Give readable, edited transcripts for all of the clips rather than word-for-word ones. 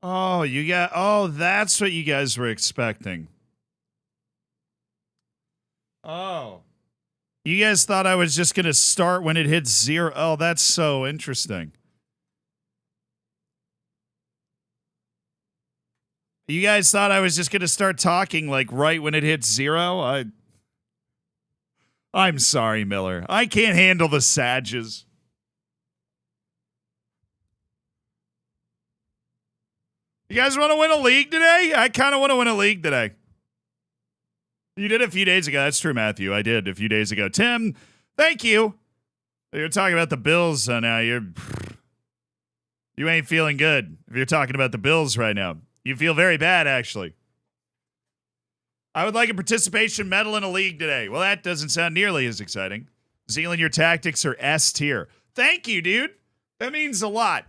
Oh, oh, that's what you guys were expecting. Oh. You guys thought I was just going to start when it hits 0. Oh, that's so interesting. You guys thought I was just going to start talking like right when it hits 0? I'm sorry, Miller. I can't handle the Sages. You guys want to win a league today? I kind of want to win a league today. You did a few days ago. That's true, Matthew. I did a few days ago. Tim, thank you. You're talking about the Bills now. You ain't feeling good if you're talking about the Bills right now. You feel very bad, actually. I would like a participation medal in a league today. Well, that doesn't sound nearly as exciting. Zealand, your tactics are S tier. Thank you, dude. That means a lot.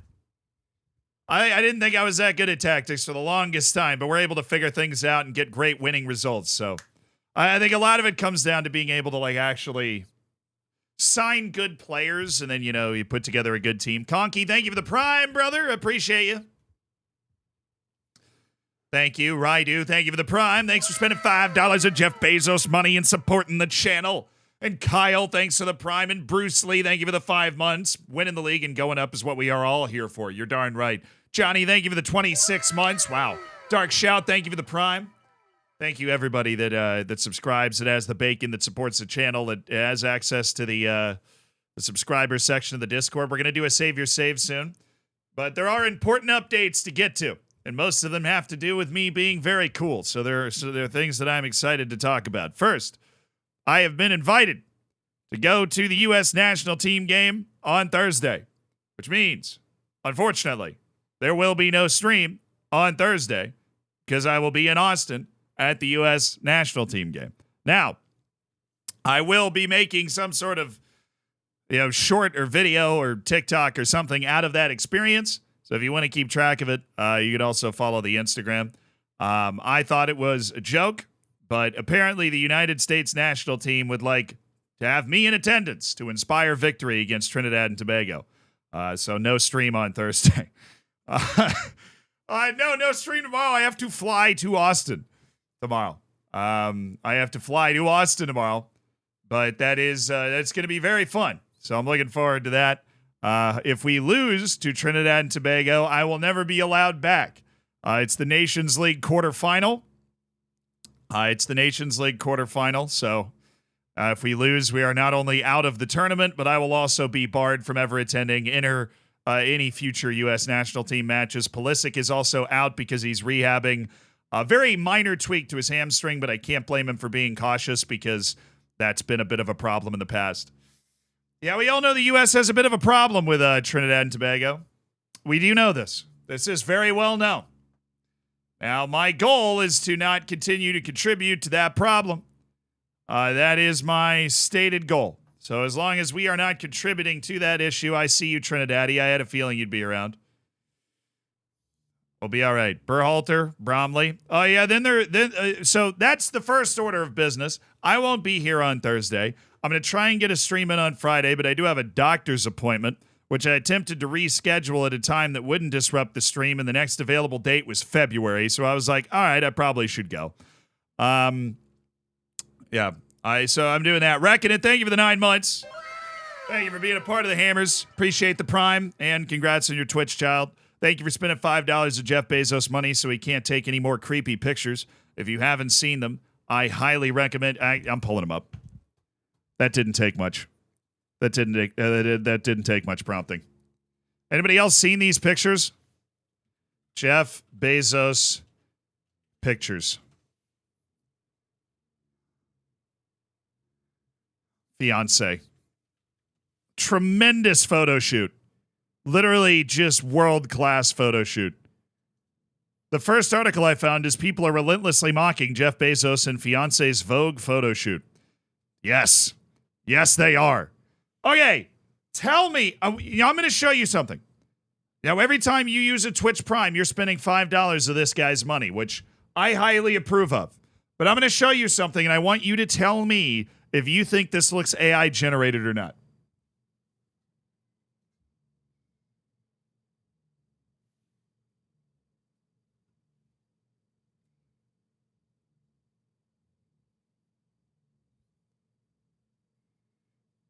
I didn't think I was that good at tactics for the longest time, but we're able to figure things out and get great winning results. So I think a lot of it comes down to being able to like actually sign good players, and then, you know, you put together a good team. Conky, thank you for the prime, brother. Appreciate you. Thank you. Raidu, thank you for the prime. Thanks for spending $5 of Jeff Bezos money and supporting the channel. And Kyle, thanks for the prime. And Bruce Lee, thank you for the 5 months. Winning the league and going up is what we are all here for. You're darn right. Johnny, thank you for the 26 months. Wow. Dark Shout, thank you for the prime. Thank you, everybody that subscribes, that has the bacon, that supports the channel, that has access to the subscriber section of the Discord. We're going to do a Save Your Save soon. But there are important updates to get to. And most of them have to do with me being very cool. So there are things that I'm excited to talk about. First, I have been invited to go to the U.S. national team game on Thursday, which means, unfortunately, there will be no stream on Thursday because I will be in Austin at the U.S. national team game. Now, I will be making some sort of, short or video or TikTok or something out of that experience. So if you want to keep track of it, you can also follow the Instagram. I thought it was a joke, but apparently the United States national team would like to have me in attendance to inspire victory against Trinidad and Tobago. So no stream on Thursday. No stream tomorrow. I have to fly to Austin tomorrow. I have to fly to Austin tomorrow, but that's going to be very fun. So I'm looking forward to that. If we lose to Trinidad and Tobago, I will never be allowed back. It's the Nations League quarterfinal. So if we lose, we are not only out of the tournament, but I will also be barred from ever attending any future U.S. national team matches. Pulisic is also out because he's rehabbing a very minor tweak to his hamstring, but I can't blame him for being cautious because that's been a bit of a problem in the past. Yeah, we all know the U.S. has a bit of a problem with Trinidad and Tobago. We do know this. This is very well known. Now, my goal is to not continue to contribute to that problem. That is my stated goal. So as long as we are not contributing to that issue, I see you, Trinidaddy. I had a feeling you'd be around. We'll be all right. Berhalter, Bromley. Oh, yeah, so that's the first order of business. I won't be here on Thursday. I'm going to try and get a stream in on Friday, but I do have a doctor's appointment, which I attempted to reschedule at a time that wouldn't disrupt the stream, and the next available date was February, so I was like, all right, I probably should go. So I'm doing that. Wrecking it, thank you for the 9 months. Thank you for being a part of the Hammers. Appreciate the prime, and congrats on your Twitch, child. Thank you for spending $5 of Jeff Bezos money so he can't take any more creepy pictures. If you haven't seen them, I highly recommend. I'm pulling them up. That didn't take much. That didn't take much prompting. Anybody else seen these pictures? Jeff Bezos pictures. Fiance. Tremendous photo shoot. Literally just world-class photo shoot. The first article I found is people are relentlessly mocking Jeff Bezos and fiance's Vogue photo shoot. Yes. Yes, they are. Okay, tell me. I'm going to show you something. Now, every time you use a Twitch Prime, you're spending $5 of this guy's money, which I highly approve of. But I'm going to show you something, and I want you to tell me if you think this looks AI generated or not.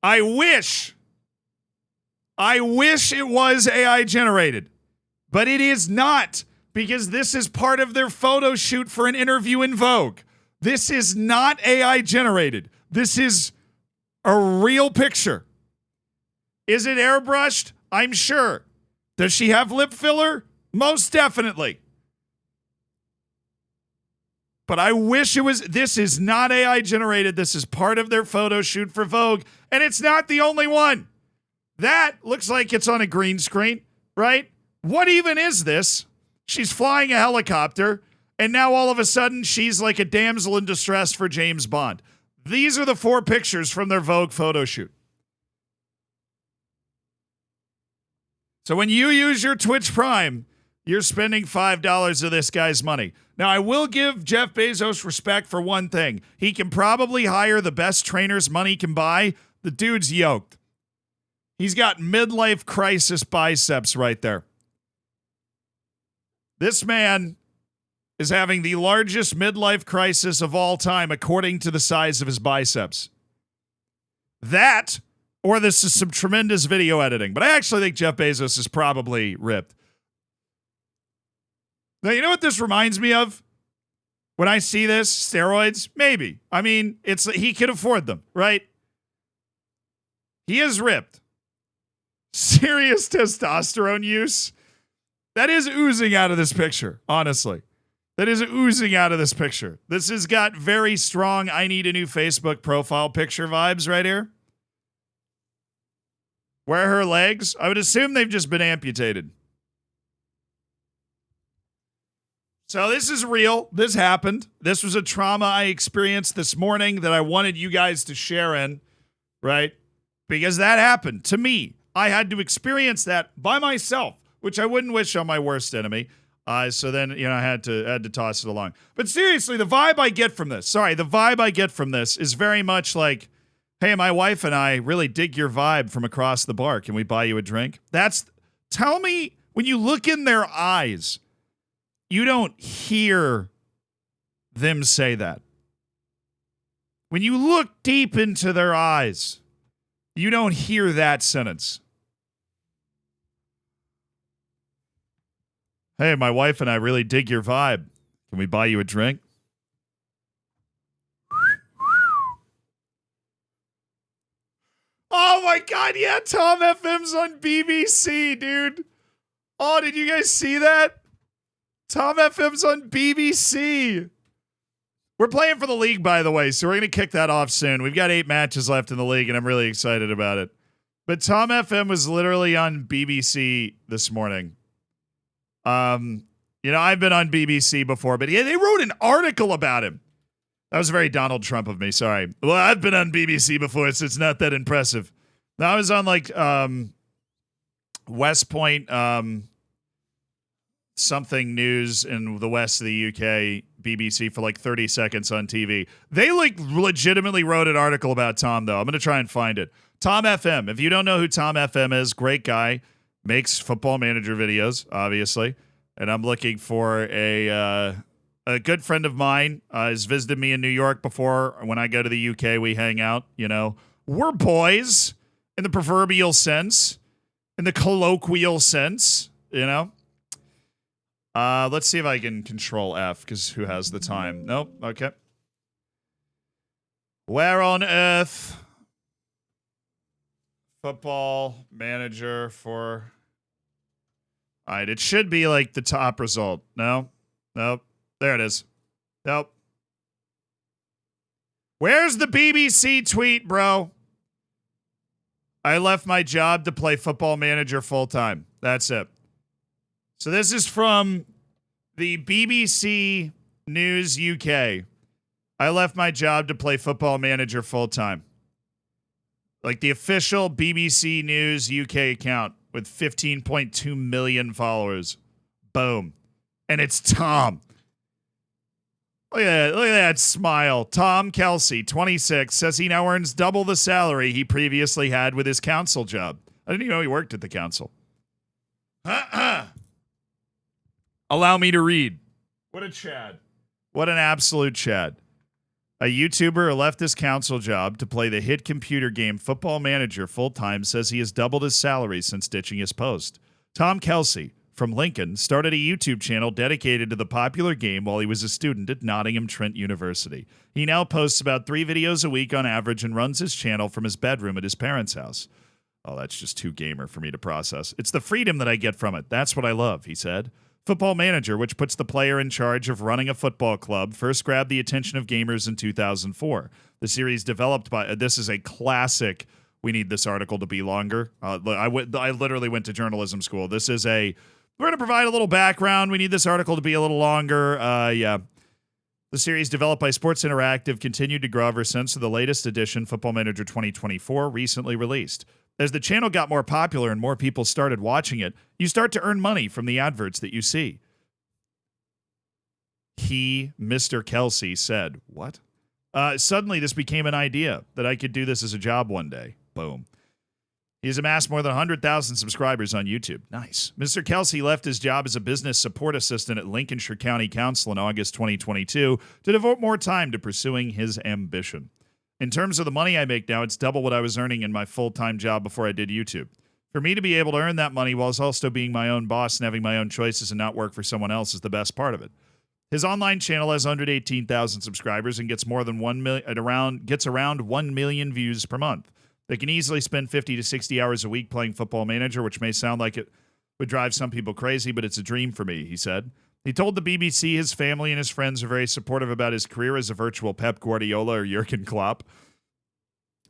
I wish it was AI generated, but it is not, because this is part of their photo shoot for an interview in Vogue. This is not AI generated. This is a real picture. Is it airbrushed? I'm sure. Does she have lip filler? Most definitely. But I wish it was. This is not AI generated. This is part of their photo shoot for Vogue. And it's not the only one. That looks like it's on a green screen, right? What even is this? She's flying a helicopter, and now all of a sudden she's like a damsel in distress for James Bond. These are the 4 pictures from their Vogue photo shoot. So when you use your Twitch Prime, you're spending $5 of this guy's money. Now, I will give Jeff Bezos respect for one thing. He can probably hire the best trainers money can buy. The dude's yoked. He's got midlife crisis biceps right there. This man is having the largest midlife crisis of all time, according to the size of his biceps. That, or this is some tremendous video editing. But I actually think Jeff Bezos is probably ripped. Now, you know what this reminds me of? When I see this, steroids? Maybe. I mean, he can afford them, right? He is ripped. Serious testosterone use. That is oozing out of this picture, honestly. That is oozing out of this picture. This has got very strong I need a new Facebook profile picture vibes right here. Where are her legs? I would assume they've just been amputated. So this is real. This happened. This was a trauma I experienced this morning that I wanted you guys to share in, right? Because that happened to me. I had to experience that by myself, which I wouldn't wish on my worst enemy. So then, I had to toss it along. But seriously, the vibe I get from this is very much like, hey, my wife and I really dig your vibe from across the bar. Can we buy you a drink? Tell me, when you look in their eyes, you don't hear them say that. When you look deep into their eyes, you don't hear that sentence. Hey, my wife and I really dig your vibe. Can we buy you a drink? Oh my God, yeah, Tom FM's on BBC, dude. Oh, did you guys see that? Tom FM's on BBC. We're playing for the league, by the way, so we're going to kick that off soon. We've got 8 matches left in the league, and I'm really excited about it. But Tom FM was literally on BBC this morning. I've been on BBC before, but they wrote an article about him. That was very Donald Trump of me, sorry. Well, I've been on BBC before, so it's not that impressive. Now, I was on, West Point, something news in the west of the UK, BBC, for 30 seconds on TV. They legitimately wrote an article about Tom, though. I'm going to try and find it. Tom FM. If you don't know who Tom FM is, great guy. Makes Football Manager videos, obviously. And I'm looking for a good friend of mine. Has visited me in New York before. When I go to the UK, we hang out. We're boys in the proverbial sense, in the colloquial sense, Let's see if I can control F, because who has the time? Nope. Okay. Where on earth? Football Manager for... All right, it should be the top result. No? Nope. There it is. Nope. Where's the BBC tweet, bro? I left my job to play Football Manager full-time. That's it. So this is from the BBC News UK. I left my job to play Football Manager full-time. The official BBC News UK account with 15.2 million followers. Boom. And it's Tom. Look at that smile. Tom Kelsey, 26, says he now earns double the salary he previously had with his council job. I didn't even know he worked at the council. Allow me to read. What a Chad. What an absolute Chad. A YouTuber who left his council job to play the hit computer game Football Manager full-time says he has doubled his salary since ditching his post. Tom Kelsey from Lincoln started a YouTube channel dedicated to the popular game while he was a student at Nottingham Trent University. He now posts about 3 videos a week on average and runs his channel from his bedroom at his parents' house. Oh, that's just too gamer for me to process. It's the freedom that I get from it. That's what I love, he said. Football Manager, which puts the player in charge of running a football club, first grabbed the attention of gamers in 2004. The series developed by this is a classic. We need this article to be longer. I literally went to journalism school. This is we're going to provide a little background. We need this article to be a little longer. Yeah. The series developed by Sports Interactive continued to grow ever since the latest edition, Football Manager 2024, recently released. As the channel got more popular and more people started watching it, you start to earn money from the adverts that you see. Mr. Kelsey, said, what? Suddenly, this became an idea that I could do this as a job one day. Boom. He's amassed more than 100,000 subscribers on YouTube. Nice. Mr. Kelsey left his job as a business support assistant at Lincolnshire County Council in August 2022 to devote more time to pursuing his ambition. In terms of the money I make now, it's double what I was earning in my full-time job before I did YouTube. For me to be able to earn that money while also being my own boss and having my own choices and not work for someone else is the best part of it. His online channel has 118,000 subscribers and gets more than 1 million, gets around 1 million views per month. They can easily spend 50 to 60 hours a week playing Football Manager, which may sound like it would drive some people crazy, but it's a dream for me, he said. He told the BBC his family and his friends are very supportive about his career as a virtual Pep Guardiola or Jurgen Klopp.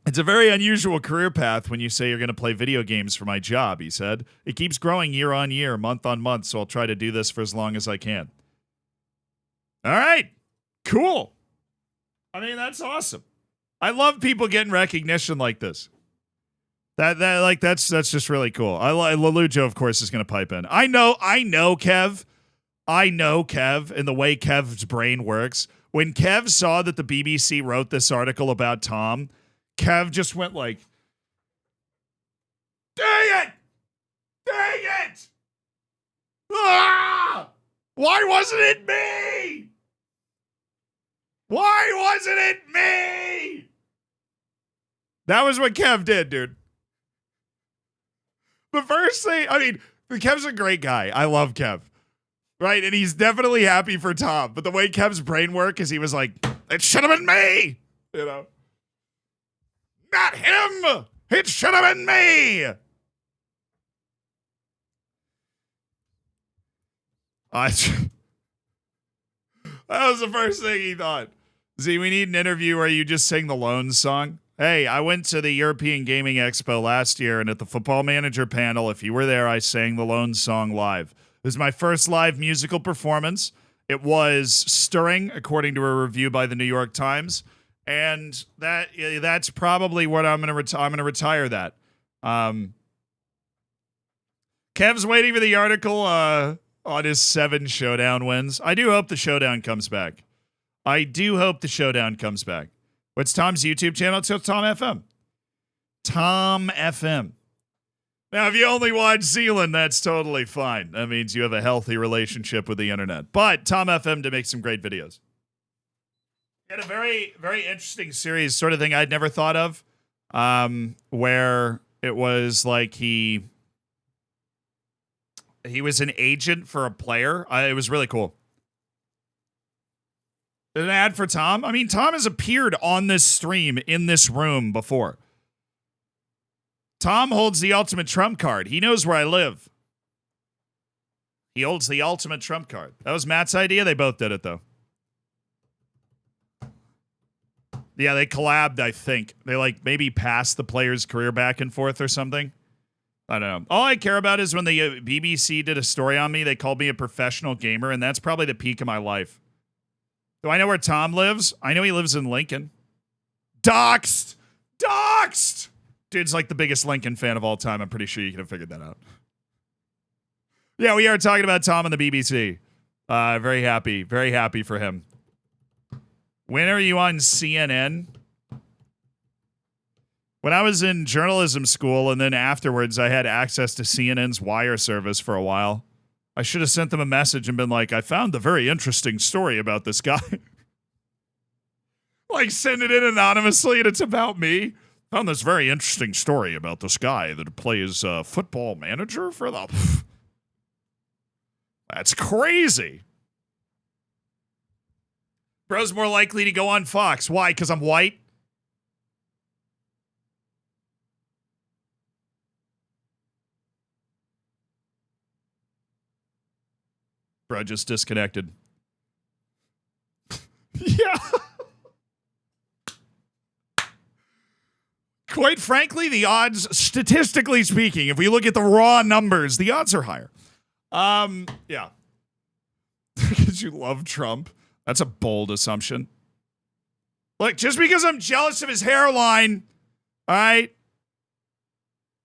It's a very unusual career path when you say you're going to play video games for my job, he said. It keeps growing year on year, month on month, so I'll try to do this for as long as I can. All right. Cool. I mean, that's awesome. I love people getting recognition like this. That's just really cool. Lelujo, of course, is going to pipe in. I know, Kev. I know Kev and the way Kev's brain works. When Kev saw that the BBC wrote this article about Tom, Kev just went like, dang it! Dang it! Ah! Why wasn't it me? Why wasn't it me? That was what Kev did, dude. The first thing, I mean, Kev's a great guy. I love Kev. Right? And he's definitely happy for Tom. But the way Kev's brain worked is he was like, it should have been me. You know? Not him. It should have been me. That was the first thing he thought. Z, we need an interview where you just sing the Lone song. Hey, I went to the European Gaming Expo last year, and at the Football Manager panel, if you were there, I sang the Lone song live. It was my first live musical performance. It was stirring, according to a review by the New York Times, and that's probably what I'm going to retire that. Kev's waiting for the article on his 7 Showdown wins. I do hope the Showdown comes back. What's Tom's YouTube channel? It's Tom FM. Tom FM. Now, if you only watch Zealand, that's totally fine. That means you have a healthy relationship with the internet. But Tom FM to make some great videos. He had a very, very interesting series, sort of thing I'd never thought of, where it was like he was an agent for a player. It was really cool. An ad for Tom? I mean, Tom has appeared on this stream in this room before. Tom holds the ultimate trump card. He knows where I live. He holds the ultimate trump card. That was Matt's idea. They both did it, though. Yeah, they collabed, I think. They, like, maybe passed the player's career back and forth or something. I don't know. All I care about is when the BBC did a story on me, they called me a professional gamer, and that's probably the peak of my life. Do I know where Tom lives? I know he lives in Lincoln. Doxed! Doxed! Dude's like the biggest Lincoln fan of all time. I'm pretty sure you can have figured that out. Yeah, we are talking about Tom on the BBC. Very happy for him. When are you on CNN? When I was in journalism school and then afterwards I had access to CNN's wire service for a while. I should have sent them a message and been like, I found a very interesting story about this guy. Like, send it in anonymously, and it's about me. Found this very interesting story about this guy that plays football manager for the... That's crazy. Bro's more likely to go on Fox. Why? Because I'm white? Bro just disconnected. Yeah. Quite frankly, the odds, statistically speaking, if we look at the raw numbers, the odds are higher. Yeah. Because you love Trump. That's a bold assumption. Look, just because I'm jealous of his hairline, all right?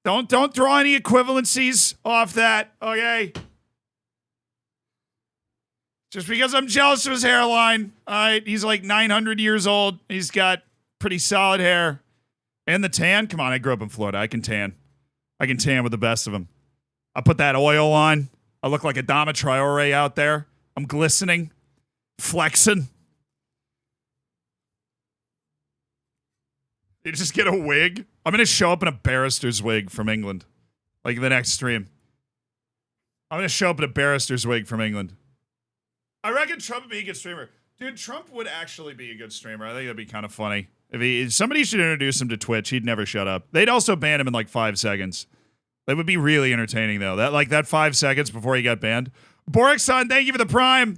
Don't draw any equivalencies off that, okay? Just because I'm jealous of his hairline, all right? He's like 900 years old. He's got pretty solid hair. And the tan? Come on, I grew up in Florida. I can tan. I can tan with the best of them. I put that oil on. I look like Adama Traore out there. I'm glistening, flexing. You just get a wig. I'm going to show up in a barrister's wig from England. Like the next stream. I'm going to show up in a barrister's wig from England. I reckon Trump would be a good streamer. Dude, Trump would actually be a good streamer. I think that'd be kind of funny. If somebody should introduce him to Twitch, he'd never shut up. They'd also ban him in like 5 seconds. That would be really entertaining, though. That 5 seconds before he got banned. Borek-san, thank you for the Prime.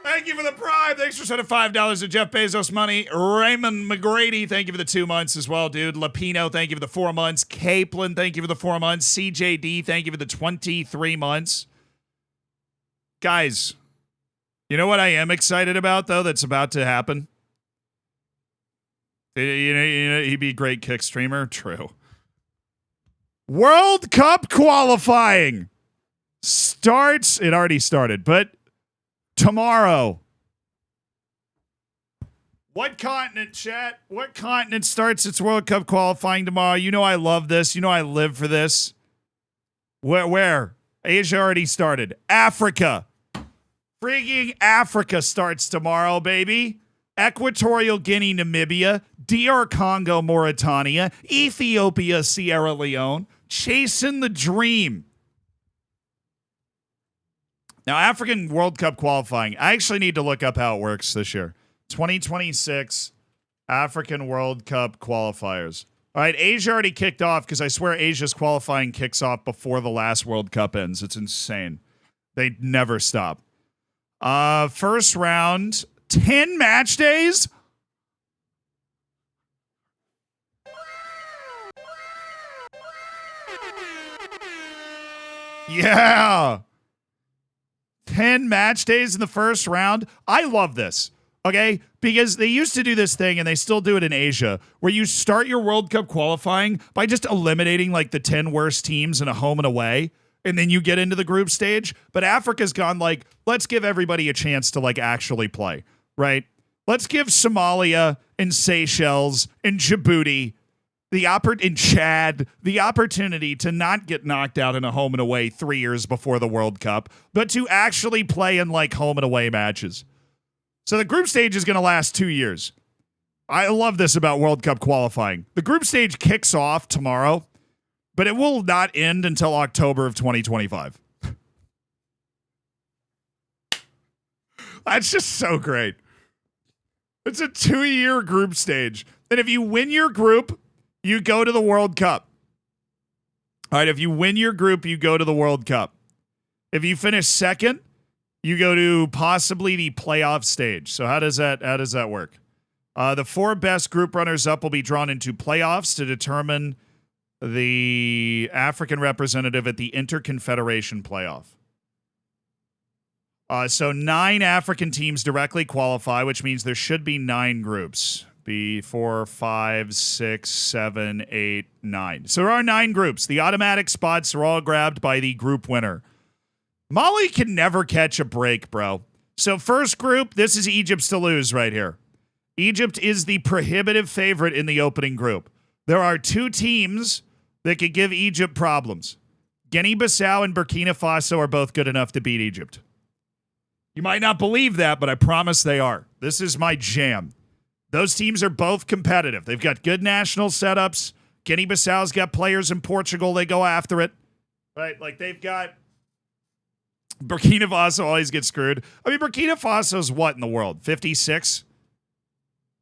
Thank you for the Prime. Thanks for sending $5 to Jeff Bezos money. Raymond McGrady, thank you for the 2 months as well, dude. Lapino, thank you for the 4 months. Capelin, thank you for the 4 months. CJD, thank you for the 23 months. Guys, you know what I am excited about, though, that's about to happen? You know, he'd be a great kick streamer. True. World Cup qualifying starts. It already started, but tomorrow. What continent, chat? What continent starts its World Cup qualifying tomorrow? You know I love this. You know I live for this. Where? Asia already started. Africa. Freaking Africa starts tomorrow, baby. Equatorial Guinea, Namibia, DR Congo, Mauritania, Ethiopia, Sierra Leone, chasing the dream. Now, African World Cup qualifying, I actually need to look up how it works this year. 2026 African World Cup qualifiers. All right, Asia already kicked off because I swear Asia's qualifying kicks off before the last World Cup ends. It's insane. They never stop. First round... 10 match days? Yeah. 10 match days in the first round. I love this. Okay? Because they used to do this thing, and they still do it in Asia, where you start your World Cup qualifying by just eliminating like the 10 worst teams in a home and away. And then you get into the group stage. But Africa's gone like, let's give everybody a chance to like actually play. Right? Let's give Somalia and Seychelles and Djibouti and Chad the opportunity to not get knocked out in a home and away 3 years before the World Cup, but to actually play in like home and away matches. So the group stage is going to last 2 years. I love this about World Cup qualifying. The group stage kicks off tomorrow, but it will not end until October of 2025. That's just so great. It's a 2-year group stage. And if you win your group, you go to the World Cup. All right, if you win your group, you go to the World Cup. If you finish second, you go to possibly the playoff stage. So how does that work? The 4 best group runners-up will be drawn into playoffs to determine the African representative at the Interconfederation playoff. So 9 African teams directly qualify, which means there should be 9 groups. Be 4, 5, 6, 7, 8, 9. So there are 9 groups. The automatic spots are all grabbed by the group winner. Mali can never catch a break, bro. So first group, this is Egypt's to lose right here. Egypt is the prohibitive favorite in the opening group. There are 2 teams that could give Egypt problems. Guinea-Bissau and Burkina Faso are both good enough to beat Egypt. You might not believe that, but I promise they are. This is my jam. Those teams are both competitive. They've got good national setups. Guinea-Bissau's got players in Portugal. They go after it. Right? Like, they've got... Burkina Faso always gets screwed. I mean, Burkina Faso's what in the world? 56?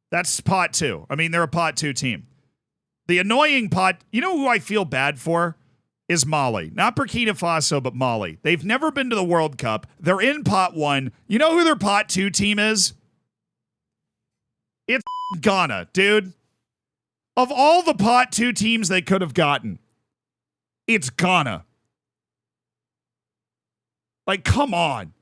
That's pot 2. I mean, they're a pot 2 team. The annoying pot... You know who I feel bad for? Is Mali. Not Burkina Faso, but Mali. They've never been to the World Cup. They're in pot 1. You know who their pot 2 team is? It's Ghana, dude. Of all the pot 2 teams they could have gotten, it's Ghana. Like, come on.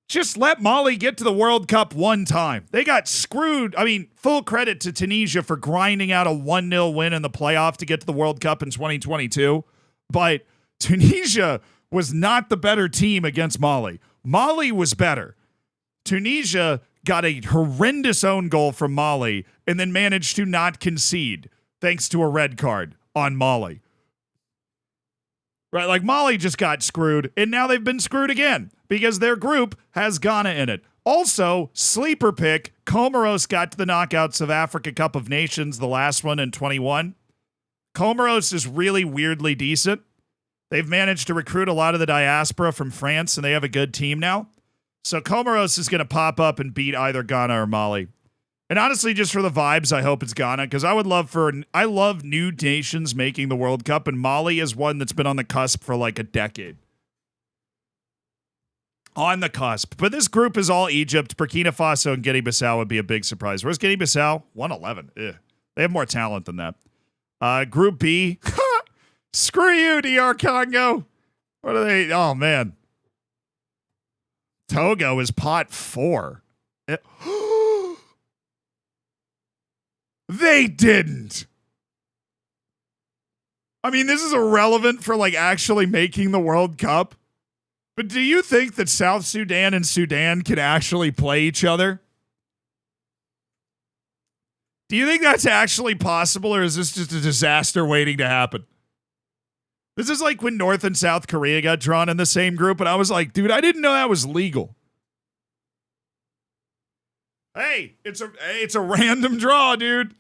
Just let Mali get to the World Cup one time. They got screwed. I mean, full credit to Tunisia for grinding out a 1-0 win in the playoff to get to the World Cup in 2022. But Tunisia was not the better team against Mali. Mali was better. Tunisia got a horrendous own goal from Mali and then managed to not concede thanks to a red card on Mali. Right, like Mali just got screwed, and now they've been screwed again because their group has Ghana in it. Also, sleeper pick, Comoros got to the knockouts of Africa Cup of Nations, the last one in 21. Comoros is really weirdly decent. They've managed to recruit a lot of the diaspora from France, and they have a good team now. So Comoros is going to pop up and beat either Ghana or Mali. And honestly, just for the vibes, I hope it's Ghana, because I love new nations making the World Cup, and Mali is one that's been on the cusp for like a decade. On the cusp. But this group is all Egypt. Burkina Faso and Guinea-Bissau would be a big surprise. Where's Guinea-Bissau? 111. Ugh. They have more talent than that. Group B. Screw you, DR Congo. What are they? Oh, man. Togo is pot 4. They didn't. I mean, this is irrelevant for like actually making the World Cup. But do you think that South Sudan and Sudan can actually play each other? Do you think that's actually possible, or is this just a disaster waiting to happen? This is like when North and South Korea got drawn in the same group, and I was like, dude, I didn't know that was legal. Hey, it's a random draw, dude.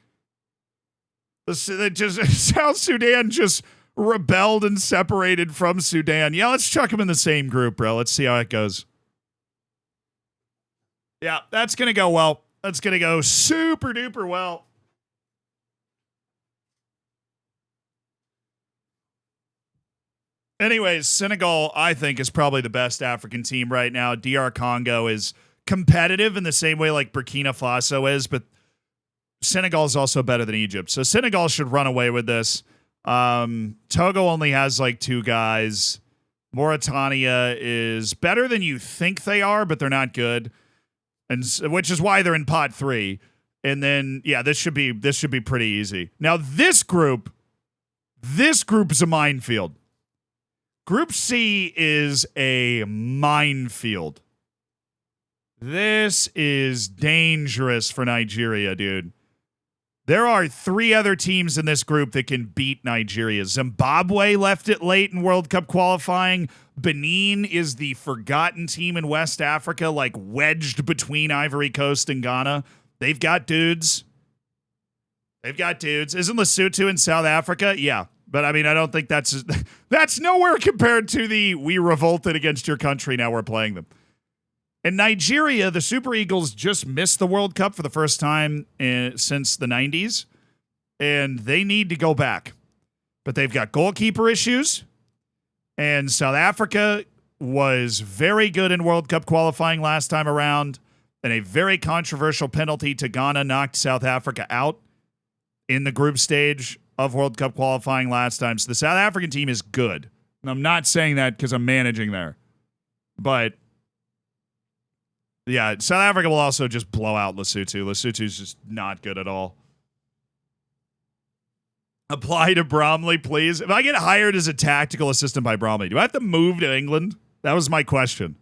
South Sudan just rebelled and separated from Sudan. Yeah, let's chuck them in the same group, bro. Let's see how it goes. Yeah, that's going to go well. That's going to go super duper well. Anyways, Senegal, I think, is probably the best African team right now. DR Congo is competitive in the same way like Burkina Faso is, but Senegal is also better than Egypt. So Senegal should run away with this. Togo only has like 2 guys. Mauritania is better than you think they are, but they're not good. And which is why they're in pot 3. And then, yeah, this should be pretty easy. Now, this group is a minefield. Group C is a minefield. This is dangerous for Nigeria, dude. There are 3 other teams in this group that can beat Nigeria. Zimbabwe left it late in World Cup qualifying. Benin is the forgotten team in West Africa, like wedged between Ivory Coast and Ghana. They've got dudes. Isn't Lesotho in South Africa? Yeah. But, I mean, I don't think that's nowhere compared to the we revolted against your country, now we're playing them. In Nigeria, the Super Eagles just missed the World Cup for the first time since the 90s, and they need to go back. But they've got goalkeeper issues, and South Africa was very good in World Cup qualifying last time around, and a very controversial penalty to Ghana knocked South Africa out in the group stage of World Cup qualifying last time. So the South African team is good. And I'm not saying that because I'm managing there. But yeah, South Africa will also just blow out Lesotho. Lesotho's just not good at all. Apply to Bromley, please. If I get hired as a tactical assistant by Bromley, do I have to move to England? That was my question.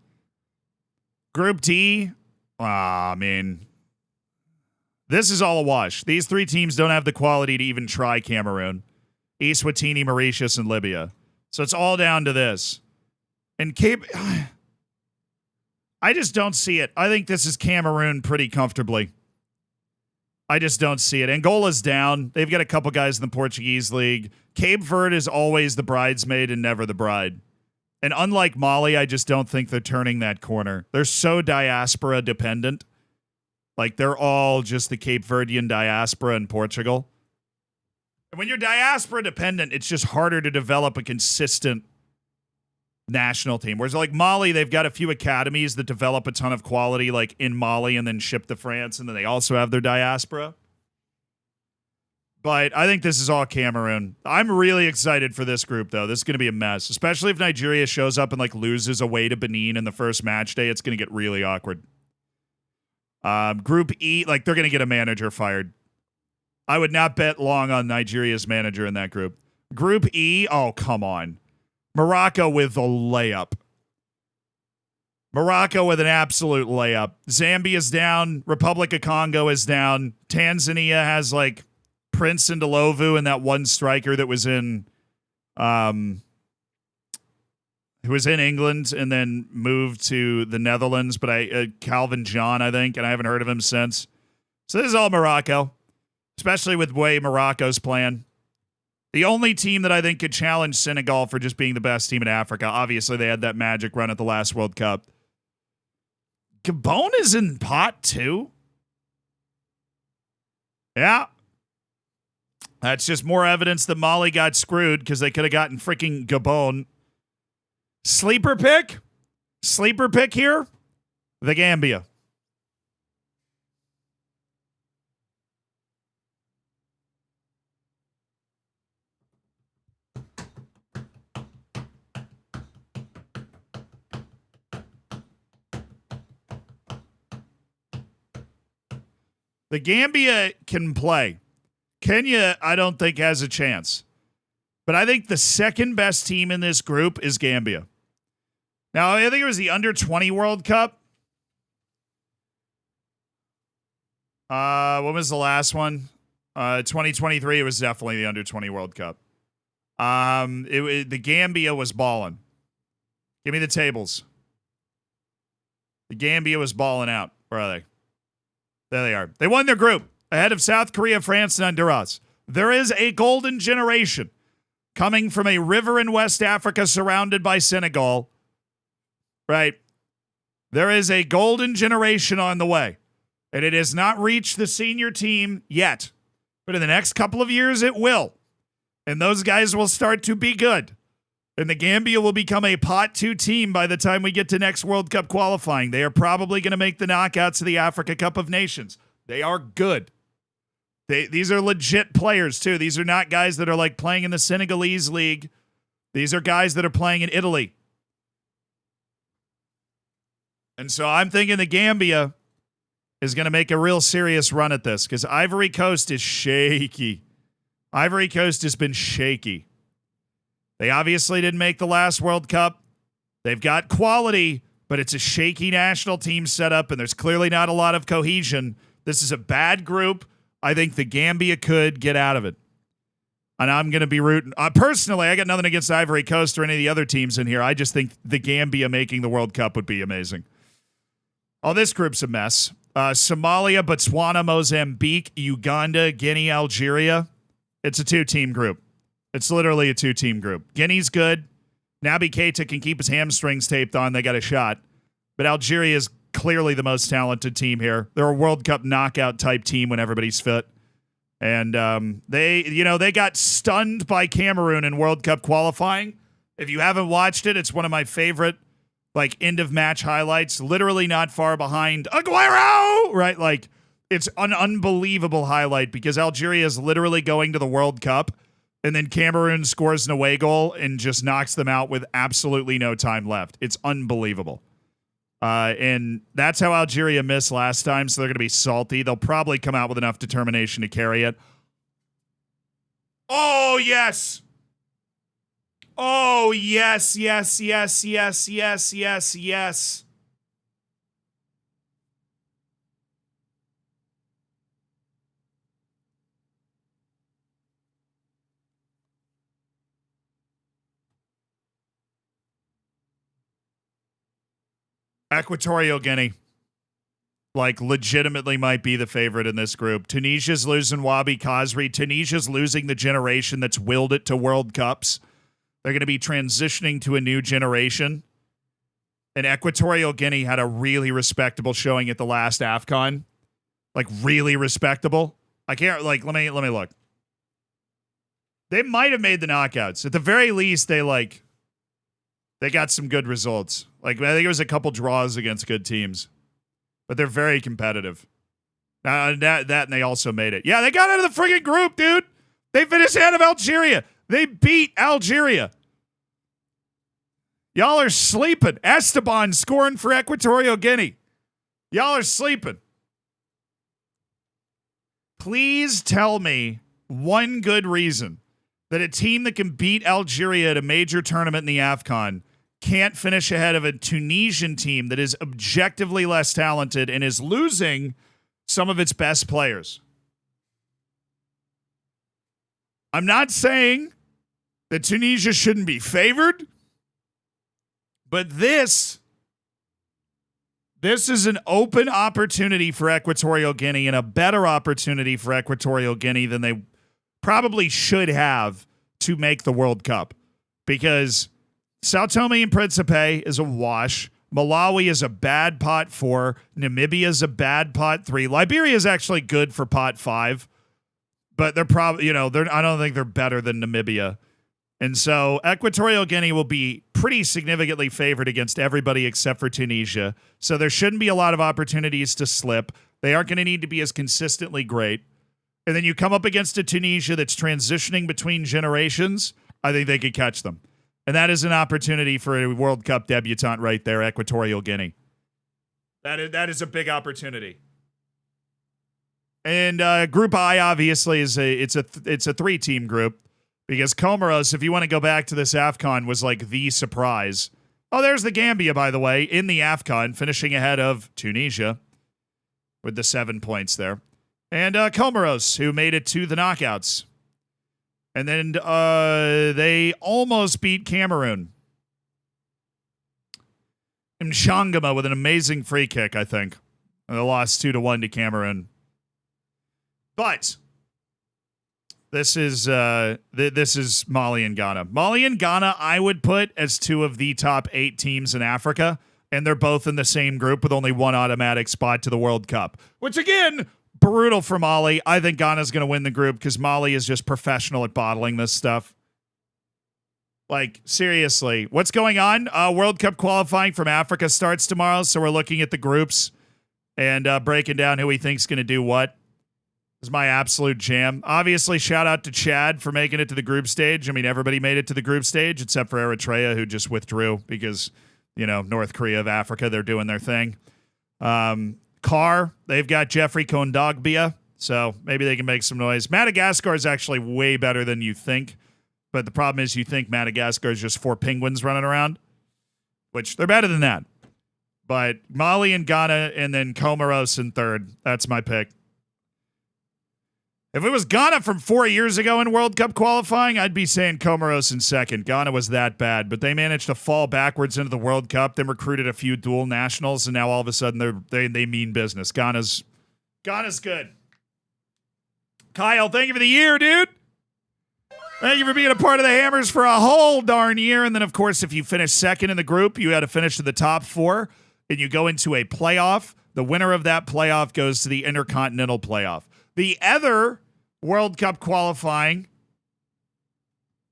Group D, I mean, this is all a wash. These 3 teams don't have the quality to even try Cameroon, Eswatini, Mauritius, and Libya. So it's all down to this. And I just don't see it. I think this is Cameroon pretty comfortably. I just don't see it. Angola's down. They've got a couple guys in the Portuguese league. Cape Verde is always the bridesmaid and never the bride. And unlike Mali, I just don't think they're turning that corner. They're so diaspora dependent. Like, they're all just the Cape Verdean diaspora in Portugal. And when you're diaspora dependent, it's just harder to develop a consistent national team. Whereas like Mali, they've got a few academies that develop a ton of quality like in Mali and then ship to France, and then they also have their diaspora. But I think this is all Cameroon. I'm really excited for this group, though. This is going to be a mess, especially if Nigeria shows up and like loses away to Benin in the first match day. It's going to get really awkward. Group E, like they're going to get a manager fired. I would not bet long on Nigeria's manager in that group. Group E, oh, come on. Morocco with the layup. Morocco with an absolute layup. Zambia's down. Republic of Congo is down. Tanzania has like Prince Ndlovu and that one striker that was in who was in England and then moved to the Netherlands, but Calvin John, I think, and I haven't heard of him since. So this is all Morocco, especially with the way Morocco's playing. The only team that I think could challenge Senegal for just being the best team in Africa. Obviously, they had that magic run at the last World Cup. Gabon is in pot two. Yeah. That's just more evidence that Mali got screwed because they could have gotten freaking Gabon. Sleeper pick? Sleeper pick here? The Gambia. The Gambia can play. Kenya, I don't think, has a chance. But I think the second best team in this group is Gambia. Now, I think it was the Under-20 World Cup. What was the last one? 2023, it was definitely the Under-20 World Cup. The Gambia was balling. Give me the tables. The Gambia was balling out. Where are they? There they are. They won their group ahead of South Korea, France, and Honduras. There is a golden generation coming from a river in West Africa surrounded by Senegal. Right? There is a golden generation on the way. And it has not reached the senior team yet. But in the next couple of years, it will. And those guys will start to be good. And the Gambia will become a pot 2 team by the time we get to next World Cup qualifying. They are probably going to make the knockouts of the Africa Cup of Nations. They are good. These are legit players, too. These are not guys that are like playing in the Senegalese league. These are guys that are playing in Italy. And so I'm thinking the Gambia is going to make a real serious run at this because Ivory Coast is shaky. Ivory Coast has been shaky. They obviously didn't make the last World Cup. They've got quality, but it's a shaky national team setup, and there's clearly not a lot of cohesion. This is a bad group. I think the Gambia could get out of it. And I'm going to be rooting. Personally, I got nothing against Ivory Coast or any of the other teams in here. I just think the Gambia making the World Cup would be amazing. Oh, this group's a mess. Somalia, Botswana, Mozambique, Uganda, Guinea, Algeria. It's a 2-team group. It's literally a 2-team group. Guinea's good. Naby Keita can keep his hamstrings taped on. They got a shot. But Algeria is clearly the most talented team here. They're a World Cup knockout type team when everybody's fit. And they got stunned by Cameroon in World Cup qualifying. If you haven't watched it, it's one of my favorite end of match highlights. Literally not far behind Aguero, right? Like it's an unbelievable highlight because Algeria is literally going to the World Cup. And then Cameroon scores an away goal and just knocks them out with absolutely no time left. It's unbelievable. And that's how Algeria missed last time, so they're going to be salty. They'll probably come out with enough determination to carry it. Oh, yes. Oh, yes, yes, yes, yes, yes, yes, yes. Equatorial Guinea, like, legitimately might be the favorite in this group. Tunisia's losing Wabi Kazri. Tunisia's losing the generation that's willed it to World Cups. They're going to be transitioning to a new generation. And Equatorial Guinea had a really respectable showing at the last AFCON. Like, really respectable. I can't, like, let me look. They might have made the knockouts. At the very least, they got some good results. Like, I think it was a couple draws against good teams. But they're very competitive. And they also made it. Yeah, they got out of the friggin' group, dude. They finished ahead of Algeria. They beat Algeria. Y'all are sleeping. Esteban scoring for Equatorial Guinea. Y'all are sleeping. Please tell me one good reason that a team that can beat Algeria at a major tournament in the AFCON can't finish ahead of a Tunisian team that is objectively less talented and is losing some of its best players. I'm not saying that Tunisia shouldn't be favored, but this is an open opportunity for Equatorial Guinea and a better opportunity for Equatorial Guinea than they probably should have to make the World Cup, because Sao Tome and Principe is a wash. Malawi is a bad pot 4. Namibia is a bad pot 3. Liberia is actually good for pot 5, but they're probably, I don't think they're better than Namibia. And so Equatorial Guinea will be pretty significantly favored against everybody except for Tunisia. So there shouldn't be a lot of opportunities to slip. They aren't going to need to be as consistently great. And then you come up against a Tunisia that's transitioning between generations. I think they could catch them. And that is an opportunity for a World Cup debutant right there, Equatorial Guinea. That is a big opportunity. And Group I obviously is a 3-team group, because Comoros, if you want to go back to this AFCON, was like the surprise. Oh, there's the Gambia, by the way, in the AFCON, finishing ahead of Tunisia with the 7 points there. And Comoros, who made it to the knockouts. And then they almost beat Cameroon. Mshangama with an amazing free kick, I think. And they lost 2-1 to Cameroon. But this is Mali and Ghana. Mali and Ghana, I would put as 2 of the top 8 teams in Africa. And they're both in the same group with only 1 automatic spot to the World Cup. Which, again, brutal for Mali. I think Ghana's going to win the group because Mali is just professional at bottling this stuff. Like, seriously, what's going on? World Cup qualifying from Africa starts tomorrow, so we're looking at the groups and breaking down who we think's going to do what. This is my absolute jam. Obviously, shout out to Chad for making it to the group stage. I mean, everybody made it to the group stage except for Eritrea, who just withdrew because, North Korea of Africa, they're doing their thing. Car, they've got Jeffrey Kondogbia, so maybe they can make some noise. Madagascar is actually way better than you think, but the problem is you think Madagascar is just 4 penguins running around, which they're better than that. But Mali and Ghana, and then Comoros in third. That's my pick. If it was Ghana from 4 years ago in World Cup qualifying, I'd be saying Comoros in second. Ghana was that bad, but they managed to fall backwards into the World Cup, then recruited a few dual nationals, and now all of a sudden they mean business. Ghana's good. Kyle, thank you for the year, dude. Thank you for being a part of the Hammers for a whole darn year. And then, of course, if you finish second in the group, you had to finish in the top 4, and you go into a playoff. The winner of that playoff goes to the Intercontinental Playoff. The other World Cup qualifying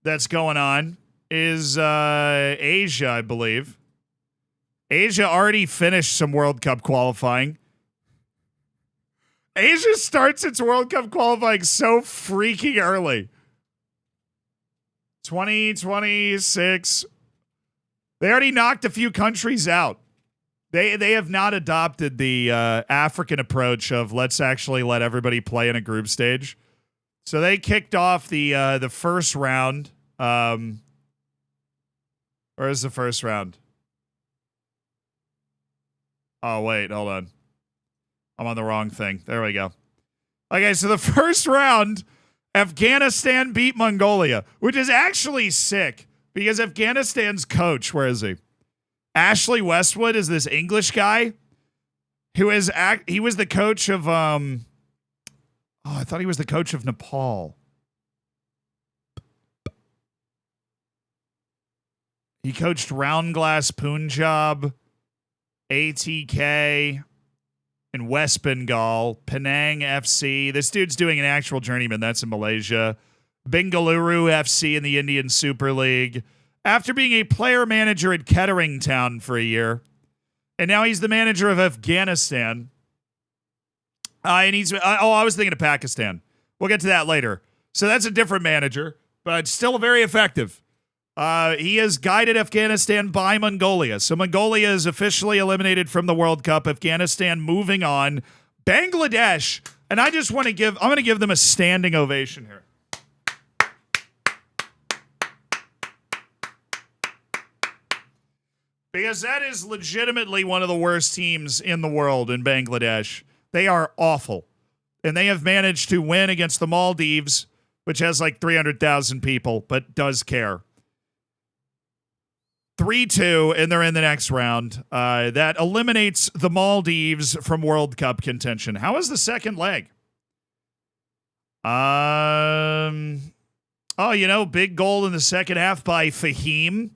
that's going on is Asia, I believe. Asia already finished some World Cup qualifying. Asia starts its World Cup qualifying so freaking early. 2026. They already knocked a few countries out. They have not adopted the African approach of let's actually let everybody play in a group stage. So they kicked off the first round. Where is the first round? Oh, wait, hold on. I'm on the wrong thing. There we go. Okay, so the first round, Afghanistan beat Mongolia, which is actually sick because Afghanistan's coach, where is he? Ashley Westwood is this English guy who is he was the coach of I thought he was the coach of Nepal. He coached Roundglass Punjab, ATK, and West Bengal, Penang FC. This dude's doing an actual journeyman. That's in Malaysia. Bengaluru FC in the Indian Super League. After being a player manager at Kettering Town for a year. And now he's the manager of Afghanistan. And he's, I was thinking of Pakistan. We'll get to that later. So that's a different manager, but still very effective. He has guided Afghanistan by Mongolia. So Mongolia is officially eliminated from the World Cup. Afghanistan moving on. Bangladesh. And I just want to I'm going to give them a standing ovation here. Because that is legitimately one of the worst teams in the world in Bangladesh. They are awful. And they have managed to win against the Maldives, which has like 300,000 people, but does care. 3-2, and they're in the next round. That eliminates the Maldives from World Cup contention. How is the second leg? Big goal in the second half by Fahim.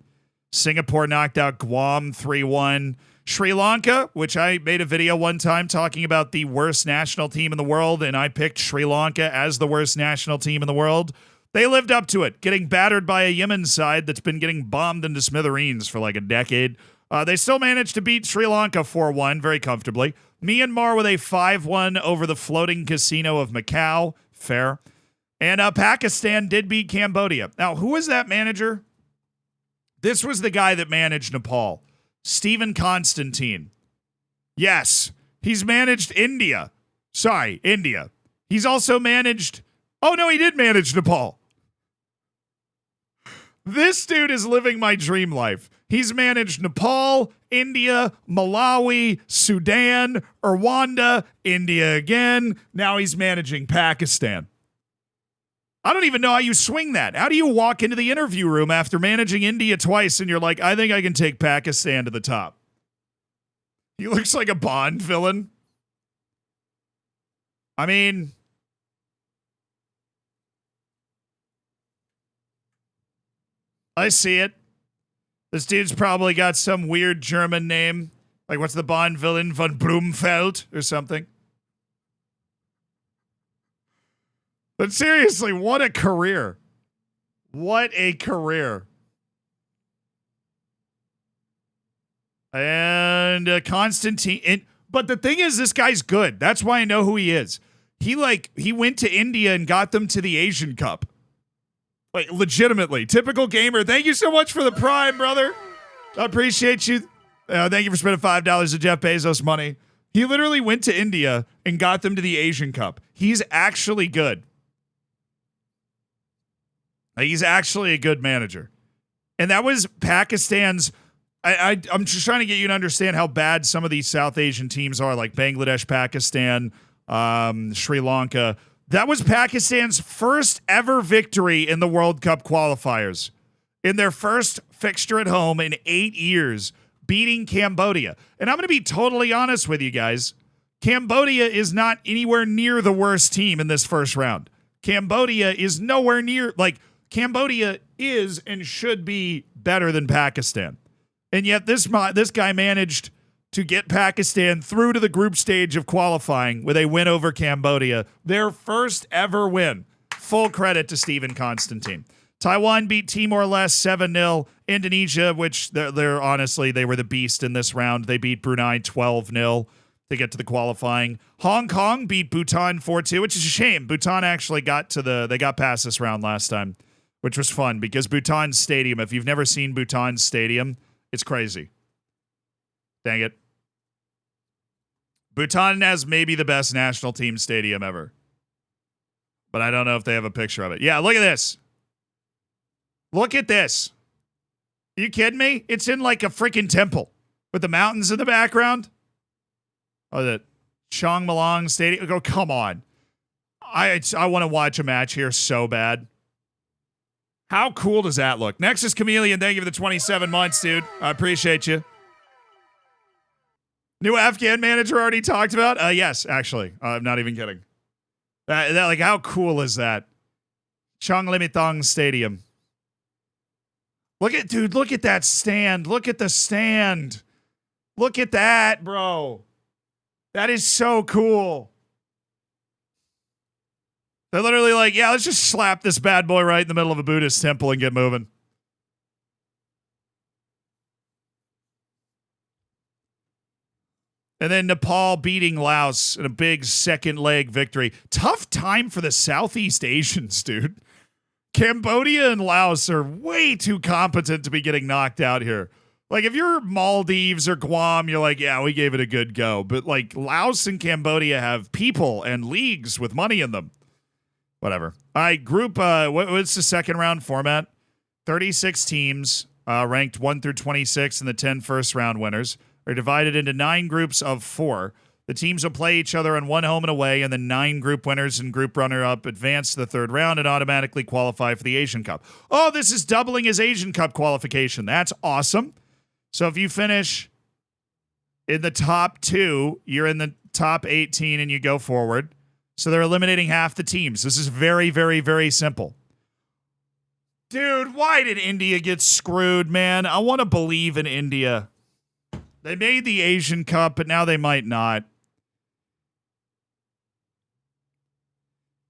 Singapore knocked out Guam 3-1. Sri Lanka, which I made a video one time talking about the worst national team in the world, and I picked Sri Lanka as the worst national team in the world. They lived up to it, getting battered by a Yemen side that's been getting bombed into smithereens for like a decade. They still managed to beat Sri Lanka 4-1 very comfortably. Myanmar with a 5-1 over the floating casino of Macau. Fair. And Pakistan did beat Cambodia. Now, who was that manager? This was the guy that managed Nepal. Stephen Constantine. Yes, he's managed India. Sorry, India. He's also managed... Oh, no, he did manage Nepal. This dude is living my dream life. He's managed Nepal, India, Malawi, Sudan, Rwanda, India again. Now he's managing Pakistan. I don't even know how you swing that. How do you walk into the interview room after managing India twice and you're like, I think I can take Pakistan to the top? He looks like a Bond villain. I mean... I see it. This dude's probably got some weird German name. Like, what's the Bond villain? Von Blumfeld or something. But seriously, what a career. What a career. And Constantine. But the thing is, this guy's good. That's why I know who he is. He went to India and got them to the Asian Cup. Like, legitimately. Typical gamer. Thank you so much for the Prime, brother. I appreciate you. Thank you for spending $5 of Jeff Bezos money. He literally went to India and got them to the Asian Cup. He's actually good. He's actually a good manager. And that was Pakistan's... I'm just trying to get you to understand how bad some of these South Asian teams are, like Bangladesh, Pakistan, Sri Lanka. That was Pakistan's first ever victory in the World Cup qualifiers. In their first fixture at home in 8 years, beating Cambodia. And I'm going to be totally honest with you guys. Cambodia is not anywhere near the worst team in this first round. Cambodia is nowhere near, Cambodia is and should be better than Pakistan. And yet this guy managed to get Pakistan through to the group stage of qualifying with a win over Cambodia. Their first ever win. Full credit to Stephen Constantine. Taiwan beat Timor-Leste 7-0. Indonesia, which they're honestly, they were the beast in this round. They beat Brunei 12-0 to get to the qualifying. Hong Kong beat Bhutan 4-2, which is a shame. Bhutan actually they got past this round last time, which was fun because Bhutan's stadium, if you've never seen Bhutan's stadium, it's crazy. Dang it. Bhutan has maybe the best national team stadium ever. But I don't know if they have a picture of it. Yeah, look at this. Look at this. Are you kidding me? It's in like a freaking temple with the mountains in the background. Oh, the Chong Malong Stadium. Oh, come on. I want to watch a match here so bad. How cool does that look? Next is Chameleon. Thank you for the 27 months, dude. I appreciate you. New Afghan manager already talked about? Yes, actually. I'm not even kidding. Like, how cool is that? Chonglimithong Stadium. Look at that stand. Look at the stand. Look at that, bro. That is so cool. They're literally like, yeah, let's just slap this bad boy right in the middle of a Buddhist temple and get moving. And then Nepal beating Laos in a big second leg victory. Tough time for the Southeast Asians, dude. Cambodia and Laos are way too competent to be getting knocked out here. Like, if you're Maldives or Guam, you're like, yeah, we gave it a good go. But, like, Laos and Cambodia have people and leagues with money in them. Whatever. All right, group, what's the second round format? 36 teams, ranked 1 through 26, and the 10 first round winners are divided into 9 groups of 4. The teams will play each other on one home and away, and the 9 group winners and group runner-up advance to the third round and automatically qualify for the Asian Cup. Oh, this is doubling his Asian Cup qualification. That's awesome. So if you finish in the top 2, you're in the top 18 and you go forward. So they're eliminating half the teams. This is very, very, very simple. Dude, why did India get screwed, man? I want to believe in India. They made the Asian Cup, but now they might not.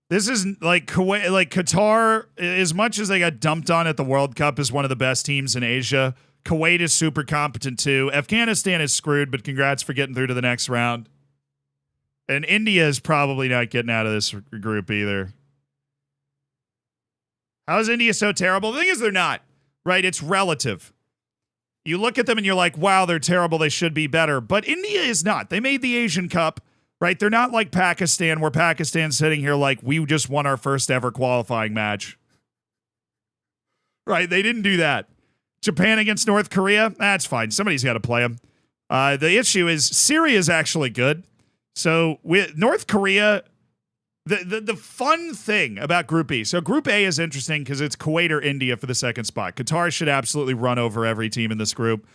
This is like Kuwait, like Qatar, as much as they got dumped on at the World Cup, is one of the best teams in Asia. Kuwait is super competent too. Afghanistan is screwed, but congrats for getting through to the next round. And India is probably not getting out of this group either. How is India so terrible? The thing is, they're not, right? It's relative. You look at them and you're like, wow, they're terrible. They should be better. But India is not. They made the Asian Cup, right? They're not like Pakistan, where Pakistan's sitting here like, we just won our first ever qualifying match. Right? They didn't do that. Japan against North Korea? That's fine. Somebody's got to play them. The issue is Syria is actually good. So with North Korea, the fun thing about Group E. So Group A is interesting because it's Kuwait or India for the second spot. Qatar should absolutely run over every team in this group.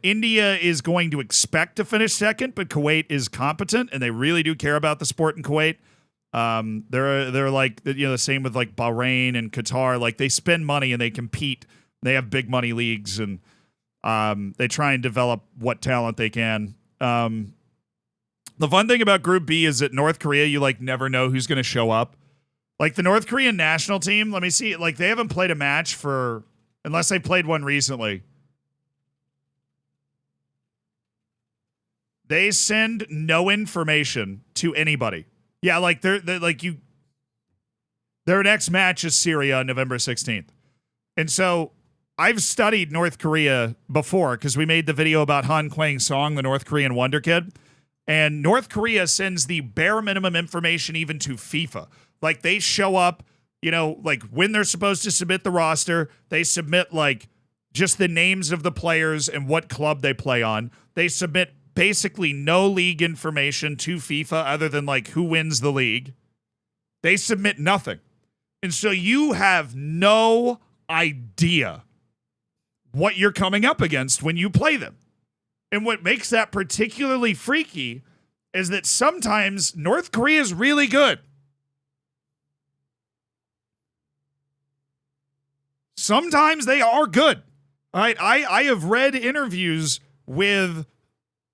India is going to expect to finish second, but Kuwait is competent and they really do care about the sport in Kuwait. They're like, you know, the same with like Bahrain and Qatar. Like, they spend money and they compete. They have big money leagues and they try and develop what talent they can. The fun thing about Group B is that North Korea, you like never know who's going to show up. Like the North Korean national team, let me see. Like, they haven't played a match unless they played one recently. They send no information to anybody. Yeah, like their next match is Syria on November 16th. And so I've studied North Korea before because we made the video about Han Kwang-song, the North Korean wonder kid. And North Korea sends the bare minimum information even to FIFA. Like, they show up, you know, like when they're supposed to submit the roster, they submit like just the names of the players and what club they play on. They submit basically no league information to FIFA other than like who wins the league. They submit nothing. And so you have no idea what you're coming up against when you play them. And what makes that particularly freaky is that sometimes North Korea is really good. Sometimes they are good. All right, I have read interviews with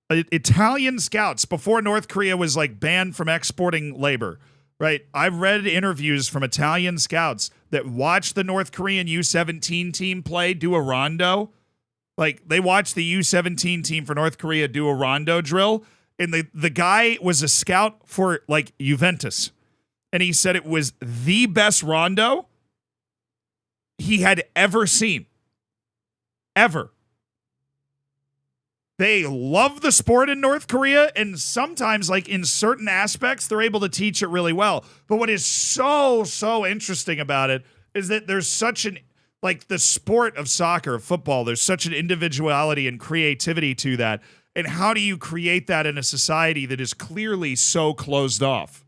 Italian scouts before North Korea was like banned from exporting labor. Right, I've read interviews from Italian scouts that watched the North Korean U17 team play do a rondo. Like, they watched the U17 team for North Korea do a rondo drill, and the guy was a scout for like Juventus, and he said it was the best rondo he had ever seen. Ever. They love the sport in North Korea, and sometimes, like in certain aspects, they're able to teach it really well. But what is so interesting about it is that there's such an, like the sport of soccer, of football, there's such an individuality and creativity to that. And how do you create that in a society that is clearly so closed off?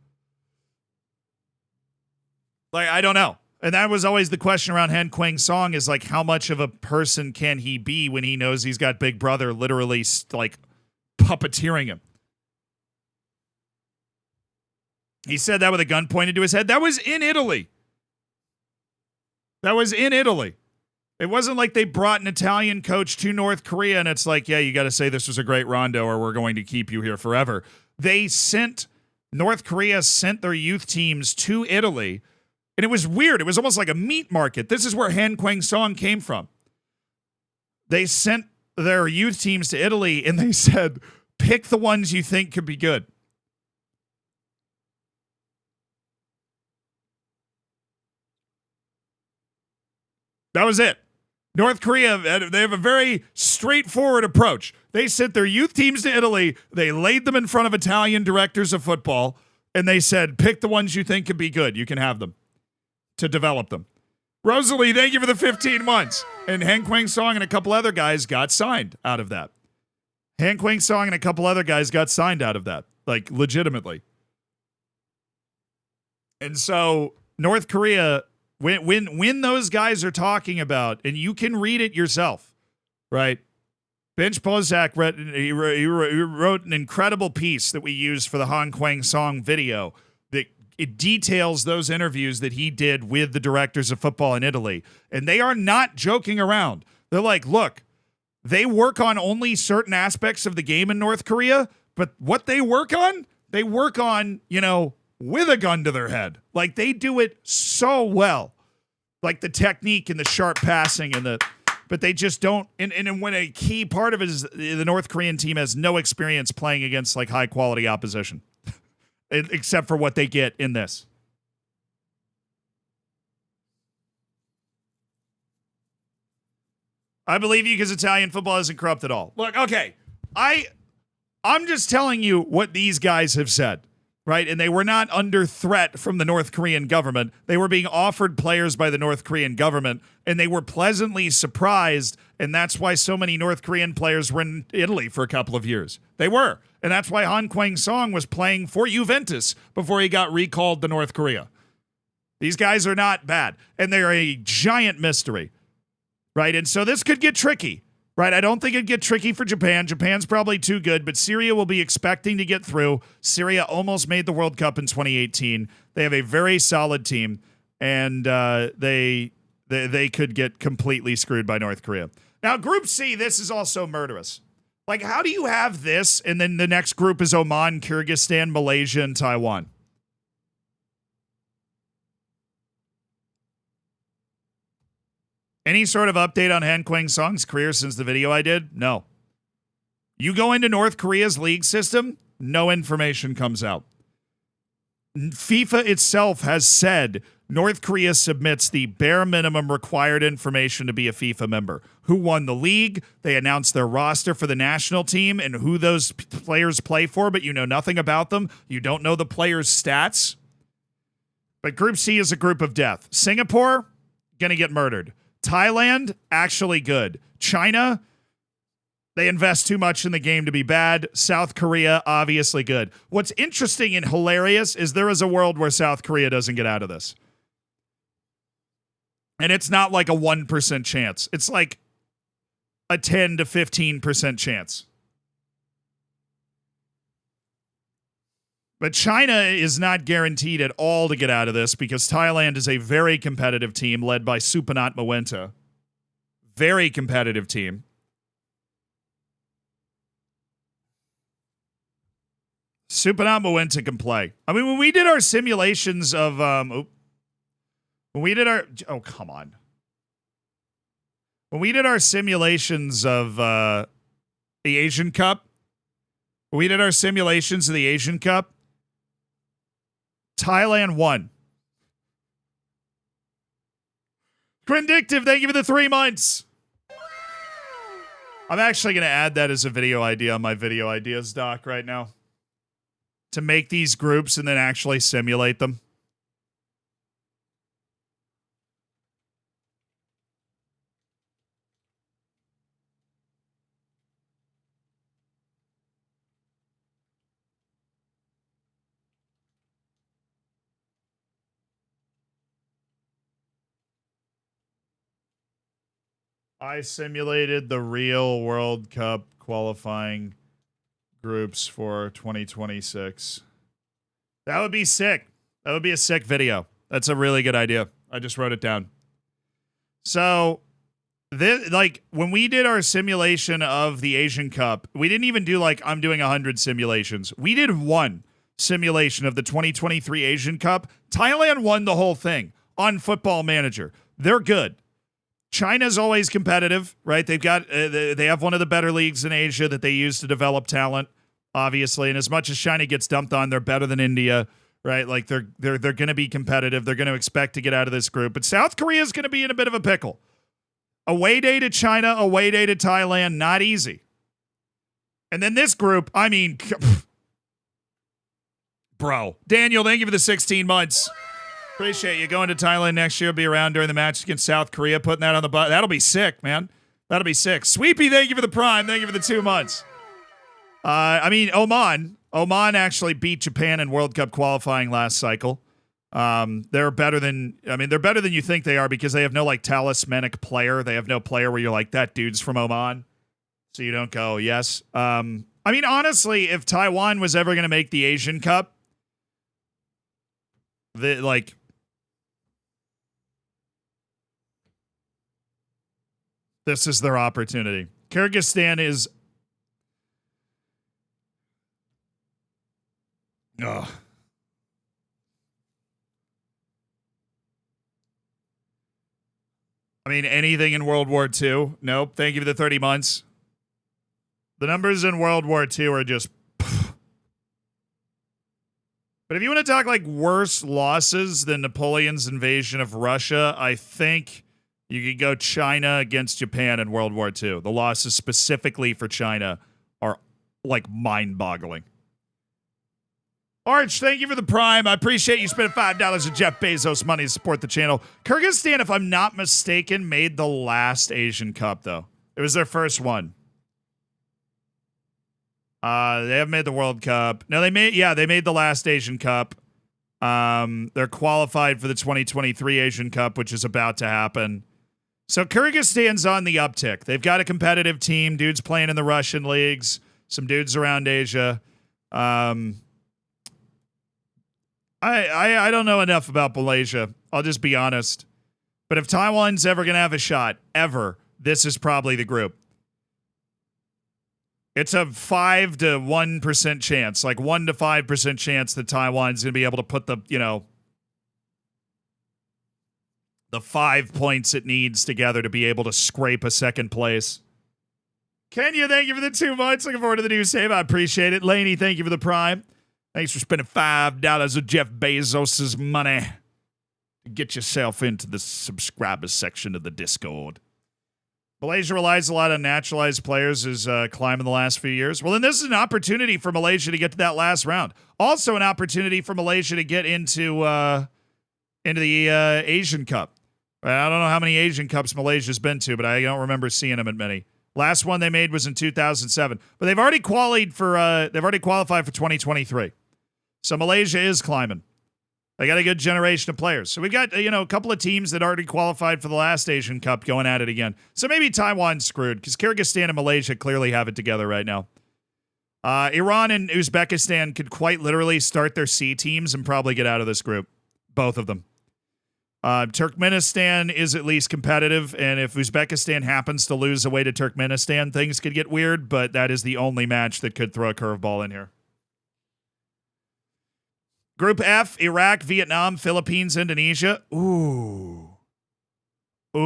Like, I don't know. And that was always the question around Han Kwang-song is like, how much of a person can he be when he knows he's got Big Brother literally like puppeteering him. He said that with a gun pointed to his head. That was in Italy. That was in Italy. It wasn't like they brought an Italian coach to North Korea and it's like, yeah, you got to say this was a great rondo or we're going to keep you here forever. North Korea sent their youth teams to Italy, and it was weird. It was almost like a meat market. This is where Han Kwang-song came from. They sent their youth teams to Italy, and they said, pick the ones you think could be good. That was it. North Korea, they have a very straightforward approach. They sent their youth teams to Italy, they laid them in front of Italian directors of football, and they said, pick the ones you think could be good. You can have them to develop them. Rosalie, thank you for the 15 months. And Han Kwang-song and a couple other guys got signed out of that. Han Kwang-song and a couple other guys got signed out of that, like legitimately. And so North Korea, when those guys are talking about, and you can read it yourself, right? Benj Pozak wrote an incredible piece that we used for the Han Kwang-song video that it details those interviews that he did with the directors of football in Italy. And they are not joking around. They're like, look, they work on only certain aspects of the game in North Korea, but what they work on, with a gun to their head. Like, they do it so well. Like the technique and the sharp passing but they just don't. And when a key part of it is the North Korean team has no experience playing against like high quality opposition, except for what they get in this. I believe you because Italian football isn't corrupt at all. Look, okay, I'm just telling you what these guys have said. Right, and they were not under threat from the North Korean government. They were being offered players by the North Korean government, and they were pleasantly surprised, and that's why so many North Korean players were in Italy for a couple of years. They were, and that's why Han Kwang-song was playing for Juventus before he got recalled to North Korea. These guys are not bad, and they're a giant mystery, right? And so this could get tricky. Right, I don't think it'd get tricky for Japan. Japan's probably too good, but Syria will be expecting to get through. Syria almost made the World Cup in 2018. They have a very solid team, and they could get completely screwed by North Korea. Now, Group C, this is also murderous. Like, how do you have this, and then the next group is Oman, Kyrgyzstan, Malaysia, and Taiwan? Any sort of update on Han Kwang-song's career since the video I did? No. You go into North Korea's league system, no information comes out. FIFA itself has said North Korea submits the bare minimum required information to be a FIFA member. Who won the league? They announced their roster for the national team and who those players play for, but you know nothing about them. You don't know the players' stats. But Group C is a group of death. Singapore, gonna get murdered. Thailand, actually good. China, they invest too much in the game to be bad. South Korea, obviously good. What's interesting and hilarious is there is a world where South Korea doesn't get out of this. And it's not like a 1% chance. It's like a 10 to 15% chance. But China is not guaranteed at all to get out of this because Thailand is a very competitive team led by Supanat Mwenta. Very competitive team. Supanat Mwenta can play. I mean, when we did our simulations of when we did our When we did our simulations of the Asian Cup, Thailand won. Grindictive, thank you for the 3 months. I'm actually going to add that as a video idea on my video ideas doc right now. To make these groups and then actually simulate them. I simulated the real World Cup qualifying groups for 2026. That would be sick. That would be a sick video. That's a really good idea. I just wrote it down. So, this, like, when we did our simulation of the Asian Cup, we didn't even do, like, I'm doing 100 simulations. We did one simulation of the 2023 Asian Cup. Thailand won the whole thing on Football Manager. They're good. China's always competitive, right? They've got they have one of the better leagues in Asia that they use to develop talent, obviously. And as much as China gets dumped on, they're better than India, right? Like they're going to be competitive. They're going to expect to get out of this group. But South Korea is going to be in a bit of a pickle. Away day to China, away day to Thailand, not easy. And then this group, I mean, bro. Daniel, thank you for the 16 months. Appreciate you going to Thailand next year. Be around during the match against South Korea. Putting that on the butt. That'll be sick, man. That'll be sick. Sweepy, thank you for the prime. Thank you for the 2 months. I mean, Oman actually beat Japan in World Cup qualifying last cycle. They're better than you think they are because they have no like talismanic player. They have no player where you're like, that dude's from Oman. So you don't go, yes. I mean, honestly, if Taiwan was ever going to make the Asian Cup, this is their opportunity. Kyrgyzstan is... Ugh. I mean, anything in World War II? Nope. Thank you for the 30 months. The numbers in World War II are just... But if you want to talk like worse losses than Napoleon's invasion of Russia, I think you could go China against Japan in World War II. The losses specifically for China are like mind-boggling. Arch, thank you for the prime. I appreciate you spending $5 of Jeff Bezos money to support the channel. Kyrgyzstan, if I'm not mistaken, made the last Asian Cup, though. It was their first one. They haven't made the World Cup. No, they made the last Asian Cup. They're qualified for the 2023 Asian Cup, which is about to happen. So Kyrgyzstan's on the uptick. They've got a competitive team. Dudes playing in the Russian leagues. Some dudes around Asia. I don't know enough about Malaysia. I'll just be honest. But if Taiwan's ever going to have a shot, this is probably the group. It's a 5 to 1% chance, like 1 to 5% chance that Taiwan's going to be able to put the 5 points it needs together to be able to scrape a second place. Kenya, thank you for the 2 months. Looking forward to the new save. I appreciate it. Laney, thank you for the prime. Thanks for spending $5 of Jeff Bezos' money to get yourself into the subscribers section of the Discord. Malaysia relies a lot on naturalized players as climbing the last few years. Well, then this is an opportunity for Malaysia to get to that last round. Also an opportunity for Malaysia to get into the Asian Cup. I don't know how many Asian Cups Malaysia's been to, but I don't remember seeing them at many. Last one they made was in 2007. But they've already qualified for 2023. So Malaysia is climbing. They got a good generation of players. So we've got, a couple of teams that already qualified for the last Asian Cup going at it again. So maybe Taiwan's screwed because Kyrgyzstan and Malaysia clearly have it together right now. Iran and Uzbekistan could quite literally start their C teams and probably get out of this group. Both of them. Turkmenistan is at least competitive, and if Uzbekistan happens to lose away to Turkmenistan, things could get weird, but that is the only match that could throw a curveball in here. Group F, Iraq, Vietnam, Philippines, Indonesia. Ooh. Ooh.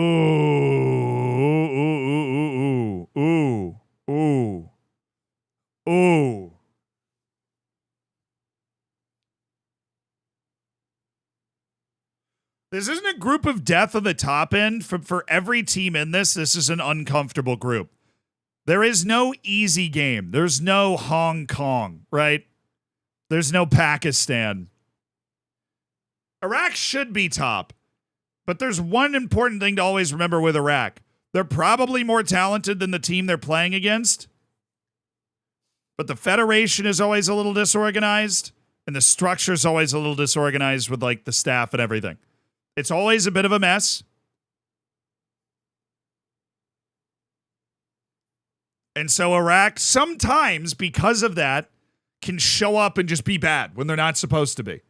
Ooh. Ooh. Ooh. Ooh. This isn't a group of death on the top end. For every team in this is an uncomfortable group. There is no easy game. There's no Hong Kong, right? There's no Pakistan. Iraq should be top. But there's one important thing to always remember with Iraq. They're probably more talented than the team they're playing against. But the federation is always a little disorganized. And the structure is always a little disorganized with like the staff and everything. It's always a bit of a mess. And so Iraq sometimes, because of that, can show up and just be bad when they're not supposed to be.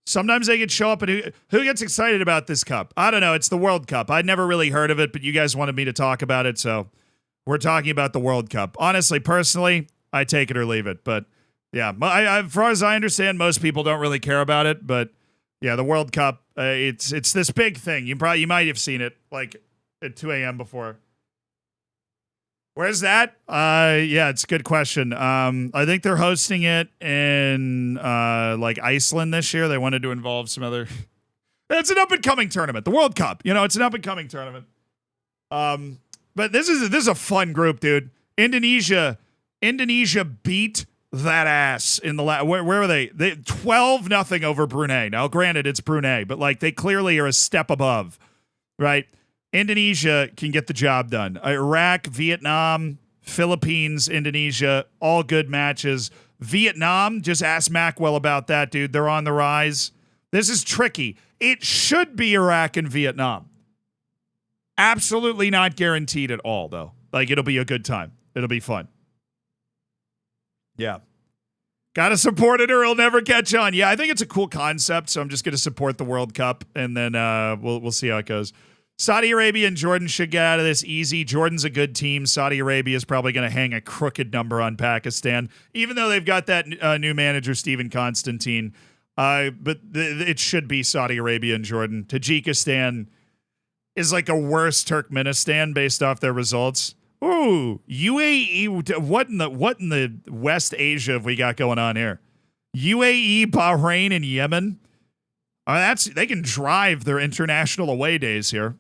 Sometimes they can show up and who gets excited about this cup? I don't know. It's the World Cup. I'd never really heard of it, but you guys wanted me to talk about it, so we're talking about the World Cup. Honestly, personally, I take it or leave it. But yeah, as far as I understand, most people don't really care about it. But yeah, the World Cup, it's this big thing. You might have seen it like at 2 a.m. before. Where's that? Yeah, it's a good question. I think they're hosting it in like Iceland this year. They wanted to involve some other. It's an up and coming tournament. The World Cup. It's an up and coming tournament. But this is a fun group, dude. Indonesia beat that ass in the where were they? They 12-0 over Brunei. Now, granted, it's Brunei, but like they clearly are a step above, right? Indonesia can get the job done. Iraq, Vietnam, Philippines, Indonesia, all good matches. Vietnam, just ask Macwell about that, dude. They're on the rise. This is tricky. It should be Iraq and Vietnam. Absolutely not guaranteed at all, though. Like, it'll be a good time. It'll be fun. Yeah. Gotta support it or it'll never catch on. Yeah, I think it's a cool concept, so I'm just gonna support the World Cup, and then we'll see how it goes. Saudi Arabia and Jordan should get out of this easy. Jordan's a good team. Saudi Arabia is probably going to hang a crooked number on Pakistan, even though they've got that new manager, Stephen Constantine. But it should be Saudi Arabia and Jordan. Tajikistan is like a worse Turkmenistan based off their results. Ooh, UAE. What in the West Asia have we got going on here? UAE, Bahrain, and Yemen. They can drive their international away days here.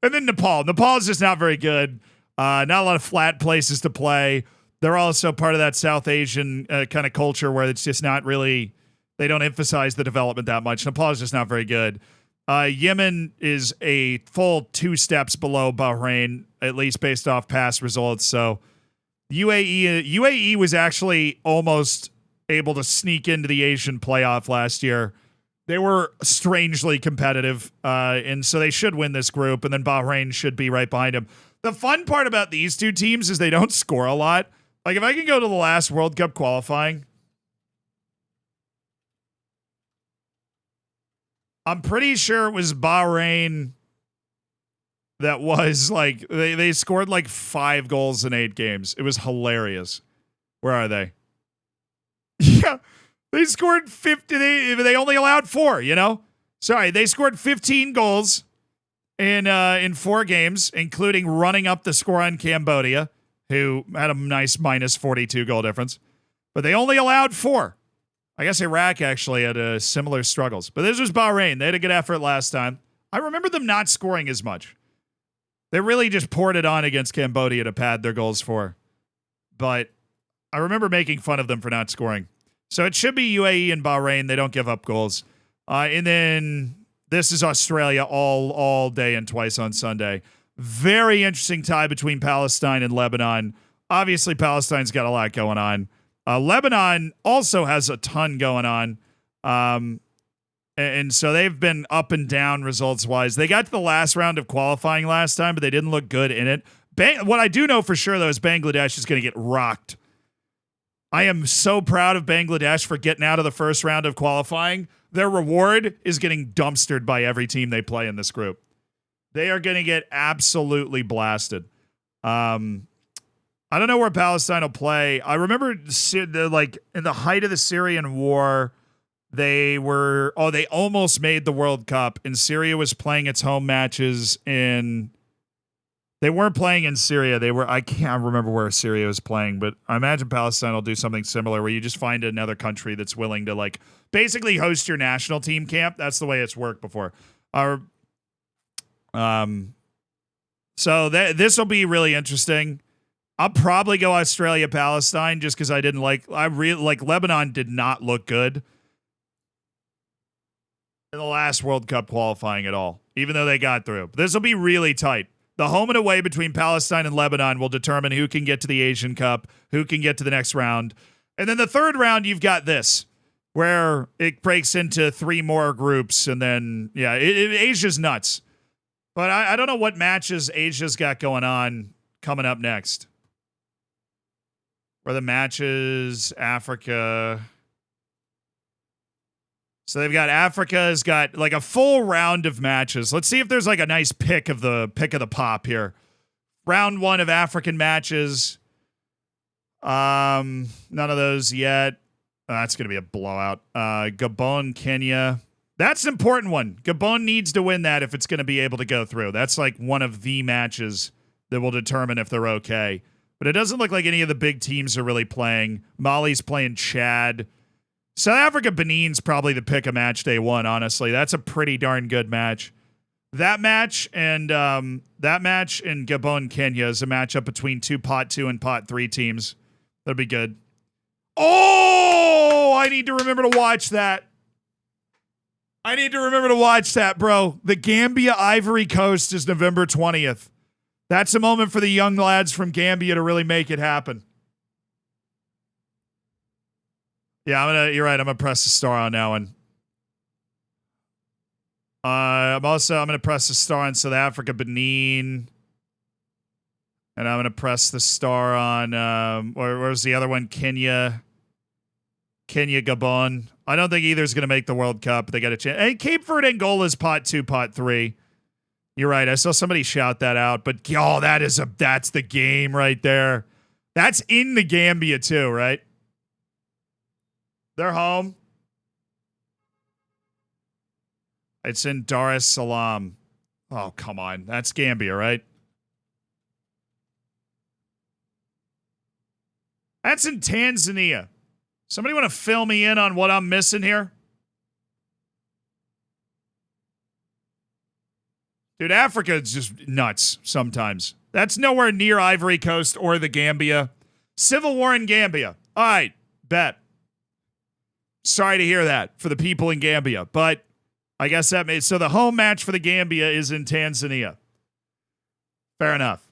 And then Nepal. Nepal is just not very good. Not a lot of flat places to play. They're also part of that South Asian kind of culture where it's just not really, they don't emphasize the development that much. Nepal is just not very good. Yemen is a full 2 steps below Bahrain, at least based off past results. So UAE was actually almost able to sneak into the Asian playoff last year. They were strangely competitive, and so they should win this group, and then Bahrain should be right behind them. The fun part about these two teams is they don't score a lot. Like, if I can go to the last World Cup qualifying, I'm pretty sure it was Bahrain that was, like, they scored, like, 5 goals in 8 games. It was hilarious. Where are they? Yeah. They scored 50. They only allowed 4, Sorry, they scored 15 goals in 4 games, including running up the score on Cambodia, who had a nice minus 42 goal difference. But they only allowed 4. I guess Iraq actually had similar struggles. But this was Bahrain. They had a good effort last time. I remember them not scoring as much. They really just poured it on against Cambodia to pad their goals for. But I remember making fun of them for not scoring. So it should be UAE and Bahrain. They don't give up goals. And then this is Australia all day and twice on Sunday. Very interesting tie between Palestine and Lebanon. Obviously, Palestine's got a lot going on. Lebanon also has a ton going on. And so they've been up and down results-wise. They got to the last round of qualifying last time, but they didn't look good in it. What I do know for sure, though, is Bangladesh is going to get rocked. I am so proud of Bangladesh for getting out of the first round of qualifying. Their reward is getting dumpstered by every team they play in this group. They are going to get absolutely blasted. I don't know where Palestine will play. I remember, like, in the height of the Syrian war, they almost made the World Cup, and Syria was playing its home matches in... They weren't playing in Syria. I can't remember where Syria was playing, but I imagine Palestine will do something similar where you just find another country that's willing to, like, basically host your national team camp. That's the way it's worked before. So this will be really interesting. I'll probably go Australia, Palestine, just because I really like Lebanon did not look good in the last World Cup qualifying at all, even though they got through. This will be really tight. The home and away between Palestine and Lebanon will determine who can get to the Asian Cup, who can get to the next round. And then the third round, you've got this, where it breaks into 3 more groups. And then, yeah, Asia's nuts. But I don't know what matches Asia's got going on. coming up next. Where the matches, Africa. So they've got Africa has got like a full round of matches. Let's see if there's like a nice pick of the pop here. Round 1 of African matches. None of those yet. That's going to be a blowout. Gabon, Kenya. That's an important one. Gabon needs to win that if it's going to be able to go through. That's like one of the matches that will determine if they're okay. But it doesn't look like any of the big teams are really playing. Mali's playing Chad. South Africa, Benin's probably the pick of match day 1, honestly. That's a pretty darn good match. That match and Gabon, Kenya is a matchup between 2 pot 2 and pot 3 teams. That'd be good. Oh, I need to remember to watch that. Bro. The Gambia Ivory Coast is November 20th. That's a moment for the young lads from Gambia to really make it happen. Yeah, you're right. I'm going to press the star on that one. I'm going to press the star on South Africa, Benin. And I'm going to press the star on, where's the other one? Kenya, Gabon. I don't think either's going to make the World Cup. They got a chance. And Cape Verde, Angola's pot 2, pot 3. You're right. I saw somebody shout that out, but that's the game right there. That's in the Gambia too, right? They're home. It's in Dar es Salaam. Oh, come on. That's Gambia, right? That's in Tanzania. Somebody want to fill me in on what I'm missing here? Dude, Africa is just nuts sometimes. That's nowhere near Ivory Coast or the Gambia. Civil war in Gambia. All right, bet. Sorry to hear that for the people in Gambia, but I guess that made... So the home match for the Gambia is in Tanzania. Fair enough.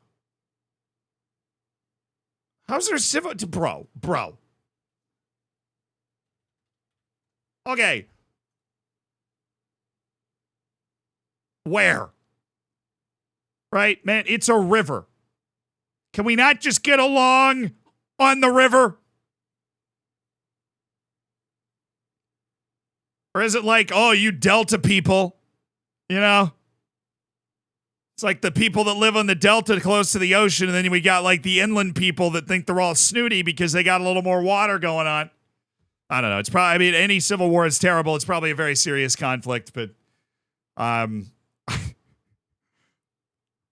How's there civil... Bro. Okay. Where? Right? Man, it's a river. Can we not just get along on the river? Or is it like, oh, you Delta people, you know? It's like the people that live on the Delta close to the ocean, and then we got like the inland people that think they're all snooty because they got a little more water going on. I don't know. It's probably, I mean, any civil war is terrible. It's probably a very serious conflict, but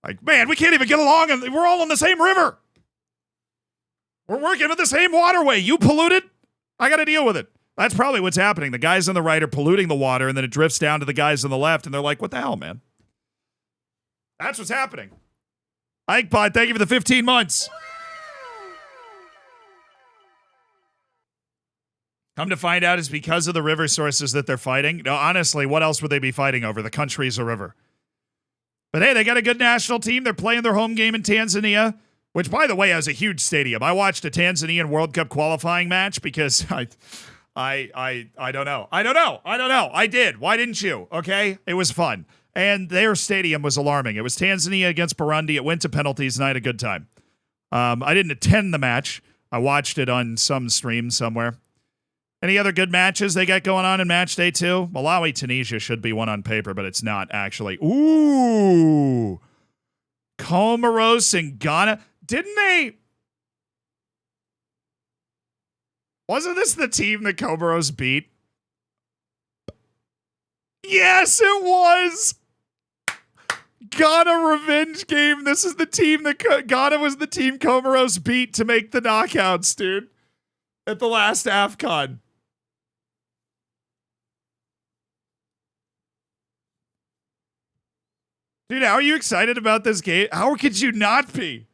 like, man, we can't even get along, and we're all on the same river. We're working with the same waterway. You polluted, I got to deal with it. That's probably what's happening. The guys on the right are polluting the water, and then it drifts down to the guys on the left, and they're like, what the hell, man? That's what's happening. IkePod, thank you for the 15 months. Come to find out, it's because of the river sources that they're fighting. No, honestly, what else would they be fighting over? The country's a river. But hey, they got a good national team. They're playing their home game in Tanzania, which, by the way, has a huge stadium. I watched a Tanzanian World Cup qualifying match because I don't know. I did. Why didn't you? Okay? It was fun. And their stadium was alarming. It was Tanzania against Burundi. It went to penalties, and I had a good time. I didn't attend the match. I watched it on some stream somewhere. Any other good matches they got going on in match day 2? Malawi, Tunisia should be one on paper, but it's not actually. Ooh. Comoros and Ghana. Didn't they? Wasn't this the team that Comoros beat? Yes, it was. Ghana revenge game. This is the team that Ghana was the team Comoros beat to make the knockouts, dude. At the last AFCON. Dude, how are you excited about this game? How could you not be?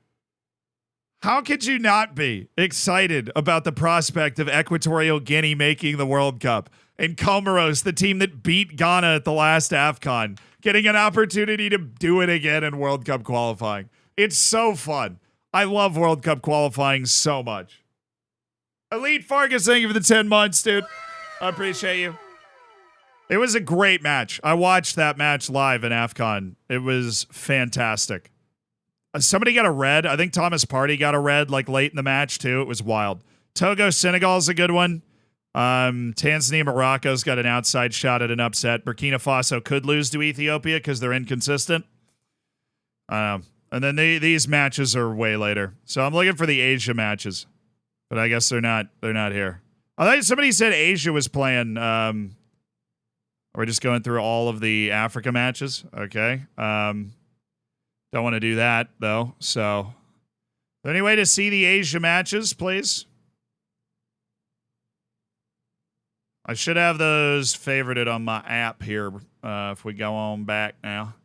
How could you not be excited about the prospect of Equatorial Guinea making the World Cup? And Comoros, the team that beat Ghana at the last AFCON, getting an opportunity to do it again in World Cup qualifying. It's so fun. I love World Cup qualifying so much. Elite Fargus, thank you for the 10 months, dude. I appreciate you. It was a great match. I watched that match live in AFCON. It was fantastic. Somebody got a red. I think Thomas Partey got a red like late in the match too. It was wild. Togo, Senegal is a good one. Tanzania, Morocco's got an outside shot at an upset. Burkina Faso could lose to Ethiopia because they're inconsistent. And then these matches are way later. So I'm looking for the Asia matches, but I guess they're not here. I thought somebody said Asia was playing. We're just going through all of the Africa matches. Okay. Don't want to do that though. So, is there any way to see the Asia matches, please? I should have those favorited on my app here. If we go on back now,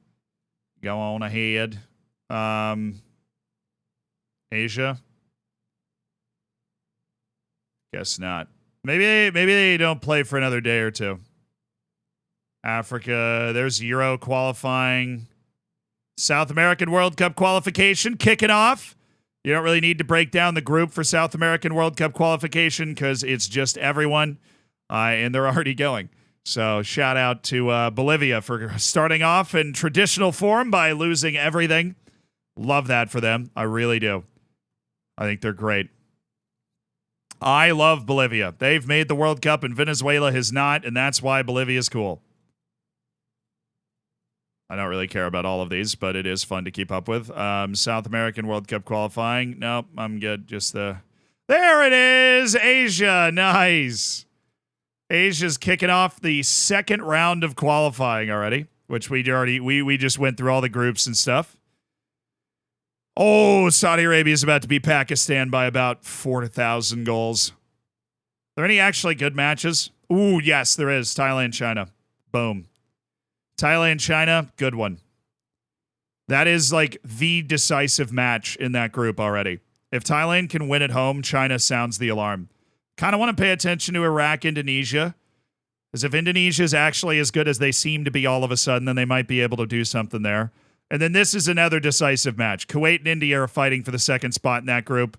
go on ahead. Asia. Guess not. Maybe they don't play for another day or two. Africa. There's Euro qualifying. South American World Cup qualification kicking off. You don't really need to break down the group for South American World Cup qualification because it's just everyone. And they're already going. So shout out to Bolivia for starting off in traditional form by losing everything. Love that for them. I really do. I think they're great. I love Bolivia. They've made the World Cup and Venezuela has not, and that's why Bolivia is cool. I don't really care about all of these, but it is fun to keep up with. South American World Cup qualifying. Nope, I'm good. Just there it is. Asia. Nice. Asia's kicking off the second round of qualifying already, which we just went through all the groups and stuff. Oh, Saudi Arabia is about to beat Pakistan by about 4,000 goals. Are there any actually good matches? Ooh, yes, there is. Thailand, China. Boom. Thailand, China, good one. That is like the decisive match in that group already. If Thailand can win at home, China sounds the alarm. Kind of want to pay attention to Iraq, Indonesia. Because if Indonesia is actually as good as they seem to be all of a sudden, then they might be able to do something there. And then this is another decisive match. Kuwait and India are fighting for the second spot in that group.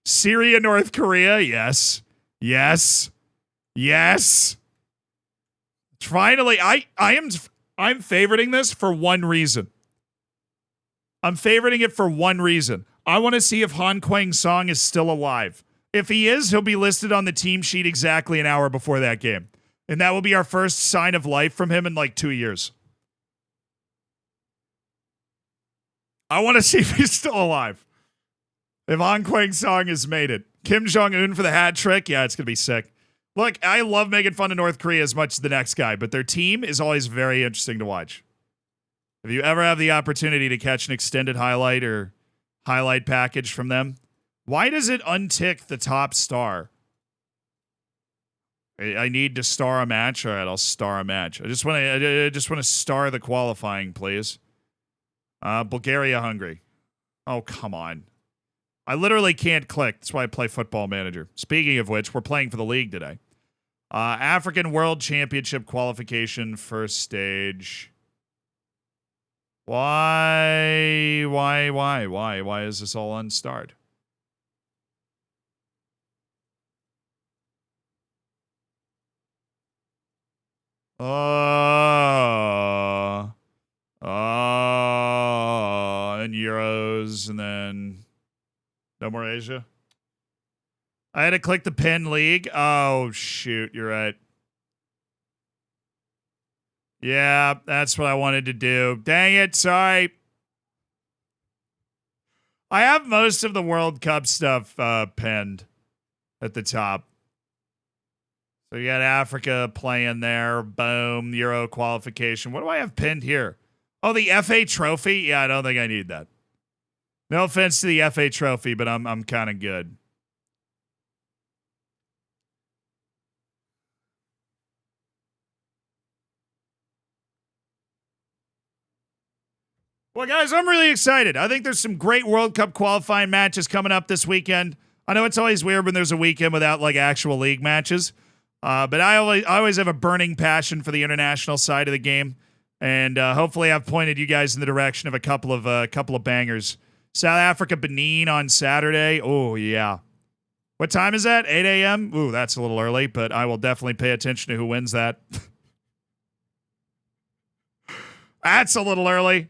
Syria, North Korea, yes. Yes. Yes. Finally, I'm favoriting this for one reason. I'm favoriting it for one reason. I want to see if Han Kwang Song is still alive. If he is, he'll be listed on the team sheet exactly an hour before that game. And that will be our first sign of life from him in like 2 years. I want to see if he's still alive. If Han Kwang Song has made it. Kim Jong-un for the hat trick. Yeah, it's going to be sick. Look, I love making fun of North Korea as much as the next guy, but their team is always very interesting to watch. If you ever have the opportunity to catch an extended highlight or highlight package from them, why does it untick the top star? I need to star a match. All right, I'll star a match. I just want to star the qualifying, please. Bulgaria, Hungary. Oh, come on. I literally can't click. That's why I play Football Manager. Speaking of which, we're playing for the league today. African World Championship qualification first stage. Why is this all unstarred? And Euros, and then no more Asia. I had to click the pin league. Oh, shoot. You're right. Yeah, that's what I wanted to do. Dang it. Sorry. I have most of the World Cup stuff pinned at the top. So you got Africa playing there. Boom. Euro qualification. What do I have pinned here? Oh, the FA trophy? Yeah, I don't think I need that. No offense to the FA trophy, but I'm kind of good. Well, guys, I'm really excited. I think there's some great World Cup qualifying matches coming up this weekend. I know it's always weird when there's a weekend without like actual league matches, but I always have a burning passion for the international side of the game, and hopefully I've pointed you guys in the direction of a couple of bangers. South Africa, Benin on Saturday. Oh yeah, what time is that? 8 a.m. Ooh, that's a little early, but I will definitely pay attention to who wins that. That's a little early.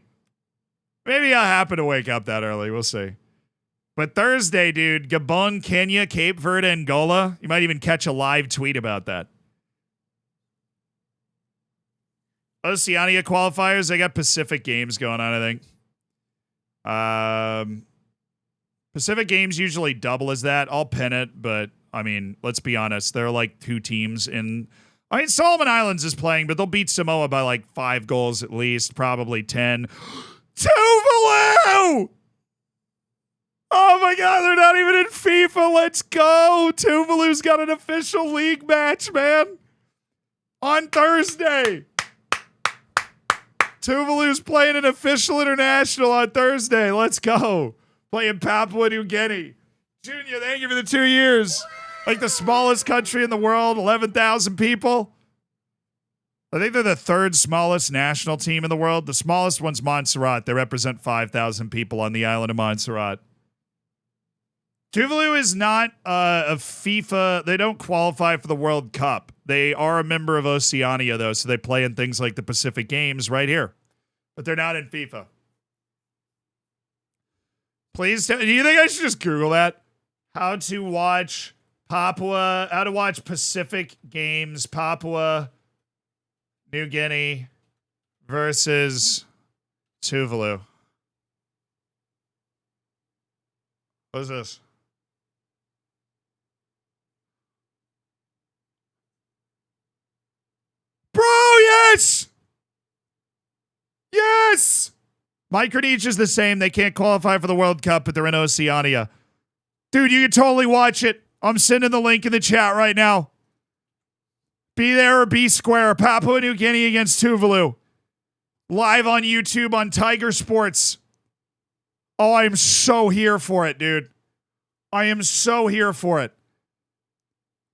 Maybe I'll happen to wake up that early. We'll see. But Thursday, dude, Gabon, Kenya, Cape Verde, Angola. You might even catch a live tweet about that. Oceania qualifiers, they got Pacific Games going on, I think. Pacific Games usually double as that. I'll pin it, but, I mean, let's be honest. There are like 2 teams in... I mean, Solomon Islands is playing, but they'll beat Samoa by like 5 goals at least, probably 10. Tuvalu! Oh my God, they're not even in FIFA. Let's go. Tuvalu's got an official league match, man. On Thursday. Tuvalu's playing an official international on Thursday. Let's go. Playing Papua New Guinea. Junior, thank you for the 2 years. Like the smallest country in the world, 11,000 people. I think they're the 3rd smallest national team in the world. The smallest one's Montserrat. They represent 5,000 people on the island of Montserrat. Tuvalu is not a FIFA. They don't qualify for the World Cup. They are a member of Oceania, though, so they play in things like the Pacific Games right here. But they're not in FIFA. Please do you think I should just Google that? How to watch Pacific Games, Papua New Guinea versus Tuvalu. What is this? Bro, yes! Yes! Micronesia is the same. They can't qualify for the World Cup, but they're in Oceania. Dude, you can totally watch it. I'm sending the link in the chat right now. Be there or be square. Papua New Guinea against Tuvalu. Live on YouTube on Tiger Sports. Oh, I am so here for it, dude. I am so here for it.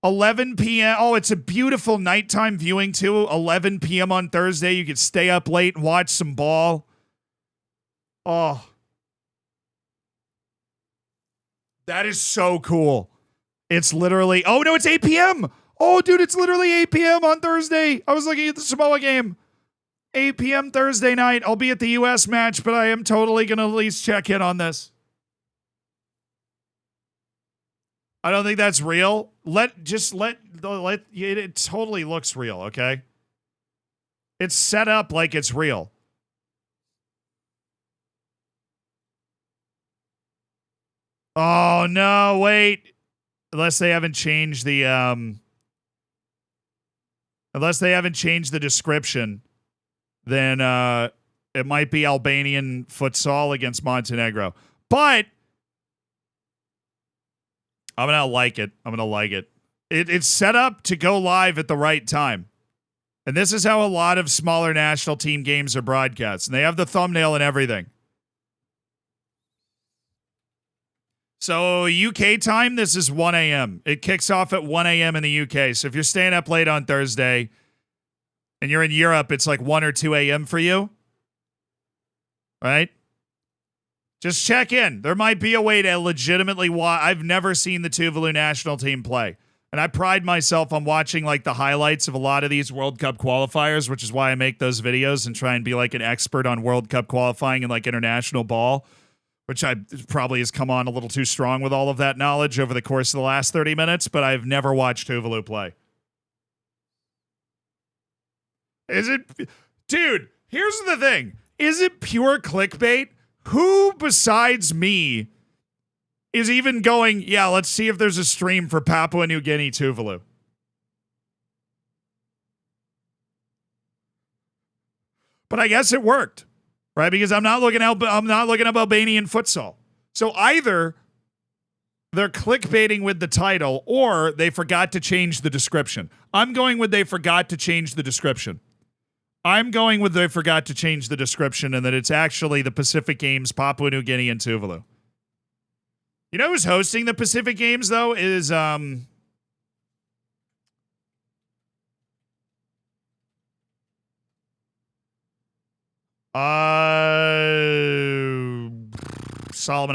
11 p.m. Oh, it's a beautiful nighttime viewing, too. 11 p.m. on Thursday. You could stay up late and watch some ball. Oh. That is so cool. It's literally... Oh, no, it's 8 p.m. Oh, dude, it's literally 8 p.m. on Thursday. I was looking at the Samoa game. 8 p.m. Thursday night. I'll be at the U.S. match, but I am totally going to at least check in on this. I don't think that's real. It totally looks real, okay? It's set up like it's real. Oh, no, wait. Unless they haven't changed the, description, then, it might be Albanian futsal against Montenegro. But I'm going to like it. It's set up to go live at the right time. And this is how a lot of smaller national team games are broadcast. And they have the thumbnail and everything. So UK time, this is 1 a.m. It kicks off at 1 a.m. in the UK. So if you're staying up late on Thursday and you're in Europe, it's like 1 or 2 a.m. for you. Right? Just check in. There might be a way to legitimately watch. I've never seen the Tuvalu national team play. And I pride myself on watching like the highlights of a lot of these World Cup qualifiers, which is why I make those videos and try and be like an expert on World Cup qualifying and like international ball, which I probably has come on a little too strong with all of that knowledge over the course of the last 30 minutes, but I've never watched Tuvalu play. Is it... Dude, here's the thing. Is it pure clickbait? Who besides me is even going, yeah, let's see if there's a stream for Papua New Guinea Tuvalu? But I guess it worked, right? Because I'm not looking up Albanian futsal. So either they're clickbaiting with the title or they forgot to change the description. I'm going with they forgot to change the description. I'm going with they forgot to change the description and that it's actually the Pacific Games, Papua New Guinea, and Tuvalu. You know who's hosting the Pacific Games, though, is Solomon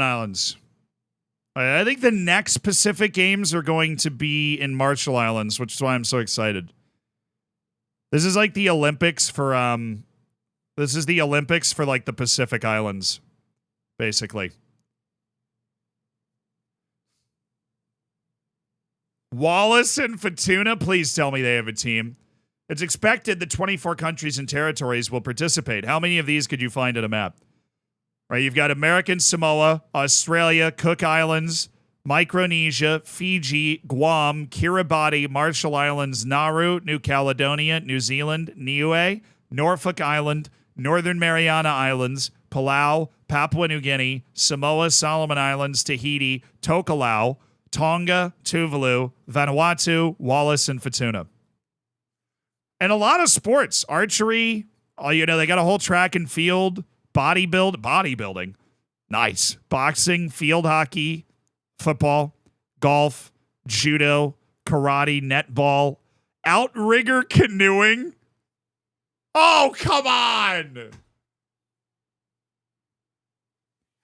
Islands. I think the next Pacific Games are going to be in Marshall Islands, which is why I'm so excited. This is like the Olympics for like the Pacific Islands. basically. Wallace and Fortuna, please tell me they have a team. It's expected that 24 countries and territories will participate. How many of these could you find on a map? Right, you've got American Samoa, Australia, Cook Islands, Micronesia, Fiji, Guam, Kiribati, Marshall Islands, Nauru, New Caledonia, New Zealand, Niue, Norfolk Island, Northern Mariana Islands, Palau, Papua New Guinea, Samoa, Solomon Islands, Tahiti, Tokelau, Tonga, Tuvalu, Vanuatu, Wallis, and Futuna. And a lot of sports. Archery, they got a whole track and field, bodybuilding. Nice. Boxing, field hockey, football, golf, judo, karate, netball, outrigger canoeing. Oh, come on.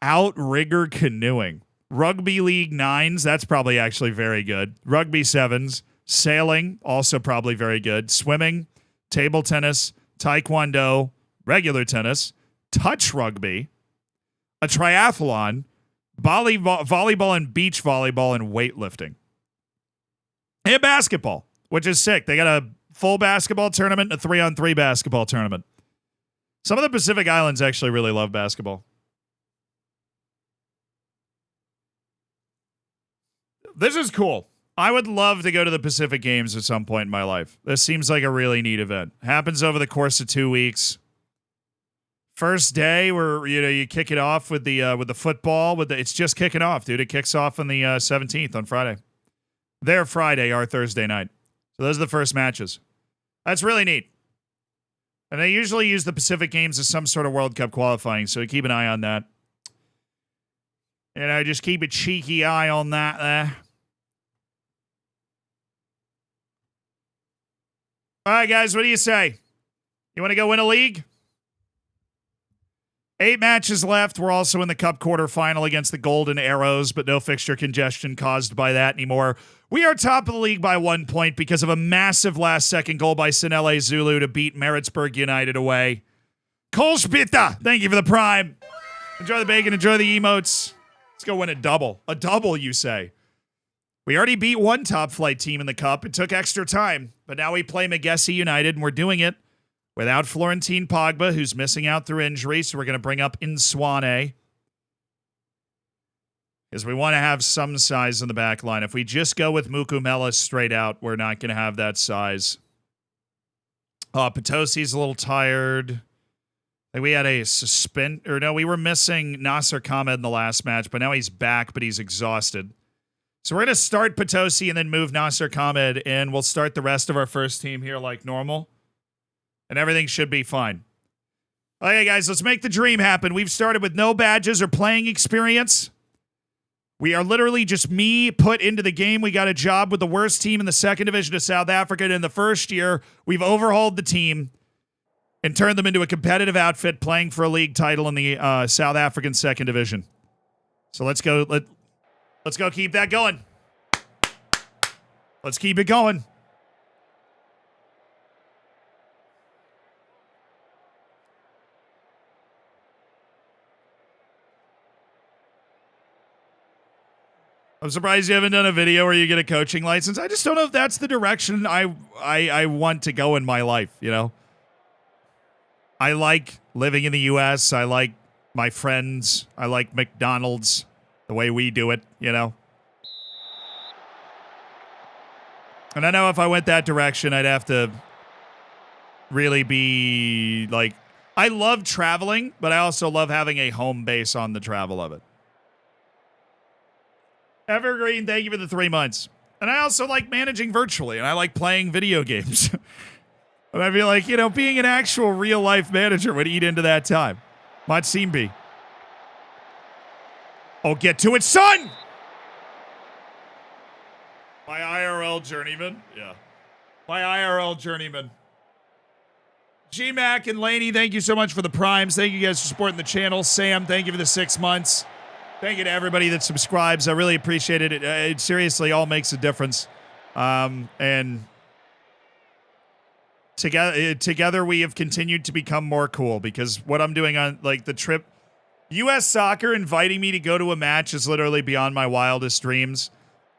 Outrigger canoeing. Rugby League 9s, that's probably actually very good. Rugby 7s. Sailing, also probably very good. Swimming, table tennis, taekwondo, regular tennis, touch rugby, a triathlon, volleyball and beach volleyball, and weightlifting. And basketball, which is sick. They got a full basketball tournament and a 3-on-3 basketball tournament. Some of the Pacific Islands actually really love basketball. This is cool. I would love to go to the Pacific Games at some point in my life. This seems like a really neat event. Happens over the course of 2 weeks. First day, where you kick it off with the football. It's just kicking off, dude. It kicks off on the 17th on Friday. Their Friday, our Thursday night. So those are the first matches. That's really neat. And they usually use the Pacific Games as some sort of World Cup qualifying, so keep an eye on that. Just keep a cheeky eye on that there. All right, guys, what do you say? You want to go win a league? 8 matches left. We're also in the Cup quarterfinal against the Golden Arrows, but no fixture congestion caused by that anymore. We are top of the league by 1 point because of a massive last-second goal by Sinele Zulu to beat Maritzburg United away. Cole Spitta, thank you for the prime. Enjoy the bacon, enjoy the emotes. Let's go win a double. A double, you say? We already beat one top-flight team in the Cup. It took extra time, but now we play Magesi United, and we're doing it without Florentine Pogba, who's missing out through injury, so we're going to bring up Inswane. Because we want to have some size in the back line. If we just go with Mukumela straight out, we're not going to have that size. Potosi's a little tired. We had a we were missing Nasser Khamed in the last match, but now he's back, but he's exhausted. So we're going to start Potosi and then move Nasser Khamed, and we'll start the rest of our first team here like normal. And everything should be fine. Okay, guys, let's make the dream happen. We've started with no badges or playing experience. We are literally just me put into the game. We got a job with the worst team in the second division of South Africa. And in the first year, we've overhauled the team and turned them into a competitive outfit playing for a league title in the South African second division. So let's go. Let's go keep that going. Let's keep it going. I'm surprised you haven't done a video where you get a coaching license. I just don't know if that's the direction I want to go in my life, I like living in the U.S. I like my friends. I like McDonald's, the way we do it, And I know if I went that direction, I'd have to really be like, I love traveling, but I also love having a home base on the travel of it. Evergreen, thank you for the 3 months. And I also like managing virtually, and I like playing video games. And I feel like, being an actual real-life manager would eat into that time. Matsimbi. Oh, get to it, son! My IRL journeyman? Yeah. My IRL journeyman. G-Mac and Laney, thank you so much for the primes. Thank you guys for supporting the channel. Sam, thank you for the 6 months. Thank you to everybody that subscribes. I really appreciate it. It seriously all makes a difference. And together we have continued to become more cool because what I'm doing on the trip, U.S. Soccer inviting me to go to a match is literally beyond my wildest dreams.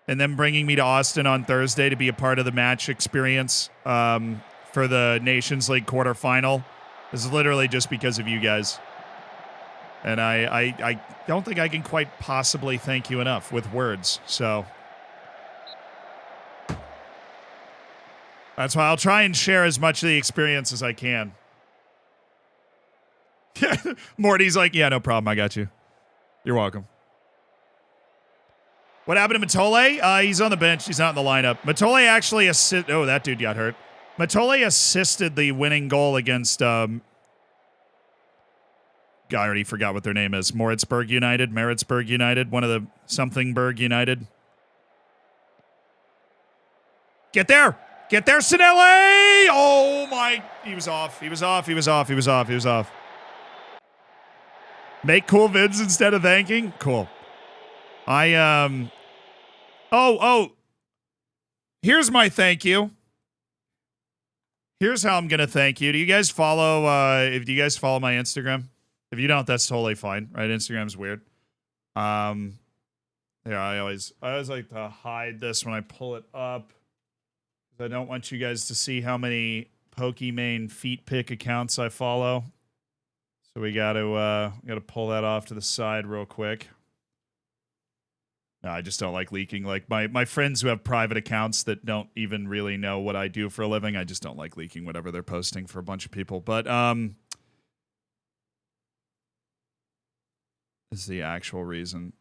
And then bringing me to Austin on Thursday to be a part of the match experience for the Nations League quarterfinal is literally just because of you guys. And I don't think I can quite possibly thank you enough with words. So that's why I'll try and share as much of the experience as I can. Morty's like, yeah, no problem. I got you. You're welcome. What happened to Matole? He's on the bench. He's not in the lineup. Matole actually oh, that dude got hurt. Matole assisted the winning goal against God, I already forgot what their name is. Maritzburg United, one of the somethingburg United. Get there, Sinelli! Oh my, he was off. Make cool vids instead of thanking? Cool. Here's my thank you. Here's how I'm going to thank you. Do you guys follow my Instagram? If you don't, that's totally fine, right? Instagram's weird. Yeah, I always like to hide this when I pull it up. I don't want you guys to see how many Pokimane feet pick accounts I follow. So we got to pull that off to the side real quick. No, I just don't like leaking. Like my friends who have private accounts that don't even really know what I do for a living, I just don't like leaking whatever they're posting for a bunch of people. But this is the actual reason.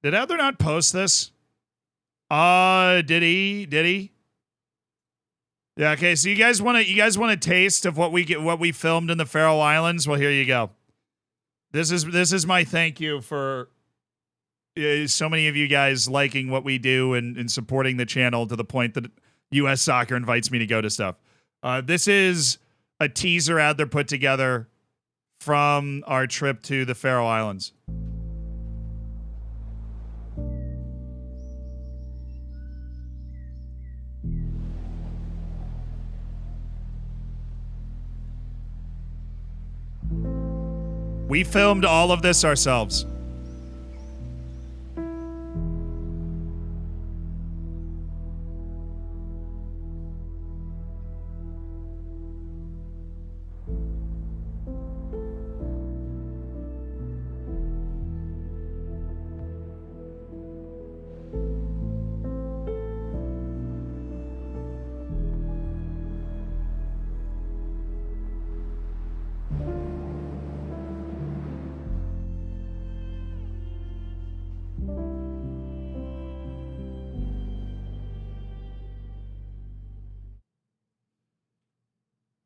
Did Adler not post this? Did he? Yeah, okay, so you guys want a taste of what we filmed in the Faroe Islands? Well, here you go. This is my thank you for so many of you guys liking what we do and supporting the channel to the point that U.S. Soccer invites me to go to stuff. This is a teaser Adler put together from our trip to the Faroe Islands. We filmed all of this ourselves.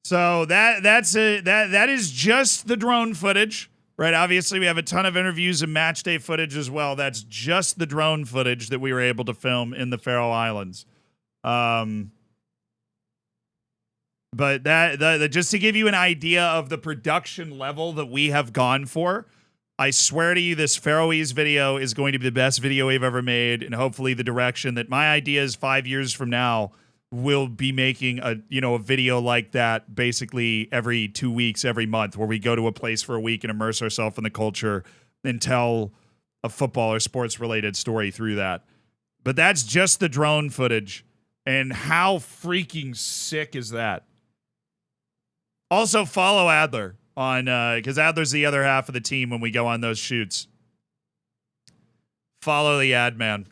So that is just the drone footage, right? Obviously, we have a ton of interviews and match day footage as well. That's just the drone footage that we were able to film in the Faroe Islands. But that just to give you an idea of the production level that we have gone for, I swear to you, this Faroese video is going to be the best video we've ever made, and hopefully the direction that my idea is 5 years from now. We'll be making a video like that basically every 2 weeks, every month, where we go to a place for a week and immerse ourselves in the culture and tell a football or sports related story through that. But that's just the drone footage. And how freaking sick is that? Also follow Adler on, because Adler's the other half of the team when we go on those shoots. Follow the ad man.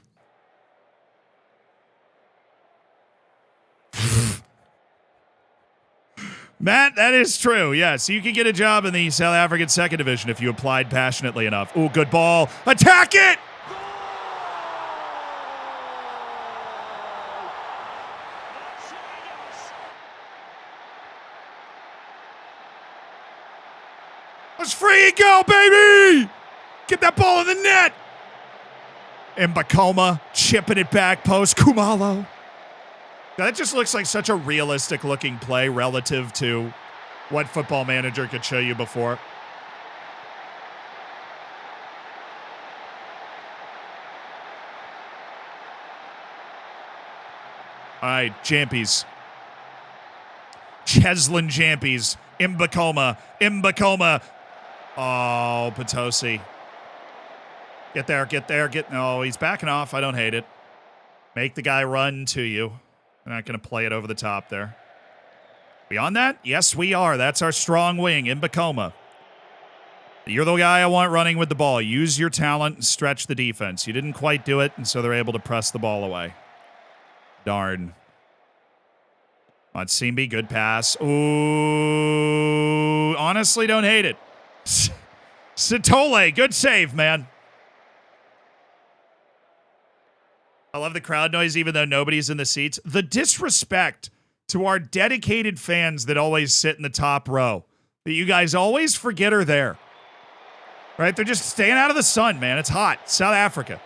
Matt, that is true. Yes, you can get a job in the South African second division if you applied passionately enough. Oh, good ball. Attack it! Let's free and go, baby! Get that ball in the net! And Bakoma chipping it back post. Kumalo. That just looks like such a realistic looking play relative to what Football Manager could show you before. All right, Jampies. Cheslin Jampies. Mbakoma. Oh, Potosi. Get there, get there, get... No, he's backing off. I don't hate it. Make the guy run to you. We're not going to play it over the top there. We on that? Yes, we are. That's our strong wing, Mbakoma. You're the guy I want running with the ball. Use your talent and stretch the defense. You didn't quite do it, and so they're able to press the ball away. Darn. Matsimbi, good pass. Ooh, honestly, don't hate it. Satole, good save, man. I love the crowd noise, even though nobody's in the seats. The disrespect to our dedicated fans that always sit in the top row, that you guys always forget are there. Right? They're just staying out of the sun, man. It's hot. South Africa.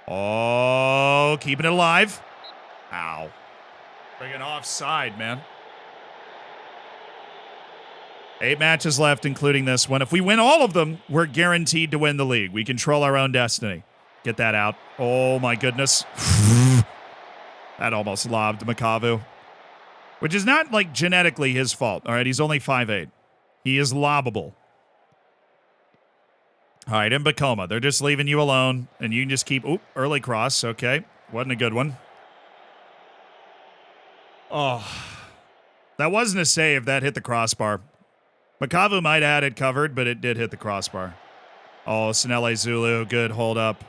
Oh, keeping it alive. Ow. Bringing offside, man. 8 matches left, including this one. If we win all of them, we're guaranteed to win the league. We control our own destiny. Get that out. Oh, my goodness. That almost lobbed Makavu. Which is not, like, genetically his fault. All right, he's only 5'8". He is lobbable. All right, Mbakoma. They're just leaving you alone, and you can just keep... Oop, early cross. Okay. Wasn't a good one. Oh. That wasn't a save. That hit the crossbar. Makavu might have had it covered, but it did hit the crossbar. Oh, Sinele Zulu. Good hold up.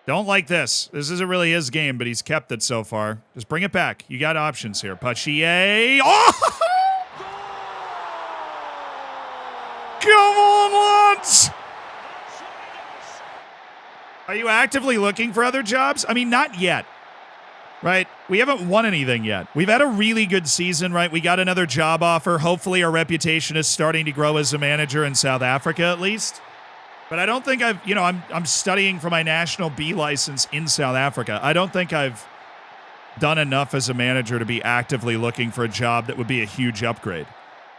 Don't like this. This isn't really his game, but he's kept it so far. Just bring it back. You got options here. Pachier. Oh! Come on, lads! Are you actively looking for other jobs? I mean, not yet. Right? We haven't won anything yet. We've had a really good season, right? We got another job offer. Hopefully our reputation is starting to grow as a manager in South Africa, at least. But I don't think I'm studying for my National B license in South Africa. I don't think I've done enough as a manager to be actively looking for a job that would be a huge upgrade,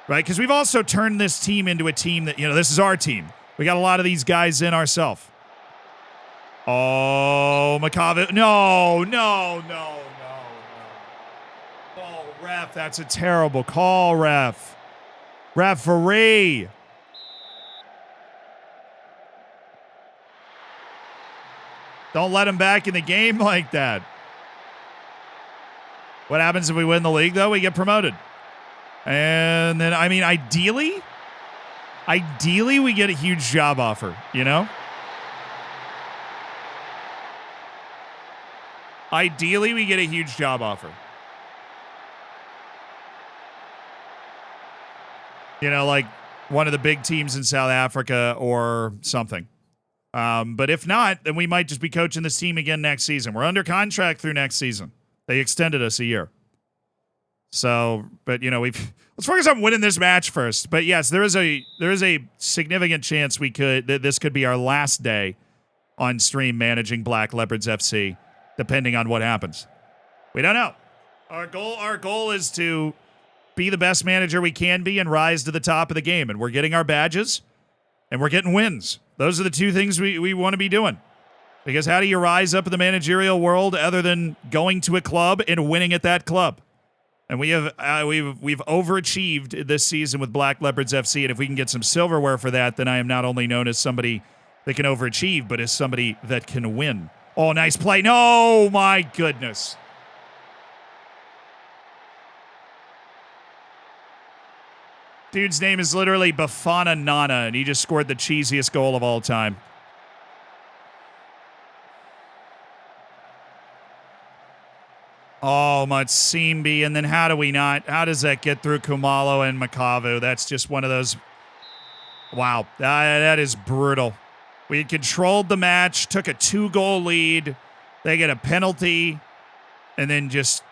right? Because we've also turned this team into a team that, this is our team. We got a lot of these guys in ourselves. Oh, Makavu. No. Oh, ref, that's a terrible call, ref. Referee. Don't let him back in the game like that. What happens if we win the league, though? We get promoted. And then, I mean, ideally, we get a huge job offer, Ideally, we get a huge job offer. Like one of the big teams in South Africa or something. But if not, then we might just be coaching this team again next season. We're under contract through next season. They extended us a year. So, but let's focus on winning this match first. But yes, there is a significant chance this could be our last day on stream managing Black Leopards FC, depending on what happens. We don't know. Our goal is to be the best manager we can be and rise to the top of the game. And we're getting our badges and we're getting wins. Those are the two things we want to be doing. Because how do you rise up in the managerial world other than going to a club and winning at that club? And we've overachieved this season with Black Leopards FC. And if we can get some silverware for that, then I am not only known as somebody that can overachieve, but as somebody that can win. Oh, nice play. No, my goodness. Dude's name is literally Bafana Nana, and he just scored the cheesiest goal of all time. Oh, Matsimbi, and then how does that get through Kumalo and Makavu? That's just one of those, wow, that is brutal. We had controlled the match, took a 2-goal lead, they get a penalty, and then just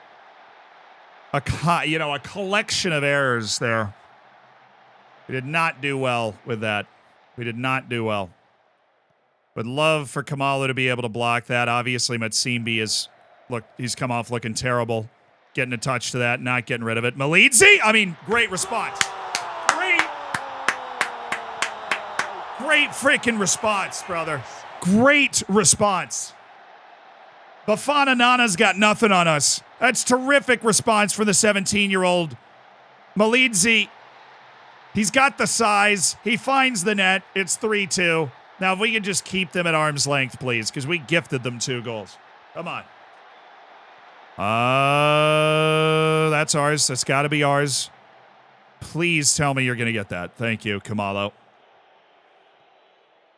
a collection of errors there. We did not do well with that. We did not do well. Would love for Kamala to be able to block that. Obviously, Matsimbi he's come off looking terrible. Getting a touch to that, not getting rid of it. Malidze, great response. Great freaking response, brother. Great response. Bafana Nana's got nothing on us. That's terrific response for the 17-year-old. Malidze, he's got the size. He finds the net. It's 3-2. Now, if we could just keep them at arm's length, please, because we gifted them 2 goals. Come on. That's ours. That's got to be ours. Please tell me you're going to get that. Thank you, Kamalo.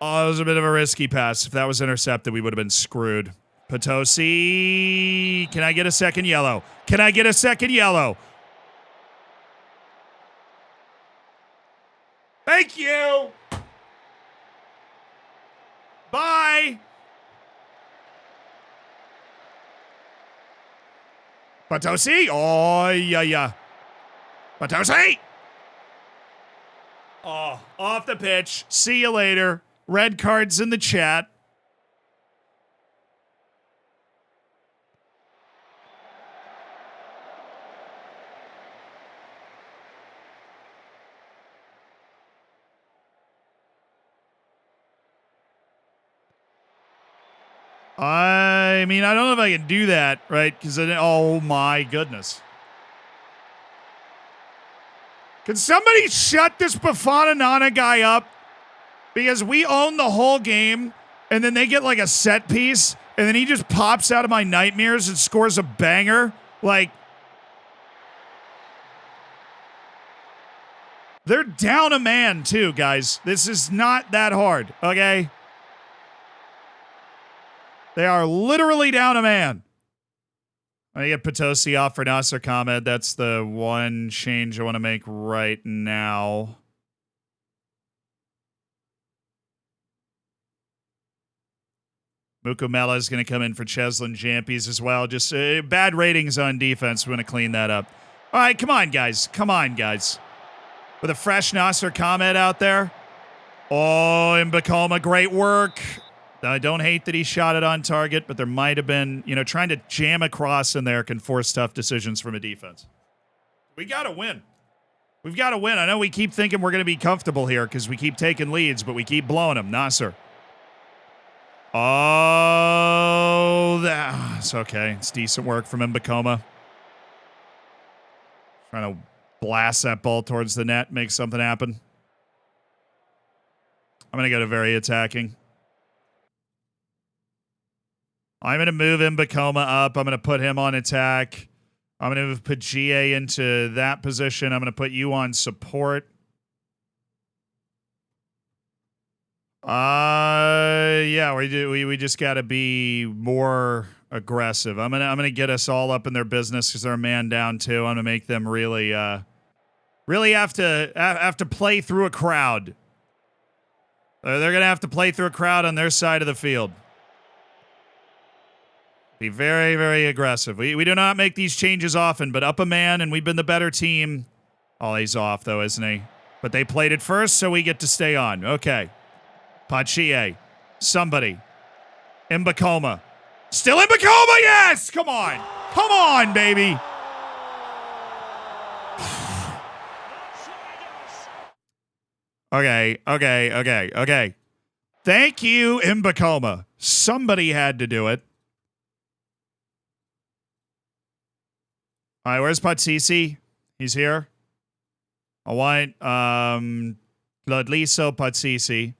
Oh, it was a bit of a risky pass. If that was intercepted, we would have been screwed. Potosi. Can I get a second yellow? Can I get a second yellow? Thank you. Bye. Potosi. Oh, yeah. Potosi. Oh, off the pitch. See you later. Red cards in the chat. I mean, I don't know if I can do that, right? Because, oh my goodness. Can somebody shut this Bafana Nana guy up? Because we own the whole game, and then they get like a set piece, and then he just pops out of my nightmares and scores a banger. Like, they're down a man too, guys. This is not that hard, okay? They are literally down a man. I get Potosi off for Nasser Khamed. That's the one change I want to make right now. Mukumela is going to come in for Cheslin Jampies as well. Just bad ratings on defense. We want to clean that up. All right, come on, guys. Come on, guys. With a fresh Nasser Khamed out there. Oh, Mbakoma, great work. I don't hate that he shot it on target, but there might have been, trying to jam across in there can force tough decisions from a defense. We got to win. We've got to win. I know we keep thinking we're going to be comfortable here because we keep taking leads, but we keep blowing them. Nasser. Oh, that's okay. It's decent work from Mbakoma. Trying to blast that ball towards the net, make something happen. I'm going to go to very attacking. I'm going to move Mbakoma up. I'm going to put him on attack. I'm going to move Pagie into that position. I'm going to put you on support. Yeah, we just got to be more aggressive. I'm gonna get us all up in their business because they're a man down too. I'm gonna make them really have to play through a crowd. They're gonna have to play through a crowd on their side of the field. Be very, very aggressive. We do not make these changes often, but up a man, and we've been the better team. Oh, he's off, though, isn't he? But they played it first, so we get to stay on. Okay. Pache. Somebody. Mbakoma. Still Mbakoma, yes! Come on. Come on, baby. Okay. Thank you, Mbakoma. Somebody had to do it. All right, where's Patsisi? He's here. I want Lodliso Patsisi.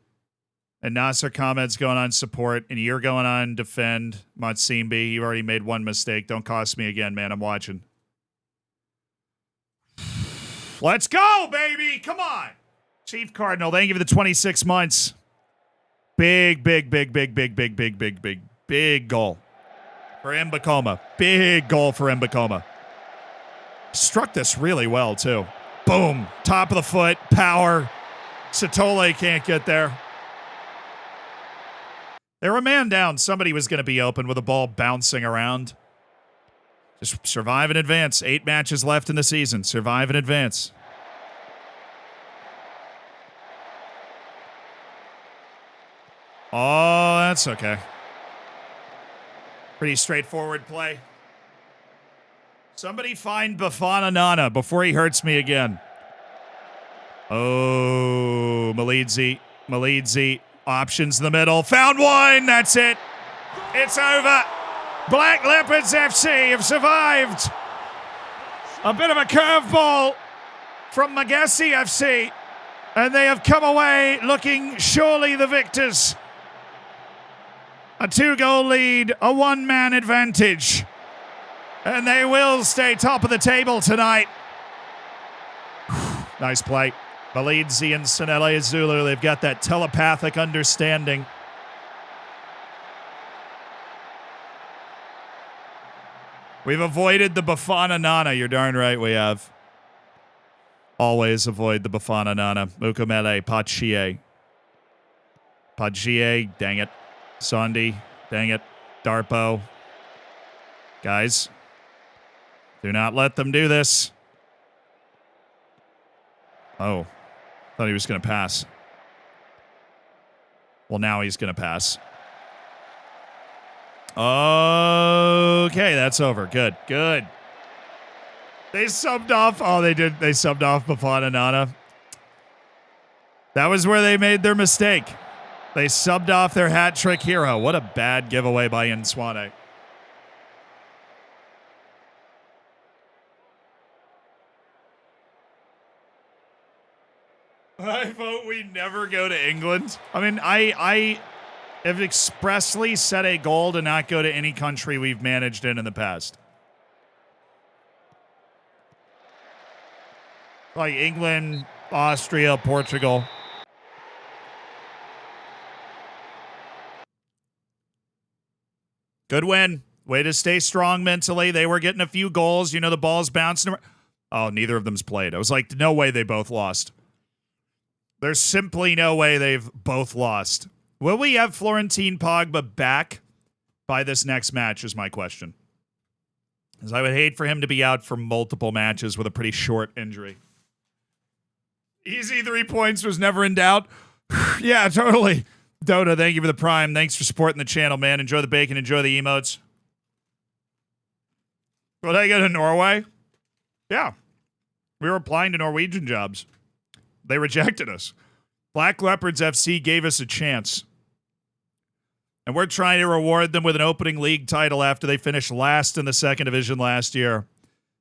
And Nasser Khamed's going on support, and you're going on defend Matsimbi. You already made one mistake. Don't cost me again, man. I'm watching. Let's go, baby. Come on. Chief Cardinal, thank you for the 26 months. Big goal for Mbakoma. Big goal for Mbakoma. Struck this really well, too. Boom. Top of the foot. Power. Satole can't get there. They were a man down. Somebody was going to be open with a ball bouncing around. Just survive and advance. 8 matches left in the season. Survive and advance. Oh, that's okay. Pretty straightforward play. Somebody find Bafana Nana before he hurts me again. Oh, Malidze. Options in the middle. Found one. That's it. It's over. Black Leopards FC have survived. A bit of a curveball from Magassi FC. And they have come away looking surely the victors. A 2-goal lead, a 1-man advantage. And they will stay top of the table tonight. Nice play. Balidzi and Sinele Zulu, they've got that telepathic understanding. We've avoided the Bafana Nana. You're darn right we have. Always avoid the Bafana Nana. Mukamele, Pachie. Pachie, dang it. Sondi, dang it. Darpo. Guys, do not let them do this. Oh, thought he was going to pass. Well, now he's going to pass. Okay, that's over. Good, good. They subbed off. Oh, they did. They subbed off Bafana Nana. That was where they made their mistake. They subbed off their hat trick hero. What a bad giveaway by Inswane. I vote we never go to England. I mean, I have expressly set a goal to not go to any country we've managed in the past. Like England, Austria, Portugal. Good win. Way to stay strong mentally. They were getting a few goals. You know, the ball's bouncing around. Oh, neither of them's played. I was like, no way they both lost. There's simply no way they've both lost. Will we have Florentine Pogba back by this next match is my question. Because I would hate for him to be out for multiple matches with a pretty short injury. Easy 3 points was never in doubt. Yeah, totally. Dota, thank you for the prime. Thanks for supporting the channel, man. Enjoy the bacon. Enjoy the emotes. Will I go to Norway? Yeah. We were applying to Norwegian jobs. They rejected us. Black Leopards FC gave us a chance. And we're trying to reward them with an opening league title after they finished last in the second division last year.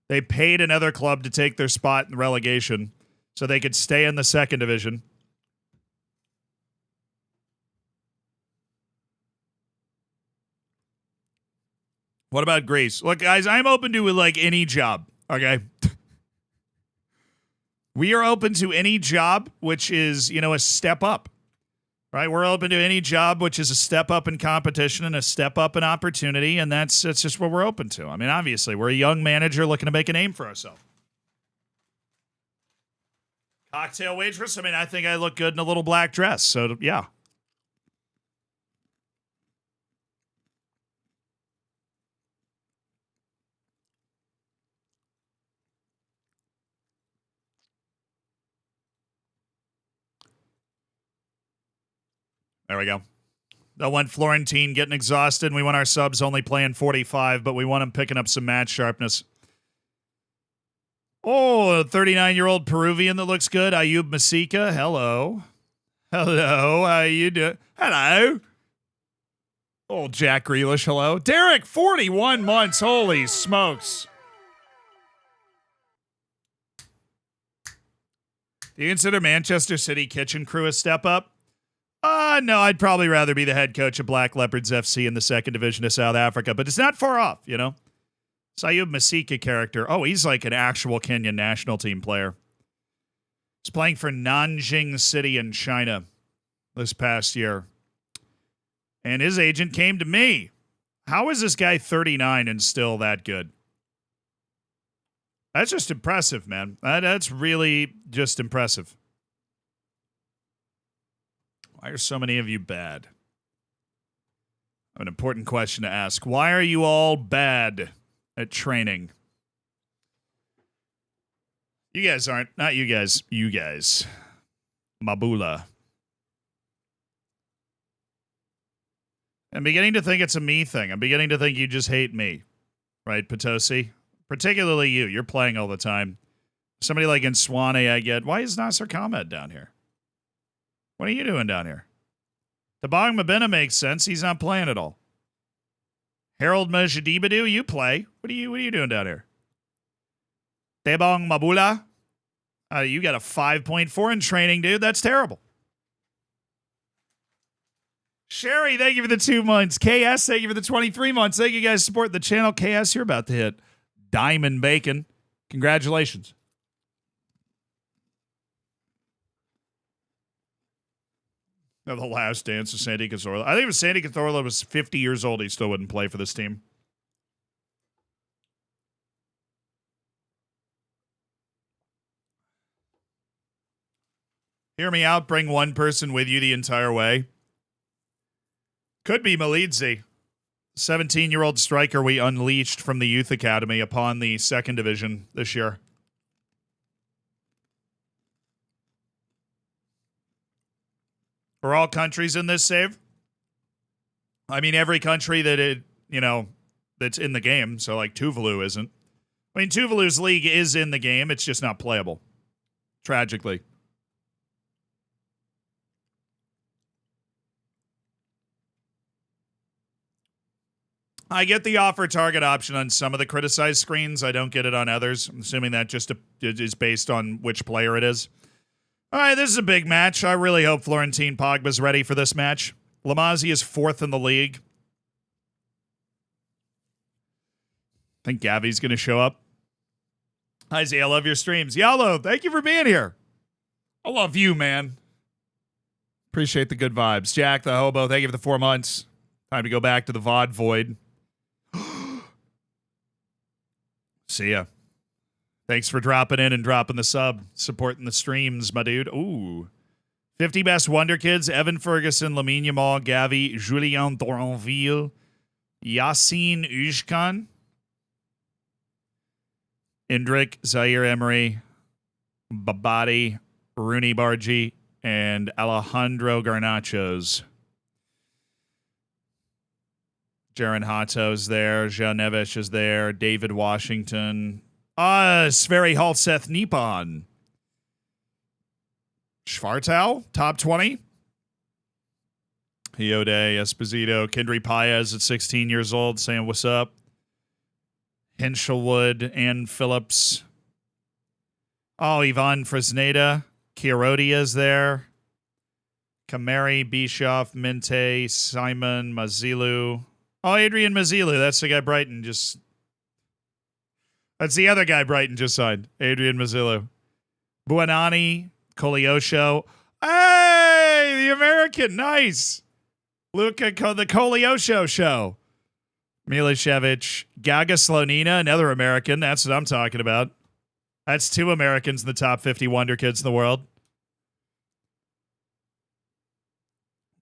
They paid another club to take their spot in relegation so they could stay in the second division. What about Greece? Look, guys, I'm open to like any job, okay? We are open to any job which is, you know, a step up, right? We're open to any job which is a step up in competition and a step up in opportunity, and that's just what we're open to. I mean, obviously, we're a young manager looking to make a name for ourselves. Cocktail waitress, I mean, I think I look good in a little black dress, so yeah. There we go. That went Florentine getting exhausted, and we want our subs only playing 45, but we want them picking up some match sharpness. Oh, a 39-year-old Peruvian that looks good. Ayub Masika, hello. Hello, how you doing? Hello. Oh, Jack Grealish, hello. Derek, 41 months, holy smokes. Do you consider Manchester City kitchen crew a step up? No, I'd probably rather be the head coach of Black Leopards FC in the second division of South Africa, but it's not far off, you know? Sayub Masika character. Oh, he's like an actual Kenyan national team player. He's playing for Nanjing City in China this past year. And his agent came to me. How is this guy 39 and still that good? That's just impressive, man. That's really just impressive. Why are so many of you bad? An important question to ask. Why are you all bad at training? You guys aren't. Not you guys. You guys. Mabula. I'm beginning to think it's a me thing. I'm beginning to think you just hate me. Right, Potosi? Particularly you. You're playing all the time. Somebody like Inswane, I get. Why is Nasser Khamed down here? What are you doing down here? Tabang Mabena makes sense. He's not playing at all. Harold Majidibadu, you play. What are you doing down here? Tebong Mabula? You got a 5.4 in training, dude. That's terrible. Sherry, thank you for the 2 months. KS, thank you for the 23 months. Thank you guys for supporting the channel. KS, you're about to hit Diamond Bacon. Congratulations. Now, the last dance of Sandy Cazorla. I think if Sandy Cazorla was 50 years old, he still wouldn't play for this team. Hear me out. Bring one person with you the entire way. Could be Melidze, 17-year-old striker we unleashed from the youth academy upon the second division this year. Are all countries in this save? I mean, every country that that's in the game. So, like, Tuvalu isn't. I mean, Tuvalu's league is in the game. It's just not playable. Tragically. I get the offer target option on some of the criticized screens. I don't get it on others. I'm assuming that just is based on which player it is. All right, this is a big match. I really hope Florentine Pogba's ready for this match. Lamazzi is 4th in the league. I think Gavi's going to show up. Hi, Z, I love your streams. Yellow, thank you for being here. I love you, man. Appreciate the good vibes. Jack the Hobo, thank you for the 4 months. Time to go back to the VOD void. See ya. Thanks for dropping in and dropping the sub. Supporting the streams, my dude. Ooh. 50 best Wonder Kids. Evan Ferguson, Lamine Yamal, Gavi, Julien Doranville, Yassine Ujkan, Indrik, Zaire Emery, Babadi, Rooney Bargi, and Alejandro Garnachos. Jaron Hato's there. Jean Neves is there. David Washington. Sverre Halseth Nippon. Schwartau, top 20. Hyode, Esposito. Kendry Paez at 16 years old saying what's up. Hinchelwood, Ann Phillips. Oh, Ivan Fresneda. Chiarotti is there. Kamari, Bischoff, Mente, Simon, Mazilu. Oh, Adrian Mazilu. That's the guy Brighton just... That's the other guy Brighton just signed. Adrian Mazilu. Buonani, Koleosho. Hey, the American. Nice. Luca, the Koleosho show. Milicevic. Gaga Slonina, another American. That's what I'm talking about. That's 2 Americans in the top 50 Wonder Kids in the world.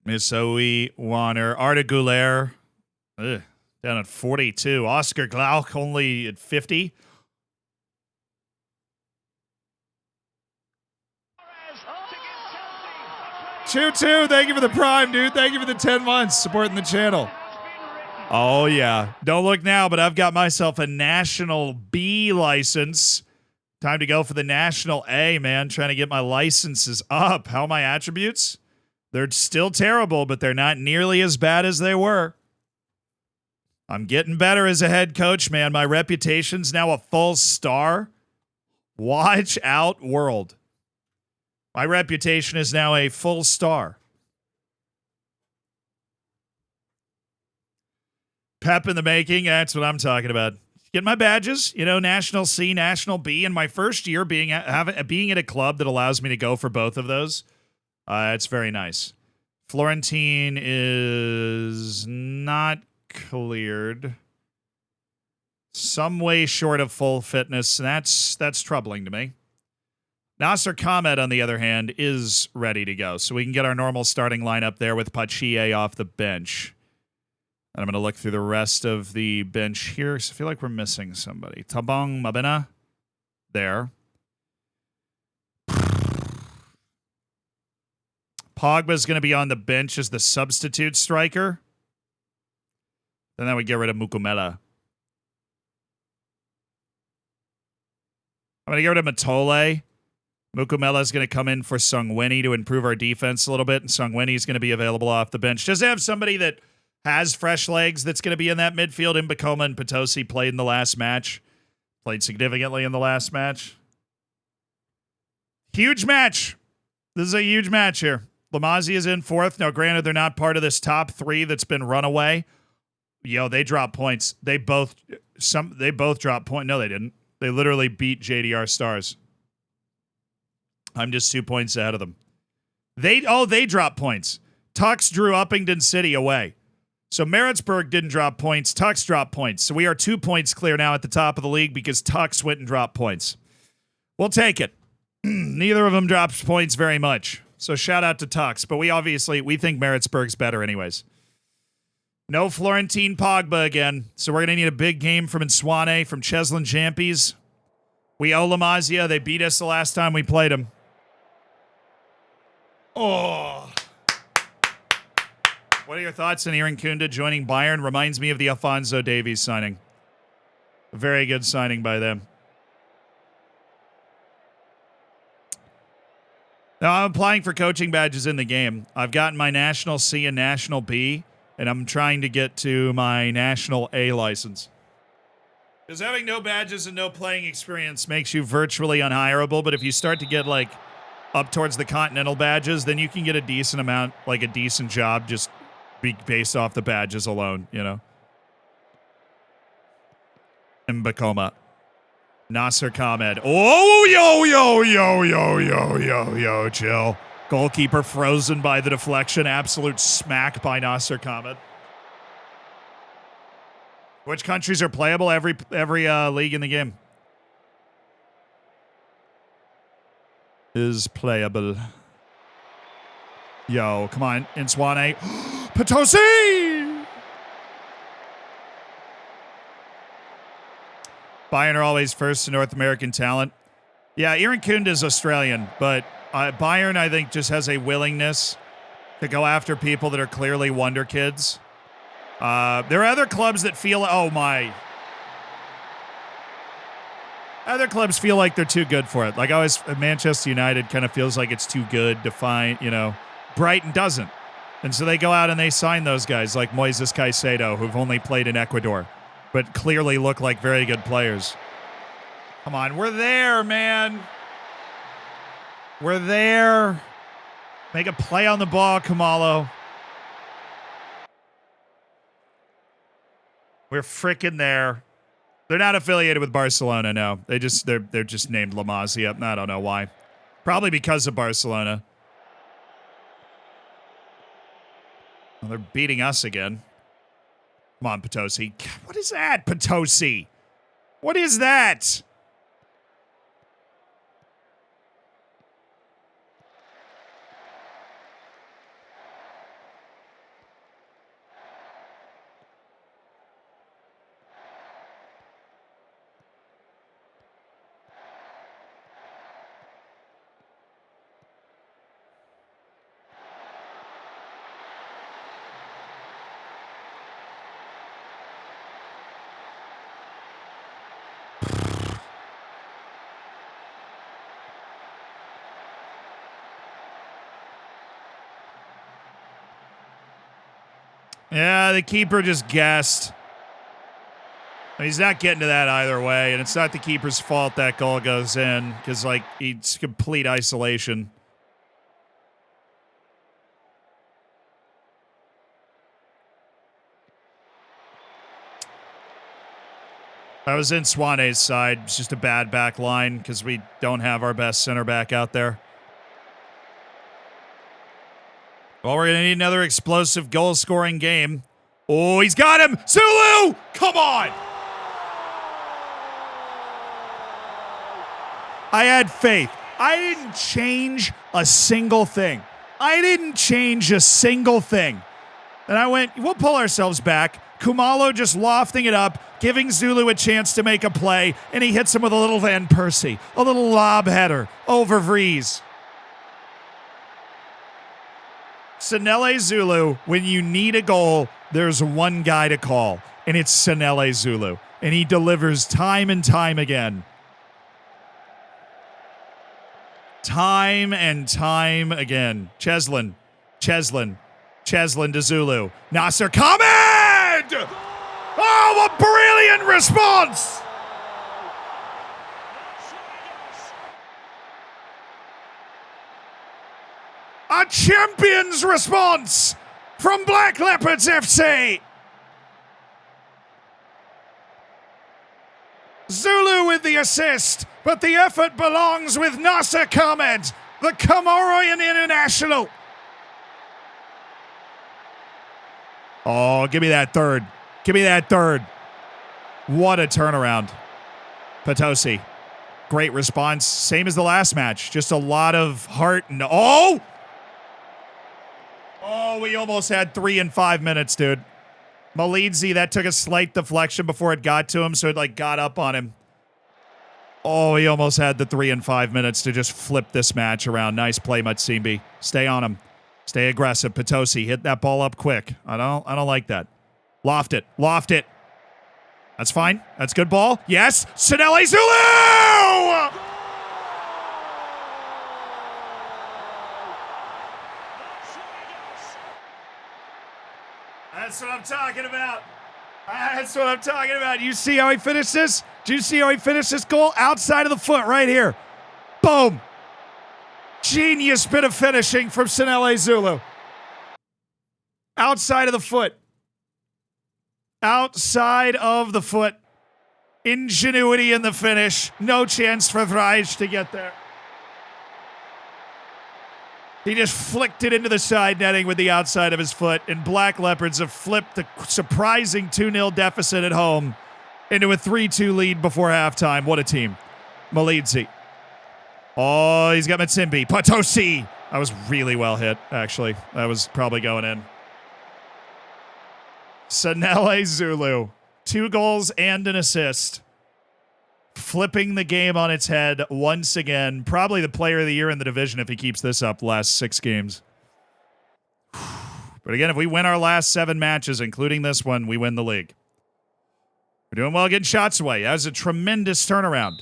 Missouri, Warner, Arda Guler. Down at 42. Oscar Glauch only at 50. Choo-choo, thank you for the prime, dude. Thank you for the 10 months supporting the channel. Oh, yeah. Don't look now, but I've got myself a National B license. Time to go for the National A, man. Trying to get my licenses up. How are my attributes? They're still terrible, but they're not nearly as bad as they were. I'm getting better as a head coach, man. My reputation's now a full star. Watch out, world. My reputation is now a full star. Pep in the making. That's what I'm talking about. Get my badges, National C, National B. In my first year being at a club that allows me to go for both of those, it's very nice. Florentine is not cleared. Some way short of full fitness. That's troubling to me. Nasser Khamed, on the other hand, is ready to go. So we can get our normal starting lineup there with Pachie off the bench. And I'm going to look through the rest of the bench here. So I feel like we're missing somebody. Tabang Mabena. There. Pogba's going to be on the bench as the substitute striker. And then we get rid of Mukumela. I'm going to get rid of Matole. Mukumela is going to come in for Sungweni to improve our defense a little bit. And Sungweni is going to be available off the bench. Just to have somebody that has fresh legs that's going to be in that midfield. Mbakoma and Potosi played in the last match. Played significantly in the last match. Huge match. This is a huge match here. Lamazia is in fourth. Now, granted, they're not part of this top three that's been run away. Yo, they dropped points. They both dropped points. No, they didn't. They literally beat JDR Stars. I'm just 2 points ahead of them. They dropped points. Tux drew Uppington City away. So Maritzburg didn't drop points. Tux dropped points. So we are 2 points clear now at the top of the league because Tux went and dropped points. We'll take it. Neither of them drops points very much. So shout out to Tux. But we think Maritzburg's better anyways. No Florentine Pogba again. So we're going to need a big game from Nswane, from Cheslin Champies. We owe Lamazia. They beat us the last time we played them. Oh. What are your thoughts on Aaron Kunda joining Bayern? Reminds me of the Alphonso Davies signing. A very good signing by them. Now, I'm applying for coaching badges in the game. I've gotten my National C and National B, and I'm trying to get to my National A license. Because having no badges and no playing experience makes you virtually unhireable, but if you start to get, like, up towards the Continental badges, then you can get a decent amount, like a decent job, just based off the badges alone, you know? Mbakoma. Nasser Khamed. Oh, yo, chill. Goalkeeper frozen by the deflection. Absolute smack by Nasser Khamed. Which countries are playable? Every league in the game is playable. Yo, come on. Nswane. Potosi! Bayern are always first to North American talent. Yeah, Aaron Kunda is Australian, but Bayern, I think, just has a willingness to go after people that are clearly wonder kids. There are other clubs that feel, oh my. Other clubs feel like they're too good for it. Like Manchester United kind of feels like it's too good to find, you know. Brighton doesn't. And so they go out and they sign those guys like Moises Caicedo, who've only played in Ecuador, but clearly look like very good players. Come on, we're there, man. We're there. Make a play on the ball, Kamalo. We're freaking there. They're not affiliated with Barcelona, no. They're just named La Masia. I don't know why. Probably because of Barcelona. Well, they're beating us again. Come on, Potosi. What is that, Potosi? What is that? Yeah, the keeper just guessed. He's not getting to that either way, and it's not the keeper's fault that goal goes in, because, like, it's complete isolation. I was in Swane's side. It's just a bad back line, because we don't have our best center back out there. Well, we're going to need another explosive goal-scoring game. Oh, he's got him! Zulu! Come on! I had faith. I didn't change a single thing. And I went, we'll pull ourselves back. Kumalo just lofting it up, giving Zulu a chance to make a play, and he hits him with a little Van Persie, a little lob header over Vries. Sanele Zulu, when you need a goal, there's one guy to call, and it's Sanele Zulu. And he delivers time and time again. Time and time again. Cheslin to Zulu. Nasser Khamed! Oh, a brilliant response! A champion's response from Black Leopards FC. Zulu with the assist, but the effort belongs with Nasser Khamed, the Comorian international. Oh, give me that third. Give me that third. What a turnaround. Potosi. Great response. Same as the last match. Just a lot of heart. And oh! Oh, we almost had 3 in 5 minutes, dude. Malidze, that took a slight deflection before it got to him, so it like got up on him. Oh, he almost had the 3 in 5 minutes to just flip this match around. Nice play, Mutsimbi. Stay on him. Stay aggressive. Potosi, hit that ball up quick. I don't like that. Loft it. Loft it. That's fine. That's good ball. Yes. Sinele Zulu! That's what I'm talking about. That's what I'm talking about. You see how he finished this? Do you see how he finished this goal? Outside of the foot right here. Boom. Genius bit of finishing from Sinele Zulu. Outside of the foot. Outside of the foot. Ingenuity in the finish. No chance for Vrij to get there. He just flicked it into the side netting with the outside of his foot, and Black Leopards have flipped the surprising 2-0 deficit at home into a 3-2 lead before halftime. What a team. Malidze. Oh, he's got Mutsimbi. Potosi. That was really well hit, actually. That was probably going in. Sinele Zulu. 2 goals and an assist. Flipping the game on its head once again. Probably the player of the year in the division if he keeps this up the last 6 games. But again, if we win our last 7 matches, including this one, we win the league. We're doing well getting shots away. That was a tremendous turnaround.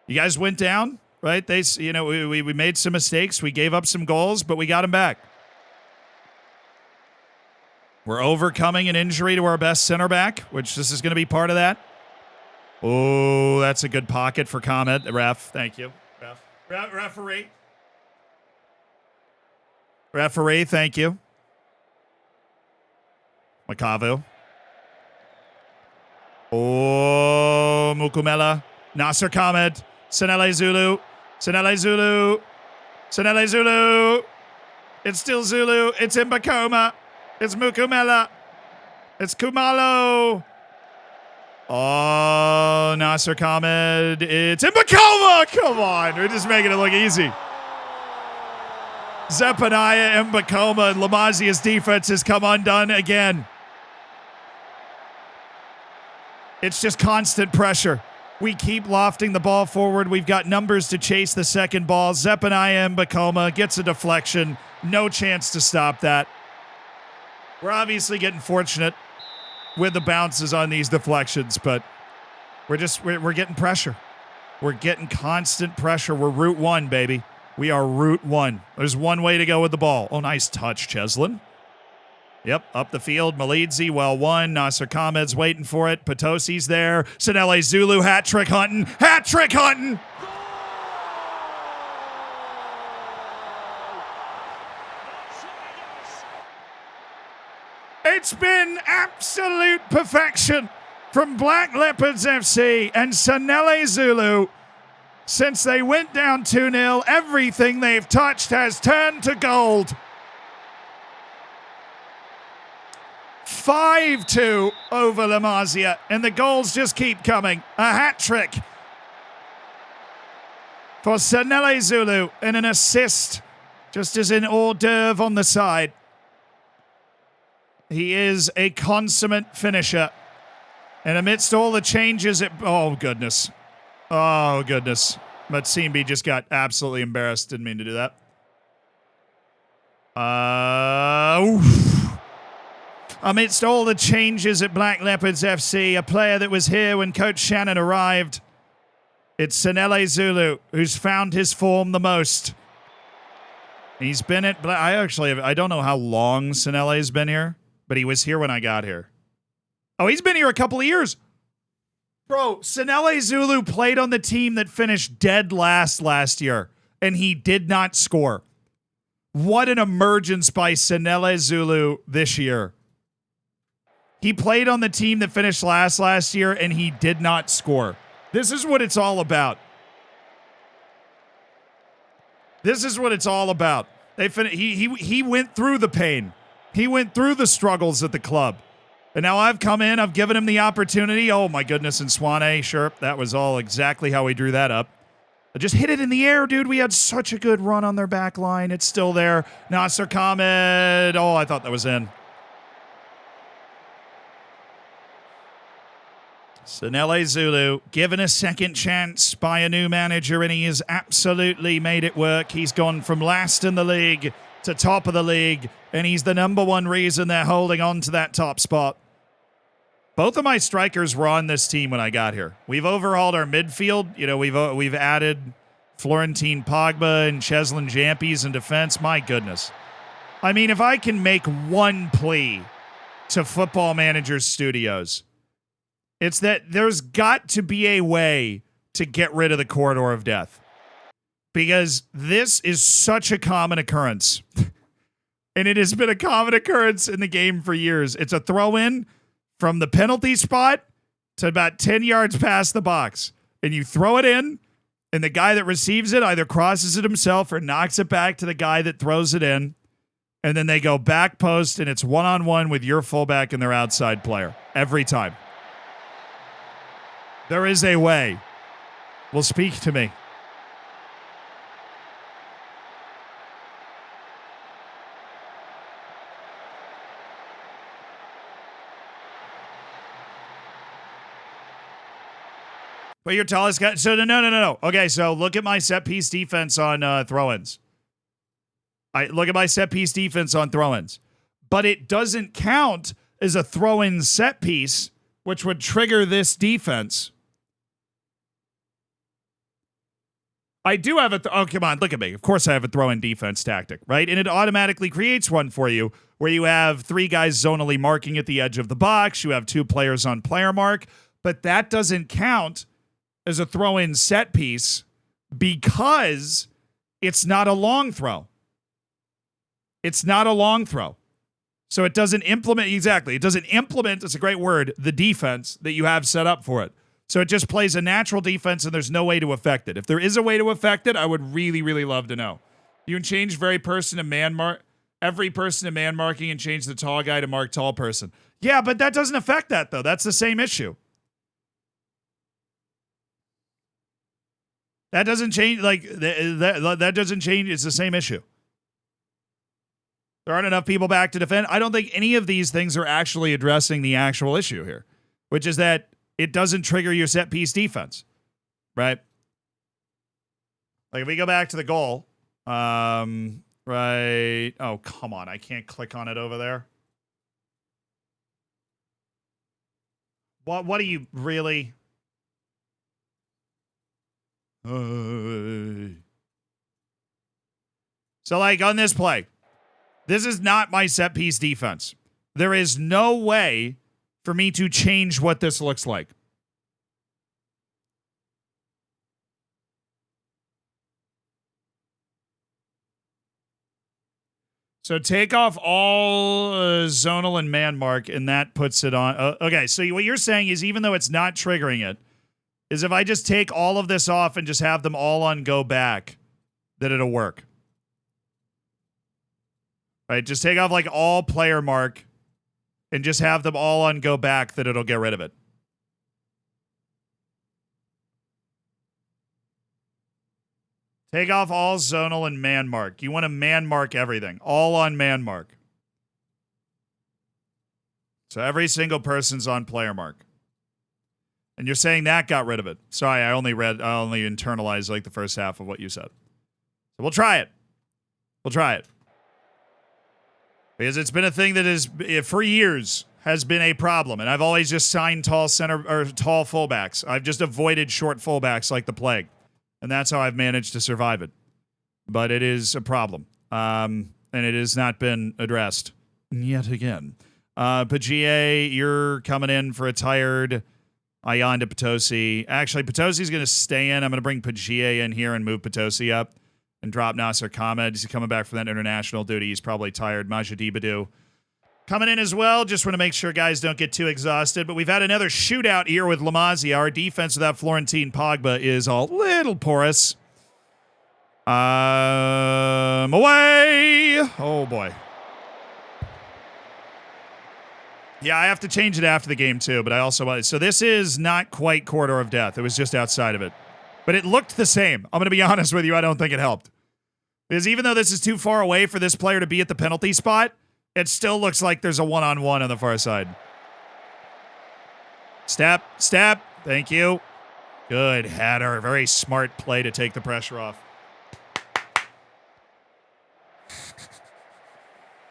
You guys went down, right? We made some mistakes. We gave up some goals, but we got them back. We're overcoming an injury to our best center back, which this is going to be part of that. Oh, that's a good pocket for comment. Ref, thank you. Referee. Referee, thank you. Makavu. Oh, Mukumela. Nasser Khamed. Sinele Zulu. Sinele Zulu. Sinele Zulu. It's still Zulu. It's Mbakoma. It's Mukumela. It's Kumalo. Oh, Nasser Khamed. It's Mbakoma. Come on. We're just making it look easy. Zephaniah Mbakoma and Lamazia's defense has come undone again. It's just constant pressure. We keep lofting the ball forward. We've got numbers to chase the second ball. Zephaniah Mbakoma gets a deflection. No chance to stop that. We're obviously getting fortunate with the bounces on these deflections, but we're getting pressure. We're getting constant pressure. We're Route 1, baby. We are Route 1. There's one way to go with the ball. Oh, nice touch, Cheslin. Yep, up the field. Malidze, well won. Nasser Khamed's waiting for it. Potosi's there. Sinele Zulu, hat-trick hunting. Hat-trick hunting! It's been absolute perfection from Black Leopards FC and Sinele Zulu. Since they went down 2-0, everything they've touched has turned to gold. 5-2 over Lamazia, and the goals just keep coming. A hat trick for Sinele Zulu and an assist just as an hors d'oeuvre on the side. He is a consummate finisher. And amidst all the changes, oh, goodness. Oh, goodness. Mutsimbi just got absolutely embarrassed. Didn't mean to do that. Oof. Amidst all the changes at Black Leopards FC, a player that was here when Coach Shannon arrived, it's Sinele Zulu, who's found his form the most. He's been at I don't know how long Sinele's been here, but he was here when I got here. Oh, he's been here a couple of years. Bro, Sinele Zulu played on the team that finished dead last year, and he did not score. What an emergence by Senele Zulu this year. He played on the team that finished last year, and he did not score. This is what it's all about. This is what it's all about. He went through the pain. He went through the struggles at the club. And now I've come in, I've given him the opportunity. Oh, my goodness, and Swane, sure, that was all exactly how we drew that up. I just hit it in the air, dude. We had such a good run on their back line. It's still there. Nasser Khamed. Oh, I thought that was in. Senele Zulu, given a second chance by a new manager, and he has absolutely made it work. He's gone from last in the league to top of the league, and he's the number one reason they're holding on to that top spot. Both of my strikers were on this team when I got here. We've overhauled our midfield. You know, we've added Florentine Pogba and Cheslin Jampies in defense. My goodness. I mean, if I can make one plea to Football Manager Studios, it's that there's got to be a way to get rid of the corridor of death. Because this is such a common occurrence. And it has been a common occurrence in the game for years. It's a throw-in from the penalty spot to about 10 yards past the box. And you throw it in, and the guy that receives it either crosses it himself or knocks it back to the guy that throws it in. And then they go back post, and it's one-on-one with your fullback and their outside player. Every time. There is a way. Well, speak to me. But your tallest guy. So no. Okay, so look at my set piece defense on throw-ins. Look at my set piece defense on throw-ins. But it doesn't count as a throw-in set piece, which would trigger this defense. I do have oh, come on, look at me. Of course I have a throw-in defense tactic, right? And it automatically creates one for you where you have 3 guys zonally marking at the edge of the box. You have 2 players on player mark. But that doesn't count as a throw-in set piece because it's not a long throw. It's not a long throw. So it doesn't implement, exactly, it doesn't implement, it's a great word, the defense that you have set up for it. So it just plays a natural defense and there's no way to affect it. If there is a way to affect it, I would really, really love to know. You can change every person to man marking and change the tall guy to mark tall person. Yeah, but that doesn't affect that though. That's the same issue. That doesn't change, that doesn't change. It's the same issue. There aren't enough people back to defend. I don't think any of these things are actually addressing the actual issue here, which is that it doesn't trigger your set piece defense, right? Like if we go back to the goal, right? Oh, come on. I can't click on it over there. What are you really? So like on this play, this is not my set piece defense. There is no way for me to change what this looks like. So take off all zonal and man mark, and that puts it on. Okay, so what you're saying is even though it's not triggering it, is if I just take all of this off and just have them all on go back, that it'll work. Right, just take off like all player mark and just have them all on go back, that it'll get rid of it. Take off all zonal and man mark. You want to man mark everything. All on man mark. So every single person's on player mark. And you're saying that got rid of it. Sorry, I only internalized like the first half of what you said. So we'll try it. We'll try it. Because it's been a thing that is, for years, has been a problem. And I've always just signed tall center or tall fullbacks. I've just avoided short fullbacks like the plague. And that's how I've managed to survive it. But it is a problem. And it has not been addressed yet again. Pagia, you're coming in for a tired Ayan to Potosi. Actually, Potosi's going to stay in. I'm going to bring Pagia in here and move Potosi up. and drop Nasser Khamed. He's coming back from that international duty. He's probably tired. Majidibadou coming in as well. Just want to make sure guys don't get too exhausted. But we've had another shootout here with La Masia. Our defense without Florentine Pogba is a little porous. Away! Oh, boy. Yeah, I have to change it after the game, too, but I also want... So this is not quite Corridor of Death. It was just outside of it. But it looked the same. I'm going to be honest with you. I don't think it helped. Because even though this is too far away for this player to be at the penalty spot, it still looks like there's a one-on-one on the far side. Step. Thank you. Good header. Very smart play to take the pressure off.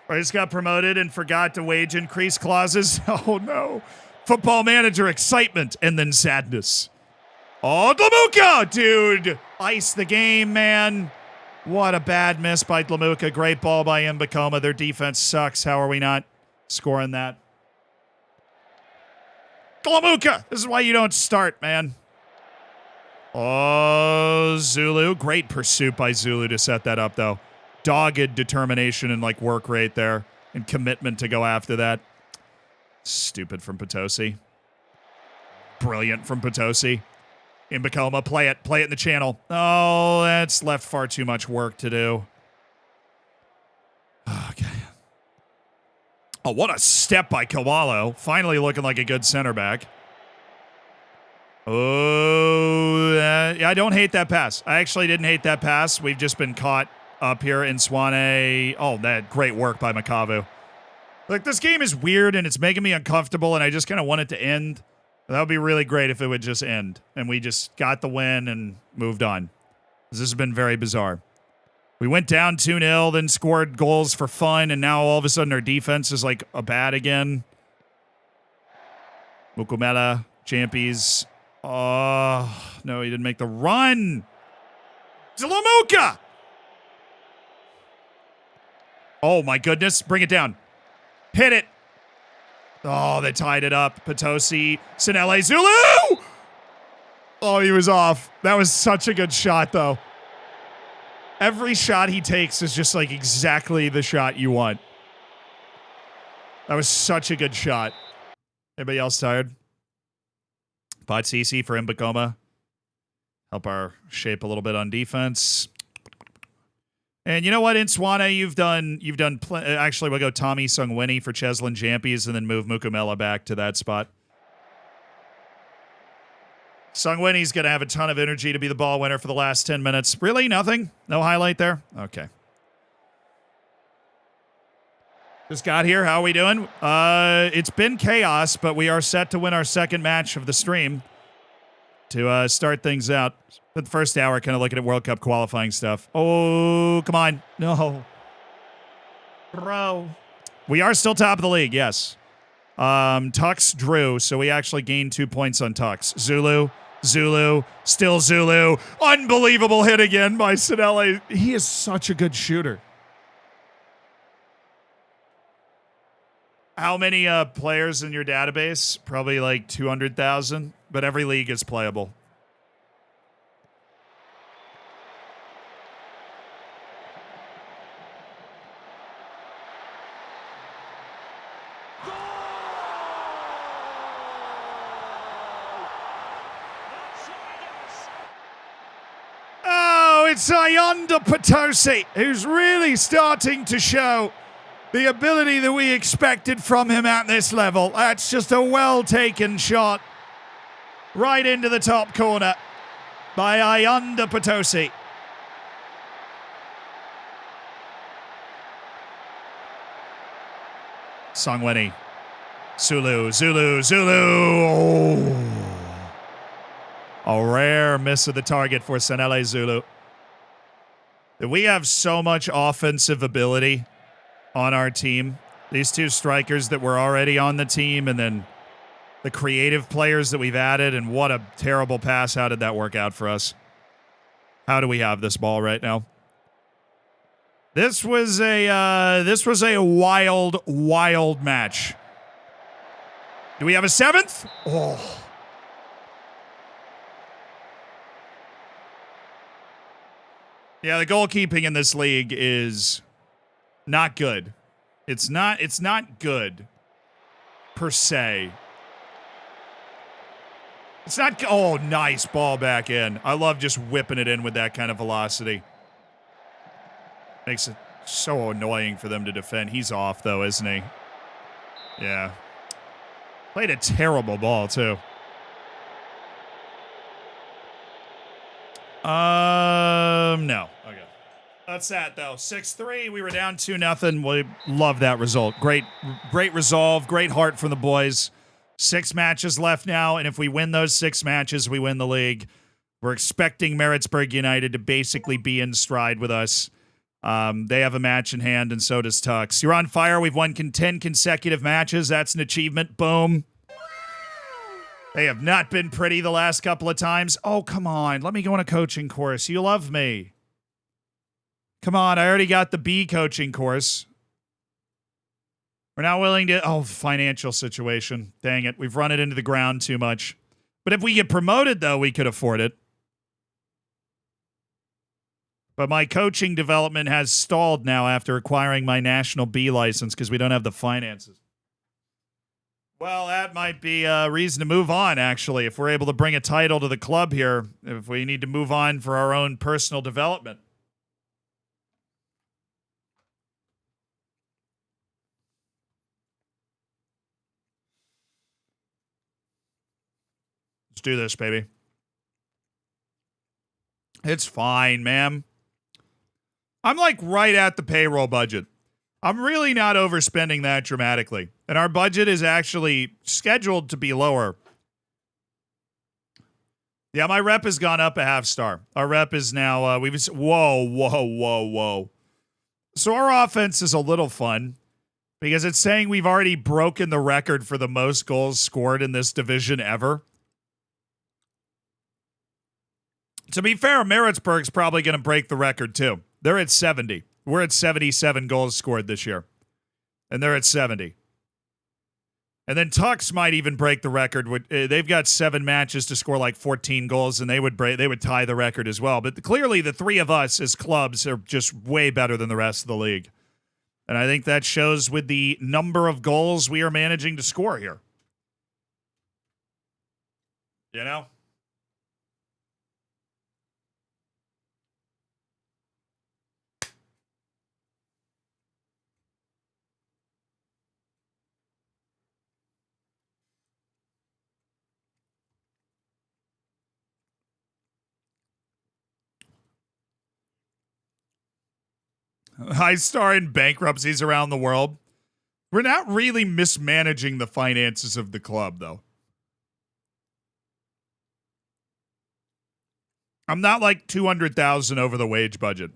I just got promoted and forgot to wage increase clauses. Oh, no. Football manager excitement and then sadness. Oh, Dlamuka, dude. Ice the game, man. What a bad miss by Dlamuka. Great ball by Mbakoma. Their defense sucks. How are we not scoring that? Dlamuka. This is why you don't start, man. Oh, Zulu. Great pursuit by Zulu to set that up, though. Dogged determination and like work rate there and commitment to go after that. Stupid from Potosi. Brilliant from Potosi. Mbakoma, play it in the channel. Oh, that's left far too much work to do. Okay. Oh, what a step by Kawalo. Finally looking like a good center back. Oh, yeah, I don't hate that pass. I actually didn't hate that pass. We've just been caught up here in Swane. Oh, that great work by Makavu. Like, this game is weird and it's making me uncomfortable and I just kind of want it to end. That would be really great if it would just end and we just got the win and moved on. This has been very bizarre. We went down 2-0, then scored goals for fun, and now all of a sudden our defense is like a bad again. Mukumela, Champies. Oh, no, he didn't make the run. Dlamuka! Oh, my goodness. Bring it down. Hit it. Oh, they tied it up. Potosi. Sinele Zulu! Oh, he was off. That was such a good shot, though. Every shot he takes is just like exactly the shot you want. That was such a good shot. Anybody else tired? Patsisi for Mbakoma. Help our shape a little bit on defense. And you know what, in Swana, you've done. Actually, we'll go Tommy Sungwini for Cheslin Jampies and then move Mukumela back to that spot. Sungwini's going to have a ton of energy to be the ball winner for the last 10 minutes. Really? Nothing? No highlight there? Okay. Just got here. How are we doing? It's been chaos, but we are set to win our second match of the stream to start things out. For the first hour, kind of looking at World Cup qualifying stuff. Oh, come on. No. Bro. We are still top of the league, yes. Tux drew, so we actually gained 2 points on Tux. Zulu, still Zulu. Unbelievable hit again by Sinele. He is such a good shooter. How many players in your database? Probably like 200,000, but every league is playable. It's Ayanda Potosi, who's really starting to show the ability that we expected from him at this level. That's just a well-taken shot right into the top corner by Ayanda Potosi. Songweni. Zulu. Oh. A rare miss of the target for Sinele Zulu. We have so much offensive ability on our team. These two strikers that were already on the team and then the creative players that we've added, and what a terrible pass. How did that work out for us? How do we have this ball right now? This was a wild match. Do we have a seventh? Oh. Yeah, the goalkeeping in this league is not good. It's not good per se. It's not. Oh, nice ball back in. I love just whipping it in with that kind of velocity. Makes it so annoying for them to defend. He's off, though, isn't he? Yeah. Played a terrible ball, too. No. Okay. That's that, though. 6-3. We were down 2-0. We love that result. Great resolve. Great heart from the boys. 6 matches left now, and if we win those 6 matches, we win the league. We're expecting Maritzburg United to basically be in stride with us. They have a match in hand, and so does Tux. You're on fire. We've won 10 consecutive matches. That's an achievement. Boom. They have not been pretty the last couple of times. Oh, come on. Let me go on a coaching course. You love me. Come on. I already got the B coaching course. We're not willing to... Oh, financial situation. Dang it. We've run it into the ground too much. But if we get promoted, though, we could afford it. But my coaching development has stalled now after acquiring my National B license because we don't have the finances. Well, that might be a reason to move on, actually, if we're able to bring a title to the club here, if we need to move on for our own personal development. Let's do this, baby. It's fine, ma'am. I'm like right at the payroll budget. I'm really not overspending that dramatically. And our budget is actually scheduled to be lower. Yeah, my rep has gone up a half star. Our rep is now, whoa. So our offense is a little fun because it's saying we've already broken the record for the most goals scored in this division ever. To be fair, Maritzburg's probably going to break the record too. They're at 70. We're at 77 goals scored this year. And they're at 70. And then Tux might even break the record. They've got 7 matches to score like 14 goals, and they would tie the record as well. But clearly the 3 of us as clubs are just way better than the rest of the league. And I think that shows with the number of goals we are managing to score here. You know? High star in bankruptcies around the world. We're not really mismanaging the finances of the club, though. I'm not like 200,000 over the wage budget.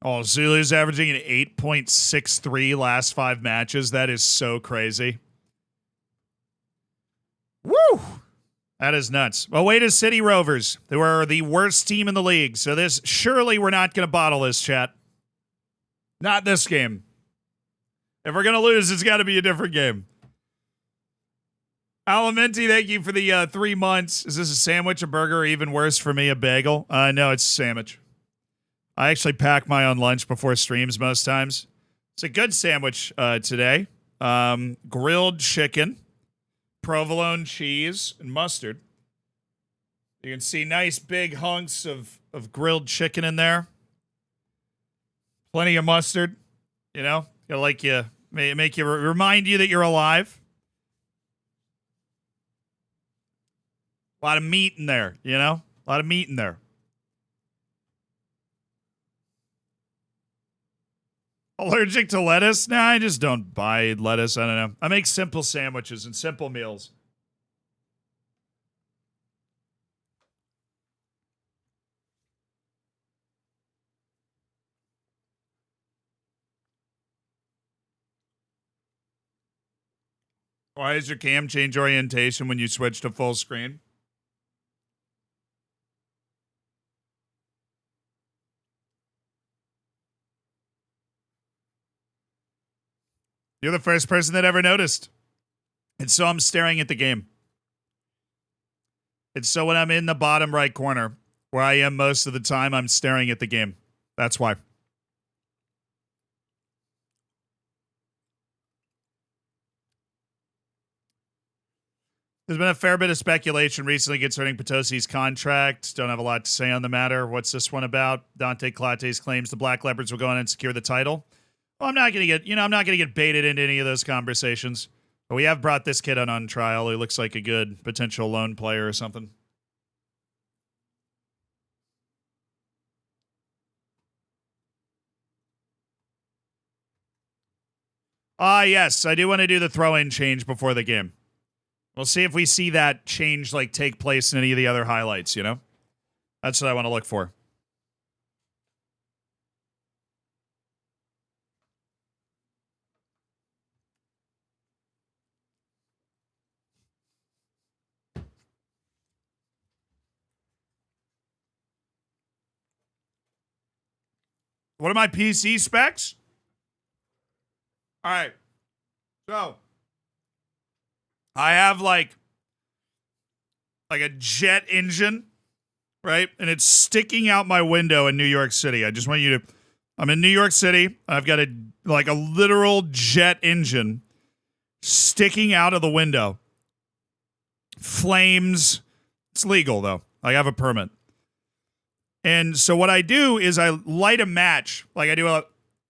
Oh, Zulu's averaging an 8.63 last 5 matches. That is so crazy. Woo! That is nuts. Away to City Rovers, who are the worst team in the league. So this, surely we're not going to bottle this, chat. Not this game. If we're going to lose, it's got to be a different game. Alimenti, thank you for the 3 months. Is this a sandwich, a burger, or even worse for me, a bagel? No, it's a sandwich. I actually pack my own lunch before streams most times. It's a good sandwich today. Grilled chicken, provolone cheese, and mustard. You can see nice big hunks of grilled chicken in there. Plenty of mustard. You know, gotta like you, make you remind you that you're alive. A lot of meat in there, you know? A lot of meat in there. Allergic to lettuce? Nah, I just don't buy lettuce. I don't know. I make simple sandwiches and simple meals. Why does your cam change orientation when you switch to full screen? You're the first person that ever noticed. And so I'm staring at the game. And so when I'm in the bottom right corner, where I am most of the time, I'm staring at the game. That's why. There's been a fair bit of speculation recently concerning Potosi's contract. Don't have a lot to say on the matter. What's this one about? Dante Clates claims the Black Leopards will go on and secure the title. Well, I'm not going to get baited into any of those conversations. But we have brought this kid on trial who looks like a good potential loan player or something. Yes, I do want to do the throw-in change before the game. We'll see if we see that change take place in any of the other highlights, you know? That's what I want to look for. What are my PC specs? All right. So, I have like a jet engine, right? And it's sticking out my window in New York City. I just want you to I'm in New York City. I've got a literal jet engine sticking out of the window. Flames. It's legal though. I have a permit. And so what I do is I light a match, and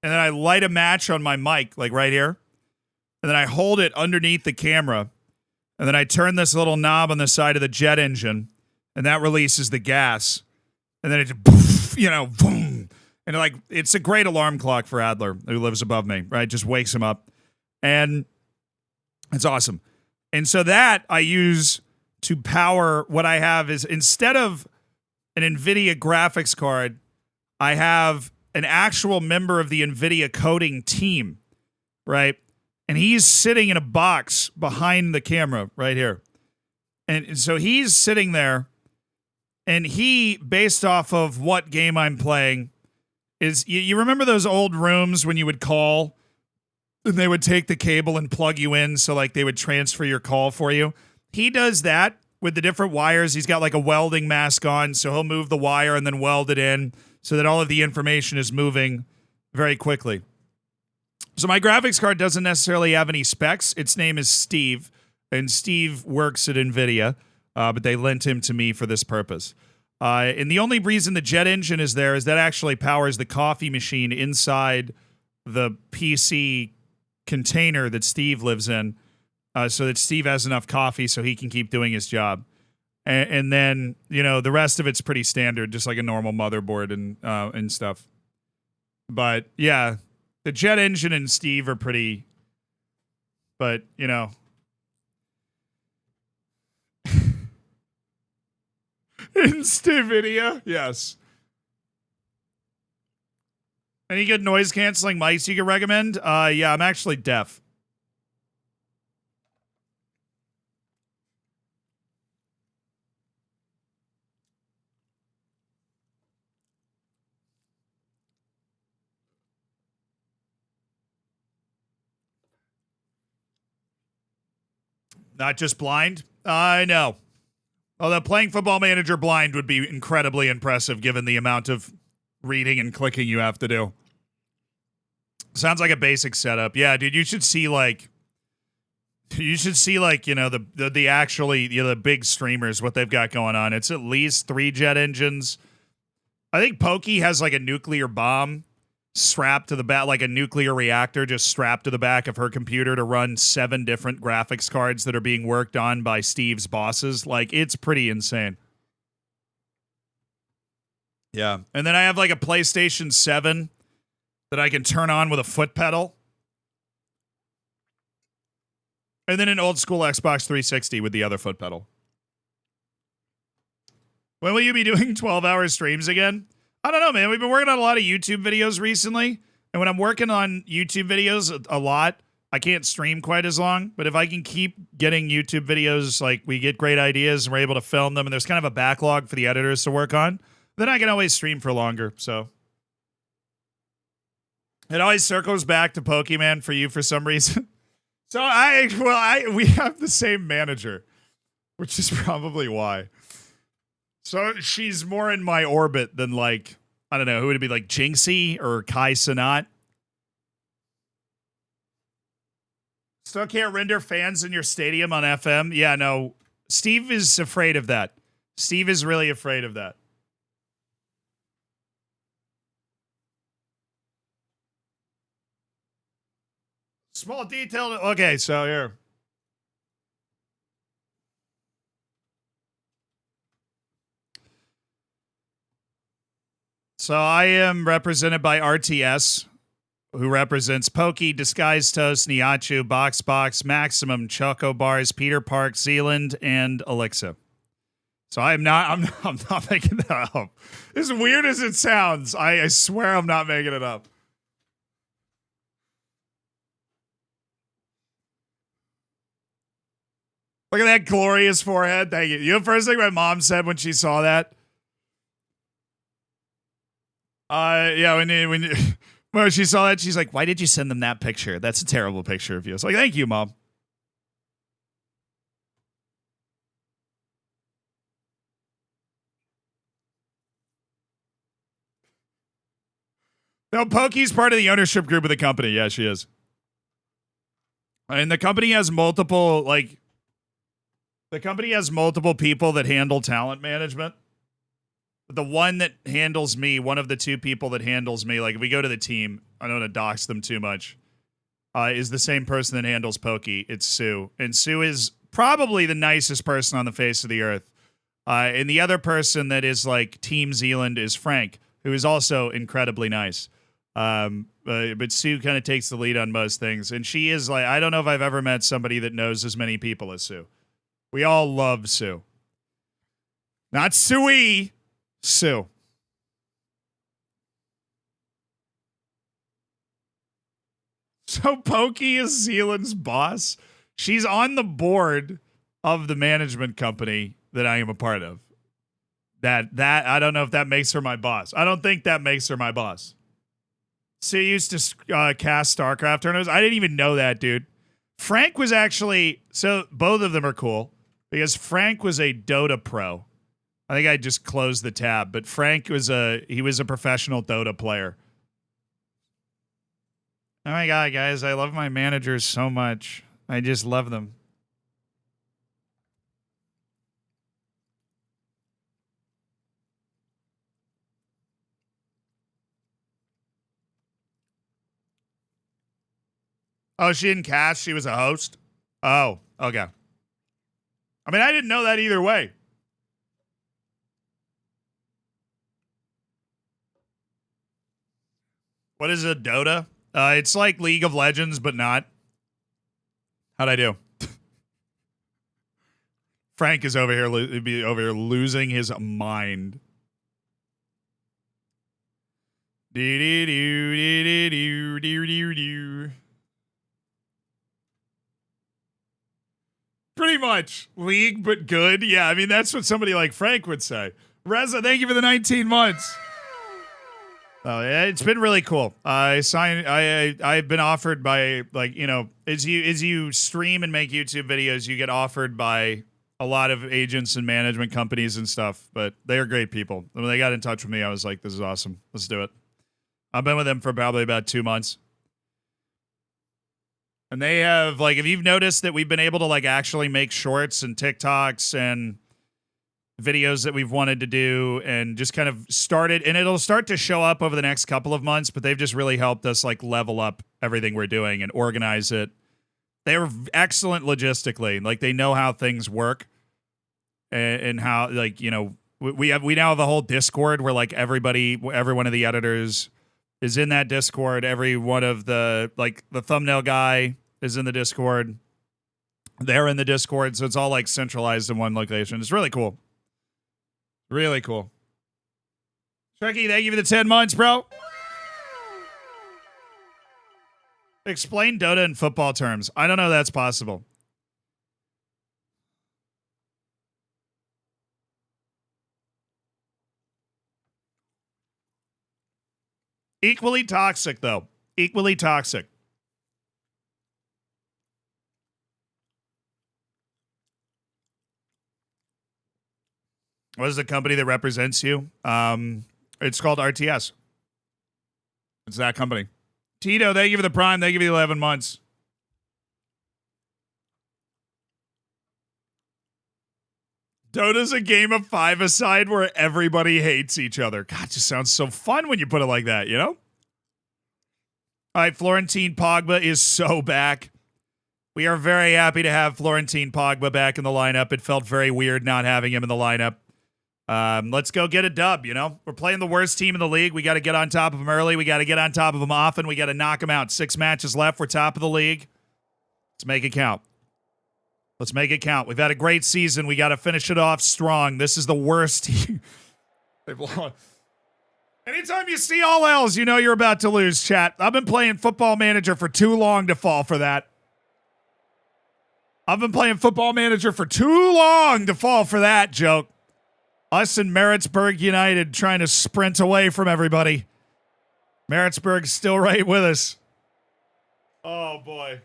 then I light a match on my mic, right here. And then I hold it underneath the camera. And then I turn this little knob on the side of the jet engine, and that releases the gas. And then it, boom. And it's a great alarm clock for Adler, who lives above me, right? Just wakes him up. And it's awesome. And so that I use to power what I have is, instead of an NVIDIA graphics card, I have an actual member of the NVIDIA coding team, right? And he's sitting in a box behind the camera right here. And so he's sitting there, and he, based off of what game I'm playing, is, you remember those old rooms when you would call and they would take the cable and plug you in so they would transfer your call for you? He does that with the different wires. He's got a welding mask on, so he'll move the wire and then weld it in so that all of the information is moving very quickly. So my graphics card doesn't necessarily have any specs. Its name is Steve, and Steve works at NVIDIA, but they lent him to me for this purpose. And the only reason the jet engine is there is that actually powers the coffee machine inside the PC container that Steve lives in, so that Steve has enough coffee so he can keep doing his job. And then, the rest of it's pretty standard, just like a normal motherboard and stuff. But, yeah, the jet engine and Steve are pretty, but, Instavidea, yes. Any good noise-canceling mics you can recommend? Yeah, I'm actually deaf. Not just blind? I know. Although playing Football Manager blind would be incredibly impressive given the amount of reading and clicking you have to do. Sounds like a basic setup. Yeah, dude, you should see the actually, the big streamers, what they've got going on. It's at least 3 jet engines. I think Pokey has a nuclear bomb strapped to the back, a nuclear reactor just strapped to the back of her computer to run 7 different graphics cards that are being worked on by Steve's bosses. It's pretty insane. Yeah. And then I have a PlayStation 7 that I can turn on with a foot pedal. And then an old school Xbox 360 with the other foot pedal. When will you be doing 12-hour streams again? I don't know, man. We've been working on a lot of YouTube videos recently. And when I'm working on YouTube videos a lot, I can't stream quite as long. But if I can keep getting YouTube videos, we get great ideas and we're able to film them, and there's kind of a backlog for the editors to work on, then I can always stream for longer. So It always circles back to Pokemon for you for some reason. So we have the same manager, which is probably why. So she's more in my orbit than like, I don't know, who would it be, like Jinxie or Kai Cenat? Still can't render fans in your stadium on FM? Yeah, no. Steve is afraid of that. Steve is really afraid of that. Small detail. Okay, so here. So I am represented by RTS, who represents Pokey, Disguised Toast, Niachu, Box, Maximum, Choco Bars, Peter Park, Zealand, and Alexa. So I'm not making that up. As weird as it sounds, I swear I'm not making it up. Look at that glorious forehead. Thank you. You know the first thing my mom said when she saw that? Yeah, when she saw that, she's like, "Why did you send them that picture? That's a terrible picture of you." It's like, "Thank you, Mom." No, Pokey's part of the ownership group of the company. Yeah, she is. And the company has multiple, people that handle talent management. But the one that handles me, one of the two people that handles me, like if we go to the team, I don't want to dox them too much, is the same person that handles Pokey. It's Sue. And Sue is probably the nicest person on the face of the earth. And the other person that is like Team Zealand is Frank, who is also incredibly nice. But Sue kind of takes the lead on most things. And she is like, I don't know if I've ever met somebody that knows as many people as Sue. We all love Sue. Not Suey, Sue. So Pokey is Zealand's boss. She's on the board of the management company that I am a part of. That I don't know if that makes her my boss. I don't think that makes her my boss. Sue used to cast StarCraft tournaments. I didn't even know that, dude. Frank was actually, so both of them are cool because Frank was a Dota pro. I think I just closed the tab, but Frank was a professional Dota player. Oh my God, guys, I love my managers so much. I just love them. Oh, she didn't cast. She was a host. Oh, okay. I mean, I didn't know that either way. What is a Dota? It's like League of Legends, but not. How'd I do? Frank is over here losing his mind. Pretty much. League, but good. Yeah, I mean, that's what somebody like Frank would say. Reza, thank you for the 19 months. Oh, yeah, it's been really cool. I've been offered by, like, you know, as you stream and make YouTube videos, you get offered by a lot of agents and management companies and stuff, but they are great people. When they got in touch with me, I was like, this is awesome. Let's do it. I've been with them for probably about 2 months. And they have, like, if you've noticed that we've been able to, like, actually make shorts and TikToks and videos that we've wanted to do and just kind of started, and it'll start to show up over the next couple of months, but they've just really helped us, like, level up everything we're doing and organize it. They're excellent logistically. Like, they know how things work and how, like, you know, we now have a whole Discord where, like, every one of the editors is in that Discord. Every one of the, like, the thumbnail guy is in the Discord. They're in the Discord, so it's all, like, centralized in one location. It's really cool. Really cool. Trekkie, thank you for the 10 months, bro. Explain Dota in football terms. I don't know if that's possible. Equally toxic, though. Equally toxic. What is the company that represents you? It's called RTS. It's that company. Tito, they give you the prime. They give you 11 months. Dota's a game of five-a-side where everybody hates each other. God, it just sounds so fun when you put it like that, you know? All right, Florentine Pogba is so back. We are very happy to have Florentine Pogba back in the lineup. It felt very weird not having him in the lineup. Let's go get a dub, you know? We're playing the worst team in the league. We got to get on top of them early. We got to get on top of them often. We got to knock them out. 6 matches left. We're top of the league. Let's make it count. Let's make it count. We've had a great season. We got to finish it off strong. This is the worst team. They've lost. Anytime you see all L's, you know you're about to lose, chat. I've been playing Football Manager for too long to fall for that. I've been playing Football Manager for too long to fall for that joke. Us and Maritzburg United trying to sprint away from everybody. Maritzburg's still right with us. Oh, boy.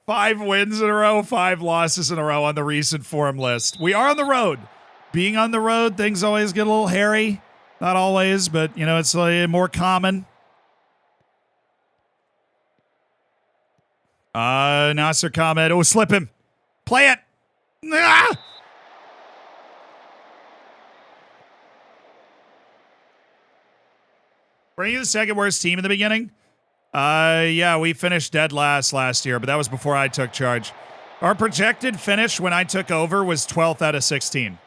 5 wins in a row, 5 losses in a row on the recent form list. We are on the road. Being on the road, things always get a little hairy. Not always, but, you know, it's more common. Nasser Khamed. Oh, slip him. Play it. Ah! Were you the second worst team in the beginning? Yeah, we finished dead last year, but that was before I took charge. Our projected finish when I took over was 12th out of 16.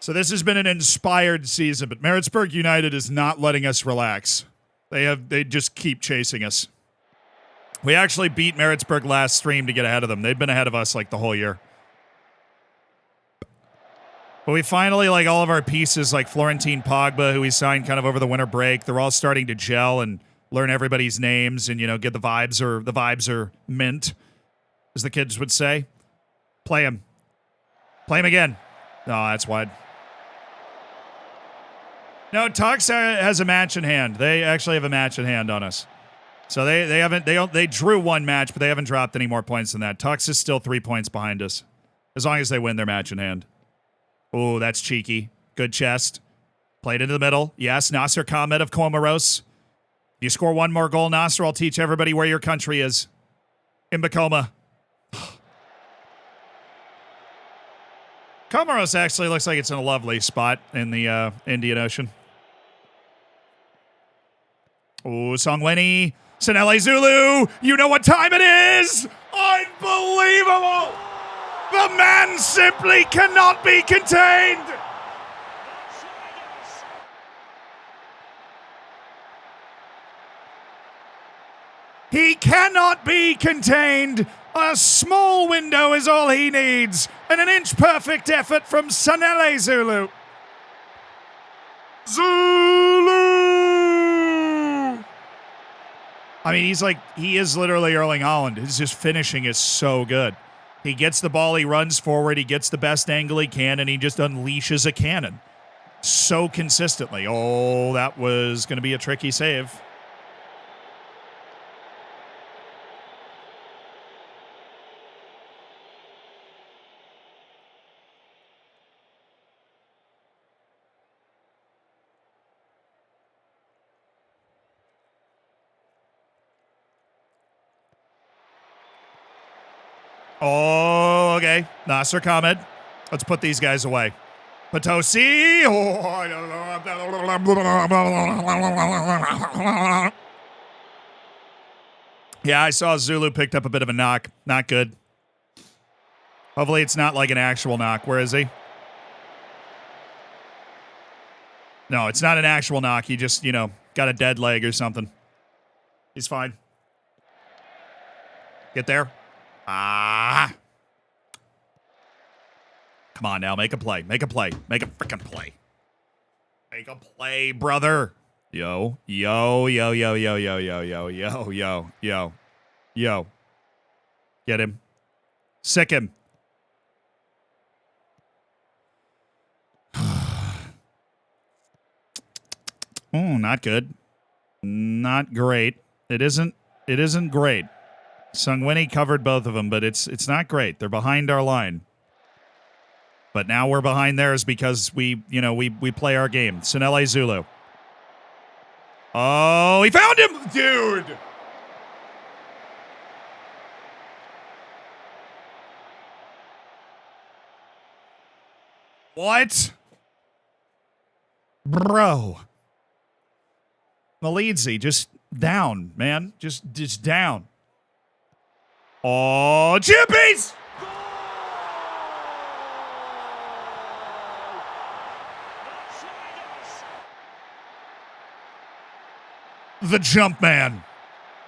So this has been an inspired season, but Maritzburg United is not letting us relax. They just keep chasing us. We actually beat Maritzburg last stream to get ahead of them. They'd been ahead of us like the whole year. But we finally, like all of our pieces, like Florentine Pogba, who we signed kind of over the winter break, they're all starting to gel and learn everybody's names and, you know, get the vibes are mint, as the kids would say. Play him. Play him again. No, that's wide. No, Tux has a match in hand. They actually have a match in hand on us. So they drew 1 match, but they haven't dropped any more points than that. Tux is still 3 points behind us, as long as they win their match in hand. Oh, that's cheeky. Good chest. Played into the middle. Yes, Nasser Khamed of Comoros. If you score 1 more goal, Nasser, I'll teach everybody where your country is. In Bacoma. Comoros actually looks like it's in a lovely spot in the Indian Ocean. Oh, Songweni. Sanele Zulu. You know what time it is? Unbelievable. The man simply cannot be contained. He cannot be contained. A small window is all he needs. And an inch-perfect effort from Sanele Zulu. I mean, he is literally Erling Haaland. His just finishing is so good. He gets the ball, he runs forward, he gets the best angle he can, and he just unleashes a cannon. So consistently. Oh, that was going to be a tricky save. Oh, okay. Nasser Khamed. Let's put these guys away. Potosi. Oh, I don't know. Yeah, I saw Zulu picked up a bit of a knock. Not good. Hopefully it's not like an actual knock. Where is he? No, it's not an actual knock. He just, you know, got a dead leg or something. He's fine. Get there. Ah. Come on now, make a play. Make a play. Make a freaking play. Make a play, brother. Yo. Yo. Get him. Sick him. Oh, not good. Not great. It isn't great. Sungwini covered both of them, but it's not great. They're behind our line. But now we're behind theirs because we play our game. Sinele Zulu. Oh, he found him! Dude! What? Bro. Malidze, just down, man. Just down. Oh, Chippies! The jump man.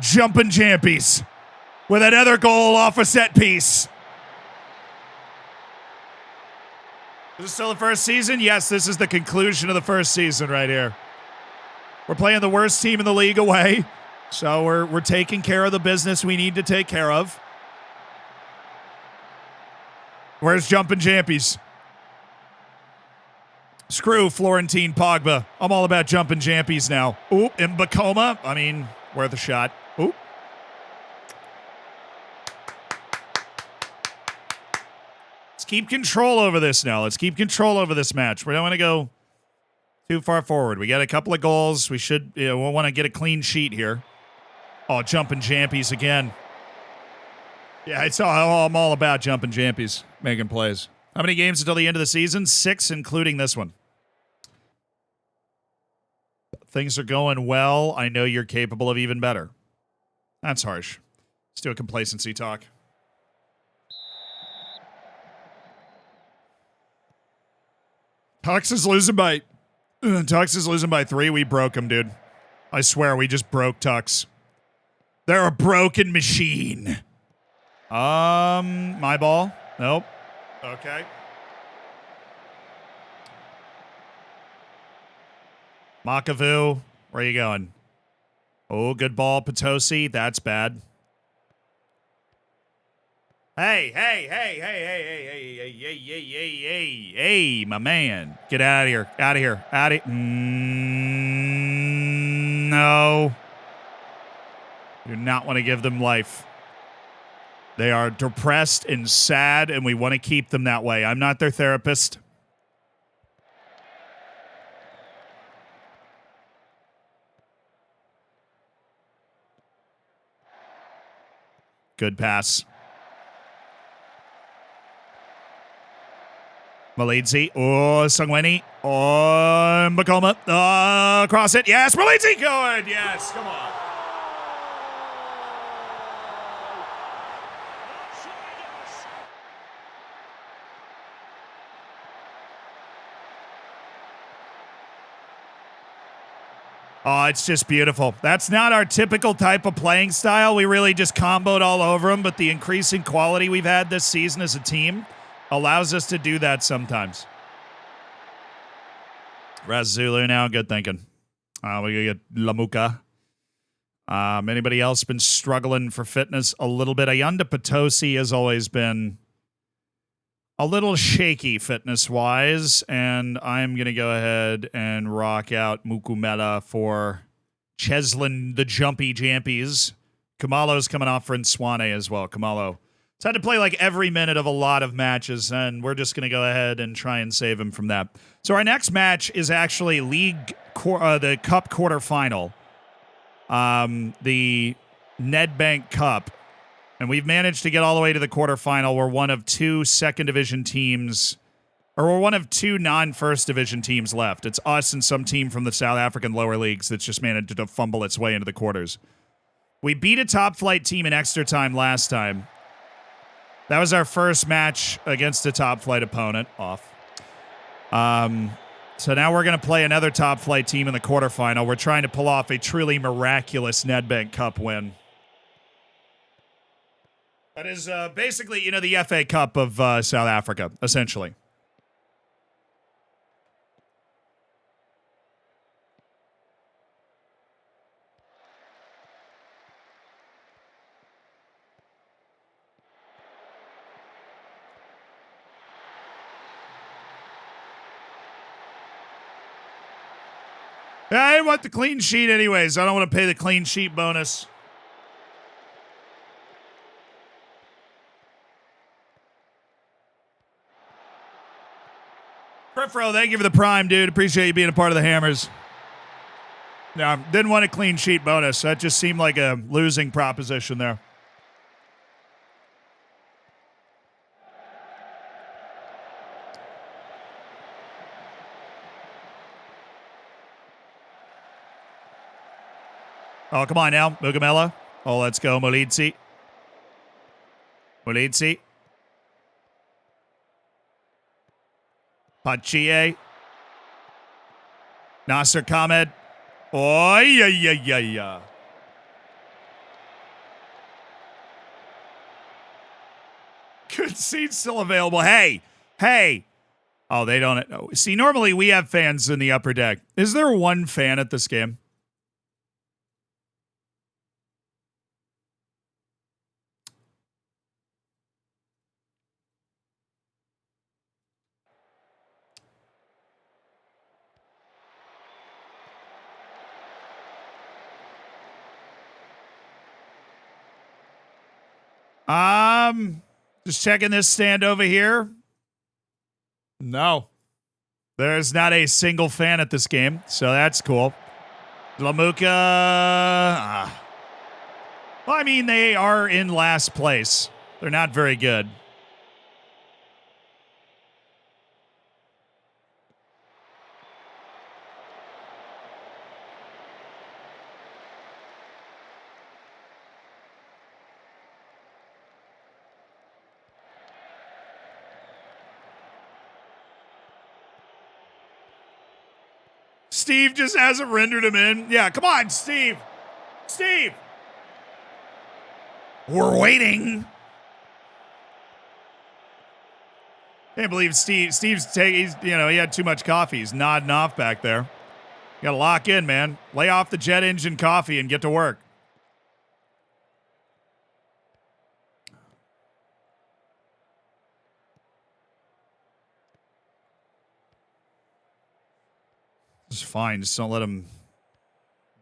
Jumping Champies. With another goal off a set piece. Is this still the first season? Yes, this is the conclusion of the first season right here. We're playing the worst team in the league away. So we're taking care of the business we need to take care of. Where's Jumpin' Champies? Screw Florentine Pogba. I'm all about Jumpin' Champies now. Oop, Mbakoma. I mean, worth a shot. Oop. Let's keep control over this now. Let's keep control over this match. We don't want to go too far forward. We got a couple of goals. We should, we'll want to get a clean sheet here. Oh, Jumpin' Champies again. Yeah, I'm all about Jumpin' Champies, making plays. How many games until the end of the season? 6, including this one. Things are going well. I know you're capable of even better. That's harsh. Let's do a complacency talk. Tux is losing by 3. We broke him, dude. I swear, we just broke Tux. They're a broken machine. My ball. Nope. Okay. Makavu, where are you going? Oh, good ball, Potosi. That's bad. Hey, my man. Get out of here. Out of here. No. Do not want to give them life. They are depressed and sad, and we want to keep them that way. I'm not their therapist. Good pass. Malidze. Oh, Sungwini. Oh, Mbakoma. Cross it. Yes, Malidze. Good. Yes, come on. Oh, it's just beautiful. That's not our typical type of playing style. We really just comboed all over them, but the increasing quality we've had this season as a team allows us to do that sometimes. Raz Zulu now, good thinking. We get Lamuka. Anybody else been struggling for fitness a little bit? Ayanda Potosi has always been a little shaky fitness-wise, and I'm going to go ahead and rock out Mukumela for Cheslin, the Jumpy Jampies. Kamalo's coming off for Nswane as well. Kamalo. It's had to play like every minute of a lot of matches, and we're just going to go ahead and try and save him from that. So our next match is actually the Cup quarterfinal. The Nedbank Cup. And we've managed to get all the way to the quarterfinal. We're one of 2 second division teams, or we're one of 2 non-first division teams left. It's us and some team from the South African lower leagues that's just managed to fumble its way into the quarters. We beat a top flight team in extra time last time. That was our first match against a top flight opponent. Off. So now we're going to play another top flight team in the quarterfinal. We're trying to pull off a truly miraculous Nedbank Cup win. That is basically, the FA Cup of South Africa, essentially. I want the clean sheet anyways. I don't want to pay the clean sheet bonus. Peripheral, thank you for the prime, dude. Appreciate you being a part of the Hammers. No, didn't want a clean sheet bonus. That just seemed like a losing proposition there. Oh, come on now. Mugamela. Oh, let's go. Molizzi. Molizzi. Pachie. Nasser Khamed. Oh, yeah. Good seats still available. Hey. Oh, they don't. See, normally we have fans in the upper deck. Is there one fan at this game? Just checking this stand over here. No. There's not a single fan at this game, so that's cool. Lamuka. Well, I mean, they are in last place. They're not very good. Steve just hasn't rendered him in. Yeah, come on, Steve. Steve. We're waiting. Can't believe Steve's he had too much coffee. He's nodding off back there. You gotta lock in, man. Lay off the jet engine coffee and get to work. It's fine. Just don't let him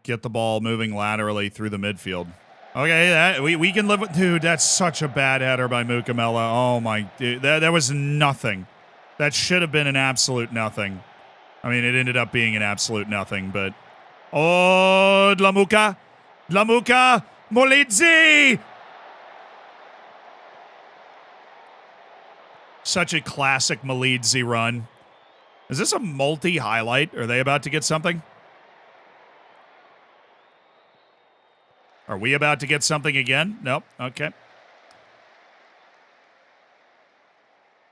get the ball moving laterally through the midfield. Okay, we can live with... Dude, that's such a bad header by Mukamela. Oh, my... Dude, that was nothing. That should have been an absolute nothing. I mean, it ended up being an absolute nothing, but... Oh, Dlamuka! Molizzi! Such a classic Molizzi run. Is this a multi-highlight? Are they about to get something? Are we about to get something again? Nope. Okay.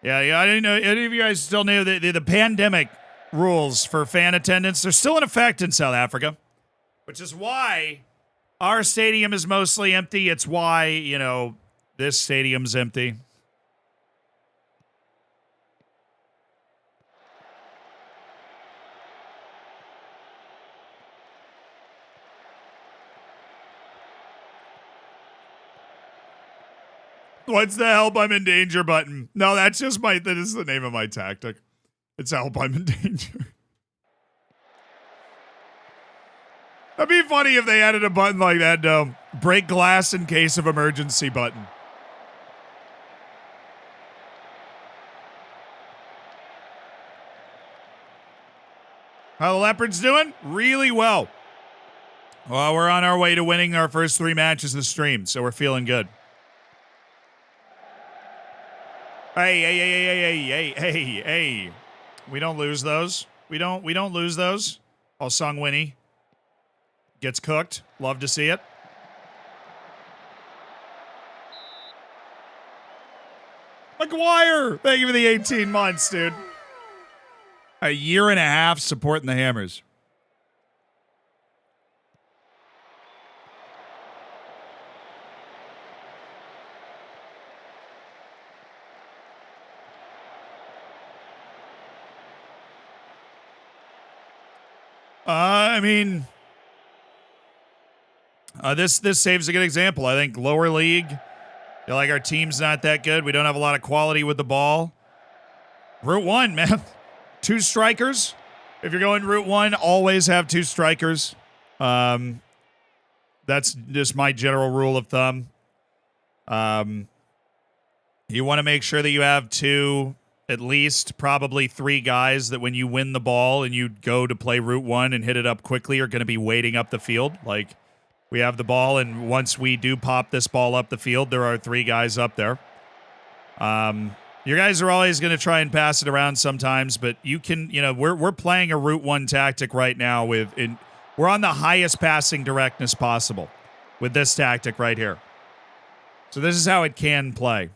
Yeah, I didn't know. Any of you guys still knew the pandemic rules for fan attendance? They're still in effect in South Africa, which is why our stadium is mostly empty. It's why, this stadium's empty. What's the help I'm in danger button? No, that is the name of my tactic. It's help I'm in danger. That'd be funny if they added a button like that, break glass in case of emergency button. How the Leopards doing? Really well. Well, we're on our way to winning our first 3 matches of the stream, so we're feeling good. Hey. We don't lose those. We don't lose those. Oh, Sung Winnie gets cooked. Love to see it. McGuire, thank you for the 18 months, dude. A year and a half supporting the Hammers. This saves a good example. I think lower league, our team's not that good. We don't have a lot of quality with the ball. Route 1, man. 2 strikers. If you're going Route 1, always have 2 strikers. That's just my general rule of thumb. You want to make sure that you have 2 at least probably 3 guys that when you win the ball and you go to play Route 1 and hit it up quickly are going to be waiting up the field. Like, we have the ball, and once we do pop this ball up the field, there are 3 guys up there. Your guys are always going to try and pass it around sometimes, but you can, we're playing a Route 1 tactic right now we're on the highest passing directness possible with this tactic right here. So this is how it can play.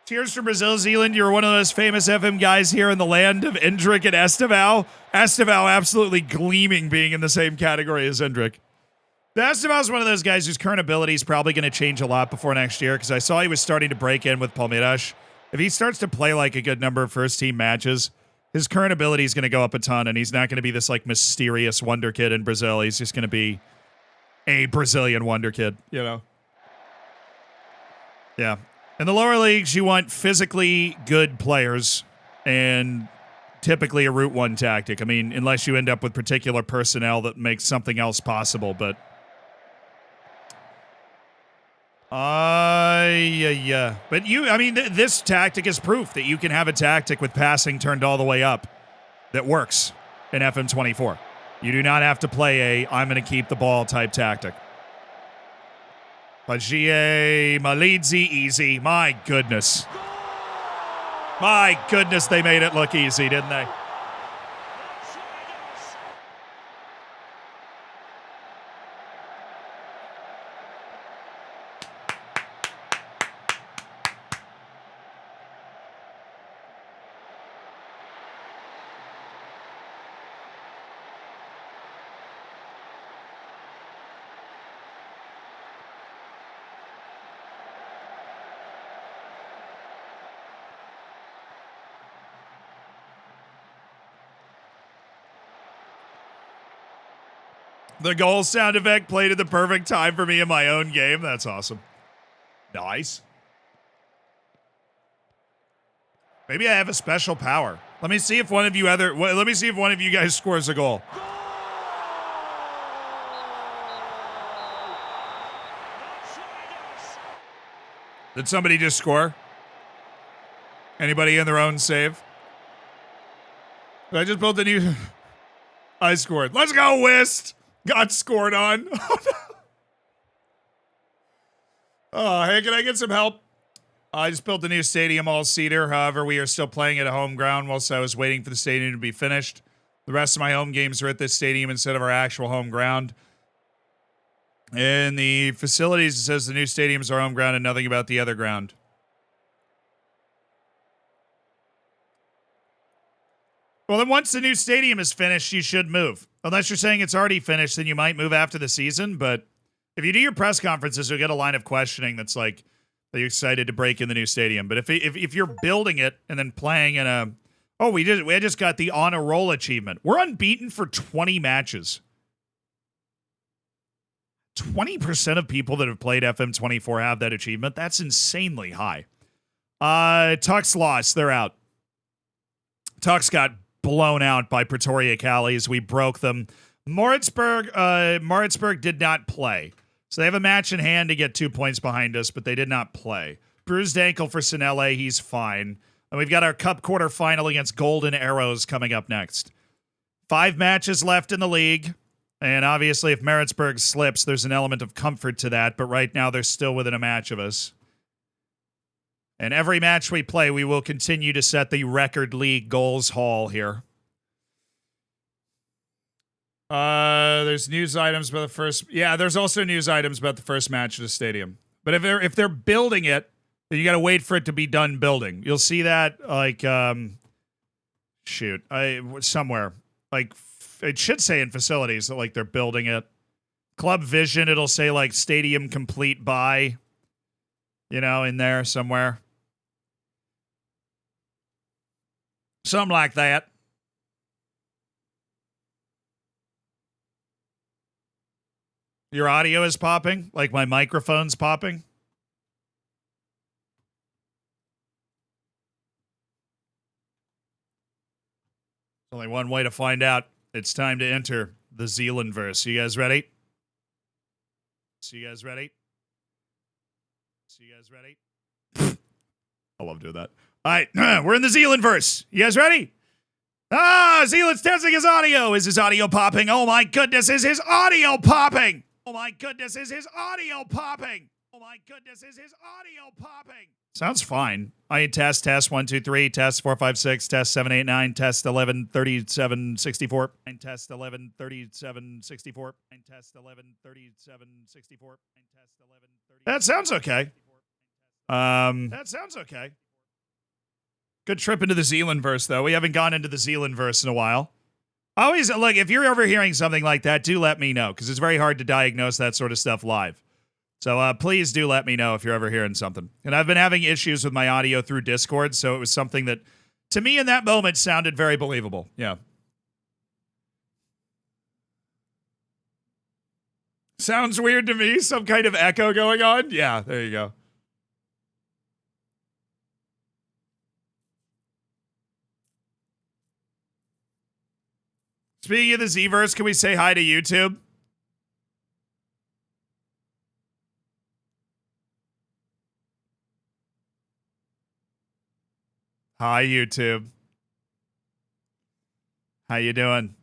Cheers from Brazil, Zealand. You're one of those famous FM guys here in the land of Endrick and Esteval. Esteval absolutely gleaming being in the same category as Endrick. Esteval is one of those guys whose current ability is probably going to change a lot before next year, because I saw he was starting to break in with Palmeiras. If he starts to play like a good number of first-team matches, his current ability is going to go up a ton, and he's not going to be this like mysterious wonder kid in Brazil. He's just going to be a Brazilian wonder kid, Yeah. In the lower leagues, you want physically good players and typically a Route 1 tactic. I mean, unless you end up with particular personnel that makes something else possible, but... yeah. But this tactic is proof that you can have a tactic with passing turned all the way up that works in FM24. You do not have to play I'm going to keep the ball type tactic. Pagie, Malizzi, easy. My goodness. My goodness, they made it look easy, didn't they? The goal sound effect played at the perfect time for me in my own game. That's awesome. Nice. Maybe I have a special power. Let me see if one of you guys scores a goal. Did somebody just score? Anybody in their own save? I just built a new... I scored. Let's go, Wist! Got scored on. Oh, hey, can I get some help? I just built a new stadium, all cedar. However, we are still playing at a home ground whilst I was waiting for the stadium to be finished. The rest of my home games are at this stadium instead of our actual home ground. In the facilities, it says the new stadium is our home ground and nothing about the other ground. Well, then once the new stadium is finished, you should move. Unless you're saying it's already finished, then you might move after the season. But if you do your press conferences, you'll get a line of questioning that's like, are you excited to break in the new stadium? But if you're building it and then playing in a... Oh, we just got the on a roll achievement. We're unbeaten for 20 matches. 20% of people that have played FM24 have that achievement. That's insanely high. Tux lost. They're out. Tux got blown out by Pretoria Callies. We broke them. Moritzburg did not play. So they have a match in hand to get 2 points behind us, but they did not play. Bruised ankle for Sinele. He's fine. And we've got our cup quarterfinal against Golden Arrows coming up next. 5 matches left in the league. And obviously, if Maritzburg slips, there's an element of comfort to that. But right now, they're still within a match of us. And every match we play, we will continue to set the record league goals haul here. There's news items about the first... Yeah, there's also news items about the first match of the stadium. But if they're building it, then you got to wait for it to be done building. You'll see that, like... somewhere. Like... It should say in facilities that, like, they're building it. Club Vision, it'll say, like, stadium complete by, in there somewhere. Something like that. Your audio is popping? Like my microphone's popping? Only one way to find out. It's time to enter the Zealandverse. You guys ready? So you guys ready? I love doing that. All right, we're in the Zealand verse. You guys ready? Zealand's testing his audio. Is his audio popping? Oh my goodness, is his audio popping? Sounds fine. I test 1 2 3, test 4 5 6, test 7 8 9, test 11 37 64, and test 11 37 64, and test 11 37 64, and test 11 30. That sounds okay. Good trip into the Zealand verse, though. We haven't gone into the Zealand verse in a while. Always, look, if you're ever hearing something like that, do let me know, because it's very hard to diagnose that sort of stuff live. So please do let me know if you're ever hearing something. And I've been having issues with my audio through Discord, so it was something that, to me in that moment, sounded very believable. Yeah. Sounds weird to me. Some kind of echo going on. Yeah, there you go. Speaking of the Z-verse, can we say hi to YouTube? Hi, YouTube. How you doing?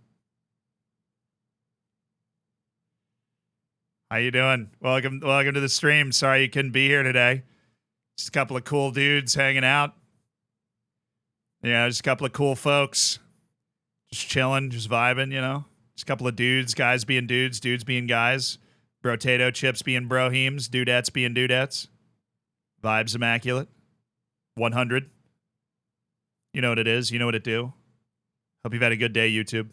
Welcome to the stream. Sorry you couldn't be here today. Just a couple of cool dudes hanging out. Yeah, just a couple of cool folks. Just chilling, just vibing, you know? Just a couple of dudes, guys being dudes being guys. Brotato chips being brohemes, dudettes being dudettes. Vibes immaculate. 100. You know what it is. You know what it do. Hope you've had a good day, YouTube.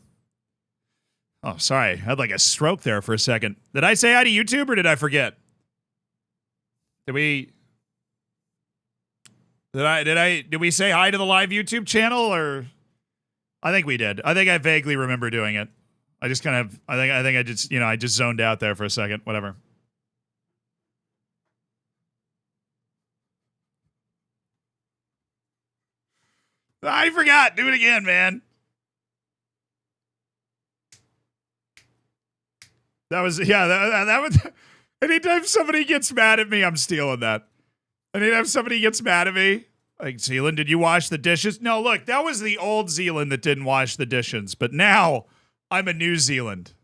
Oh, sorry. I had like a stroke there for a second. Did I say hi to YouTube or did I forget? Did we say hi to the live YouTube channel or? I think we did. I think I vaguely remember doing it. I just kind of, I just zoned out there for a second. Whatever. I forgot. Do it again, man. That was, yeah, that was, anytime somebody gets mad at me, I'm stealing that. Anytime somebody gets mad at me, like, Zealand, did you wash the dishes? No, look, that was the old Zealand that didn't wash the dishes. But now, I'm a New Zealand.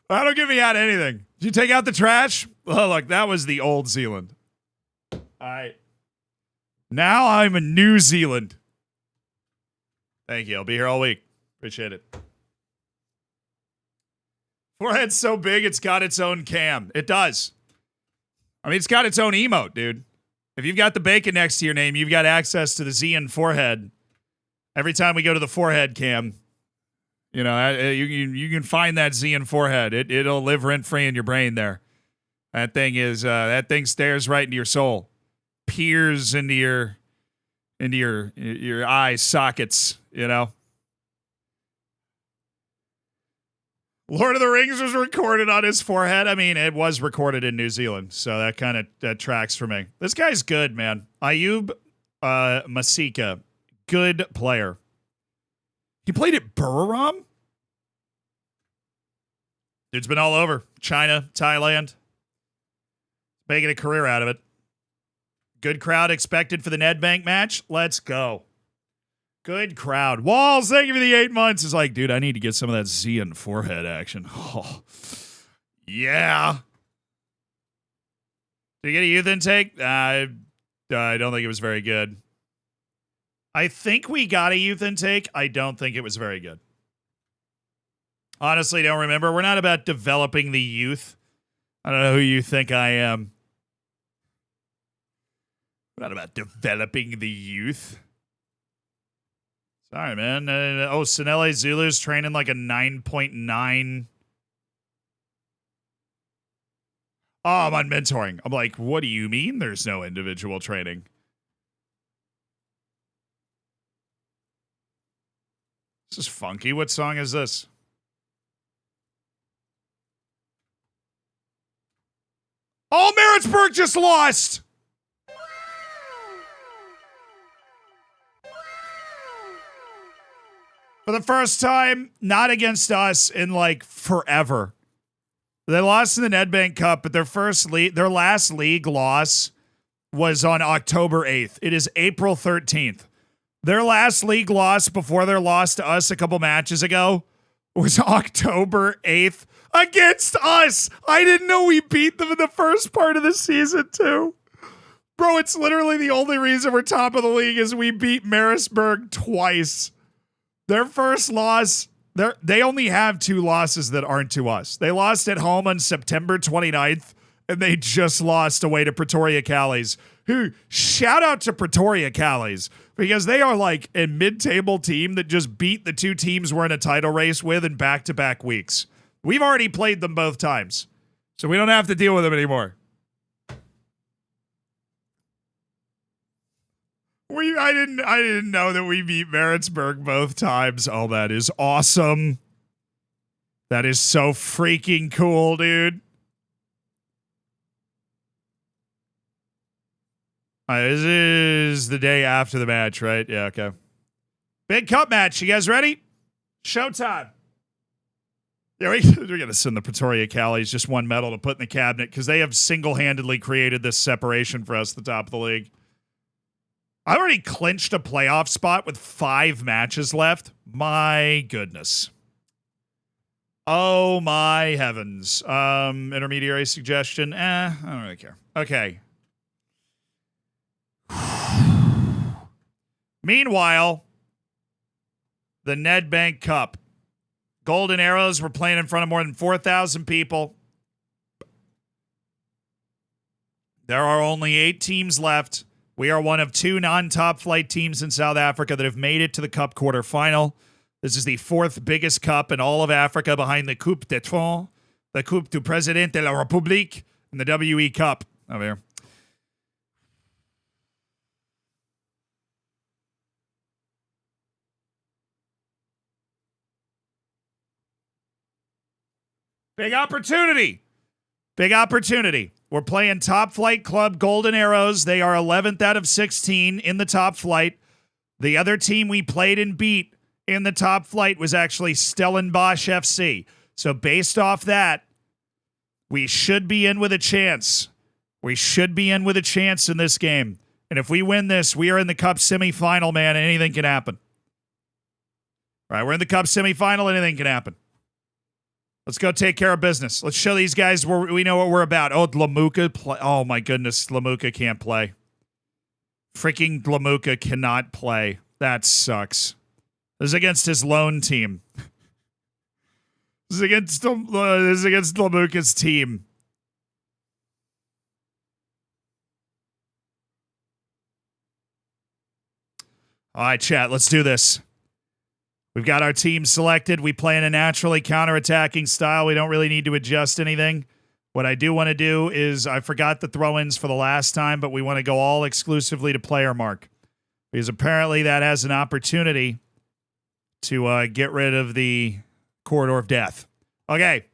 I don't get me out anything. Did you take out the trash? Oh, look, that was the old Zealand. All right. Now I'm a New Zealand. Thank you. I'll be here all week. Appreciate it. Forehead's so big, it's got its own cam. It does. I mean, it's got its own emote, dude. If you've got the bacon next to your name, you've got access to the Z and forehead. Every time we go to the forehead cam, you know, you can find that Z and forehead. It'll live rent free in your brain there. That thing stares right into your soul, peers into your eye sockets. You know. Lord of the Rings was recorded on his forehead. I mean, it was recorded in New Zealand, so that tracks for me. This guy's good, man. Ayub Masika, good player. He played at Buriram? Dude's been all over. China, Thailand. Making a career out of it. Good crowd expected for the Nedbank match. Let's go. Good crowd. Walls, thank you for the 8 months. It's like, dude, I need to get some of that Z and forehead action. Oh, yeah. Did you get a youth intake? I don't think it was very good. I think we got a youth intake. I don't think it was very good. Honestly, don't remember. We're not about developing the youth. I don't know who you think I am. We're not about developing the youth. Sorry, man. Sinele Zulu's training like a 9.9. Oh, I'm on mentoring. I'm like, what do you mean there's no individual training? This is funky. What song is this? Oh, Maritzburg just lost. For the first time, not against us in like forever. They lost in the Nedbank Cup, but their last league loss was on October 8th. It is April 13th. Their last league loss before their loss to us a couple matches ago was October 8th against us. I didn't know we beat them in the first part of the season too. Bro, it's literally the only reason we're top of the league is we beat Maritzburg twice. Their first loss, they only have 2 losses that aren't to us. They lost at home on September 29th, and they just lost away to Pretoria Callies, who, shout out to Pretoria Callies, because they are like a mid-table team that just beat the 2 teams we're in a title race with in back-to-back weeks. We've already played them both times, so we don't have to deal with them anymore. I didn't know that we beat Maritzburg both times. Oh, that is awesome. That is so freaking cool, dude. This is the day after the match, right? Yeah, okay. Big cup match. You guys ready? Showtime. Yeah, we're going to send the Pretoria Callies just one medal to put in the cabinet because they have single-handedly created this separation for us at the top of the league. I already clinched a playoff spot with 5 matches left. My goodness. Oh, my heavens. Intermediary suggestion. I don't really care. Okay. Meanwhile, the Nedbank Cup. Golden Arrows were playing in front of more than 4,000 people. There are only 8 teams left. We are one of 2 non-top flight teams in South Africa that have made it to the Cup quarterfinal. This is the 4th biggest cup in all of Africa behind the Coupe de Tron, the Coupe du Président de la République, and the WE Cup. Over here. Big opportunity. Big opportunity. We're playing Top Flight Club Golden Arrows. They are 11th out of 16 in the top flight. The other team we played and beat in the top flight was actually Stellenbosch FC. So based off that, we should be in with a chance. We should be in with a chance in this game. And if we win this, we are in the Cup semifinal, man. Anything can happen. All right, we're in the Cup semifinal. Anything can happen. Let's go take care of business. Let's show these guys we know what we're about. Oh, Lamuka play. Oh, my goodness. Lamuka can't play. Freaking Lamuka cannot play. That sucks. This is against his lone team. This is against Lamuka's team. All right, chat. Let's do this. We've got our team selected. We play in a naturally counterattacking style. We don't really need to adjust anything. What I do want to do is, I forgot the throw-ins for the last time, but we want to go all exclusively to player mark. Because apparently that has an opportunity to get rid of the corridor of death. Okay.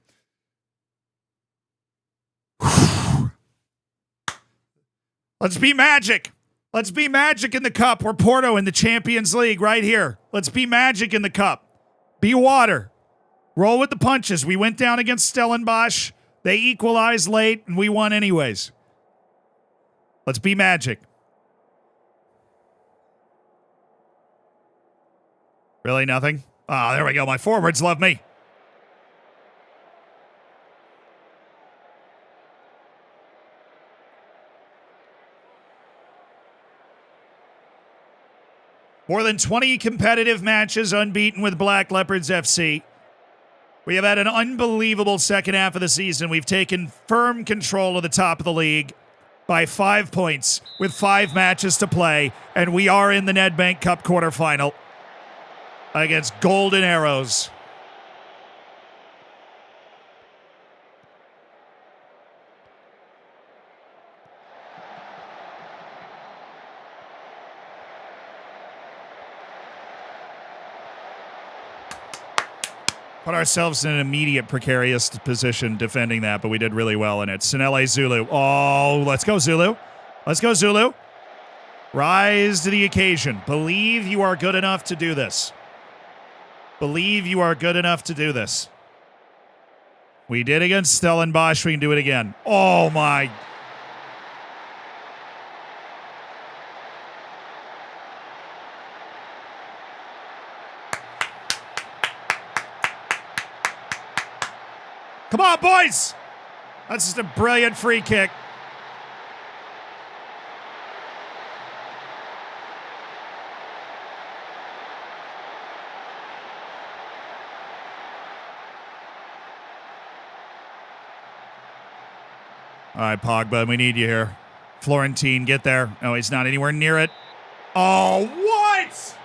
Let's be Magic. Let's be Magic in the Cup. We're Porto in the Champions League right here. Let's be Magic in the Cup. Be Water. Roll with the punches. We went down against Stellenbosch. They equalized late, and we won anyways. Let's be Magic. Really nothing? Ah, there we go. My forwards love me. More than 20 competitive matches unbeaten with Black Leopards FC. We have had an unbelievable second half of the season. We've taken firm control of the top of the league by 5 points with 5 matches to play, and we are in the Nedbank Cup quarterfinal against Golden Arrows. Put ourselves in an immediate precarious position defending that, but we did really well in it. Sinele Zulu. Oh, let's go, Zulu. Let's go, Zulu. Rise to the occasion. Believe you are good enough to do this. Believe you are good enough to do this. We did against Stellenbosch. We can do it again. Oh, my. Come on, boys. That's just a brilliant free kick. All right, Pogba, we need you here. Florentine, get there. No, he's not anywhere near it. Oh, what?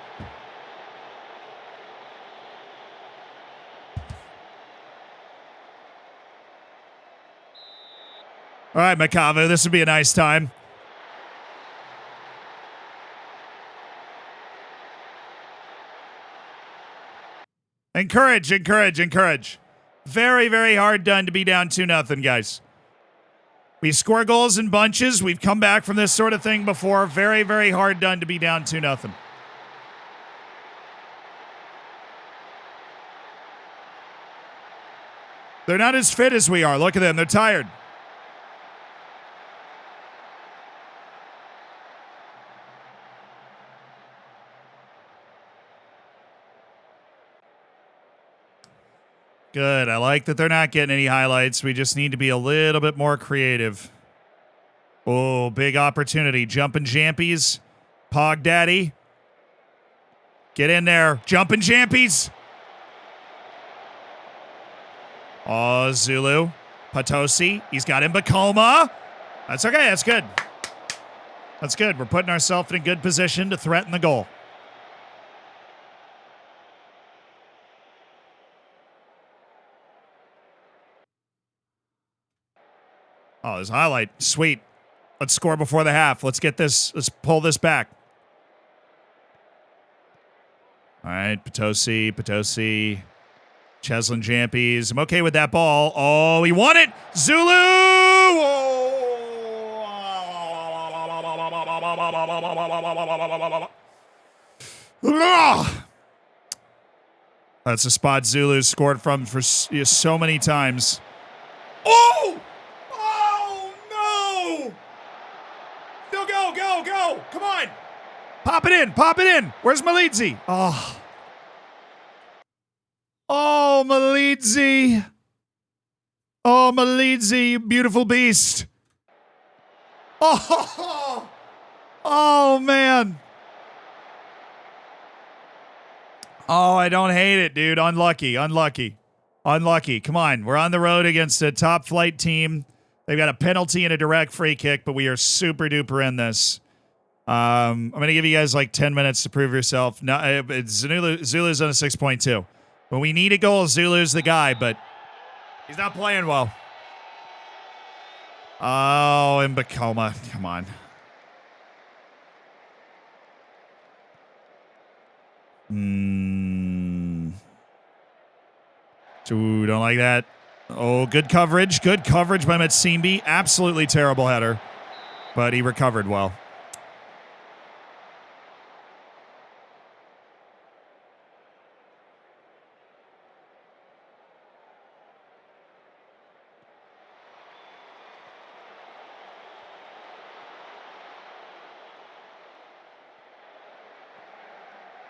All right, Makavu, this would be a nice time. Encourage, encourage, encourage. Very, very hard done to be down 2-0, guys. We score goals in bunches. We've come back from this sort of thing before. Very, very hard done to be down 2-0. They're not as fit as we are. Look at them. They're tired. Good. I like that they're not getting any highlights. We just need to be a little bit more creative. Oh, big opportunity. Jumping Jampies. Pog Daddy. Get in there. Jumping Jampies. Oh, Zulu. Potosi. He's got Mbakoma. That's okay. That's good. That's good. We're putting ourselves in a good position to threaten the goal. Oh, there's a highlight. Sweet. Let's score before the half. Let's get this. Let's pull this back. All right, Potosi. Cheslin Jampies. I'm okay with that ball. Oh, he won it. Zulu! Oh. That's a spot Zulu's scored from for so many times. Oh! Go. Come on. Pop it in. Where's Malizzi? Oh, Malizzi. Oh, Malizzi, you beautiful beast. Oh, man. Oh, I don't hate it, dude. Unlucky. Come on. We're on the road against a top flight team. They've got a penalty and a direct free kick, but we are super duper in this. I'm going to give you guys like 10 minutes to prove yourself. No, Zulu's on a 6.2. When we need a goal, Zulu's the guy, but he's not playing well. Oh, Mbakoma. Come on. Ooh, don't like that. Oh, good coverage. Good coverage by Matsimbi. Absolutely terrible header, but he recovered well.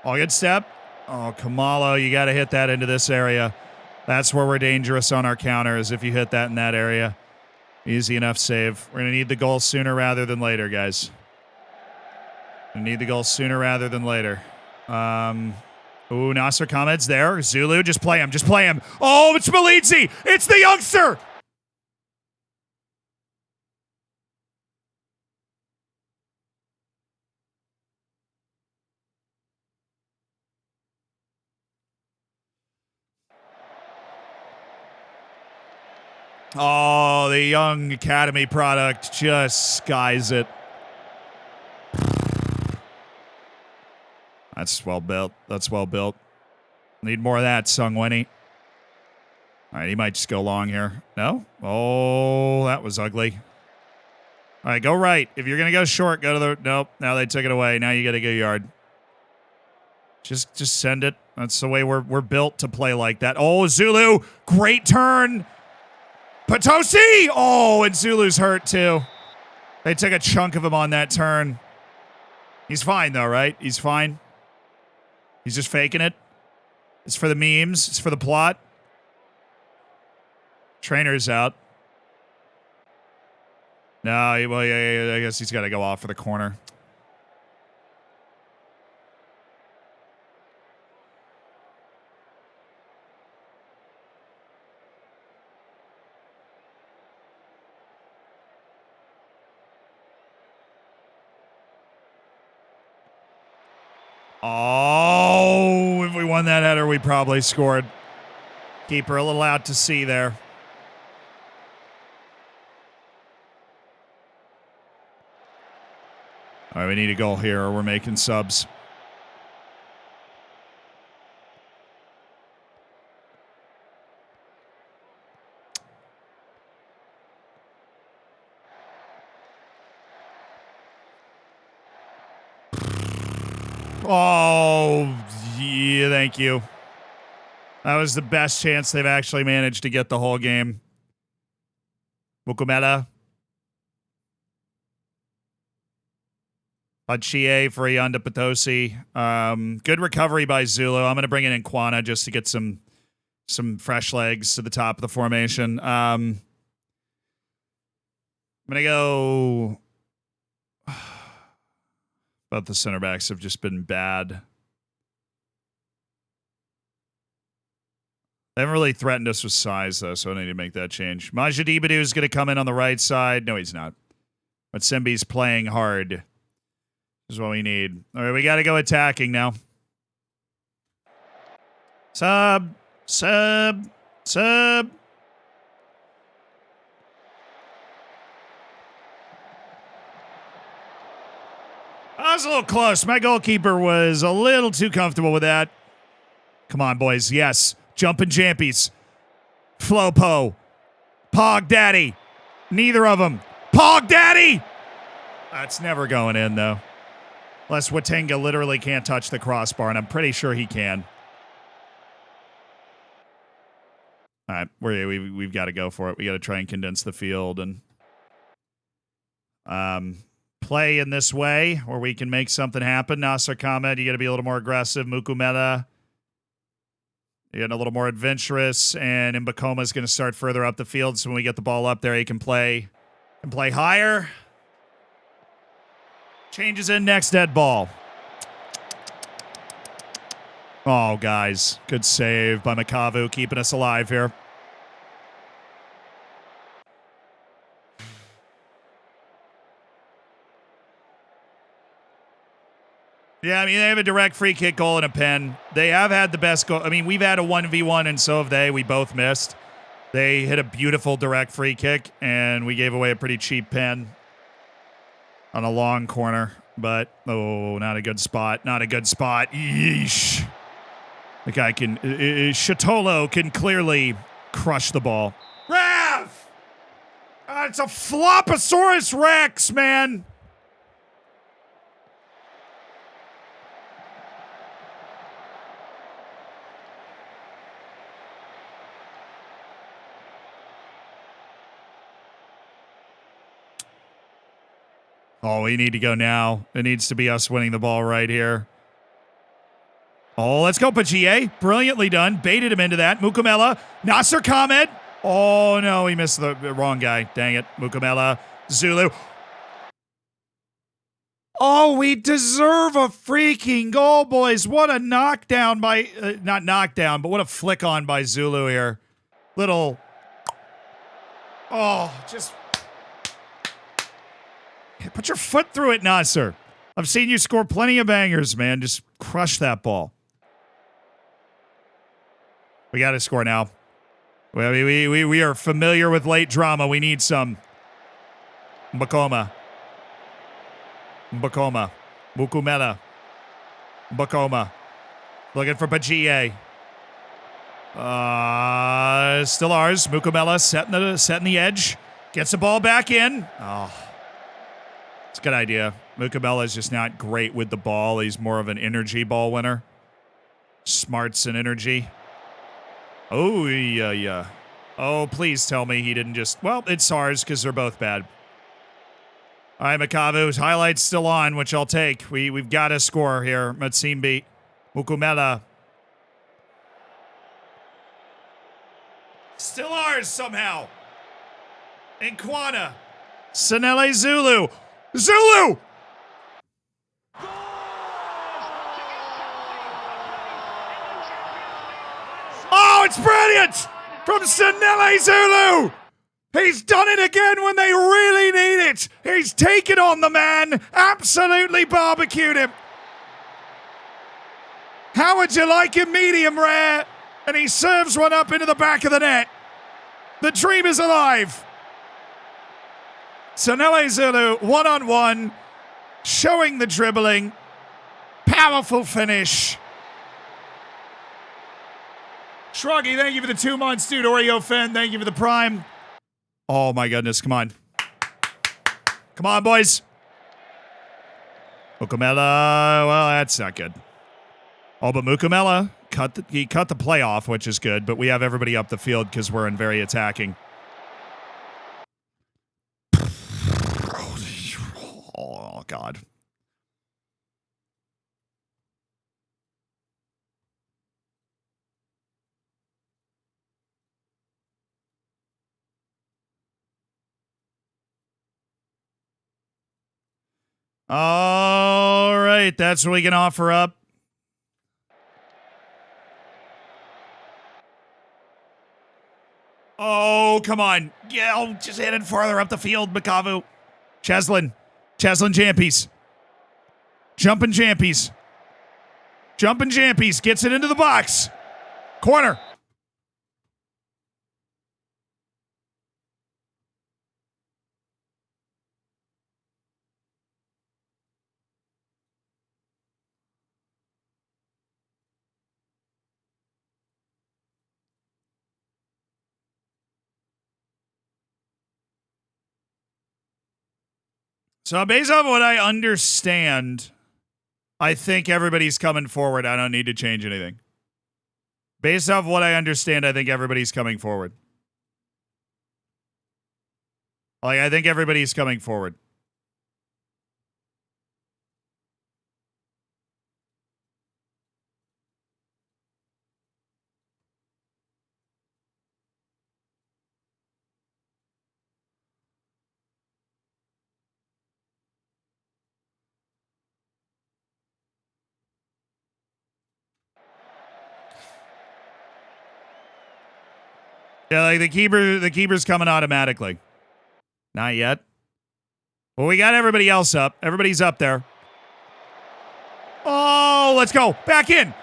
Oh, good step. Oh, Kamalo, you got to hit that into this area. That's where we're dangerous on our counters if you hit that in that area. Easy enough save. We're going to need the goal sooner rather than later, guys. We need the goal sooner rather than later. Ooh, Nasser Khamed's there. Zulu, just play him. Oh, it's Malizzi. It's the youngster. Oh, the young academy product just skies it. That's well built. Need more of that, Sungwenny. All right, he might just go long here. No? Oh, that was ugly. All right, go right. If you're going to go short, go to the... Nope, now they took it away. Now you got to go yard. Just send it. That's the way we're built to play like that. Oh, Zulu, great turn. Potosi! Oh, and Zulu's hurt too. They took a chunk of him on that turn. He's fine though, right? He's fine. He's just faking it. It's for the memes. It's for the plot. Trainer's out. No, well, yeah, I guess he's got to go off for the corner. Oh, if we won that header, we probably scored. Keeper a little out to sea there. All right, we need a goal here or we're making subs. Oh, yeah, thank you. That was the best chance they've actually managed to get the whole game. Mukumeta. Achie for Ayanda Potosi. Good recovery by Zulu. I'm going to bring in Nkwana just to get some fresh legs to the top of the formation. I'm going to go... Both the center backs have just been bad. They haven't really threatened us with size, though, so I need to make that change. Majidibadu is going to come in on the right side. No, he's not. But Simbi's playing hard. This is what we need. All right, we got to go attacking now. Sub. That was a little close. My goalkeeper was a little too comfortable with that. Come on, boys. Yes. Jumping Jampies. Flopo. Pog Daddy. Neither of them. Pog Daddy! That's never going in, though. Unless Watenga literally can't touch the crossbar, and I'm pretty sure he can. All right, we've got to go for it. We got to try and condense the field and play in this way where we can make something happen. Nasser Khamed, you got to be a little more aggressive. Mukumeta, you're getting a little more adventurous, and Mbakoma is going to start further up the field. So when we get the ball up there, he can play higher. Changes in next dead ball. Oh, guys, good save by Makavu, keeping us alive here. Yeah, I mean, they have a direct free kick goal and a pen. They have had the best goal. I mean, we've had a 1v1, and so have they. We both missed. They hit a beautiful direct free kick, and we gave away a pretty cheap pen on a long corner. But, oh, not a good spot. Not a good spot. Yeesh. The guy can... Shatolo can clearly crush the ball. Rav! It's a Floposaurus Rex, man! Oh, we need to go now. It needs to be us winning the ball right here. Oh, let's go, Pachier. Brilliantly done. Baited him into that. Mukumela. Nasser Khamed. Oh, no, he missed the wrong guy. Dang it. Mukumela. Zulu. Oh, we deserve a freaking goal, boys. What a knockdown by... not knockdown, but what a flick on by Zulu here. Little... Oh, just... Put your foot through it, Nasser. I've seen you score plenty of bangers, man. Just crush that ball. We got to score now. We are familiar with late drama. We need some. Mbakoma. Mukumeta. Mbakoma. Looking for Pachier. Still ours. Mukumela setting the edge. Gets the ball back in. Oh, it's a good idea. Mukumela is just not great with the ball. He's more of an energy ball winner. Smarts and energy. Oh, yeah. Oh, please tell me he didn't just... Well, it's ours because they're both bad. All right, Makavu's highlights still on, which I'll take. We've got a score here. Matsimbi. Mukumela. Still ours somehow. Nkwana. Sanele Zulu. Zulu! Oh, it's brilliant! From Sanele Zulu! He's done it again when they really need it. He's taken on the man, absolutely barbecued him. How would you like him medium rare? And he serves one up into the back of the net. The dream is alive. Sanele Zulu, one-on-one, showing the dribbling. Powerful finish. Shruggy, thank you for the 2 months, dude. Oreo fan, thank you for the prime. Oh my goodness, come on. Come on, boys. Mukumela, well, that's not good. Oh, but Mukumela, he cut the play off, which is good, but we have everybody up the field because we're in very attacking. Oh, God. All right, that's what we can offer up. Oh, come on. Yeah, I'll just hit it farther up the field, Makavu. Cheslin Jampies. Jumping Jampies. Gets it into the box. Corner. So based on what I understand, I think everybody's coming forward. I don't need to change anything. Based off what I understand, I think everybody's coming forward. Like, I think everybody's coming forward. Yeah, like the keeper's coming automatically. Not yet. Well, we got everybody else up. Everybody's up there. Oh, let's go. Back in.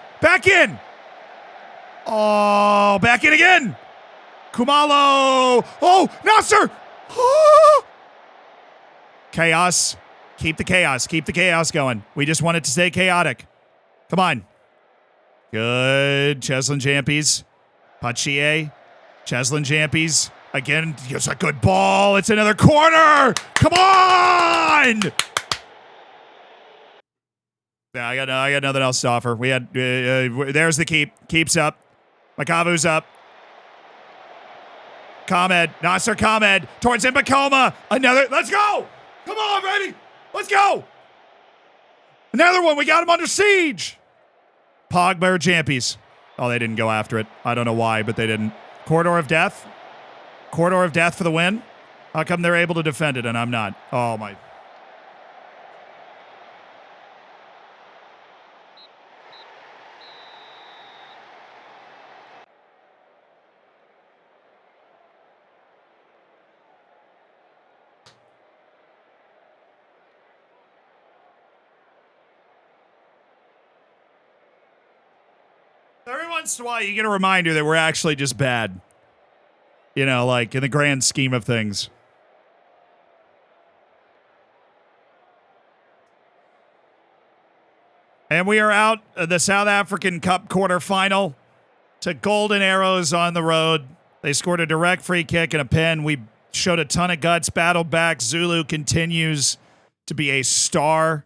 Oh, back in again. Kumalo. Oh, Nasser. Oh. Chaos. Keep the chaos going. We just want it to stay chaotic. Come on. Good. Cheslin Jampies. Pachie. Cheslin Jampies. Again, it's a good ball. It's another corner. Come on. Yeah, I got nothing else to offer. We had there's the keep. Keeps up. Makavu's up. Nasser Khamed towards Mbakoma. Another. Let's go. Come on, baby. Let's go. Another one. We got him under siege. Pogba or Jampies. Oh, they didn't go after it. I don't know why, but they didn't. Corridor of Death. Corridor of Death for the win. How come they're able to defend it and I'm not? Oh, my. Every once in a while, you get a reminder that we're actually just bad. You know, like in the grand scheme of things. And we are out of the South African Cup quarterfinal. to Golden Arrows on the road. They scored a direct free kick and a pen. We showed a ton of guts, battled back. Zulu continues to be a star.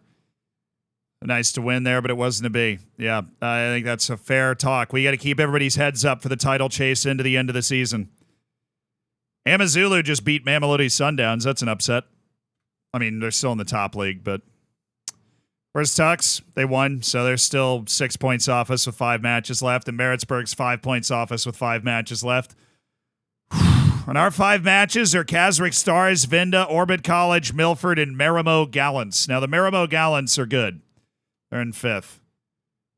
Nice to win there, but it wasn't to be. Yeah, I think that's a fair talk. We got to keep everybody's heads up for the title chase into the end of the season. Amazulu just beat Mamelodi Sundowns. That's an upset. I mean, they're still in the top league, but where's Tux? They won, so they're still 6 points off us with 5 matches left, and Maritzburg's 5 points off us with 5 matches left. And our 5 matches are Kasrick Stars, Vinda, Orbit College, Milford, and Marimo Gallants. Now, the Marimo Gallants are good. They're in 5th.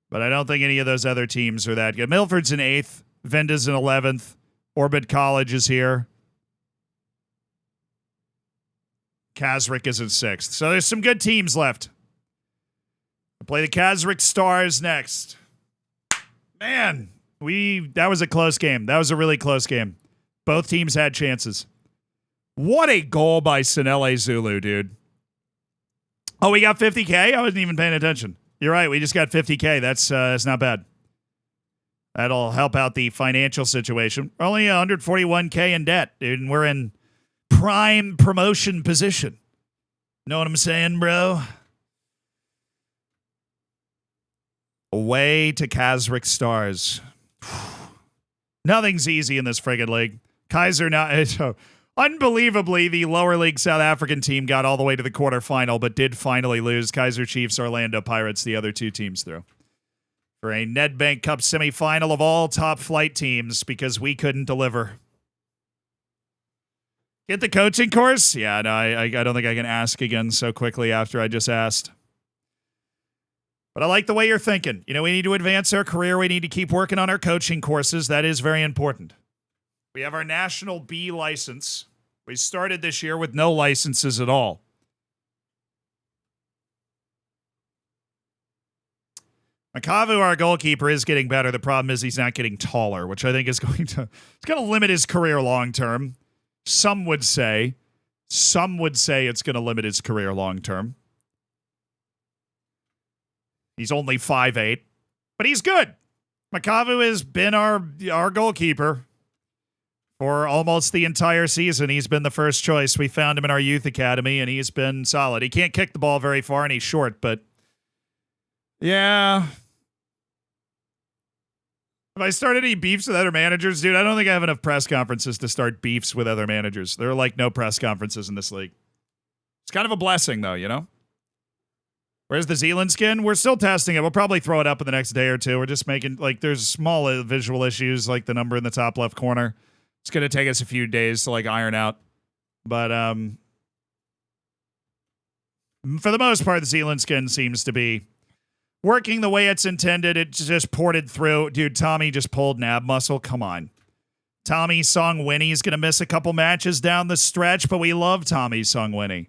But I don't think any of those other teams are that good. Milford's in 8th. Vinda's in 11th. Orbit College is here. Kasrick is in 6th. So there's some good teams left. We'll play the Kasrick Stars next. Man, that was a close game. That was a really close game. Both teams had chances. What a goal by Sinele Zulu, dude. Oh, we got 50K? I wasn't even paying attention. You're right. We just got 50K. That's not bad. That'll help out the financial situation. We're only 141K in debt, dude, and we're in prime promotion position. Know what I'm saying, bro? Away to Kasrick Stars. Nothing's easy in this friggin' league. Kaiser now... Unbelievably, the lower league South African team got all the way to the quarterfinal, but did finally lose. Kaiser Chiefs, Orlando Pirates, the other 2 teams through. For a Nedbank Cup semifinal of all top flight teams, because we couldn't deliver. Get the coaching course? Yeah, no, I don't think I can ask again so quickly after I just asked. But I like the way you're thinking. You know, we need to advance our career. We need to keep working on our coaching courses. That is very important. We have our National B license. We started this year with no licenses at all. Makavu, our goalkeeper, is getting better. The problem is he's not getting taller, which I think is going to limit his career long term. Some would say it's going to limit his career long term. He's only 5'8", but he's good. Makavu has been our goalkeeper for almost the entire season. He's been the first choice. We found him in our youth academy, and he's been solid. He can't kick the ball very far, and he's short, but yeah. Have I started any beefs with other managers? Dude, I don't think I have enough press conferences to start beefs with other managers. There are like no press conferences in this league. It's kind of a blessing, though, you know? Where's the Zealand skin? We're still testing it. We'll probably throw it up in the next day or 2. We're just making, like, there's small visual issues, like the number in the top left corner. It's going to take us a few days to, like, iron out. But for the most part, the Zealand skin seems to be working the way it's intended. It's just ported through. Dude, Tommy just pulled an ab muscle. Come on. Tommy Songwinnie's going to miss a couple matches down the stretch, but we love Tommy Songwinnie.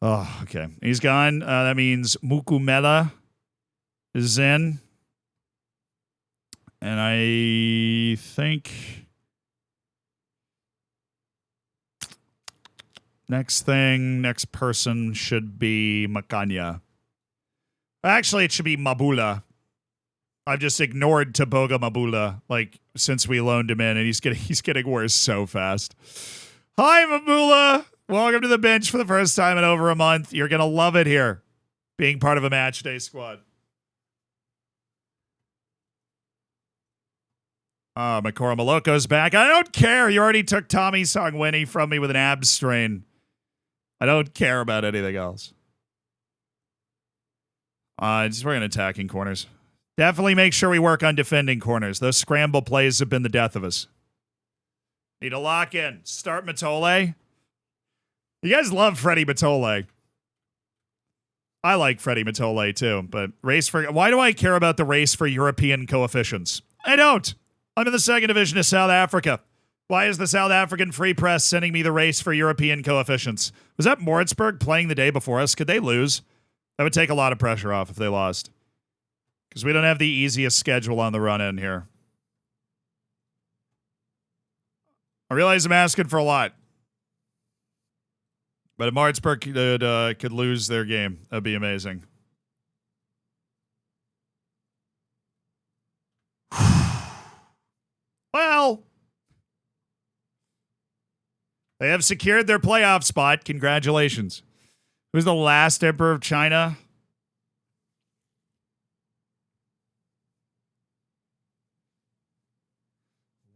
Oh, okay. He's gone. That means Mukumela is in. And I think... next person should be Makanya. Actually, it should be Mabula. I've just ignored Taboga Mabula, like, since we loaned him in, and he's getting worse so fast. Hi, Mabula! Welcome to the bench for the first time in over a month. You're gonna love it here, being part of a match day squad. Makora Maloko's back. I don't care. You already took Tommy Songwinnie from me with an ab strain. I don't care about anything else. Just working on attacking corners. Definitely make sure we work on defending corners. Those scramble plays have been the death of us. Need to lock in. Start Matole. You guys love Freddie Matole. I like Freddie Matole too, but why do I care about the race for European coefficients? I don't. I'm in the 2nd division of South Africa. Why is the South African Free Press sending me the race for European coefficients? Was that Moritzburg playing the day before us? Could they lose? That would take a lot of pressure off if they lost. Because we don't have the easiest schedule on the run-in here. I realize I'm asking for a lot. But if Maritzburg could lose their game, that'd be amazing. They have secured their playoff spot. Congratulations. Who's the last emperor of China?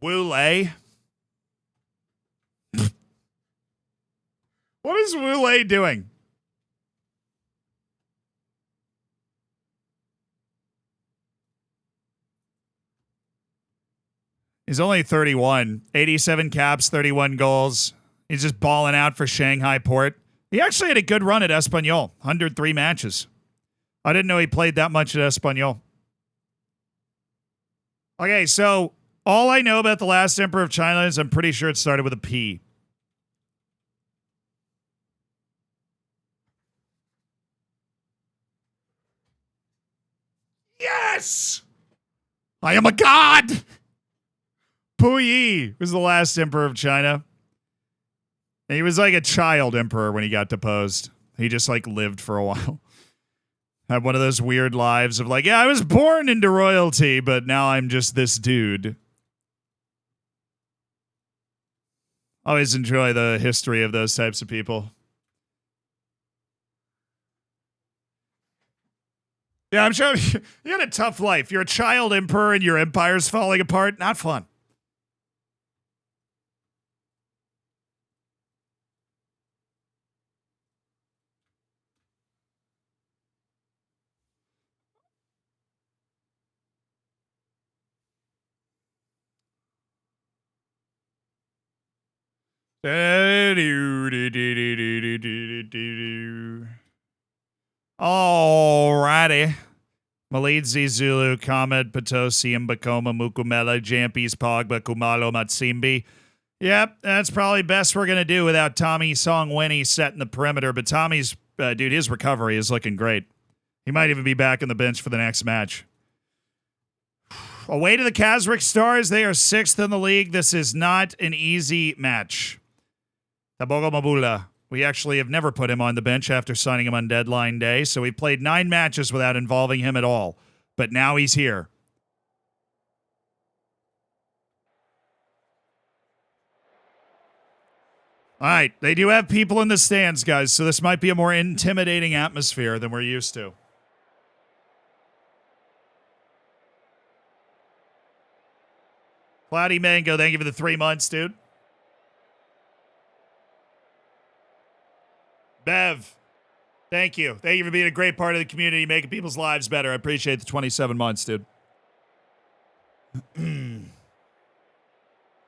Wu Lei. What is Wu Lei doing? He's only 31. 87 caps, 31 goals. He's just balling out for Shanghai Port. He actually had a good run at Espanyol. 103 matches. I didn't know he played that much at Espanyol. Okay, so all I know about the last emperor of China is I'm pretty sure it started with a P. Yes! I am a god! Puyi was the last emperor of China. He was like a child emperor when he got deposed. He just like lived for a while. Had one of those weird lives of like, yeah, I was born into royalty, but now I'm just this dude. Always enjoy the history of those types of people. Yeah, I'm sure you had a tough life. You're a child emperor and your empire's falling apart. Not fun. Alrighty. Malidzi, Zulu, Kamed, Potosi, Mbakoma, Mukumela, Jampis, Pogba, Kumalo, Matsimbi. Yep, that's probably best we're going to do without Tommy Songwenny setting the perimeter. But Tommy's, dude, his recovery is looking great. He might even be back on the bench for the next match. Away to the Kazric Stars. They are 6th in the league. This is not an easy match. Tabogo Mabula. We actually have never put him on the bench after signing him on deadline day, so we played 9 matches without involving him at all. But now he's here. All right, they do have people in the stands, guys, so this might be a more intimidating atmosphere than we're used to. Cloudy Mango, thank you for the 3 months, dude. Bev, thank you. Thank you for being a great part of the community, making people's lives better. I appreciate the 27 months, dude.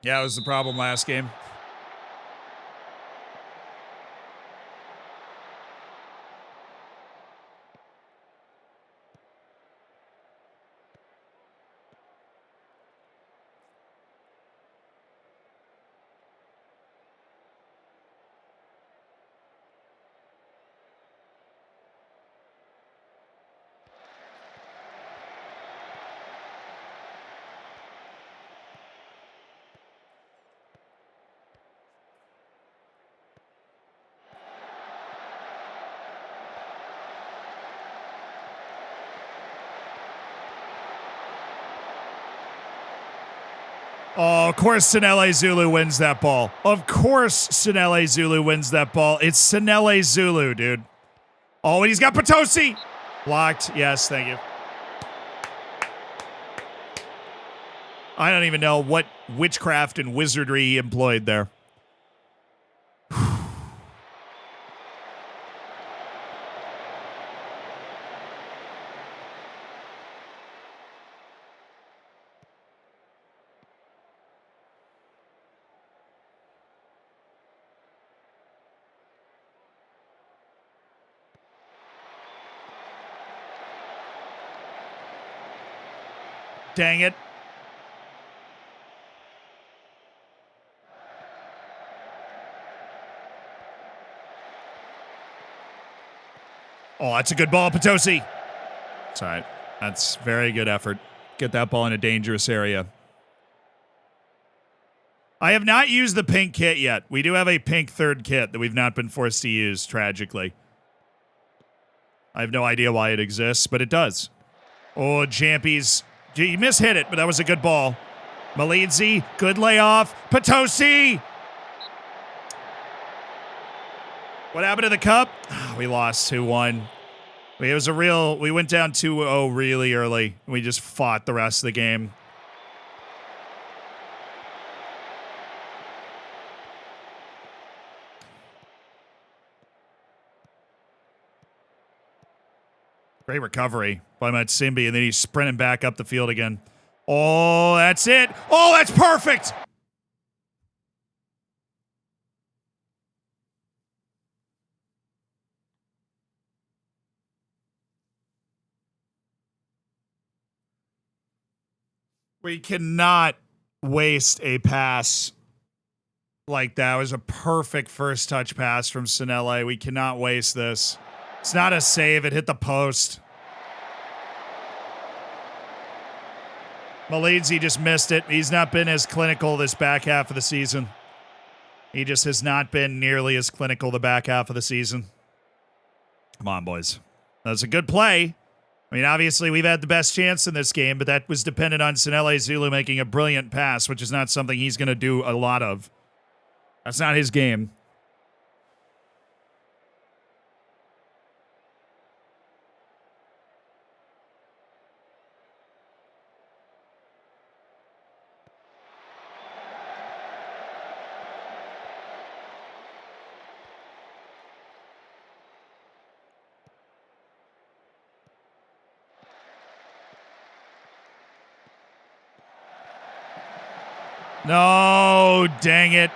Yeah, it was the problem last game. Oh, of course Sinele Zulu wins that ball. Of course Sinele Zulu wins that ball. It's Sinele Zulu, dude. Oh, and he's got Potosi. Blocked. Yes, thank you. I don't even know what witchcraft and wizardry he employed there. Dang it. Oh, that's a good ball, Potosi. That's all right. That's very good effort. Get that ball in a dangerous area. I have not used the pink kit yet. We do have a pink third kit that we've not been forced to use, tragically. I have no idea why it exists, but it does. Oh, Jampies. He mishit it, but that was a good ball. Malidzi, good layoff. Potosi! What happened to the cup? We lost 2-1. It was we went down 2-0 really early. We just fought the rest of the game. Great recovery by Matsimbi, and then he's sprinting back up the field again. Oh, that's it. Oh, that's perfect. We cannot waste a pass like that. It was a perfect first touch pass from Sinele. We cannot waste this. It's not a save. It hit the post. Malidze just missed it. He's not been as clinical this back half of the season. He just has not been nearly as clinical the back half of the season. Come on, boys. That was a good play. I mean, obviously, we've had the best chance in this game, but that was dependent on Sinele Zulu making a brilliant pass, which is not something he's going to do a lot of. That's not his game. No, dang it.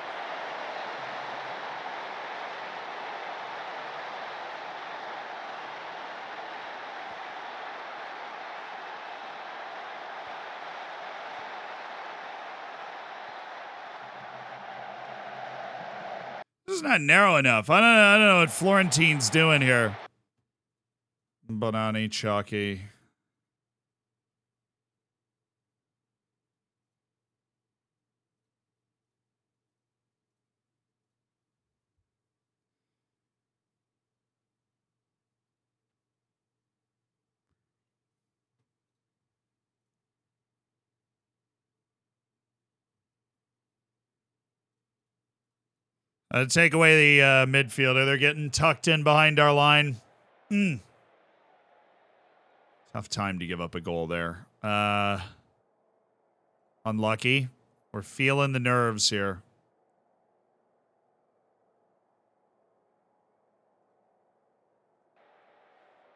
This is not narrow enough. I don't know what Florentine's doing here. Bonani, chalky. Take away the midfielder. They're getting tucked in behind our line. Tough time to give up a goal there. Unlucky. We're feeling the nerves here.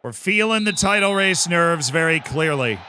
We're feeling the title race nerves very clearly.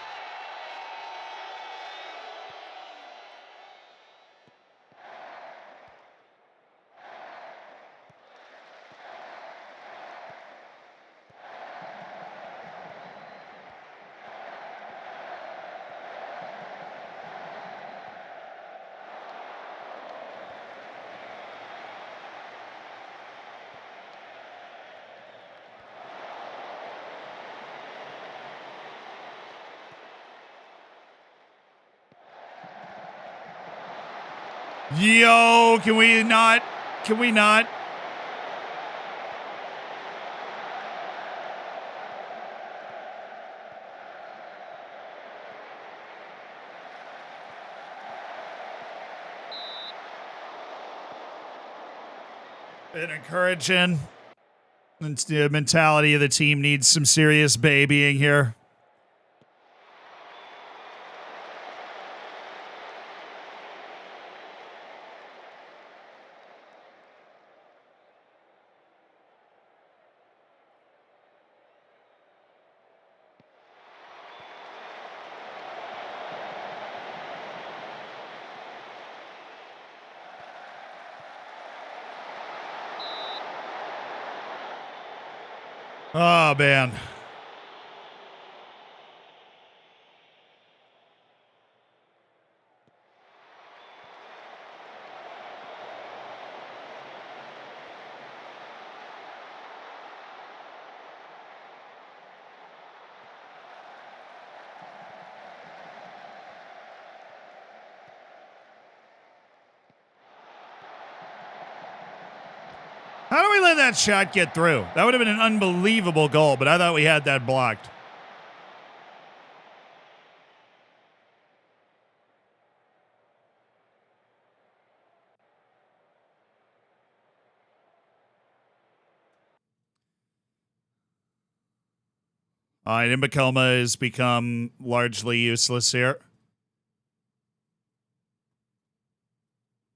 Yo, can we not? Can we not? Been encouraging. The mentality of the team needs some serious babying here. Oh, man. How do we let that shot get through? That would have been an unbelievable goal, but I thought we had that blocked. Imbacoma has become largely useless here.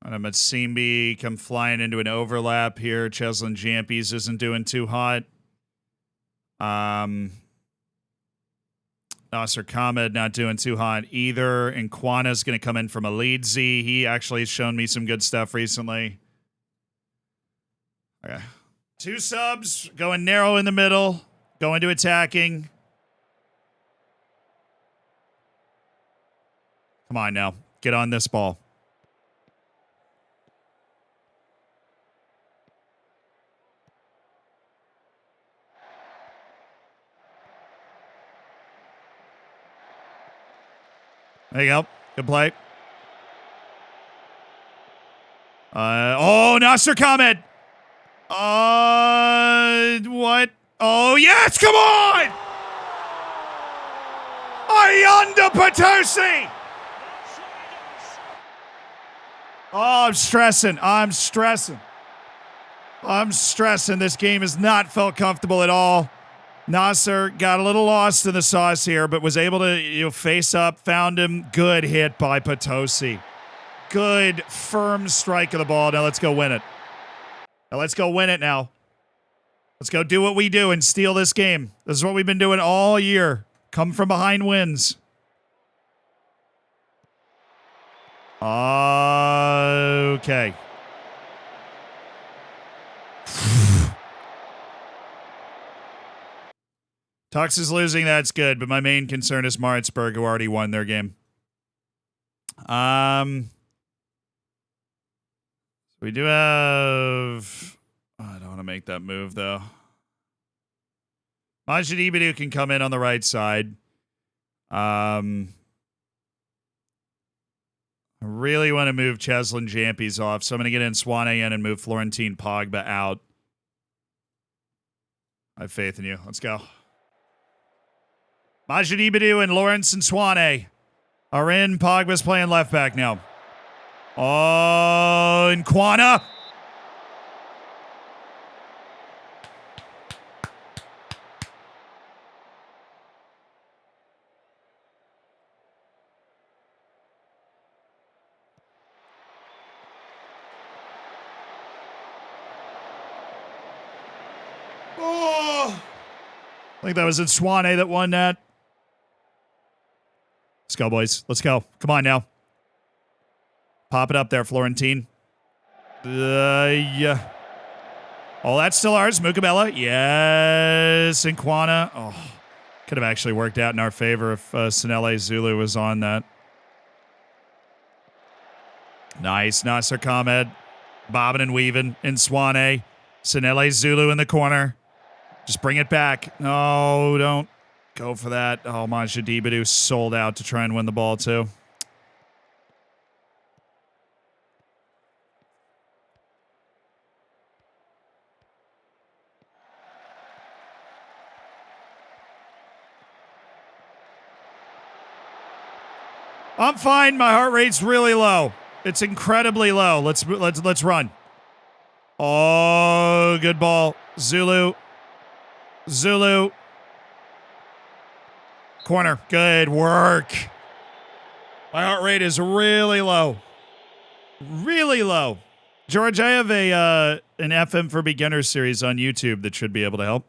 And Matsimbi come flying into an overlap here. Cheslin Jampies isn't doing too hot. Nasser Khamed not doing too hot either. And Quana's going to come in from a lead Z. He actually has shown me some good stuff recently. Okay. 2 subs, going narrow in the middle, going to attacking. Come on now. Get on this ball. There you go. Good play. Nasser Khamed. What? Oh, yes, come on! Ayanda Potosi! Oh, I'm stressing. This game has not felt comfortable at all. Nasser got a little lost in the sauce here, but was able to face up, found him. Good hit by Potosi. Good, firm strike of the ball. Now let's go win it. Let's go do what we do and steal this game. This is what we've been doing all year. Come from behind wins. Okay. Tux is losing, that's good, but my main concern is Maritzburg, who already won their game. We do have... I don't want to make that move, though. Majid Ibadu can come in on the right side. I really want to move Cheslin Jampies off, so I'm going to get in Swane in and move Florentine Pogba out. I have faith in you. Let's go. Majid Ibadu and Lawrence and Swane are in. Pogba's playing left back now. Oh, and Quana. Oh. I think that was in Swane that won that. Let's go, boys. Let's go. Come on now. Pop it up there, Florentine. Yeah. Oh, that's still ours. Mukabella. Yes. And Quana. Oh, could have actually worked out in our favor if Sinele Zulu was on that. Nice. Nasser Khamed. Bobbing and weaving in Swane. Sinele Zulu in the corner. Just bring it back. No, don't go for that. Oh, Majid Ibadu sold out to try and win the ball, too. I'm fine. My heart rate's really low. It's incredibly low. Let's run. Oh, good ball. Zulu. Corner. Good work. My heart rate is really low. Really low. George, I have an FM for Beginners series on YouTube that should be able to help.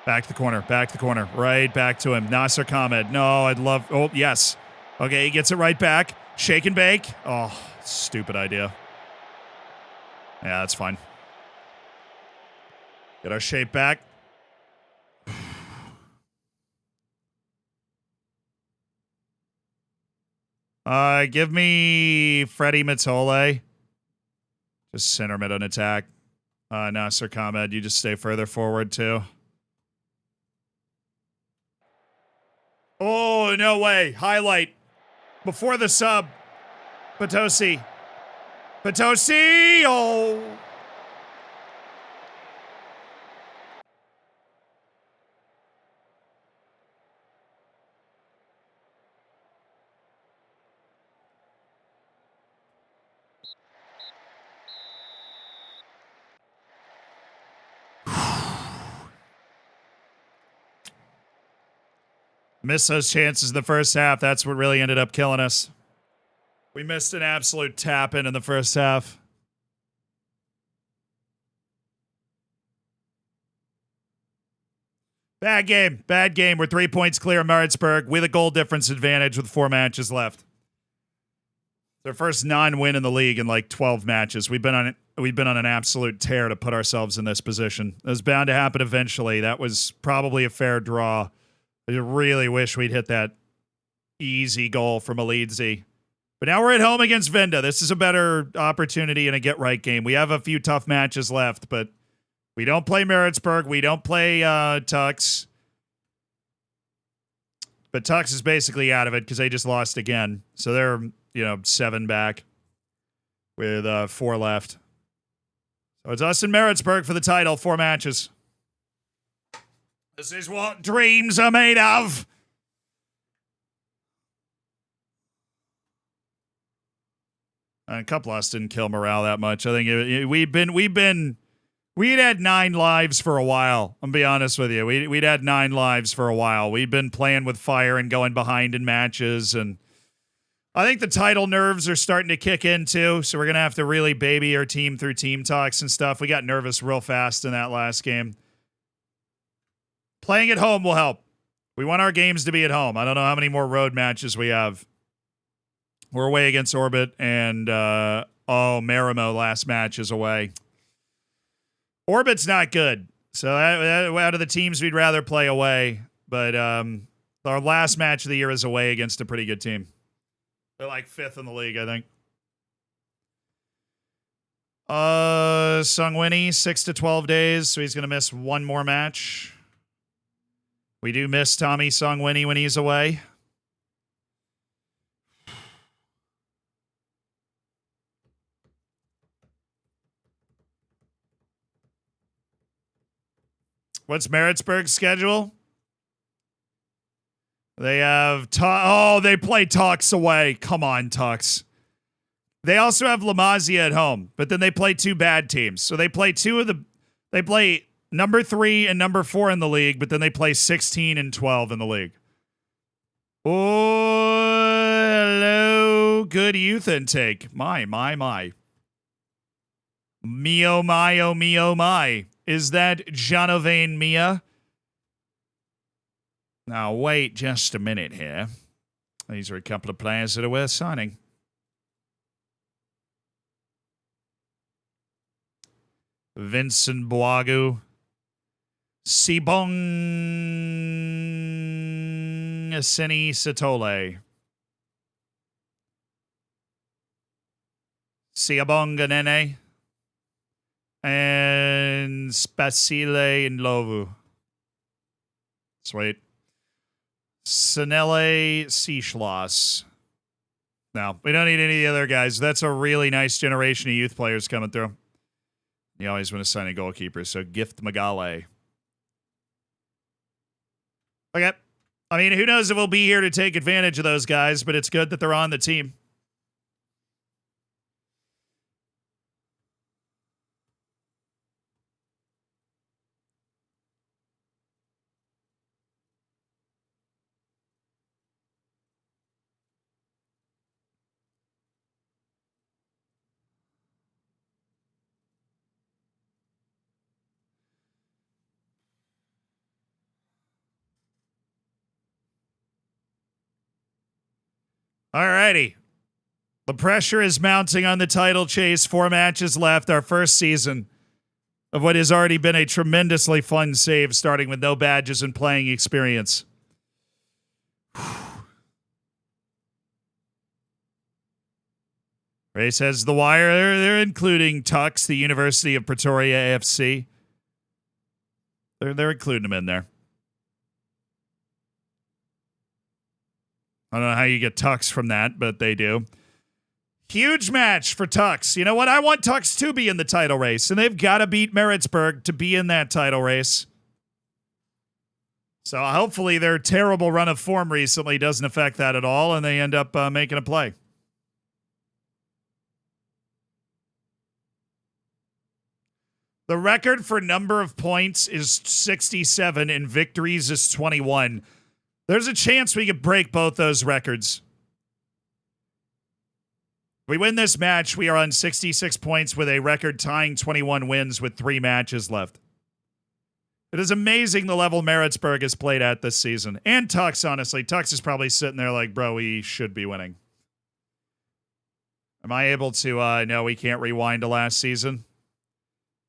Back to the corner. Right back to him. Nasser Khamed. No, I'd love... Oh, yes. Okay, he gets it right back. Shake and bake. Oh, stupid idea. Yeah, that's fine. Get our shape back. Give me Freddie Matole. Just center mid on attack. Nasser Khamed, you just stay further forward, too. Oh, no way. Highlight. Before the sub. Potosi. Oh. Missed those chances in the first half. That's what really ended up killing us. We missed an absolute tap in the first half. Bad game. Bad game. We're 3 points clear of Maritzburg with a goal difference advantage with 4 matches left. Their first non-win in the league in like 12 matches. We've been on an absolute tear to put ourselves in this position. It was bound to happen eventually. That was probably a fair draw. I really wish we'd hit that easy goal from Elidze. But now we're at home against Vinda. This is a better opportunity in a get-right game. We have a few tough matches left, but we don't play Maritzburg. We don't play Tux. But Tux is basically out of it because they just lost again. So they're, 7 back with 4 left. So it's us and Maritzburg for the title, 4 matches. This is what dreams are made of. A couple of us didn't kill morale that much. I think we'd had 9 lives for a while. I'm gonna be honest with you. We'd had 9 lives for a while. We'd been playing with fire and going behind in matches, and I think the title nerves are starting to kick in too. So we're gonna have to really baby our team through team talks and stuff. We got nervous real fast in that last game. Playing at home will help. We want our games to be at home. I don't know how many more road matches we have. We're away against Orbit, and Marimo last match is away. Orbit's not good, so out of the teams we'd rather play away, but our last match of the year is away against a pretty good team. They're like 5th in the league, I think. Sungwini, 6 to 12 days, so he's going to miss 1 more match. We do miss Tommy Sungwini when he's away. What's Maritzburg's schedule? They have they play Tux away. Come on, Tux. They also have La Masia at home, but then they play 2 bad teams. So they play they play number 3 and number 4 in the league, but then they play 16 and 12 in the league. Oh, hello. Good youth intake. My. Me oh my. Is that Jonovane Mia? Now, wait just a minute here. These are a couple of players that are worth signing. Vincent Boagu. Sibong Aseni Satole. Siabonga Nene. And Spacile Ndlovu. Sweet. Sanele Seaschloss. No, we don't need any of the other guys. That's a really nice generation of youth players coming through. You always want to sign a goalkeeper, so Gift Magale. Okay. I mean, who knows if we'll be here to take advantage of those guys, but it's good that they're on the team. Alrighty. The pressure is mounting on the title chase. 4 matches left. Our first season of what has already been a tremendously fun save, starting with no badges and playing experience. Ray says the wire. They're including Tux, the University of Pretoria AFC. They're including them in there. I don't know how you get Tux from that, but they do. Huge match for Tux. You know what? I want Tux to be in the title race, and they've got to beat Maritzburg to be in that title race. So hopefully their terrible run of form recently doesn't affect that at all, and they end up making a play. The record for number of points is 67, and victories is 21. There's a chance we could break both those records. If we win this match, we are on 66 points with a record tying 21 wins with 3 matches left. It is amazing the level Maritzburg has played at this season. And Tux, honestly. Tux is probably sitting there like, bro, we should be winning. Am I able to, no, we can't rewind to last season.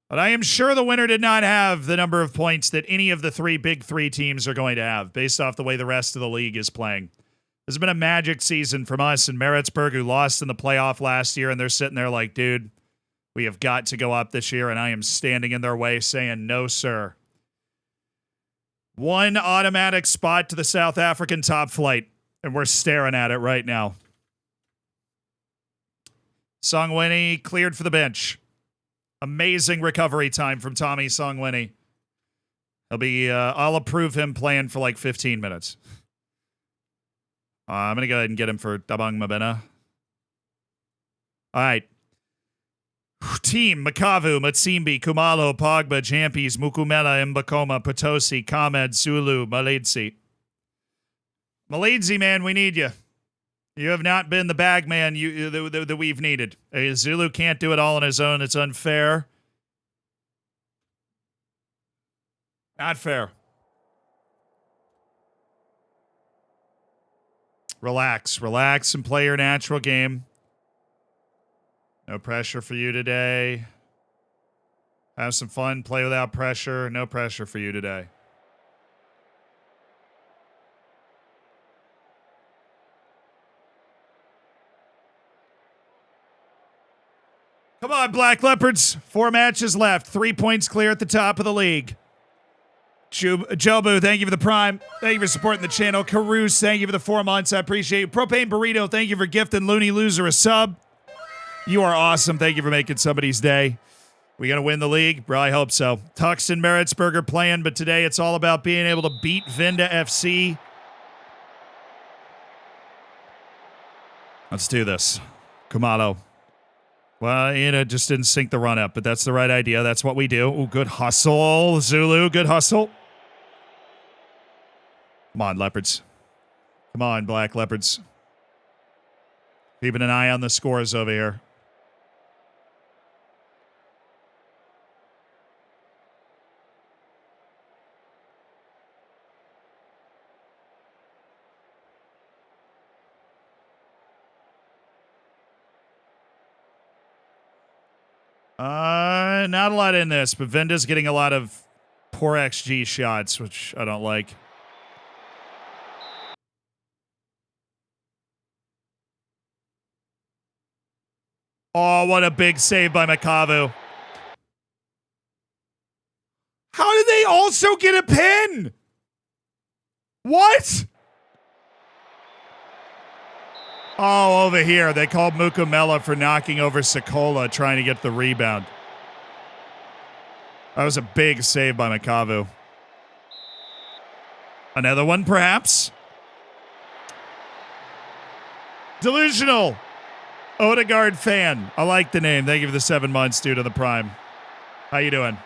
But I am sure the winner did not have the number of points that any of the 3 big 3 teams are going to have, based off the way the rest of the league is playing. This has been a magic season from us and Maritzburg, who lost in the playoff last year, and they're sitting there like, dude, we have got to go up this year, and I am standing in their way saying, no, sir. 1 automatic spot to the South African top flight, and we're staring at it right now. Songwini cleared for the bench. Amazing recovery time from Tommy Songwini. He'll be, I'll approve him playing for like 15 minutes. I'm going to go ahead and get him for Dabang Mabena. All right. Team, Makavu, Matsimbi, Kumalo, Pogba, Jampis, Mukumela, Mbakoma, Potosi, Kamed, Zulu, Maledzi. Maledzi, man, we need you. You have not been the bag man that we've needed. Zulu can't do it all on his own. It's unfair. Not fair. Relax. Relax and play your natural game. No pressure for you today. Have some fun. Play without pressure. No pressure for you today. Come on, Black Leopards. 4 matches left. 3 points clear at the top of the league. Jobu, thank you for the prime. Thank you for supporting the channel. Carouse, thank you for the 4 months. I appreciate you. Propane Burrito, thank you for gifting Looney Loser a sub. You are awesome. Thank you for making somebody's day. We going to win the league? Bro, I hope so. Tux and Maritzburg are playing, but today it's all about being able to beat Vinda FC. Let's do this. Kumalo. Well, you know, just didn't sync the run up, but that's the right idea. That's what we do. Ooh, good hustle. Zulu, good hustle. Come on, Leopards. Come on, Black Leopards. Keeping an eye on the scores over here. Not a lot in this, but Venda's getting a lot of poor XG shots, which I don't like. Oh, what a big save by Makavu. How did they also get a pin? What? Oh, over here. They called Mukumela for knocking over Sokola, trying to get the rebound. That was a big save by Makavu. Another one, perhaps? Delusional. Odegaard fan. I like the name. Thank you for the 7 months, dude, on the prime. How you doing?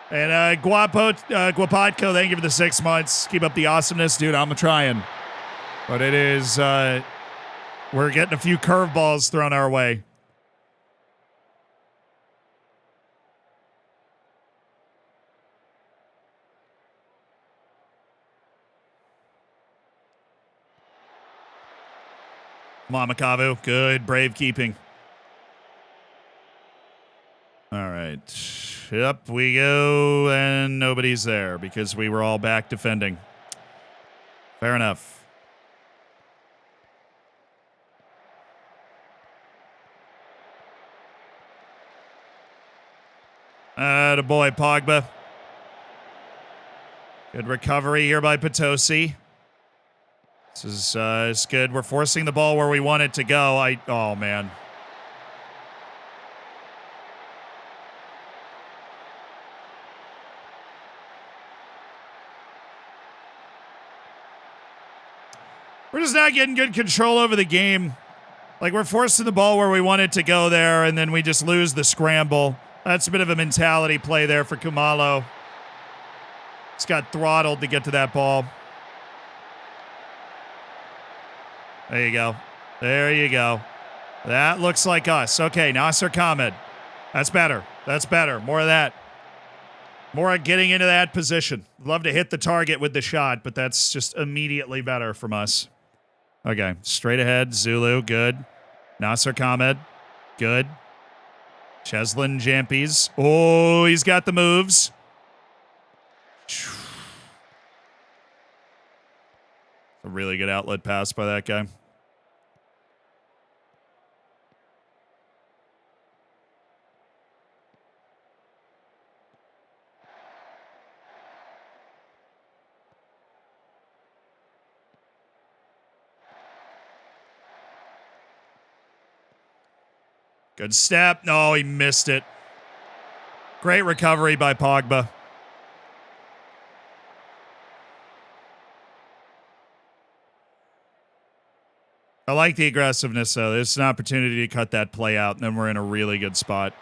And Guapatko, thank you for the 6 months. Keep up the awesomeness, dude. I'm trying. But it is, we're getting a few curveballs thrown our way. Come on, Makavu. Good, brave keeping. All right. Up we go, and nobody's there because we were all back defending. Fair enough. The boy, Pogba. Good recovery here by Potosi. This is good. We're forcing the ball where we want it to go. Oh, man. We're just not getting good control over the game. Like, we're forcing the ball where we want it to go there, and then we just lose the scramble. That's a bit of a mentality play there for Kumalo. He's got throttled to get to that ball. There you go. There you go. That looks like us. Okay, Nasser Khamed. That's better. That's better. More of that. More of getting into that position. Love to hit the target with the shot, but that's just immediately better from us. Okay, straight ahead. Zulu, good. Nasser Khamed, good. Cheslin Jampies. Oh, he's got the moves. A really good outlet pass by that guy. Good step. No, he missed it. Great recovery by Pogba. I like the aggressiveness, though. There's an opportunity to cut that play out, and then we're in a really good spot.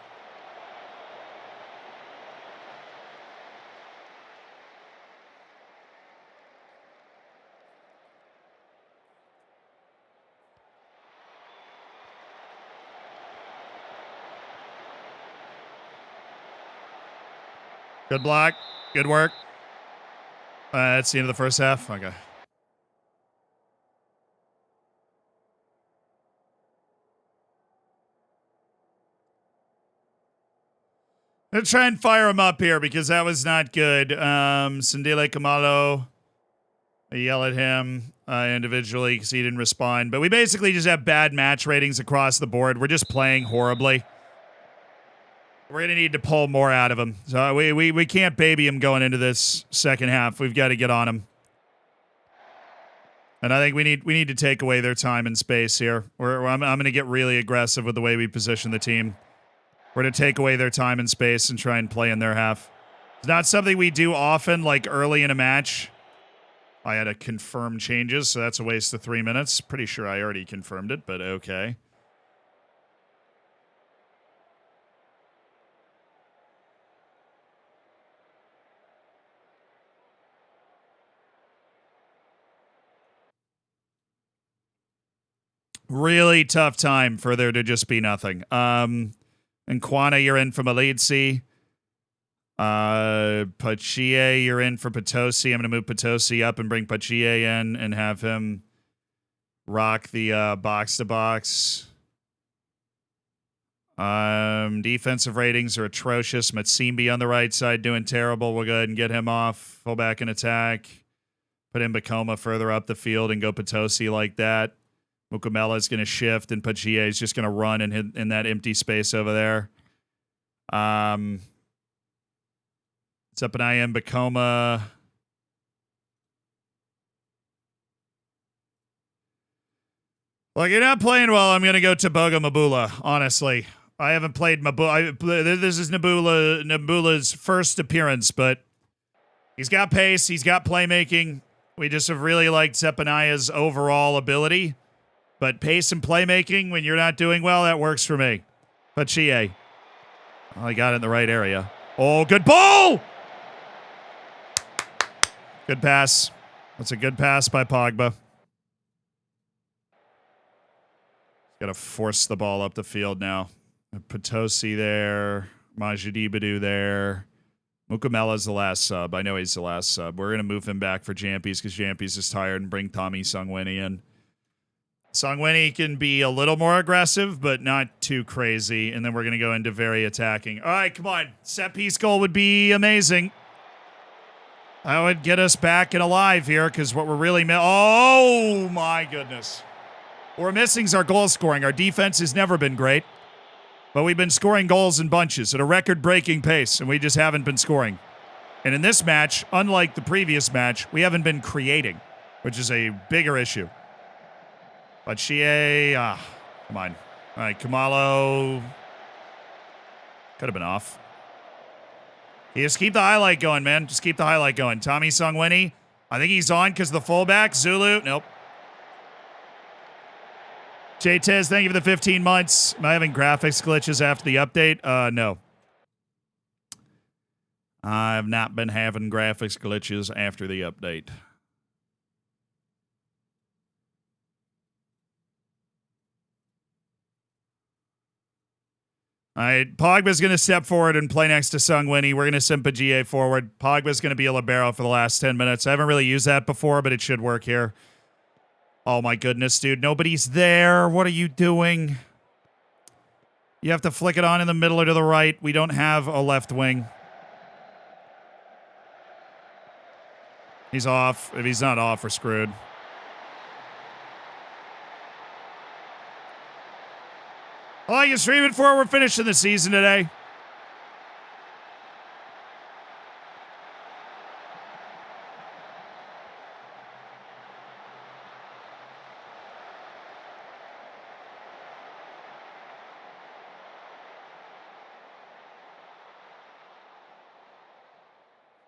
Good block. Good work. That's the end of the first half. Okay. Let's try and fire him up here because that was not good. Sandile Kamalo. I yell at him individually because he didn't respond. But we basically just have bad match ratings across the board. We're just playing horribly. We're going to need to pull more out of him. So we can't baby him going into this second half. We've got to get on him. And I think we need to take away their time and space here. I'm going to get really aggressive with the way we position the team. We're going to take away their time and space and try and play in their half. It's not something we do often, like early in a match. I had to confirm changes, so that's a waste of 3 minutes. Pretty sure I already confirmed it, but okay. Really tough time for there to just be nothing. And Kwana, you're in from Elidsi. Pachie, you're in for Potosi. I'm going to move Potosi up and bring Pachie in and have him rock the box-to-box. Defensive ratings are atrocious. Matsimbi on the right side doing terrible. We'll go ahead and get him off. Full back and attack. Put in Bakoma further up the field and go Potosi like that. Mukamela is going to shift, and Pachie is just going to run and hit in that empty space over there. It's up and I am Bakoma. Well, you're not playing well. I'm going to go to Boga Mabula, honestly. I haven't played Mabula. This is Nabula's first appearance, but he's got pace. He's got playmaking. We just have really liked Sepanaya's overall ability. But pace and playmaking, when you're not doing well, that works for me. Pachie. Well, he got it in the right area. Oh, good ball! Good pass. That's a good pass by Pogba. Got to force the ball up the field now. Potosi there. Majidi Badu there. Mukamela's the last sub. I know he's the last sub. We're going to move him back for Jampies because Jampies is tired and bring Tommy Songweni in. Songweni can be a little more aggressive, but not too crazy. And then we're going to go into very attacking. All right, come on. Set piece goal would be amazing. That would get us back and alive here because what we're really... Oh, my goodness. What we're missing is our goal scoring. Our defense has never been great. But we've been scoring goals in bunches at a record-breaking pace, and we just haven't been scoring. And in this match, unlike the previous match, we haven't been creating, which is a bigger issue. But come on. All right, Kamalo. Could have been off. You just keep the highlight going, man. Just keep the highlight going. Tommy Songweni. I think he's on because of the fullback. Zulu. Nope. J-Tez, thank you for the 15 months. Am I having graphics glitches after the update? No. I've not been having graphics glitches after the update. All right, Pogba's going to step forward and play next to Sung Winnie. We're going to send GA forward. Pogba's going to be a libero for the last 10 minutes. I haven't really used that before, but it should work here. Oh my goodness, dude. Nobody's there. What are you doing? You have to flick it on in the middle or to the right. We don't have a left wing. He's off. If he's not off, we're screwed. Well, I can stream it for. We're finishing the season today.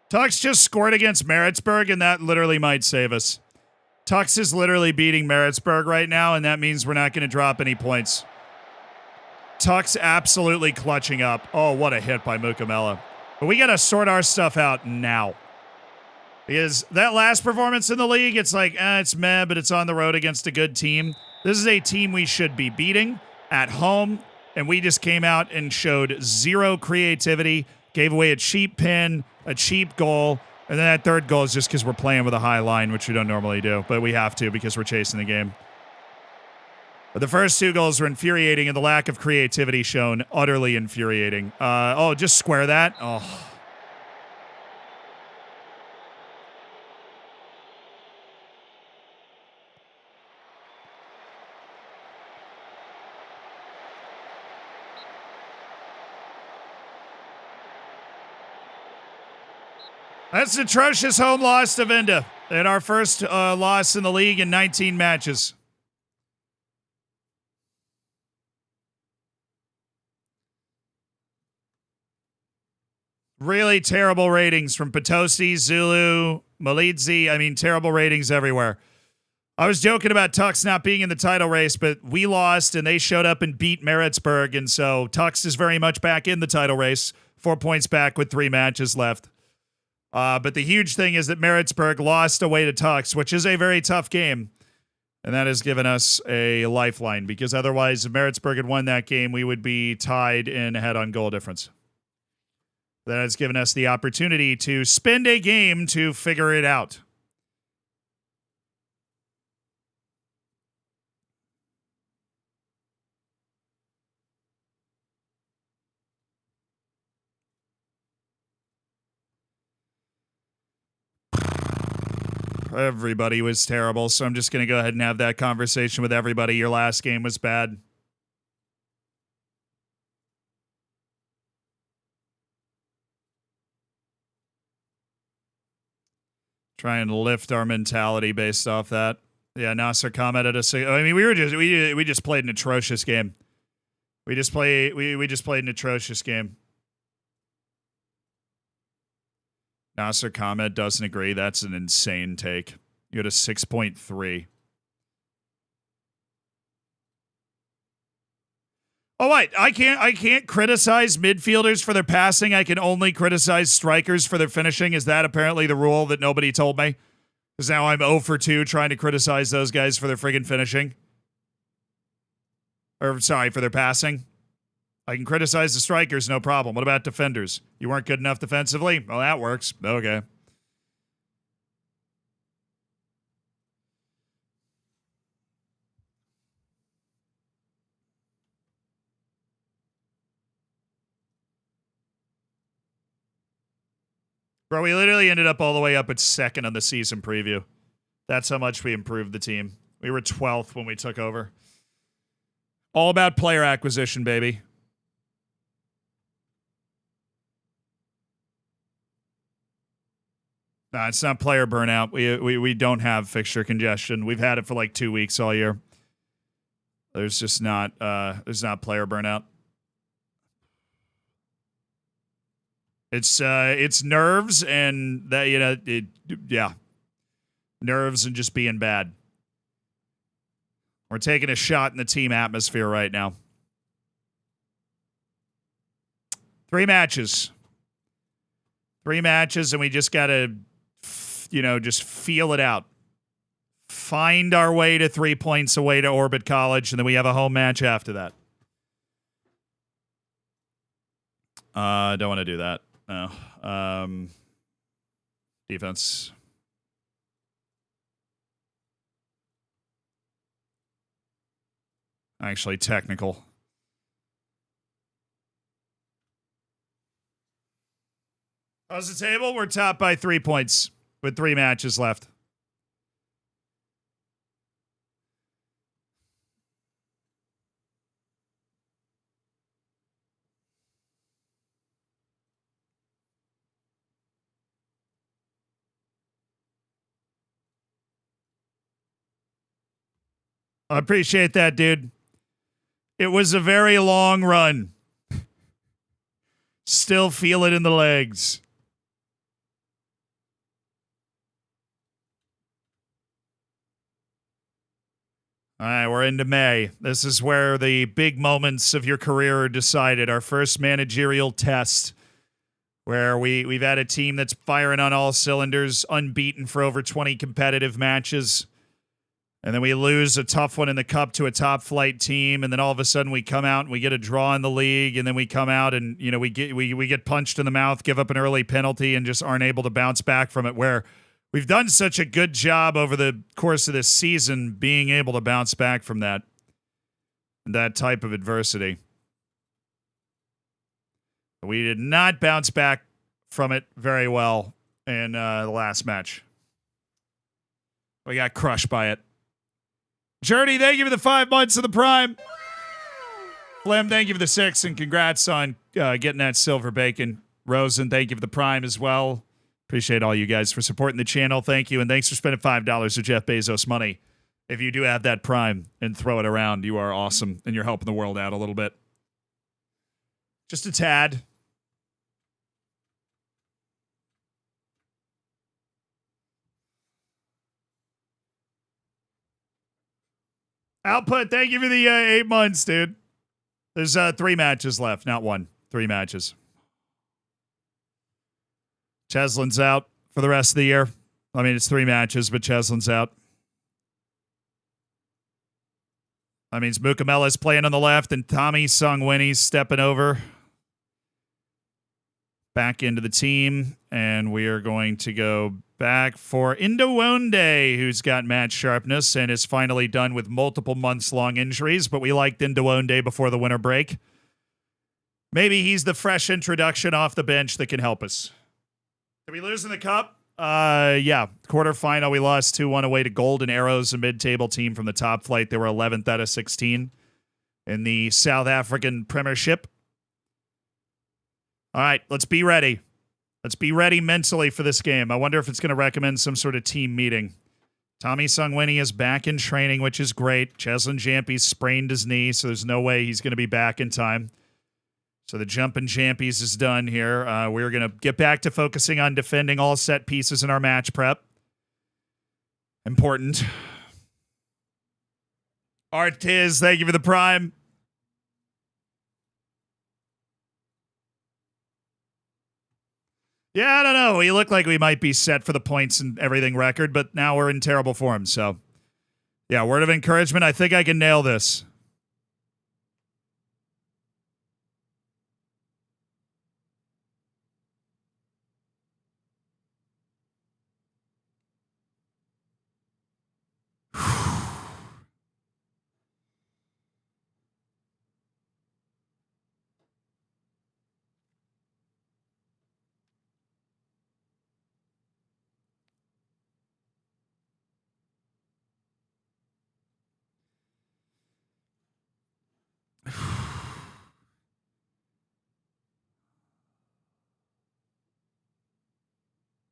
Tux just scored against Maritzburg, and that literally might save us. Tux is literally beating Maritzburg right now, and that means we're not going to drop any points. Tux absolutely clutching up. Oh, what a hit by Mukamela. But we got to sort our stuff out now. Because that last performance in the league, it's like, it's meh, but it's on the road against a good team. This is a team we should be beating at home, and we just came out and showed zero creativity, gave away a cheap pin, a cheap goal, and then that third goal is just because we're playing with a high line, which we don't normally do, but we have to because we're chasing the game. But the first two goals were infuriating, and the lack of creativity shown, utterly infuriating. Just square that. Oh. That's an atrocious home loss to Vinda. And our first loss in the league in 19 matches. Really terrible ratings from Potosi, Zulu, Malidze. I mean, terrible ratings everywhere. I was joking about Tux not being in the title race, but we lost and they showed up and beat Maritzburg. And so Tux is very much back in the title race, 4 points back with 3 matches left. But the huge thing is that Maritzburg lost away to Tux, which is a very tough game. And that has given us a lifeline because otherwise, if Maritzburg had won that game, we would be tied in head-on goal difference. That has given us the opportunity to spend a game to figure it out. Everybody was terrible, so I'm just going to go ahead and have that conversation with everybody. Your last game was bad. Try and lift our mentality based off that. Yeah, Nasser commented I mean, we just played an atrocious game. We just played an atrocious game. Nasser comment doesn't agree. That's an insane take. You had a 6.3. Oh wait, I can't criticize midfielders for their passing. I can only criticize strikers for their finishing. Is that apparently the rule that nobody told me? Because now I'm 0 for 2 trying to criticize those guys for their friggin' finishing. Or sorry, for their passing. I can criticize the strikers, no problem. What about defenders? You weren't good enough defensively? Well, that works. Okay. Bro, we literally ended up all the way up at second on the season preview. That's how much we improved the team. We were 12th when we took over. All about player acquisition, baby. Nah, it's not player burnout. We don't have fixture congestion. We've had it for like 2 weeks all year. There's just not player burnout. It's nerves and that yeah. Nerves and just being bad. We're taking a shot in the team atmosphere right now. 3 matches. 3 matches, and we just got to, just feel it out. Find our way to 3 points away to Orbit College, and then we have a home match after that. Don't want to do that. No. Defense. Actually, technical. How's the table? We're top by 3 points with 3 matches left. I appreciate that, dude. It was a very long run. Still feel it in the legs. All right, we're into May. This is where the big moments of your career are decided. Our first managerial test, where we've had a team that's firing on all cylinders, unbeaten for over 20 competitive matches. And then we lose a tough one in the cup to a top flight team, and then all of a sudden we come out and we get a draw in the league, and then we come out and we get punched in the mouth, give up an early penalty, and just aren't able to bounce back from it. Where we've done such a good job over the course of this season being able to bounce back from that type of adversity. We did not bounce back from it very well in the last match. We got crushed by it. Journey, thank you for the 5 months of the Prime. Flem, thank you for the 6, and congrats on getting that silver bacon. Rosen, thank you for the Prime as well. Appreciate all you guys for supporting the channel. Thank you, and thanks for spending $5 of Jeff Bezos money. If you do have that Prime and throw it around, you are awesome, and you're helping the world out a little bit. Just a tad. Output, thank you for the 8 months, dude. There's 3 matches left, not 1. 3 matches. Cheslin's out for the rest of the year. I mean, it's 3 matches, but Cheslin's out. That means Mukamela's playing on the left, and Tommy Songwini's stepping over back into the team, and we are going to go back for Indowonde, who's got match sharpness and is finally done with multiple months-long injuries, but we liked Indowonde before the winter break. Maybe he's the fresh introduction off the bench that can help us. Did we lose in the cup? Yeah. Quarterfinal, we lost 2-1 away to Golden Arrows, a mid-table team from the top flight. They were 11th out of 16 in the South African Premiership. All right, let's be ready. Let's be ready mentally for this game. I wonder if it's going to recommend some sort of team meeting. Tommy Songwini is back in training, which is great. Cheslin Jampies sprained his knee, so there's no way he's going to be back in time. So the jumping Jampies is done here. We're going to get back to focusing on defending all set pieces in our match prep. Important. Artiz, thank you for the Prime. Yeah, I don't know. We look like we might be set for the points and everything record, but now we're in terrible form. So, yeah, word of encouragement. I think I can nail this.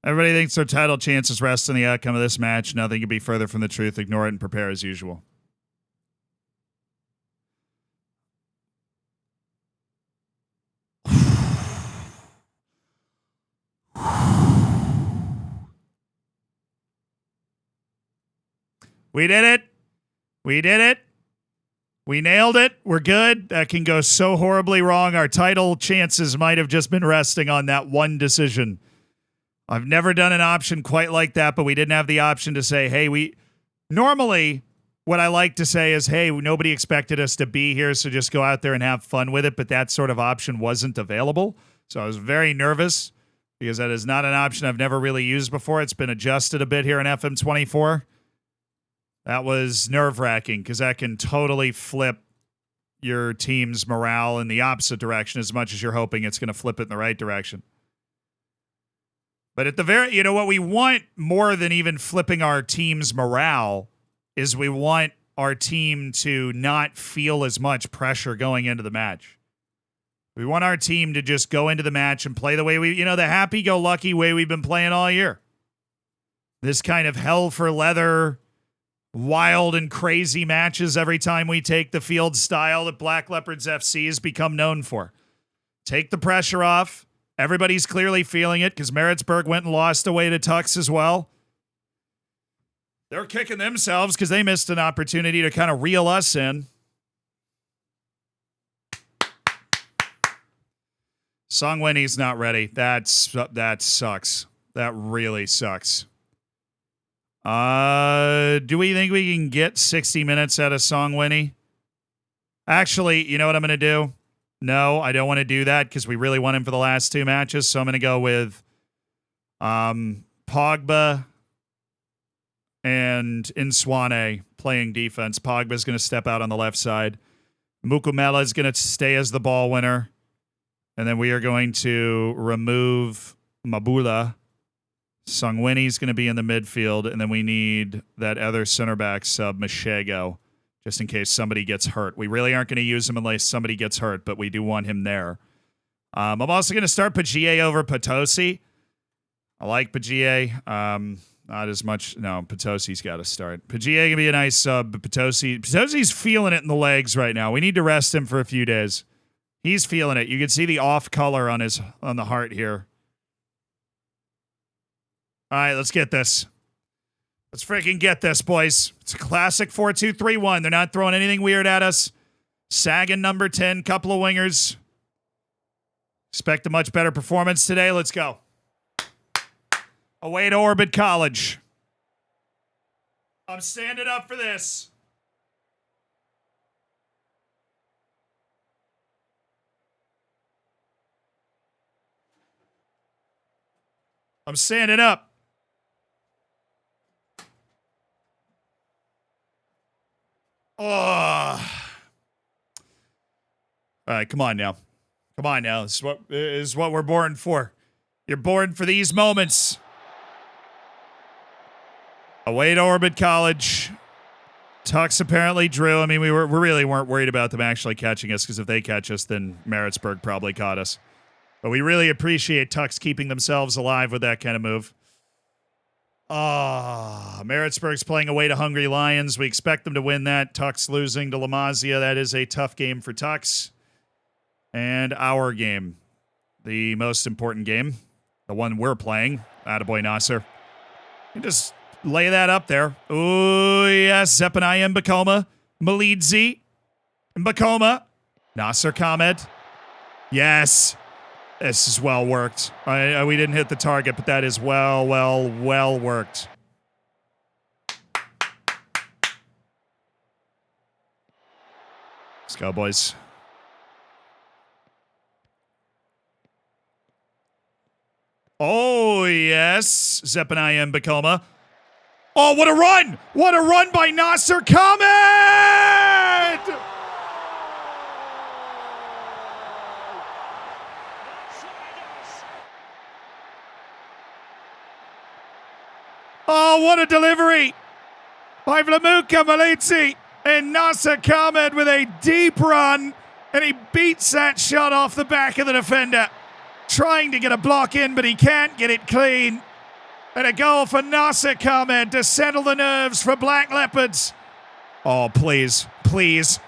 Everybody thinks their title chances rest on the outcome of this match. Nothing could be further from the truth. Ignore it and prepare as usual. We did it. We did it. We nailed it. We're good. That can go so horribly wrong. Our title chances might have just been resting on that one decision. I've never done an option quite like that, but we didn't have the option to say, hey, normally what I like to say is, hey, nobody expected us to be here, so just go out there and have fun with it, but that sort of option wasn't available. So I was very nervous because that is not an option I've never really used before. It's been adjusted a bit here in FM24. That was nerve-wracking because that can totally flip your team's morale in the opposite direction as much as you're hoping it's going to flip it in the right direction. But at the very, what we want more than even flipping our team's morale is we want our team to not feel as much pressure going into the match. We want our team to just go into the match and play the way the happy-go-lucky way we've been playing all year. This kind of hell for leather, wild and crazy matches every time we take the field style that Black Leopards FC has become known for. Take the pressure off. Everybody's clearly feeling it because Maritzburg went and lost away to Tux as well. They're kicking themselves because they missed an opportunity to kind of reel us in. Songwenny's not ready. That sucks. That really sucks. Do we think we can get 60 minutes out of Songwenny? Actually, you know what I'm going to do? No, I don't want to do that because we really want him for the last two matches. So I'm going to go with Pogba and Inswane playing defense. Pogba's going to step out on the left side. Mukumela is going to stay as the ball winner. And then we are going to remove Mabula. Songwenny's going to be in the midfield. And then we need that other center back sub, Machego, just in case somebody gets hurt. We really aren't going to use him unless somebody gets hurt, but we do want him there. I'm also going to start Pagier over Potosi. I like Pagier. Not as much. No, Potosi's got to start. Pagier can be a nice sub, but Potosi's feeling it in the legs right now. We need to rest him for a few days. He's feeling it. You can see the off color on the heart here. All right, let's get this. Let's freaking get this, boys. It's a classic 4-2-3-1. They're not throwing anything weird at us. Sagan number 10, couple of wingers. Expect a much better performance today. Let's go. Away to Orbit College. I'm standing up for this. I'm standing up. Oh. All right, come on now. Come on now. This is what we're born for. You're born for these moments. Away to Orbit College. Tux apparently drew. I mean, we really weren't worried about them actually catching us because if they catch us, then Maritzburg probably caught us. But we really appreciate Tux keeping themselves alive with that kind of move. Maritzburg's playing away to Hungry Lions. We expect them to win that. Tux losing to La Masia. That is a tough game for Tux. And our game, the most important game, the one we're playing. Attaboy Nasser. You just lay that up there. Oh, yes. Zepanaya Mbakoma. Malidzi. Mbakoma. Nasser Khamed. Yes. This is well worked. We didn't hit the target, but that is well worked. Let's go, boys. Oh, yes. Zepanaya Mbakoma. Oh, what a run! What a run by Nasser Khamed! Oh, what a delivery by Vlamuka Malitzi and Nasser Khamed with a deep run, and he beats that shot off the back of the defender. Trying to get a block in, but he can't get it clean. And a goal for Nasser Khamed to settle the nerves for Black Leopards. Oh, please, please.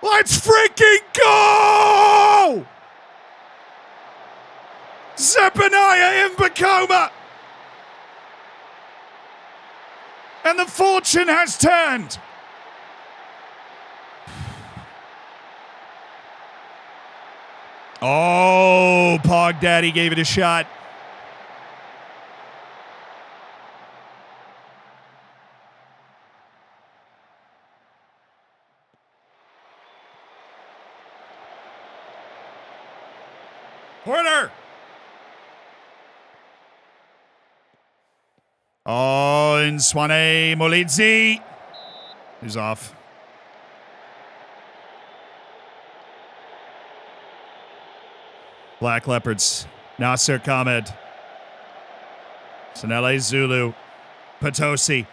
Let's freaking go! Zepanaya Mbakoma! And the fortune has turned. Oh, Pog Daddy gave it a shot. Corner! Oh, and Swane Molidzi. He's off. Black Leopards. Nasser Khamed. Sanele Zulu. Potosi.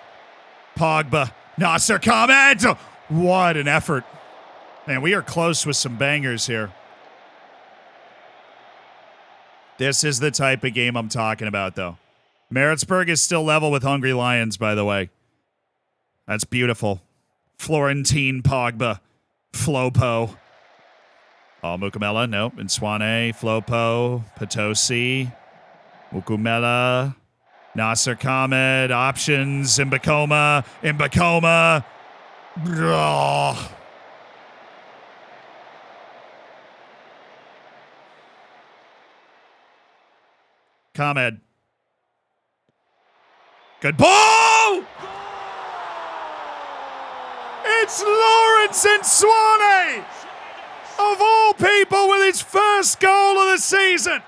Pogba. Nasser Khamed! What an effort. Man, we are close with some bangers here. This is the type of game I'm talking about, though. Maritzburg is still level with Hungry Lions, by the way. That's beautiful. Florentine Pogba. Flopo. Oh, Mukamela, nope. And Swane, Flopo, Potosi, Mukumela, Nasser Khamed, options, Mbakoma. Oh. Khamed. Good ball! It's Lawrence and Swane! Of all people, with his first goal of the season.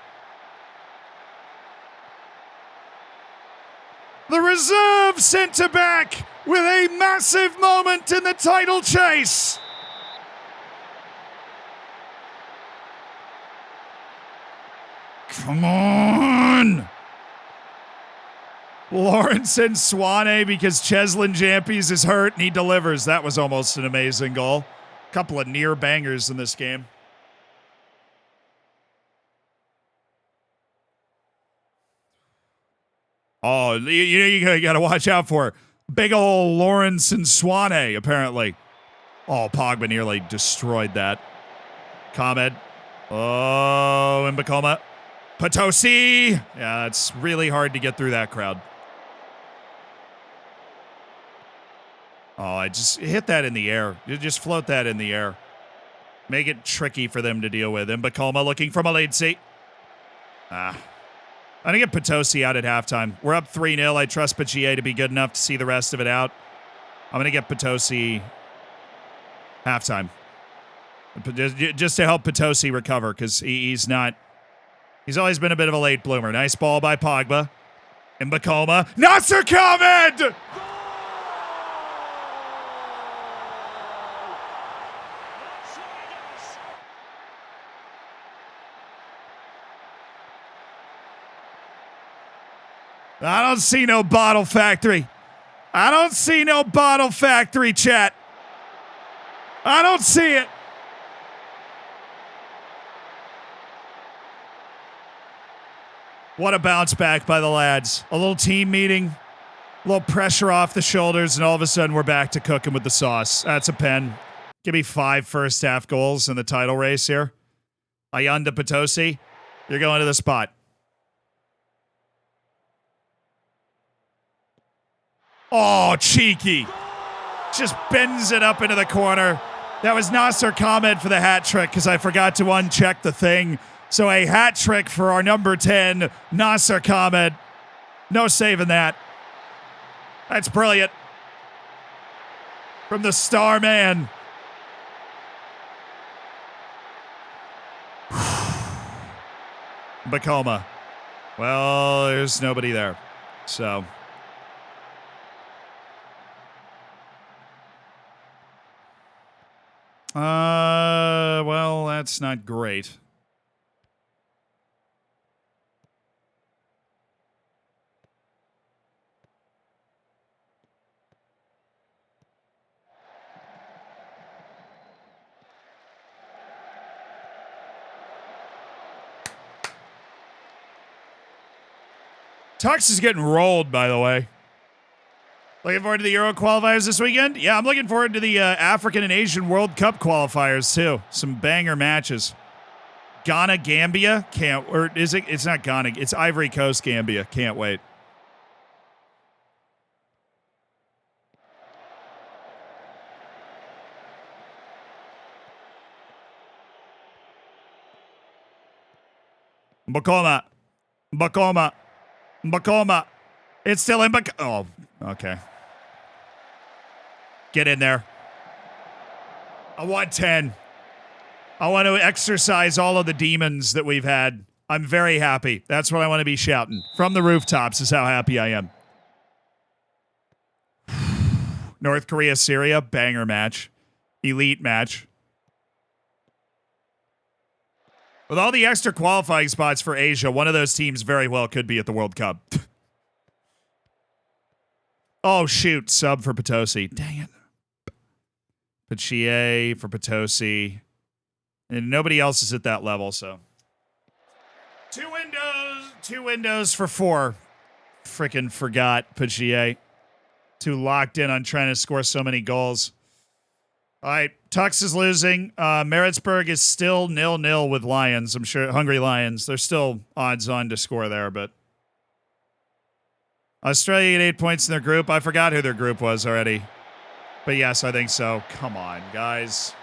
The reserve centre-back with a massive moment in the title chase. Come on! Lawrence and Swane because Cheslin Jampies is hurt and he delivers. That was almost an amazing goal. Couple of near bangers in this game. Oh, you got to watch out for big old Lawrence and Swane, apparently. Oh, Pogba nearly destroyed that. Khamed. Oh, Mbakoma. Potosi. Yeah, it's really hard to get through that crowd. Oh, I just hit that in the air. You just float that in the air. Make it tricky for them to deal with. Mbakoma looking for Molidzi. I'm going to get Potosi out at halftime. We're up 3-0. I trust Pachier to be good enough to see the rest of it out. I'm going to get Potosi halftime. Just to help Potosi recover, because he's always been a bit of a late bloomer. Nice ball by Pogba. Mbakoma. Nasser Khamed! I don't see no bottle factory. I don't see no bottle factory, chat. I don't see it. What a bounce back by the lads. A little team meeting, a little pressure off the shoulders, and all of a sudden we're back to cooking with the sauce. That's a pen. Give me 5 first half goals in the title race here. Ayanda Potosi, you're going to the spot. Oh, cheeky. Just bends it up into the corner. That was Nasser Khamed for the hat trick because I forgot to uncheck the thing. So a hat trick for our number 10, Nasser Khamed. No saving that. That's brilliant. From the star man. Mbakoma. Well, there's nobody there. So... well, that's not great. Tux is getting rolled, by the way. Looking forward to the Euro qualifiers this weekend? Yeah, I'm looking forward to the African and Asian World Cup qualifiers, too. Some banger matches. Ghana, Gambia? Or is it? It's not Ghana. It's Ivory Coast, Gambia. Can't wait. Mbakoma. Mbakoma. Mbakoma. It's still in Oh, okay. Get in there. I want 10. I want to exercise all of the demons that we've had. I'm very happy. That's what I want to be shouting. From the rooftops is how happy I am. North Korea, Syria, banger match. Elite match. With all the extra qualifying spots for Asia, one of those teams very well could be at the World Cup. Oh, shoot. Sub for Potosi. Dang it. Pachier for Potosi. And nobody else is at that level, so. Two windows for 4. Frickin' forgot Pachier. Too locked in on trying to score so many goals. All right, Tux is losing. Maritzburg is still 0-0 with Lions. I'm sure Hungry Lions. They're still odds on to score there, but Australia get 8 points in their group. I forgot who their group was already. But yes, I think so. Come on, guys.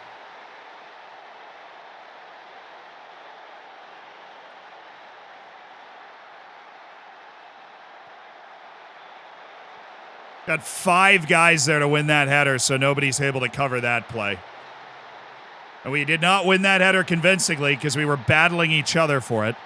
Got 5 guys there to win that header, so nobody's able to cover that play. And we did not win that header convincingly because we were battling each other for it.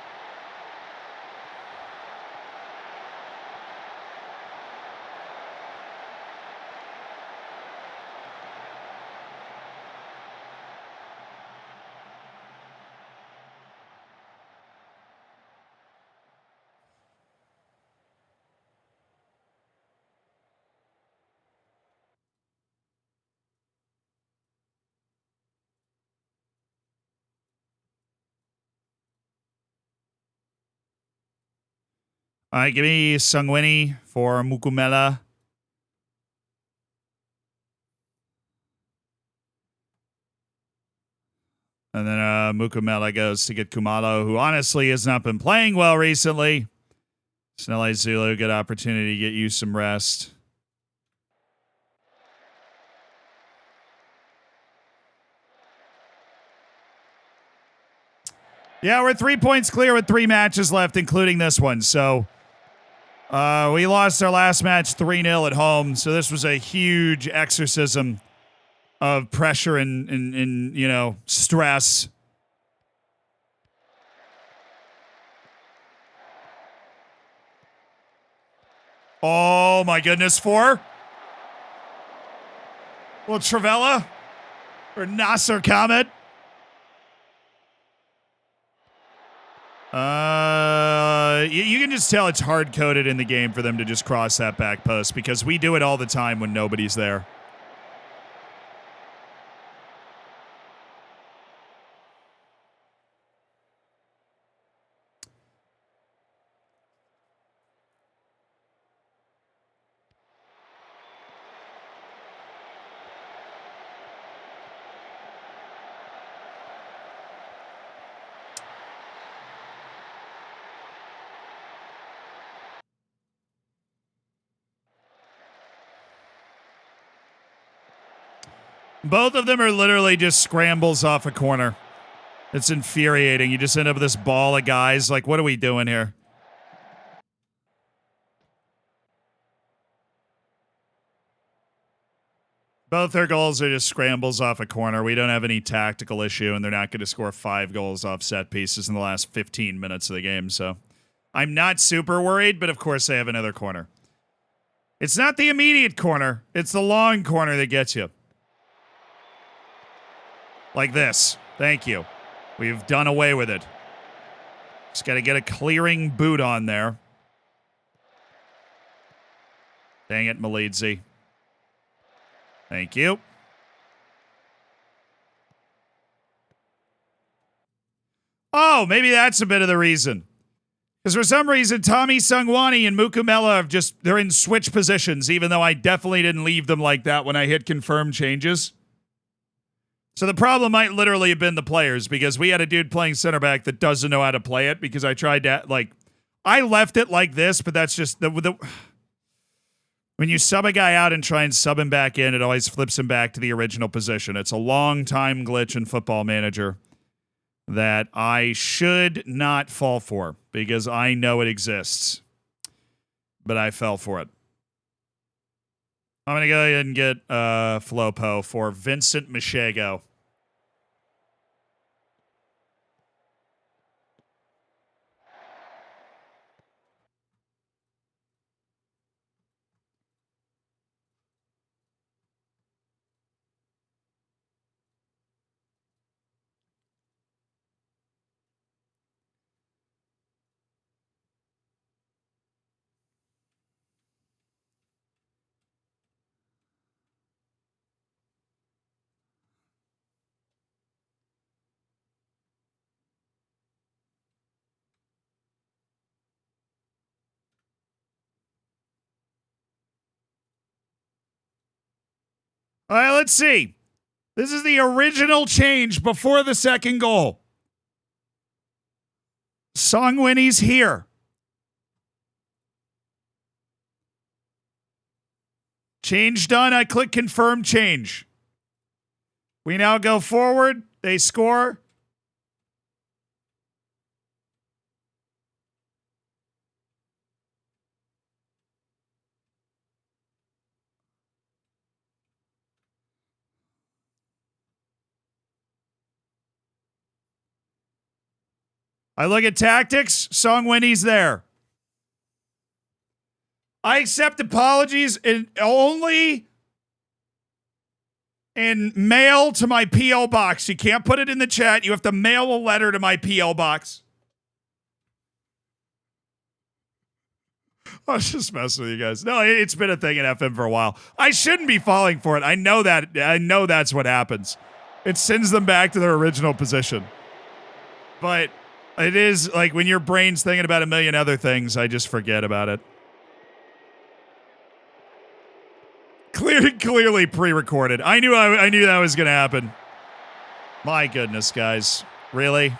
All right, give me Sungwini for Mukumela. And then Mukumela goes to get Kumalo, who honestly has not been playing well recently. Snelly Zulu, good opportunity to get you some rest. Yeah, we're 3 points clear with 3 matches left, including this one. So we lost our last match 3-0 at home. So this was a huge exorcism of pressure and you know, stress. Oh my goodness, 4. Well, Travella or Nasser Comet. You can just tell it's hard-coded in the game for them to just cross that back post because we do it all the time when nobody's there. Both of them are literally just scrambles off a corner. It's infuriating. You just end up with this ball of guys. Like, what are we doing here? Both their goals are just scrambles off a corner. We don't have any tactical issue, and they're not going to score 5 goals off set pieces in the last 15 minutes of the game. So I'm not super worried, but of course they have another corner. It's not the immediate corner. It's the long corner that gets you. Like this. Thank you. We've done away with it. Just got to get a clearing boot on there. Dang it, Malidze. Thank you. Oh, maybe that's a bit of the reason. Because for some reason, Tommy Sungwani and Mukumela they're in switch positions, even though I definitely didn't leave them like that when I hit confirm changes. So the problem might literally have been the players, because we had a dude playing center back that doesn't know how to play it, because I tried to, like, I left it like this, but that's just when you sub a guy out and try and sub him back in, it always flips him back to the original position. It's a long time glitch in Football Manager that I should not fall for, because I know it exists. But I fell for it. I'm going to go ahead and get Flopo for Vincent Machego. All right, let's see. This is the original change before the second goal. Song Winnie's here. Change done. I click confirm change. We now go forward. They score. I look at tactics. Song Winnie's there. I accept apologies only in mail to my P.O. box. You can't put it in the chat. You have to mail a letter to my P.O. box. I was just messing with you guys. No, it's been a thing in FM for a while. I shouldn't be falling for it. I know that. I know that's what happens. It sends them back to their original position. But it is like when your brain's thinking about a million other things, I just forget about it. Clearly pre-recorded. I knew that was going to happen. My goodness, guys. Really?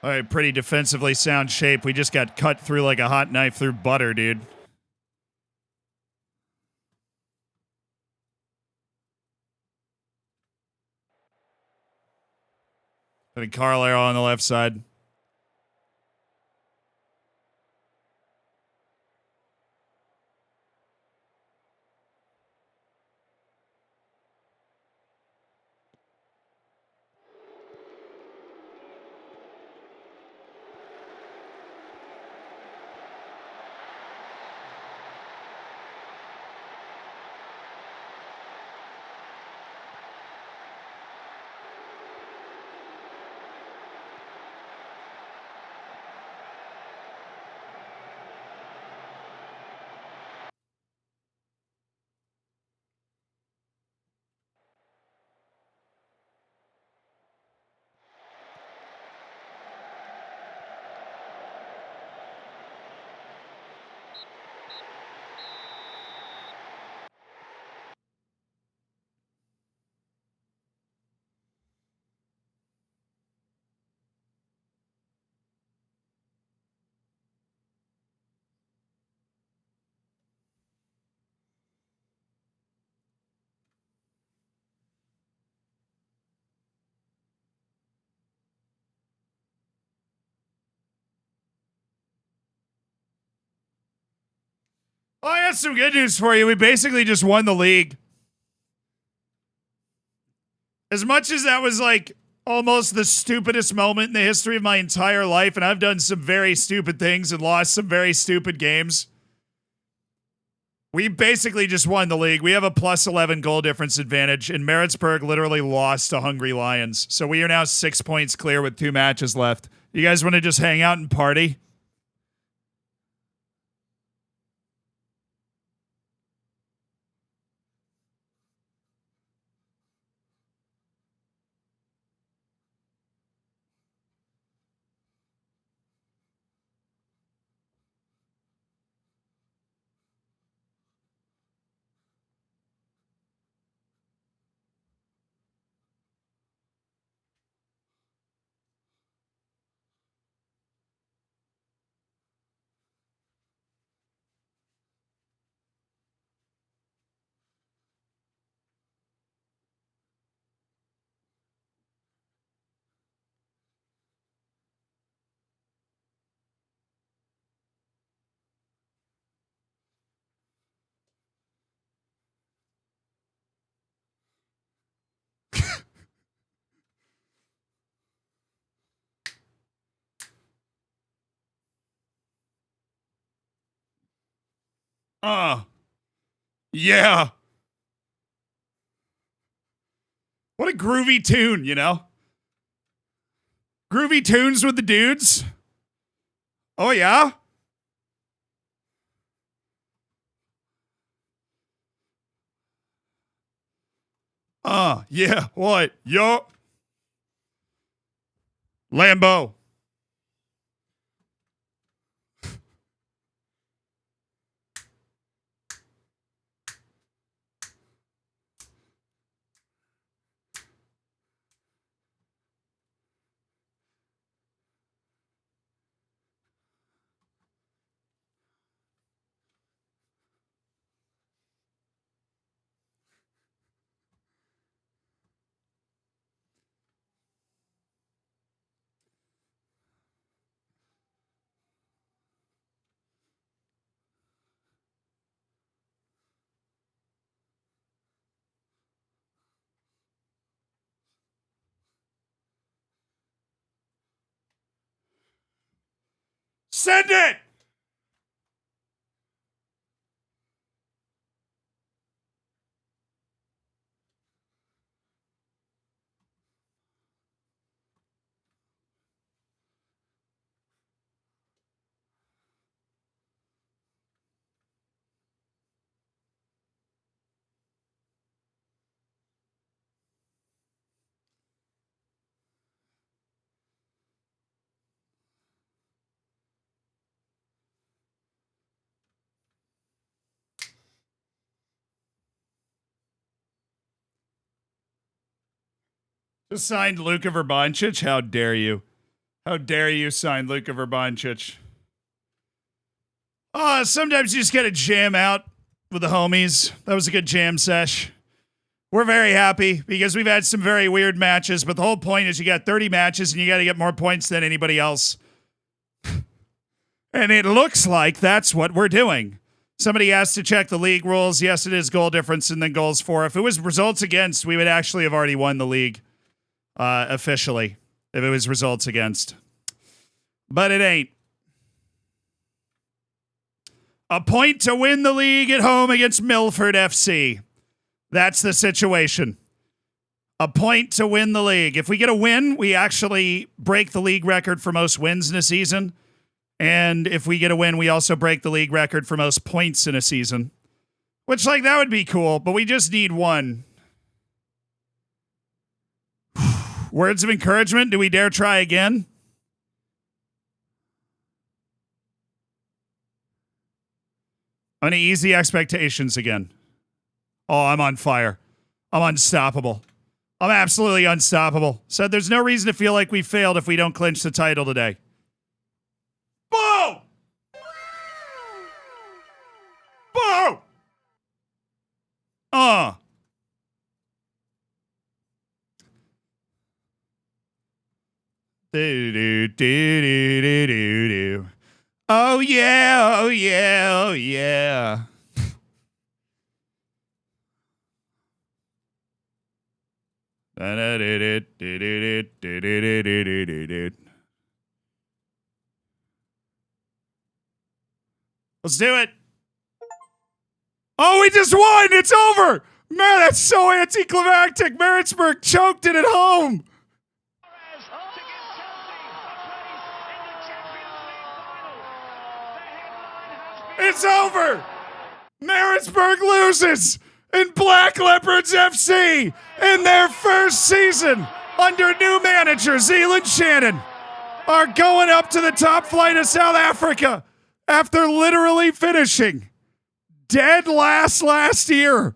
All right, pretty defensively sound shape. We just got cut through like a hot knife through butter, dude. I think Carl Arrow on the left side. Oh, I got some good news for you. We basically just won the league. As much as that was like almost the stupidest moment in the history of my entire life, and I've done some very stupid things and lost some very stupid games, we basically just won the league. We have a plus 11 goal difference advantage, and Maritzburg literally lost to Hungry Lions. So we are now 6 points clear with 2 matches left. You guys want to just hang out and party? Yeah. What a groovy tune, you know? Groovy tunes with the dudes. Oh, yeah? Yeah, what? Yo. Lambo. Send it! Just signed Luka Vrbancic? How dare you? How dare you sign Luka Vrbancic? Sometimes you just gotta jam out with the homies. That was a good jam sesh. We're very happy because we've had some very weird matches, but the whole point is you got 30 matches and you got to get more points than anybody else. And it looks like that's what we're doing. Somebody asked to check the league rules. Yes, it is goal difference and then goals for. If it was results against, we would actually have already won the league officially if it was results against. But it ain't. A point to win the league at home against Milford FC. That's the situation. A point to win the league. If we get a win, we actually break the league record for most wins in a season. And if we get a win, we also break the league record for most points in a season. Which, like, that would be cool, but we just need one. Words of encouragement? Do we dare try again? Uneasy expectations again. Oh, I'm on fire. I'm unstoppable. I'm absolutely unstoppable. Said there's no reason to feel like we failed if we don't clinch the title today. Boom! Boom! Do. Oh yeah, oh yeah, oh yeah. Let's do it. Oh, we just won. It's over. Man, that's so anticlimactic. Maritzburg choked it at home. It's over. Maritzburg loses. And Black Leopards FC in their first season under new manager Zealand Shannon are going up to the top flight of South Africa after literally finishing dead last year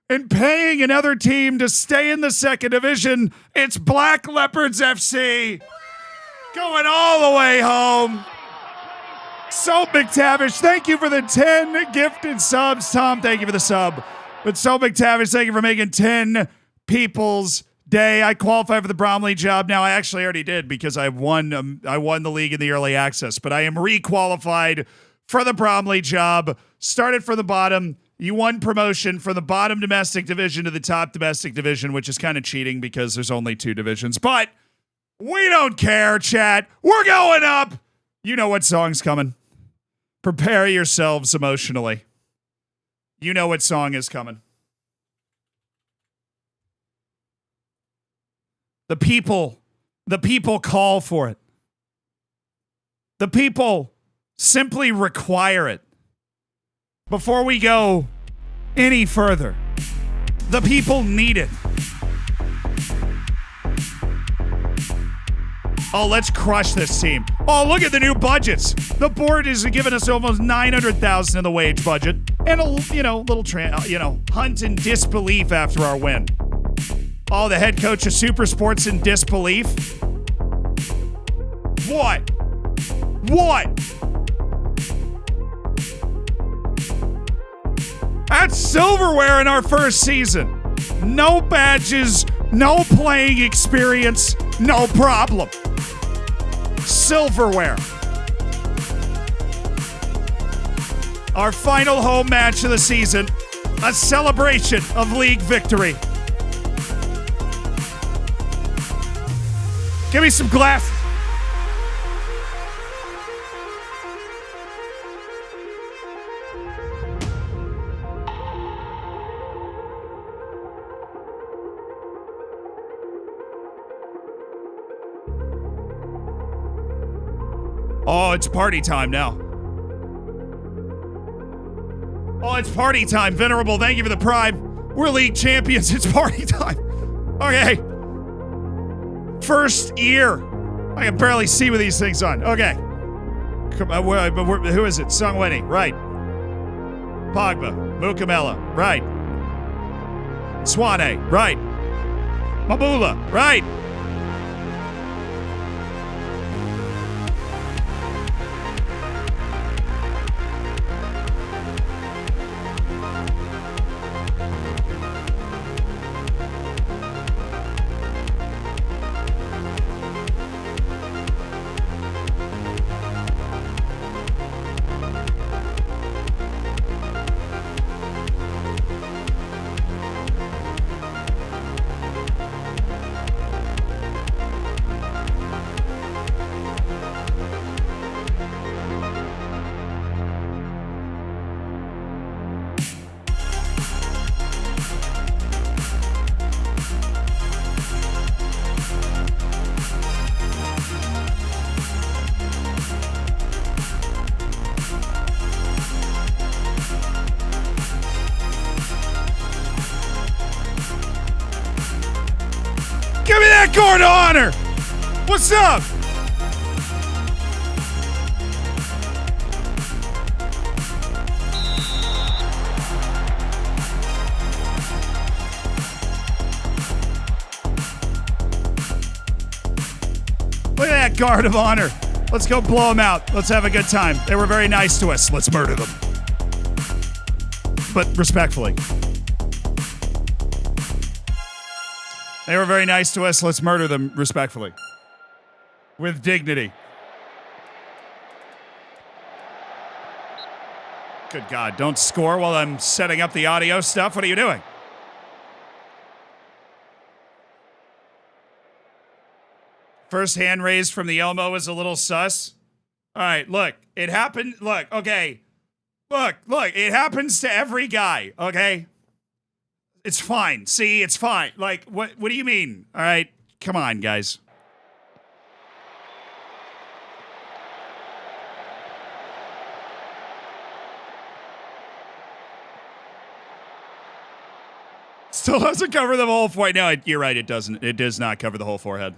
and paying another team to stay in the second division. It's Black Leopards FC going all the way home. So McTavish, thank you for the 10 gifted subs. Tom, thank you for the sub. But So McTavish, thank you for making 10 people's day. I qualify for the Bromley job. Now, I actually already did because I won the league in the early access, but I am re-qualified for the Bromley job. Started from the bottom. You won promotion from the bottom domestic division to the top domestic division, which is kind of cheating because there's only 2 divisions. But we don't care, chat. We're going up. You know what song's coming. Prepare yourselves emotionally. You know what song is coming. The people call for it. The people simply require it. Before we go any further, The people need it. Oh, let's crush this team. Oh, look at the new budgets. The board is giving us almost $900,000 in the wage budget. And a, little, hunt in disbelief after our win. Oh, the head coach of Super Sports in disbelief. What? That's silverware in our first season. No badges, no playing experience, no problem. Silverware. Our final home match of the season, a celebration of league victory. Give me some glass. Oh, it's party time now. Oh, it's party time. Venerable, thank you for the prime. We're league champions. It's party time. Okay. First year. I can barely see with these things on. Okay. Who is it? Sungwenny. Right. Pogba. Mukamela. Right. Swane. Right. Mabula. Right. Give me that guard of honor! What's up? Look at that guard of honor. Let's go blow them out. Let's have a good time. They were very nice to us. Let's murder them. But respectfully. They were very nice to us. Let's murder them respectfully. With dignity. Good God, don't score while I'm setting up the audio stuff. What are you doing? First hand raised from the Elmo is a little sus. All right, look, it happened. Look, okay. Look, it happens to every guy, okay? It's fine. See, it's fine. Like, what do you mean? All right, come on, guys. Still doesn't cover the whole forehead. No, you're right, it doesn't. It does not cover the whole forehead.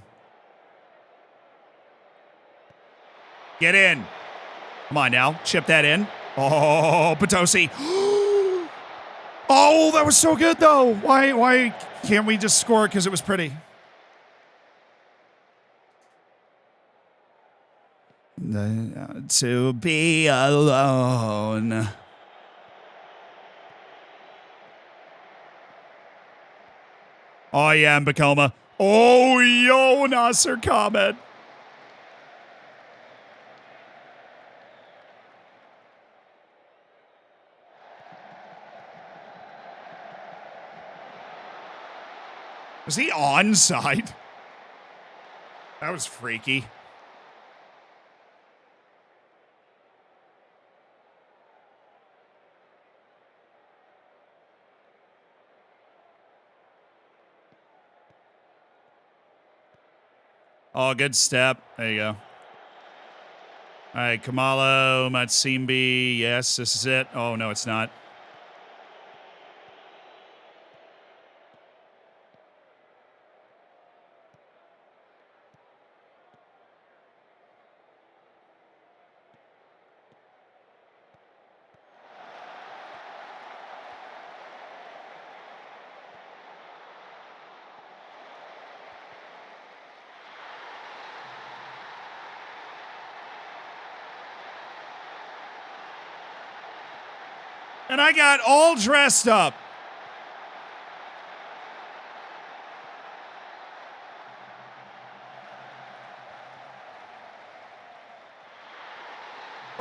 Get in. Come on now, chip that in. Oh, Potosi. Oh, that was so good, though. Why can't we just score it because it was pretty? To be alone. Oh, yeah, Mbakoma. Oh, yo, Nasser Khamed. Was he onside? That was freaky. Oh, good step. There you go. All right, Kamalo, Matsimbi. Yes, this is it. Oh, no, it's not. And I got all dressed up.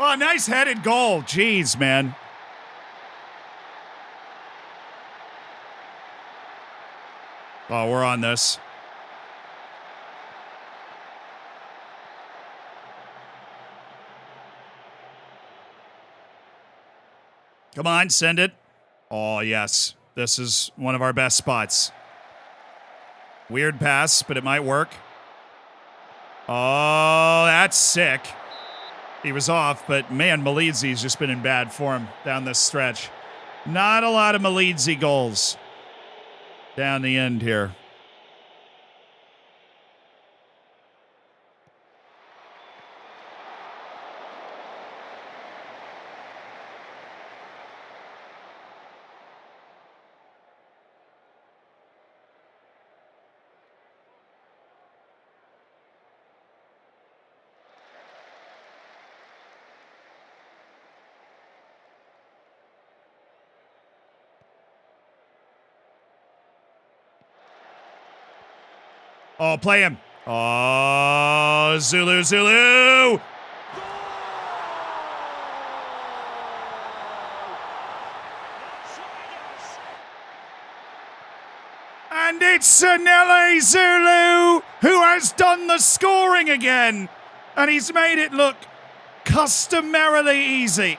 Oh, nice headed goal. Jeez, man. Oh, we're on this. Come on, send it. Oh, yes. This is one of our best spots. Weird pass, but it might work. Oh, that's sick. He was off, but man, Malidzi's just been in bad form down this stretch. Not a lot of Malidzi goals down the end here. Oh, play him. Oh, Zulu, Zulu. And it's Sanele Zulu who has done the scoring again. And he's made it look customarily easy.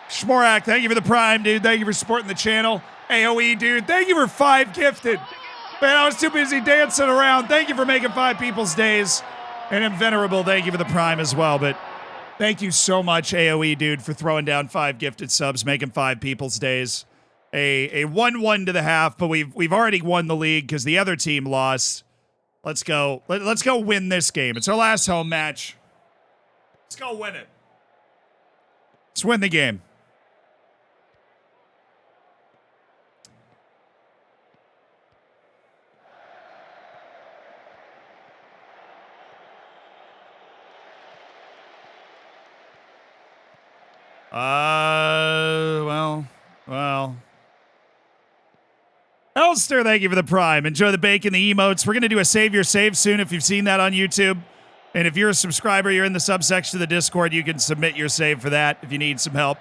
Shmorak, thank you for the prime, dude. Thank you for supporting the channel. AOE, dude, thank you for 5 gifted. Man, I was too busy dancing around. Thank you for making 5 people's days. And Invenerable, thank you for the prime as well. But thank you so much, AOE, dude, for throwing down 5 gifted subs, making 5 people's days. A 1-1 to the half, but we've already won the league because the other team lost. Let's go. Let's go win this game. It's our last home match. Let's go win it. Let's win the game. Well. Elster, thank you for the prime. Enjoy the bacon, the emotes. We're going to do a Save Your Save soon if you've seen that on YouTube. And if you're a subscriber, you're in the subsection of the Discord, you can submit your save for that if you need some help.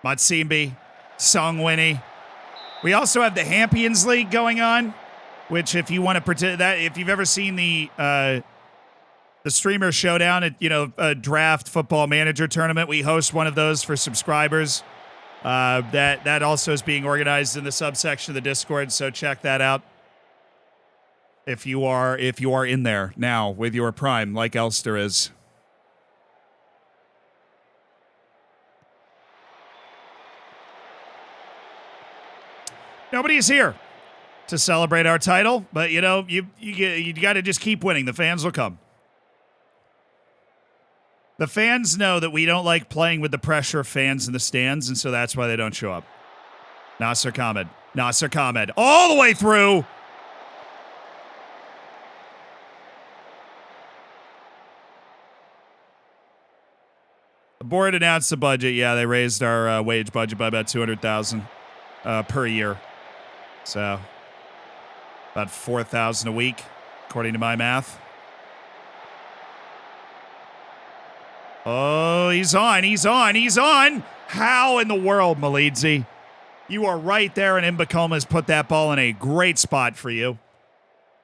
Matsimbi, Songwinnie. We also have the Hampions League going on, which if you want to pretend that, if you've ever seen the Streamer Showdown at, a draft football manager tournament, we host one of those for subscribers. That also is being organized in the subsection of the Discord, so check that out. If you are in there now with your prime, like Elster is. Nobody's here to celebrate our title, but you got to just keep winning. The fans will come. The fans know that we don't like playing with the pressure of fans in the stands, and so that's why they don't show up. Nasser Khamed. All the way through. The board announced the budget. Yeah, they raised our wage budget by about $200,000 per year. So about $4,000 a week, according to my math. Oh, he's on. How in the world, Malidzi? You are right there, and Mbakoma has put that ball in a great spot for you.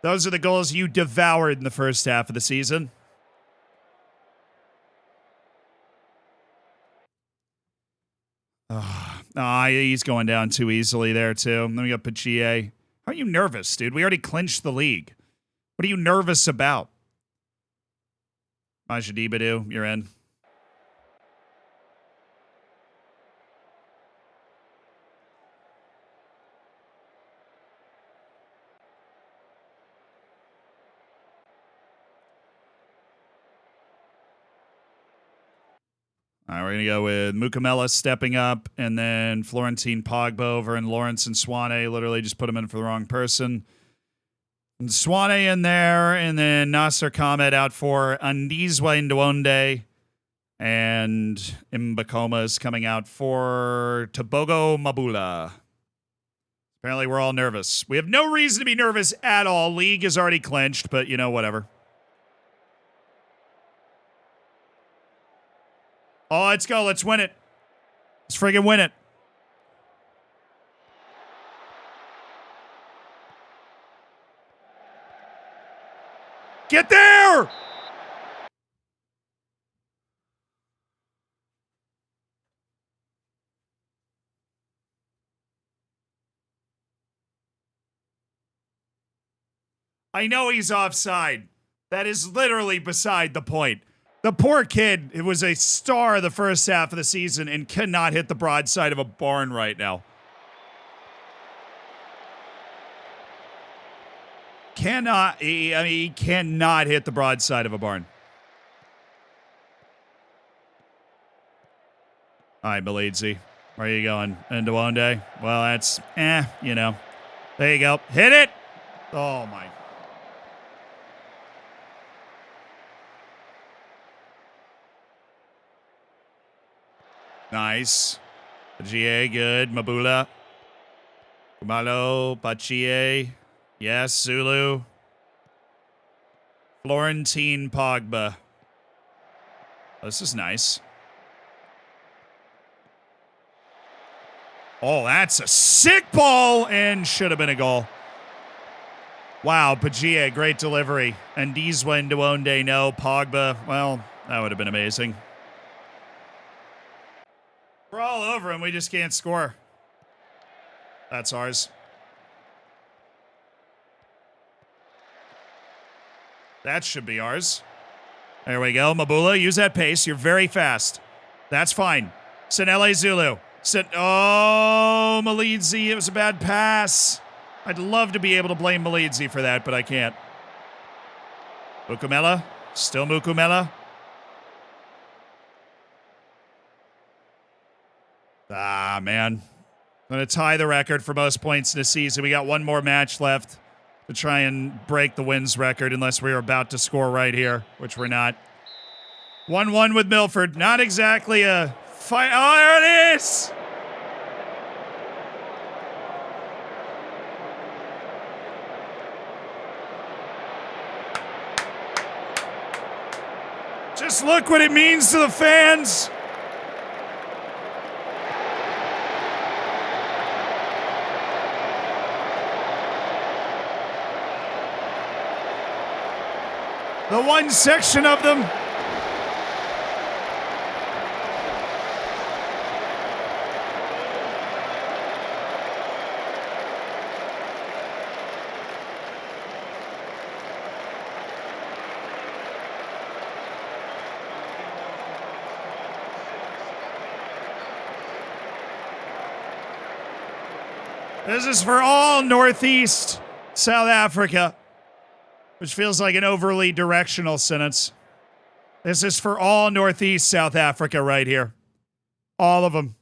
Those are the goals you devoured in the first half of the season. He's going down too easily there, too. Then we got Pachier. How are you nervous, dude? We already clinched the league. What are you nervous about? Majidibadu, you're in. All right, we're going to go with Mukamela stepping up, and then Florentine Pogba over, and Lawrence and Swane literally just put him in for the wrong person. And Swane in there, and then Nasser Khamed out for Andizwa Ndwonde. And Mbakoma is coming out for Tobogo Mabula. Apparently we're all nervous. We have no reason to be nervous at all. League is already clinched, but, you know, whatever. Oh, let's go. Let's win it. Let's friggin' win it. Get there! I know he's offside. That is literally beside the point. The poor kid, it was a star the first half of the season and cannot hit the broadside of a barn right now. He cannot hit the broadside of a barn. All right, Belidzi. Where are you going? Ndwonde? Well, that's, you know. There you go. Hit it! Oh, my. Nice. Pajie, good. Mabula. Kumalo, Pachie. Yes, Zulu. Florentine Pogba. Oh, this is nice. Oh, that's a sick ball and should have been a goal. Wow, Pajie, great delivery. And Ndizwa Ndwonde, no. Pogba, well, that would have been amazing. We're all over him. We just can't score. That's ours. That should be ours. There we go. Mabula, use that pace. You're very fast. That's fine. Sinele Zulu. Oh, Malidzi. It was a bad pass. I'd love to be able to blame Malidzi for that, but I can't. Mukumela. Still Mukumela. Ah, man. I'm going to tie the record for most points in the season. We got one more match left to try and break the wins record unless we are about to score right here, which we're not. 1-1 with Milford. Not exactly a fight. Oh, there it is! Just look what it means to the fans. The one section of them. This is for all Northeast South Africa. Which feels like an overly directional sentence. This is for all Northeast South Africa right here. All of them.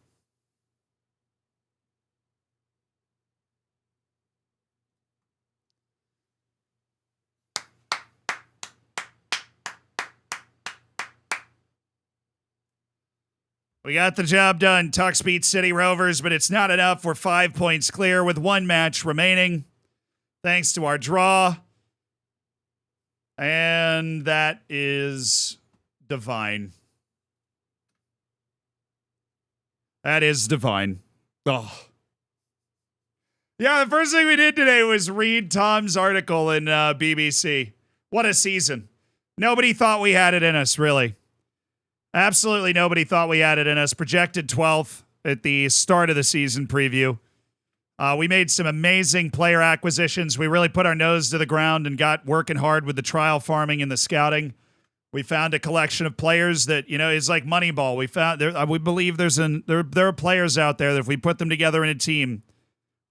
We got the job done. Tucks beat City Rovers, but it's not enough. We're 5 points clear with one match remaining. Thanks to our draw. And that is divine. That is divine. Oh. Yeah, the first thing we did today was read Tom's article in BBC. What a season. Nobody thought we had it in us, really. Absolutely nobody thought we had it in us. Projected 12th at the start of the season preview. We made some amazing player acquisitions. We really put our nose to the ground and got working hard with the trial farming and the scouting. We found a collection of players that, you know, is like Moneyball. We found there. We believe there are players out there that if we put them together in a team,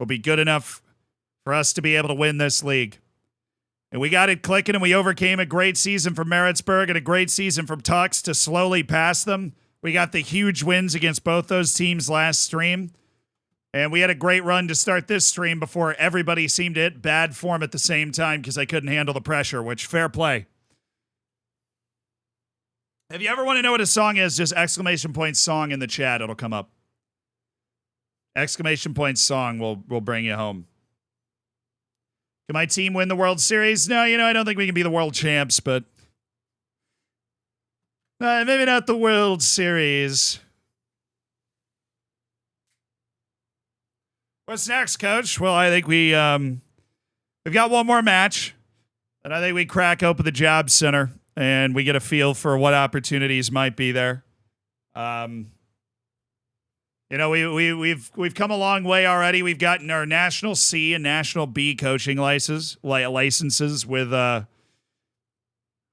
will be good enough for us to be able to win this league. And we got it clicking, and we overcame a great season from Maritzburg and a great season from Tux to slowly pass them. We got the huge wins against both those teams last stream. And we had a great run to start this stream before everybody seemed to hit bad form at the same time because I couldn't handle the pressure, which fair play. If you ever want to know what a song is, just exclamation point song in the chat. It'll come up. Exclamation point song will bring you home. Can my team win the World Series? No, I don't think we can be the world champs, but maybe not the World Series. What's next, Coach? Well, I think we've got one more match, and I think we crack open the job center and we get a feel for what opportunities might be there. We've come a long way already. We've gotten our National C and National B coaching licenses with the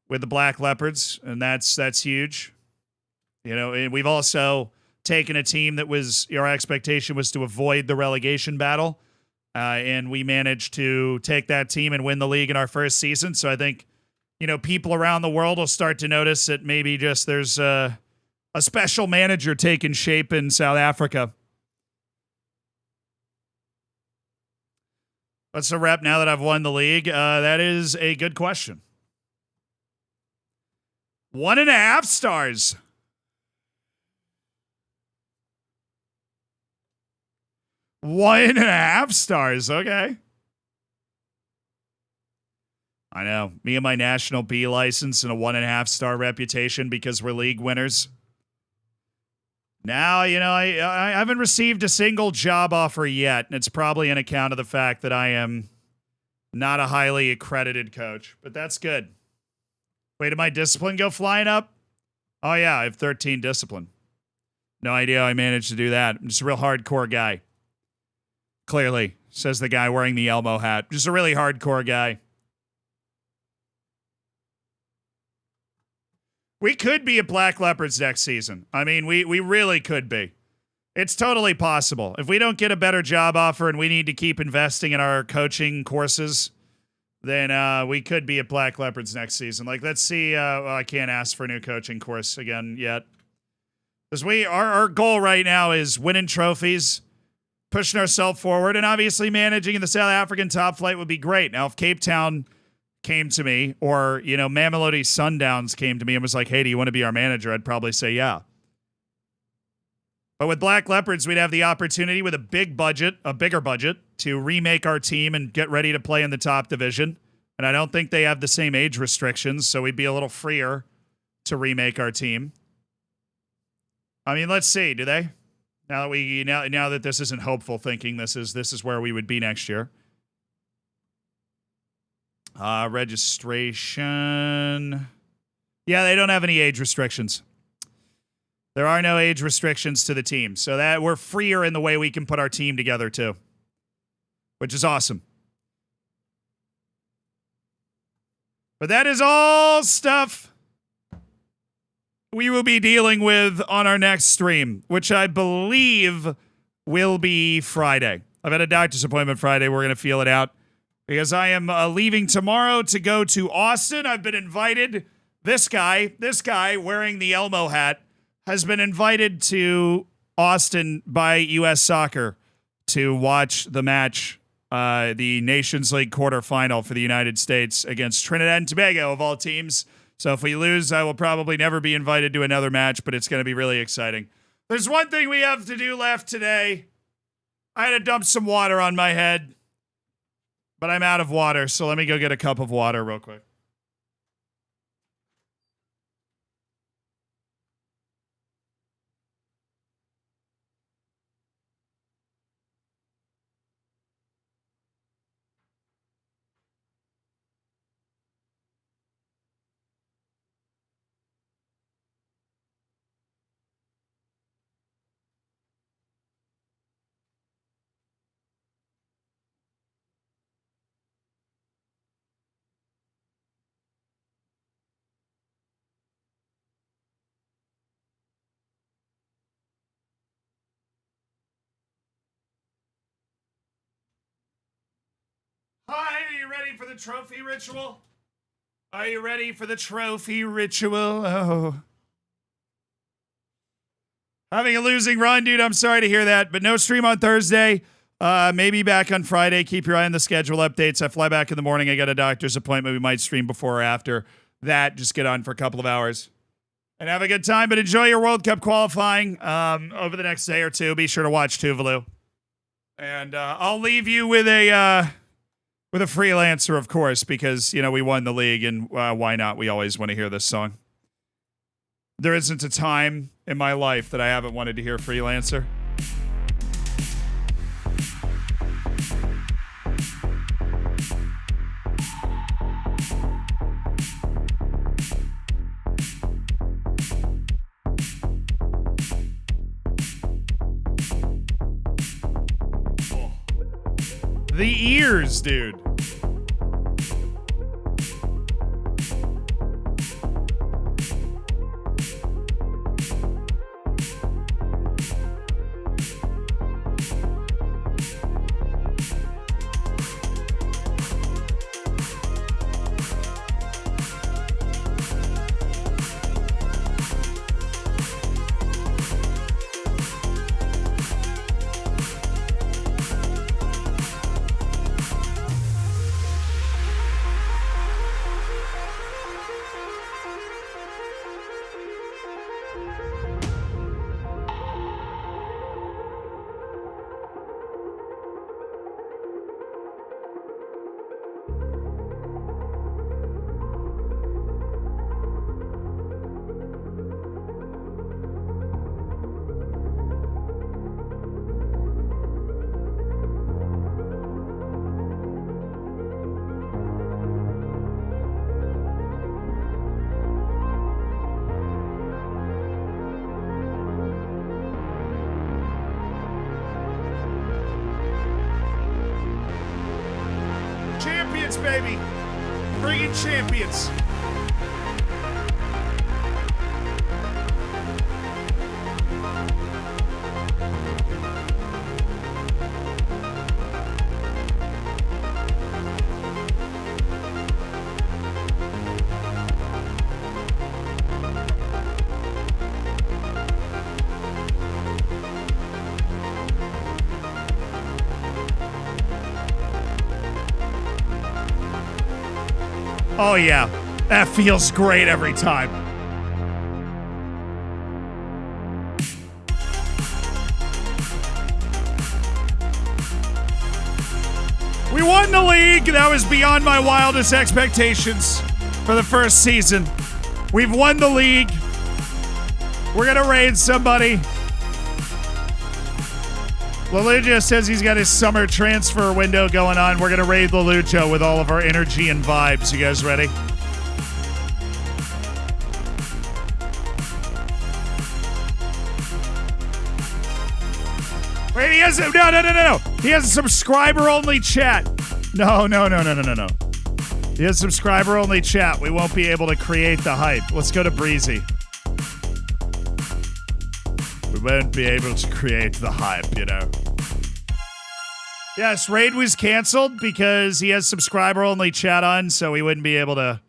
Black Leopards, and that's huge. And we've also taken a team that was our expectation was to avoid the relegation battle, and we managed to take that team and win the league in our first season. So I think people around the world will start to notice that maybe just there's a special manager taking shape in South Africa. What's the rep now that I've won the league? That is a good question. 1.5 stars. 1.5 stars. Okay. I know. Me and my National B license and a 1.5 star reputation because we're league winners. Now, I haven't received a single job offer yet, and it's probably an account of the fact that I am not a highly accredited coach, but that's good. Wait, did my discipline go flying up? Oh, yeah, I have 13 discipline. No idea how I managed to do that. I'm just a real hardcore guy. Clearly, says the guy wearing the Elmo hat. Just a really hardcore guy. We could be at Black Leopards next season. I mean, we really could be. It's totally possible. If we don't get a better job offer and we need to keep investing in our coaching courses, then we could be at Black Leopards next season. Like, let's see. I can't ask for a new coaching course again yet. Because our goal right now is winning trophies, pushing ourselves forward, and obviously managing in the South African top flight would be great. Now, if Cape Town came to me, or Mamelodi Sundowns came to me and was like, hey, do you want to be our manager? I'd probably say yeah. But with Black Leopards, we'd have the opportunity with a bigger budget, to remake our team and get ready to play in the top division. And I don't think they have the same age restrictions, so we'd be a little freer to remake our team. I mean, let's see, do they? Now that this isn't hopeful thinking, this is where we would be next year. Registration. Yeah, they don't have any age restrictions. There are no age restrictions to the team, so that we're freer in the way we can put our team together too, which is awesome. But that is all stuff we will be dealing with on our next stream, which I believe will be Friday. I've had a doctor's appointment Friday. We're going to feel it out because I am leaving tomorrow to go to Austin. I've been invited. This guy wearing the Elmo hat has been invited to Austin by U.S. Soccer to watch the match, the Nations League quarterfinal for the United States against Trinidad and Tobago, of all teams. So if we lose, I will probably never be invited to another match, but it's going to be really exciting. There's one thing we have to do left today. I had to dump some water on my head, but I'm out of water, so let me go get a cup of water real quick. Hi, are you ready for the trophy ritual? Are you ready for the trophy ritual? Oh. Having a losing run, dude. I'm sorry to hear that, but no stream on Thursday. Maybe back on Friday. Keep your eye on the schedule updates. I fly back in the morning. I got a doctor's appointment. We might stream before or after that. Just get on for a couple of hours and have a good time. But enjoy your World Cup qualifying over the next day or two. Be sure to watch Tuvalu. And I'll leave you with a freelancer, of course, because, you know, we won the league, and why not? We always want to hear this song. There isn't a time in my life that I haven't wanted to hear Freelancer. The ears, dude. Champions, baby. Bringing champions. Oh, yeah. That feels great every time. We won the league. That was beyond my wildest expectations for the first season. We've won the league. We're going to raid somebody. Leluja says he's got his summer transfer window going on. We're going to raid Leluja with all of our energy and vibes. You guys ready? Wait, he has no. He has a subscriber-only chat. No. He has subscriber-only chat. We won't be able to create the hype. Let's go to Breezy. We won't be able to create the hype, you know. Yes, raid was canceled because he has subscriber-only chat on, so we wouldn't be able to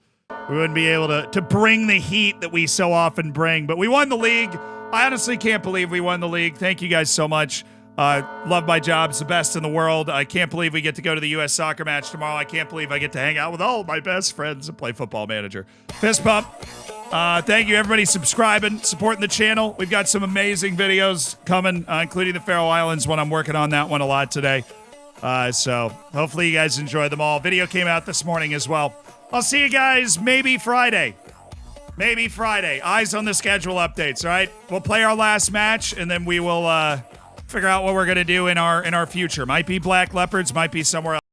bring the heat that we so often bring. But we won the league. I honestly can't believe we won the league. Thank you guys so much. Love my job. It's the best in the world. I can't believe we get to go to the U.S. soccer match tomorrow. I can't believe I get to hang out with all of my best friends and play Football Manager. Fist bump. Thank you, everybody, subscribing, supporting the channel. We've got some amazing videos coming, including the Faroe Islands one. I'm working on that one a lot today. So hopefully you guys enjoy them all. Video came out this morning as well. I'll see you guys maybe Friday. Maybe Friday. Eyes on the schedule updates, all right? We'll play our last match, and then we will figure out what we're going to do in our future. Might be Black Leopards, might be somewhere else.